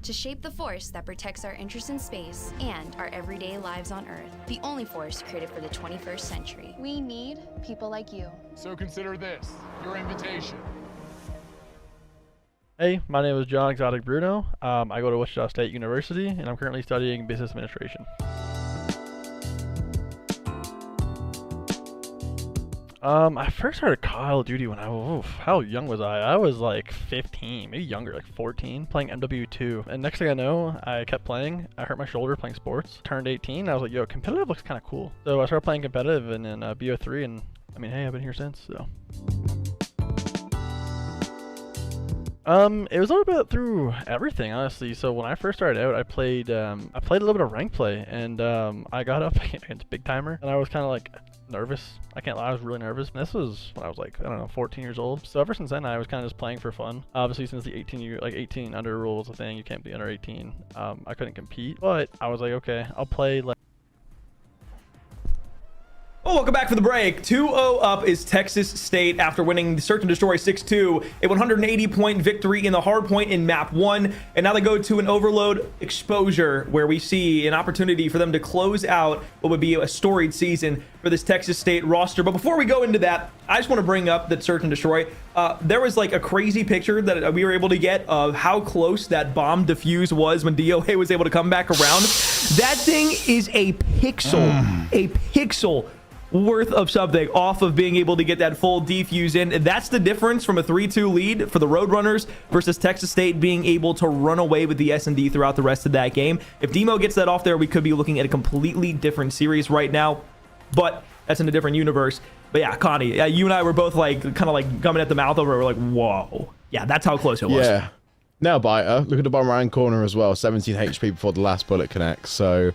To shape the force that protects our interest in space and our everyday lives on Earth, the only force created for the 21st century. We need people like you. So consider this your invitation. Hey, my name is John Exotic Bruno. I go to Wichita State University, and I'm currently studying business administration. I first started Call of Duty when how young was I? I was like 15, maybe younger, like 14, playing MW2. And next thing I know, I kept playing. I hurt my shoulder playing sports. Turned 18, I was like, yo, competitive looks kind of cool. So I started playing competitive and then BO3, and I mean, hey, I've been here since, so. It was a little bit through everything, honestly. So when I first started out, I played a little bit of rank play, and I got up against Big Timer, and I was kind of like nervous. I can't lie, I was really nervous. And this was when I was like, I don't know, 14 years old. So ever since then, I was kind of just playing for fun. Obviously, since the 18 under rule was a thing, you can't be under 18. I couldn't compete, but I was like, okay, I'll play like. Oh, welcome back for the break. 2-0 up is Texas State after winning the Search and Destroy 6-2, a 180-point victory in the hardpoint in map 1, and now they go to an overload exposure where we see an opportunity for them to close out what would be a storied season for this Texas State roster. But before we go into that, I just want to bring up that Search and Destroy. There was like a crazy picture that we were able to get of how close that bomb defuse was when DOA was able to come back around. That thing is a pixel worth of something off of being able to get that full defuse in. And that's the difference from a 3-2 lead for the Roadrunners versus Texas State being able to run away with the S&D throughout the rest of that game. If Demo gets that off there, we could be looking at a completely different series right now, but that's in a different universe. But yeah, Connie, you and I were both like kind of like gumming at the mouth over it. We're like, whoa. Yeah, that's how close it was. Yeah. Now biter. Look at the bottom right corner as well. 17 HP before the last bullet connects. So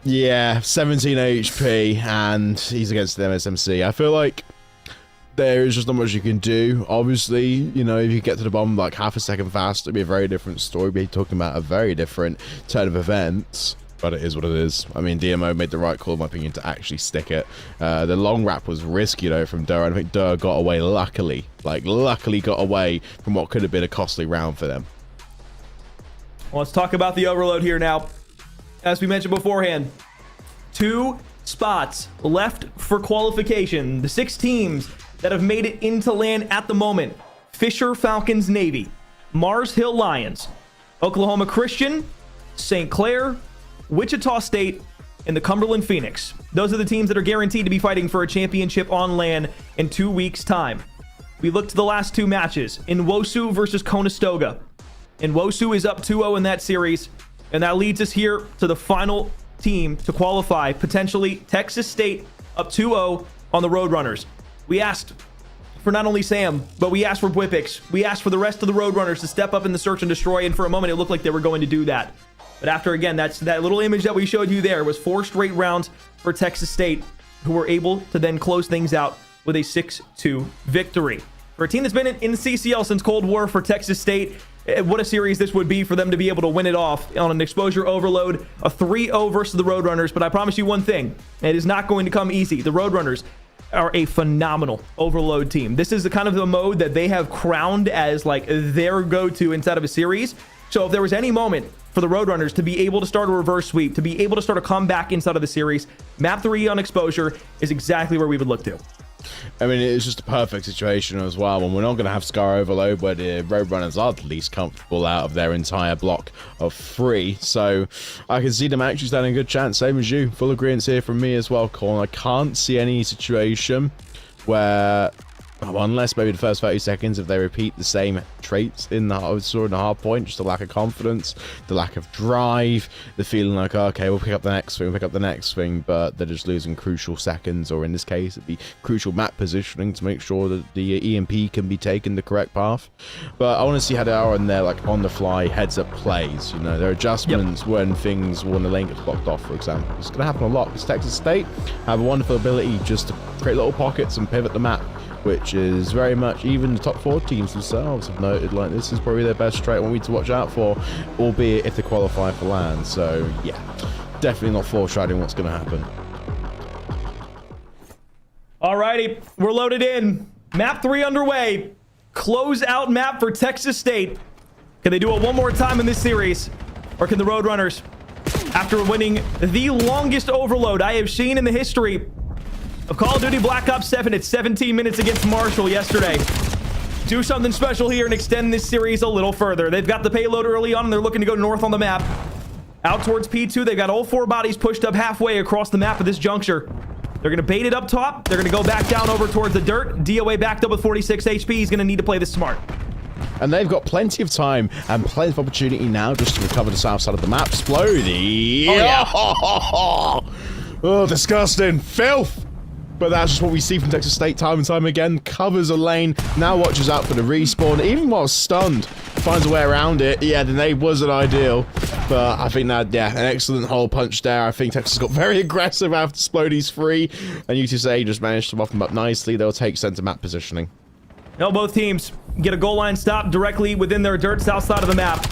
yeah, 17 HP, and he's against the MSMC. I feel like there is just not much you can do. Obviously, you know, if you get to the bomb like half a second faster, it'd be a very different story. We'd be talking about a very different turn of events. But it is what it is. I mean, DMO made the right call, in my opinion, to actually stick it. The long wrap was risky, though, from Durr. I think Durr got away luckily. Like, luckily got away from what could have been a costly round for them. Well, let's talk about the overload here now. As we mentioned beforehand, 2 spots left for qualification. The 6 teams that have made it into land at the moment. Fisher Falcons Navy, Mars Hill Lions, Oklahoma Christian, St. Clair, Wichita State, and the Cumberland Phoenix. Those are the teams that are guaranteed to be fighting for a championship on land in 2 weeks' time. We look to the last 2 matches. Nwosu versus Conestoga. Nwosu is up 2-0 in that series, and that leads us here to the final team to qualify, potentially Texas State up 2-0 on the Roadrunners. We asked for not only Sam, but we asked for Whippix. We asked for the rest of the Roadrunners to step up in the Search and Destroy, and for a moment it looked like they were going to do that. But after, again, that little image that we showed you there was 4 straight rounds for Texas State, who were able to then close things out with a 6-2 victory. For a team that's been in the CCL since Cold War for Texas State, what a series this would be for them to be able to win it off on an exposure overload, a 3-0 versus the Roadrunners. But I promise you one thing, it is not going to come easy. The Roadrunners are a phenomenal overload team. This is the kind of the mode that they have crowned as like their go-to inside of a series. So if there was any moment for the Roadrunners to be able to start a reverse sweep, to be able to start a comeback inside of the series, map 3 on exposure is exactly where we would look to. I mean, it's just a perfect situation as well, and we're not going to have Scar Overload where the Roadrunners are the least comfortable out of their entire block of 3, so I can see them actually standing a good chance, same as you. Full agreement here from me as well, Colin. I can't see any situation where, well, unless maybe the first 30 seconds, if they repeat the same traits in the hard point, just the lack of confidence, the lack of drive, the feeling like, okay, we'll pick up the next thing, but they're just losing crucial seconds, or in this case, it'd be crucial map positioning to make sure that the EMP can be taken the correct path. But I want to see how they are in their like on the fly heads up plays, you know, their adjustments when the lane gets blocked off, for example. It's going to happen a lot because Texas State have a wonderful ability just to create little pockets and pivot the map which is very much, even the top 4 teams themselves have noted, like, this is probably their best straight one we need to watch out for, albeit if they qualify for LAN. So yeah, definitely not foreshadowing what's going to happen. Alrighty, we're loaded in. Map 3 underway. Close out map for Texas State. Can they do it one more time in this series? Or can the Roadrunners, after winning the longest overload I have seen in the history of Call of Duty Black Ops 7 at 17 minutes against Marshall yesterday, do something special here and extend this series a little further? They've got the payload early on and they're looking to go north on the map. Out towards P2, they've got all 4 bodies pushed up halfway across the map at this juncture. They're going to bait it up top. They're going to go back down over towards the dirt. DOA backed up with 46 HP. He's going to need to play this smart. And they've got plenty of time and plenty of opportunity now just to recover the south side of the map. Splody. Oh, yeah. Oh, disgusting. Filth. But that's just what we see from Texas State time and time again. Covers a lane, now watches out for the respawn, even while stunned, finds a way around it. Yeah, the nade wasn't ideal, but I think that, yeah, an excellent hole punch there. I think Texas got very aggressive after Splody's free, and UTSA just managed to muff them up nicely. They'll take center map positioning. No, both teams get a goal line stop directly within their dirt south side of the map.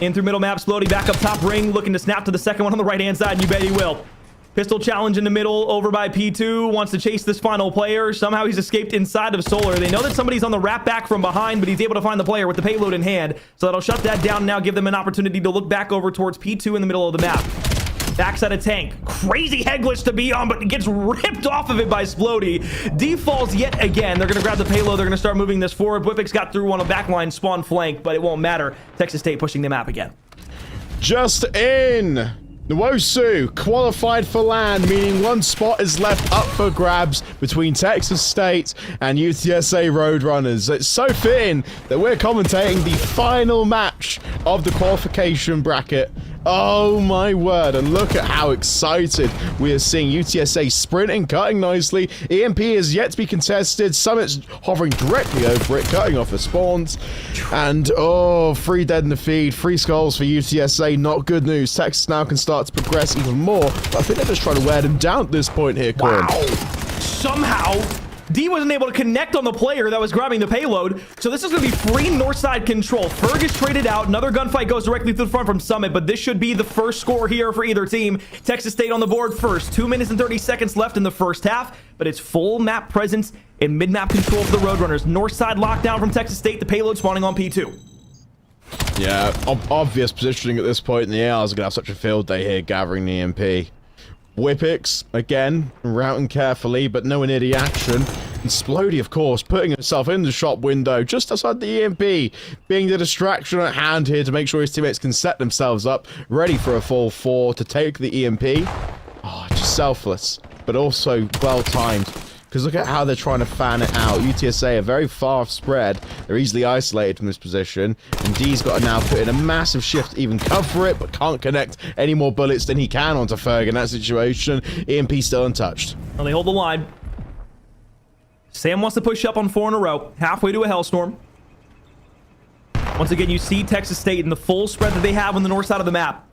In through middle map, Splody back up top ring, looking to snap to the second one on the right-hand side, and you bet he will. Pistol challenge in the middle over by P2. Wants to chase this final player. Somehow he's escaped inside of Solar. They know that somebody's on the wrap back from behind, but he's able to find the player with the payload in hand. So that'll shut that down and now give them an opportunity to look back over towards P2 in the middle of the map. Backside of tank. Crazy head glitch to be on, but gets ripped off of it by Splody. D falls yet again. They're going to grab the payload. They're going to start moving this forward. Whippix got through on a backline spawn flank, but it won't matter. Texas State pushing the map again. Just in. Nwosu qualified for LAN, meaning one spot is left up for grabs between Texas State and UTSA Roadrunners. It's so fitting that we're commentating the final match of the qualification bracket. Oh my word, and look at how excited we are seeing. UTSA sprinting, cutting nicely. EMP is yet to be contested. Summit's hovering directly over it, cutting off the spawns. And, oh, 3 dead in the feed, 3 skulls for UTSA, not good news. Texas now can start to progress even more, but I think they're just trying to wear them down at this point here, Corn. Wow. Somehow, D wasn't able to connect on the player that was grabbing the payload, so this is going to be free north side control. Ferg is traded out. Another gunfight goes directly to the front from Summit, but this should be the first score here for either team. Texas State on the board first. 2 minutes and 30 seconds left in the first half, but it's full map presence and mid-map control for the Roadrunners. North side lockdown from Texas State. The payload spawning on P2. Yeah, obvious positioning at this point in the ARs are going to have such a field day here gathering the EMP. Whippix, again, routing carefully, but nowhere near the action. And Splody, of course, putting himself in the shop window just outside the EMP, being the distraction at hand here to make sure his teammates can set themselves up, ready for a full 4 to take the EMP. Oh, just selfless, but also well-timed. Because look at how they're trying to fan it out. UTSA are very far spread. They're easily isolated from this position. And D's got to now put in a massive shift to even cover it, but can't connect any more bullets than he can onto Ferg in that situation. EMP still untouched. Well, they hold the line. Sam wants to push up on 4 in a row. Halfway to a Hellstorm. Once again, you see Texas State in the full spread that they have on the north side of the map.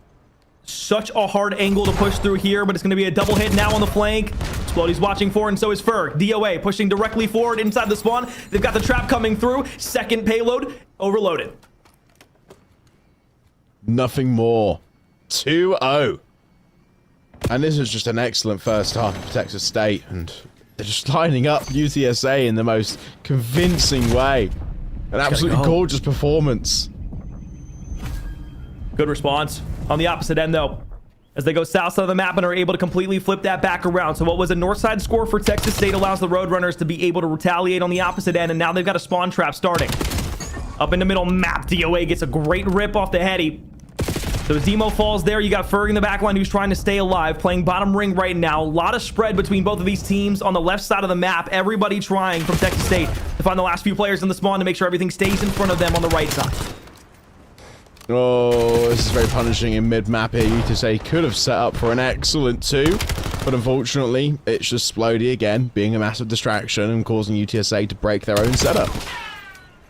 Such a hard angle to push through here, but it's going to be a double hit now on the flank. Splody's watching for, and so is Ferg. DOA pushing directly forward inside the spawn. They've got the trap coming through. Second payload overloaded. Nothing more. 2-0. And this is just an excellent first half for Texas State, and they're just lining up UTSA in the most convincing way. An absolutely gorgeous performance. Good response. On the opposite end, though, as they go south side of the map and are able to completely flip that back around. So what was a north side score for Texas State allows the Roadrunners to be able to retaliate on the opposite end, and now they've got a spawn trap starting. Up in the middle map, DOA gets a great rip off the heady. So as Demo falls there, you got Ferg in the back line who's trying to stay alive, playing bottom ring right now. A lot of spread between both of these teams on the left side of the map. Everybody trying from Texas State to find the last few players in the spawn to make sure everything stays in front of them on the right side. Oh, this is very punishing in mid-map here. UTSA could have set up for an excellent 2, but unfortunately, it's just Splody again, being a massive distraction and causing UTSA to break their own setup.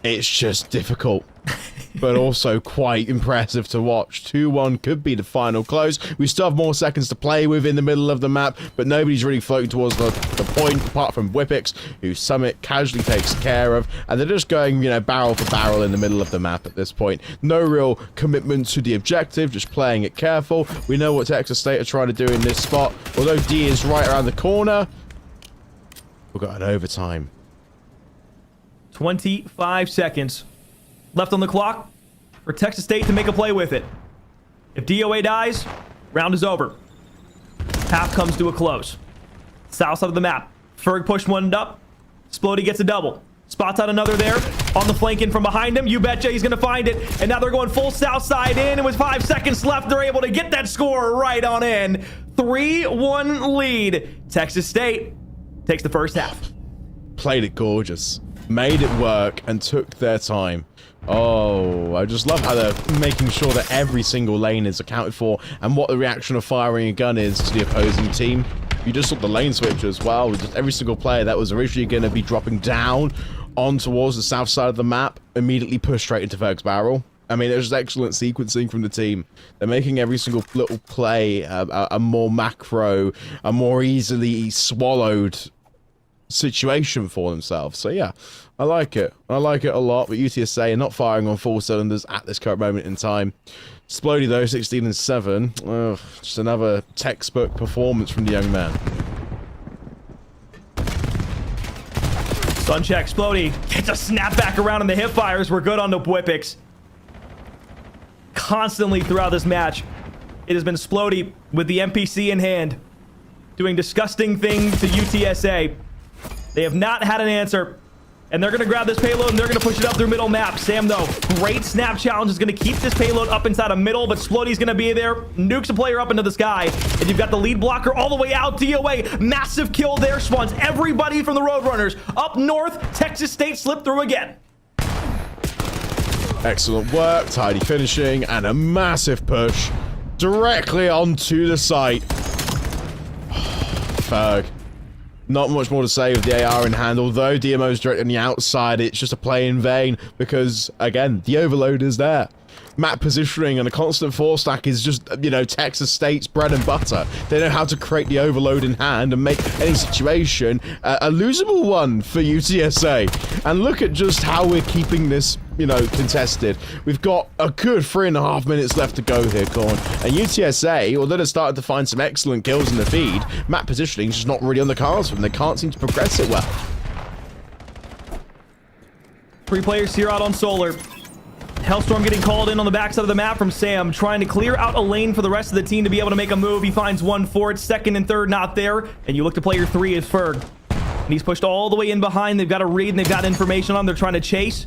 It's just difficult. but also quite impressive to watch. 2-1 could be the final close. We still have more seconds to play with in the middle of the map, but nobody's really floating towards the point, apart from Whippix, who Summit casually takes care of, and they're just going, barrel for barrel in the middle of the map at this point. No real commitment to the objective, just playing it careful. We know what Texas State are trying to do in this spot. Although D is right around the corner, we've got an overtime. 25 seconds left on the clock for Texas State to make a play with it. If DOA dies, round is over. Half comes to a close. South side of the map. Ferg pushed one up. Splody gets a double. Spots out another there. On the flank in from behind him. You betcha he's going to find it. And now they're going full south side in. And with 5 seconds left, they're able to get that score right on in. 3-1 lead. Texas State takes the first half. Played it gorgeous. Made it work and took their time. Oh, I just love how they're making sure that every single lane is accounted for and what the reaction of firing a gun is to the opposing team. You just saw the lane switch as well. Just every single player that was originally going to be dropping down on towards the south side of the map immediately pushed straight into Ferg's barrel. I mean, there's excellent sequencing from the team. They're making every single little play a more macro, a more easily swallowed situation for themselves. So yeah, I like it. I like it a lot. But UTSA are not firing on full cylinders at this current moment in time. Splody though, 16-7. Ugh, just another textbook performance from the young man. Sun check. Splody gets a snap back around, and the hip fires were good on the Whippix. Constantly throughout this match, it has been Splody with the MPC in hand, doing disgusting things to UTSA. They have not had an answer, and they're going to grab this payload, and they're going to push it up through middle map. Sam, though, great snap challenge is going to keep this payload up inside of middle, but Splody's going to be there. Nukes a player up into the sky, and you've got the lead blocker all the way out. DOA, massive kill there. Swans everybody from the Roadrunners. Up north, Texas State slipped through again. Excellent work, tidy finishing, and a massive push directly onto the site. Ferg. Not much more to say with the AR in hand, although DMO's directly on the outside, it's just a play in vain because, again, the overload is there. Map positioning and a constant 4-stack is just, Texas State's bread and butter. They know how to create the overload in hand and make any situation a losable one for UTSA. And look at just how we're keeping this, contested. We've got a good 3.5 minutes left to go here, Corn. And UTSA, although they're starting to find some excellent kills in the feed, map positioning is just not really on the cards for them. They can't seem to progress it well. 3 players here out on Solar. Hellstorm getting called in on the backside of the map from Sam, trying to clear out a lane for the rest of the team to be able to make a move. He finds one for it, second and third not there, and you look to player 3 is Ferg. And he's pushed all the way in behind. They've got a read and they've got information on him. They're trying to chase,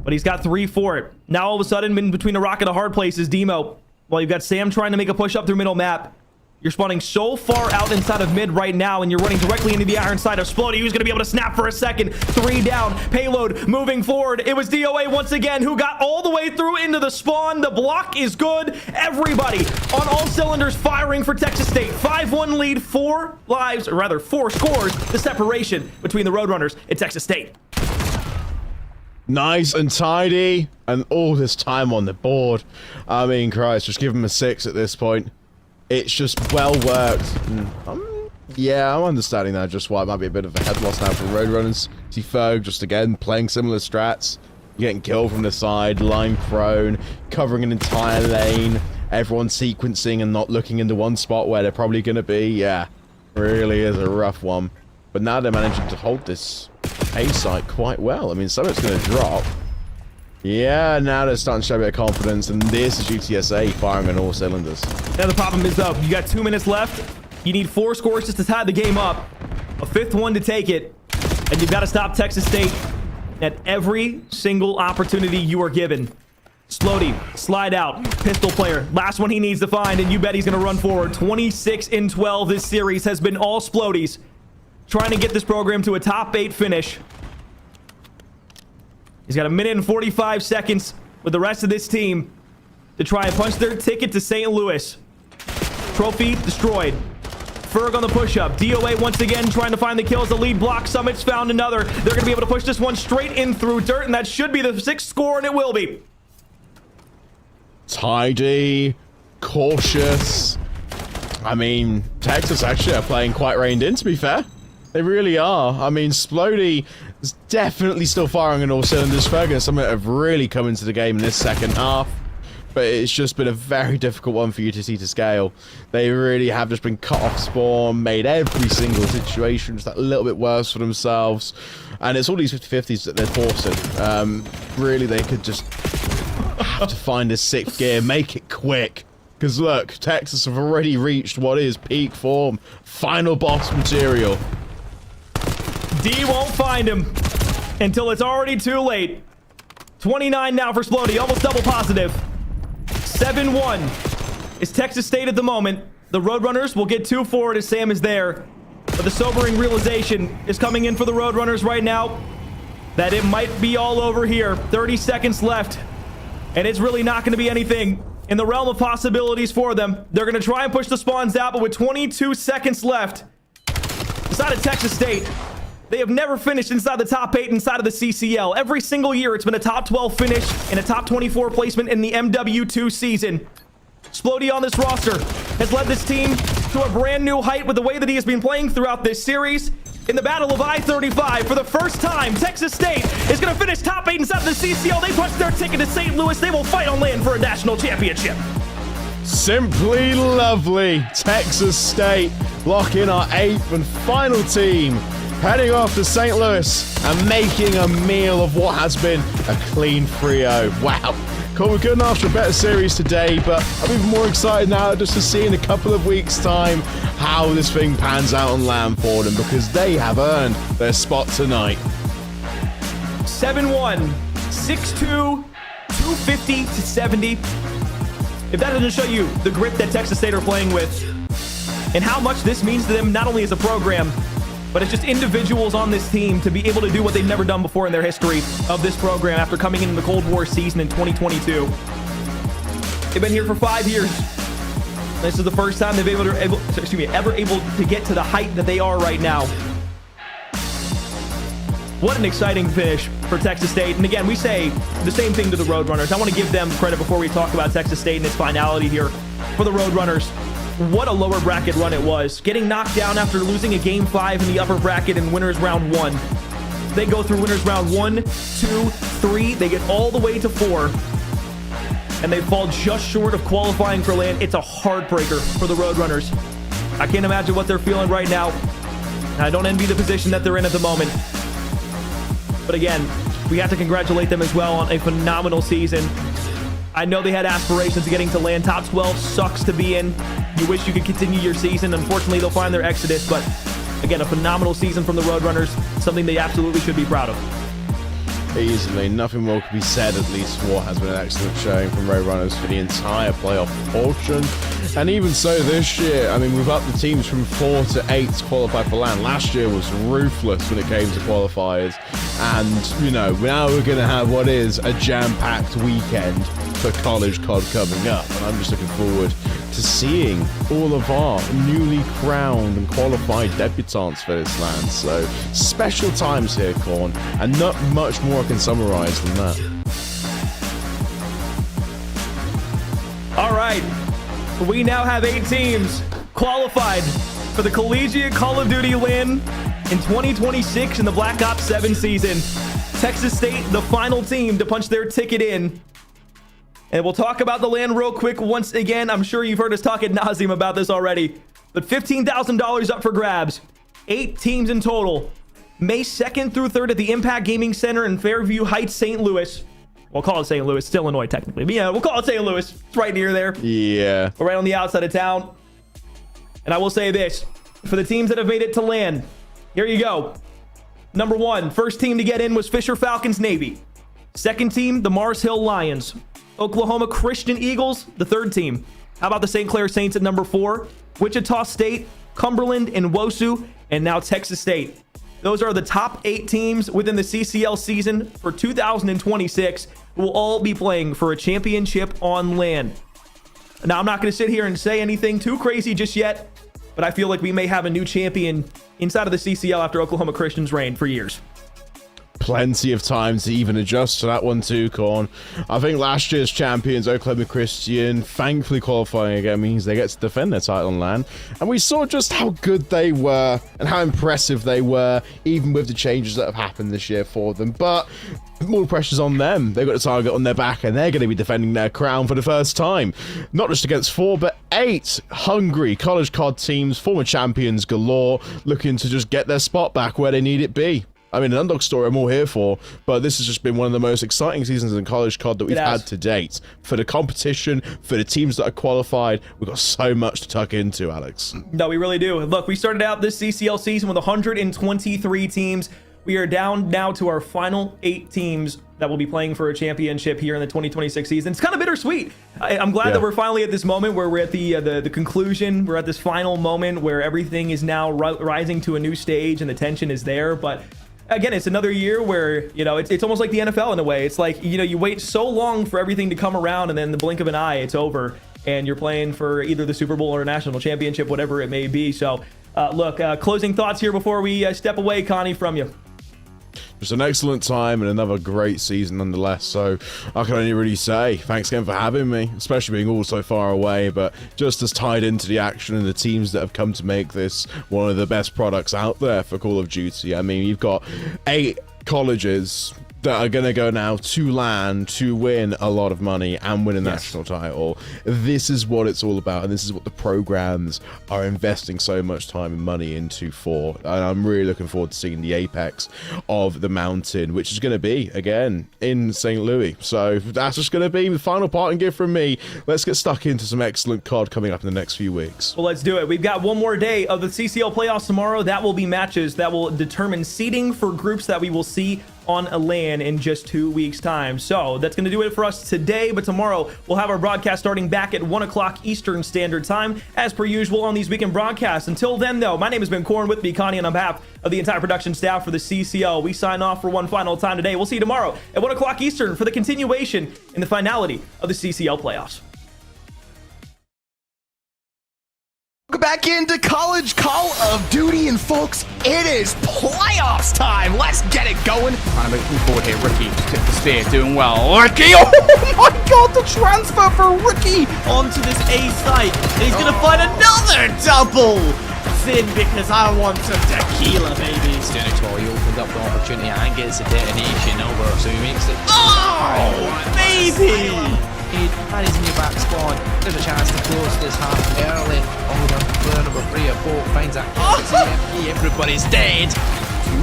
but he's got 3 for it. Now all of a sudden, in between a rock and a hard place is Demo. While you've got Sam trying to make a push up through middle map. You're spawning so far out inside of mid right now, and you're running directly into the iron side of Splody, who's going to be able to snap for a second. 3 down. Payload moving forward. It was DOA once again who got all the way through into the spawn. The block is good. Everybody on all cylinders firing for Texas State. 5-1 lead, 4 lives, or rather 4 scores. The separation between the Roadrunners and Texas State. Nice and tidy, and all this time on the board. I mean, Christ, just give him a 6 at this point. It's just well worked. Yeah, I'm understanding now just why it might be a bit of a head loss now for Roadrunners. See Ferg just again playing similar strats. You're getting killed from the side, line prone, covering an entire lane, everyone sequencing and not looking into one spot where they're probably going to be. Yeah, really is a rough one. But now they're managing to hold this A site quite well. I mean, some of it's going to drop. Yeah, now they're starting to show a bit of confidence, and this is UTSA firing on all cylinders. Now the problem is, though, you got 2 minutes left. You need 4 scores just to tie the game up. A 5th one to take it. And you've got to stop Texas State at every single opportunity you are given. Splody, slide out, pistol player. Last one he needs to find, and you bet he's going to run forward. 26-12 this series has been all Splodies. Trying to get this program to a top 8 finish. He's got 1 minute and 45 seconds with the rest of this team to try and punch their ticket to St. Louis. Trophy destroyed. Ferg on the push-up. DOA once again trying to find the kills. The lead block. Summit's found another. They're going to be able to push this one straight in through dirt, and that should be the 6th score, and it will be. tidy, cautious. I mean, Texas actually are playing quite reined in, to be fair. They really are. I mean, Splody is definitely still firing on all cylinders. Fergus and Summit have really come into the game in this second half. But it's just been a very difficult one for UTC to scale. They really have just been cut off spawn, made every single situation just that little bit worse for themselves. And it's all these 50-50s that they're forcing. Really, they could just have to find a sixth gear, make it quick. Because look, Texas have already reached what is peak form, final boss material. D won't find him until it's already too late. 29 now for Splody, almost double positive. 7-1 is Texas State at the moment. The Roadrunners will get 2 forward as Sam is there. But the sobering realization is coming in for the Roadrunners right now that it might be all over here. 30 seconds left. And it's really not going to be anything in the realm of possibilities for them. They're going to try and push the spawns out, but with 22 seconds left, inside of Texas State, they have never finished inside the top 8 inside of the CCL. Every single year, it's been a top 12 finish and a top 24 placement in the MW2 season. Splody on this roster has led this team to a brand new height with the way that he has been playing throughout this series. In the Battle of I-35, for the first time, Texas State is going to finish top 8 inside of the CCL. They punched their ticket to St. Louis. They will fight on land for a national championship. Simply lovely. Texas State lock in our 8th and final team, heading off to St. Louis and making a meal of what has been a clean 3-0. Wow. Cool, we couldn't ask for a better series today, but I'm even more excited now just to see in a couple of weeks' time how this thing pans out on land for them, because they have earned their spot tonight. 7-1, 6-2, 250 to 70. If that doesn't show you the grit that Texas State are playing with and how much this means to them, not only as a program, but it's just individuals on this team to be able to do what they've never done before in their history of this program after coming into the Cold War season in 2022. They've been here for 5 years. This is the first time they've been ever able to get to the height that they are right now. What an exciting finish for Texas State. And again, we say the same thing to the Roadrunners. I want to give them credit before we talk about Texas State and its finality here for the Roadrunners. What a lower bracket run it was. Getting knocked down after losing a game 5 in the upper bracket in winners round 1. They go through winners round 1, 2, 3. They get all the way to 4. And they fall just short of qualifying for land. It's a heartbreaker for the Roadrunners. I can't imagine what they're feeling right now. And I don't envy the position that they're in at the moment. But again, we have to congratulate them as well on a phenomenal season. I know they had aspirations of getting to land. Top 12 sucks to be in. You wish you could continue your season. Unfortunately, they'll find their exodus. But again, a phenomenal season from the Roadrunners. Something they absolutely should be proud of. Easily. Nothing more could be said, at least. What has been an excellent showing from Roadrunners for the entire playoff portion. And even so this year, I mean, we've upped the teams from 4 to 8 to qualify for land. Last year was ruthless when it came to qualifiers. And, you know, now we're going to have what is a jam-packed weekend for College COD coming up. And I'm just looking forward to seeing all of our newly crowned and qualified debutantes for this land. So, special times here, Corn, and not much more I can summarize than that. All right. We now have 8 teams qualified for the Collegiate Call of Duty LAN in 2026 in the Black Ops 7 season. Texas State, the final team to punch their ticket in. And we'll talk about the LAN real quick once again. I'm sure you've heard us talk ad nauseum about this already. But $15,000 up for grabs. 8 teams in total. May 2nd through 3rd at the Impact Gaming Center in Fairview Heights, St. Louis. We'll call it St. Louis. It's Illinois, technically. But yeah, we'll call it St. Louis. It's right near there. Yeah. We're right on the outside of town. And I will say this. For the teams that have made it to LAN, here you go. Number 1, first team to get in was Fisher Falcons Navy. Second team, the Mars Hill Lions. Oklahoma Christian Eagles, the third team. How about the St. Clair Saints at number 4? Wichita State, Cumberland, and WOSU, and now Texas State. Those are the top 8 teams within the CCL season for 2026 who will all be playing for a championship on LAN. Now, I'm not going to sit here and say anything too crazy just yet, but I feel like we may have a new champion inside of the CCL after Oklahoma Christian's reign for years. plenty of time to even adjust to that one too, Korn. I think last year's champions, Oklahoma Christian, thankfully qualifying again means they get to defend their title and land. And we saw just how good they were and how impressive they were, even with the changes that have happened this year for them. But more pressure's on them. They've got a target on their back, and they're going to be defending their crown for the first time. Not just against 4, but 8 hungry college COD teams, former champions galore, looking to just get their spot back where they need it be. I mean, an underdog story I'm all here for, but this has just been one of the most exciting seasons in college COD that we've had to date. For the competition, for the teams that are qualified, we've got so much to tuck into, Alex. No, we really do. Look, we started out this CCL season with 123 teams. We are down now to our final 8 teams that will be playing for a championship here in the 2026 season. It's kind of bittersweet. I'm glad that we're finally at this moment where we're at the conclusion. We're at this final moment where everything is now rising to a new stage and the tension is there. But again, it's another year where, you know, it's almost like the NFL in a way. It's like, you know, you wait so long for everything to come around, and then in the blink of an eye, it's over. And you're playing for either the Super Bowl or a national championship, whatever it may be. So, look, closing thoughts here before we step away, Connie, from you. Just an excellent time and another great season nonetheless, so I can only really say thanks again for having me, especially being all so far away, but just as tied into the action and the teams that have come to make this one of the best products out there for Call of Duty. I mean, you've got 8 colleges that are going to go now to LAN to win a lot of money and win a national title. This is what it's all about, and this is what the programs are investing so much time and money into for. And I'm really looking forward to seeing the apex of the mountain, which is going to be, again, in St. Louis. So that's just going to be the final parting gift from me. Let's get stuck into some excellent COD coming up in the next few weeks. Well, let's do it. We've got one more day of the CCL Playoffs tomorrow. That will be matches that will determine seeding for groups that we will see on a LAN in just 2 weeks' time. So that's going to do it for us today, but tomorrow we'll have our broadcast starting back at 1 o'clock Eastern Standard Time, as per usual on these weekend broadcasts. Until then, though, my name has been Korn, with me, Connie, and on behalf of the entire production staff for the CCL, we sign off for one final time today. We'll see you tomorrow at 1 o'clock Eastern for the continuation in the finality of the CCL Playoffs. Welcome back into college Call of Duty, and folks, it is playoffs time. Let's get it going. Kind of moving forward here. Ricky took the spear, doing well. Ricky, oh my god, the transfer for Ricky onto this A site. He's gonna find another double. Sin, because I want some tequila, baby. He opened up the opportunity and gets the detonation over, so he makes it. Oh, baby! He had his new back spawn. There's a chance to close this half early. Oh, player number 3 at boat finds that. Everybody's dead. 2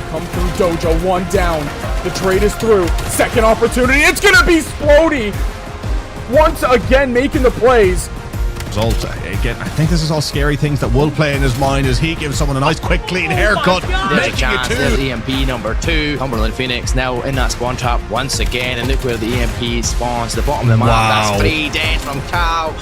come through Dojo, 1 down. The trade is through. Second opportunity. It's gonna be Splody once again making the plays. Result again. I think this is all scary things that will play in his mind as he gives someone a nice, quick, clean haircut, There's a making chance. it 2. There's EMP number 2. Cumberland Phoenix now in that spawn trap once again, and look where the EMP spawns. The bottom of the map. Wow. That's 3 dead from Cal.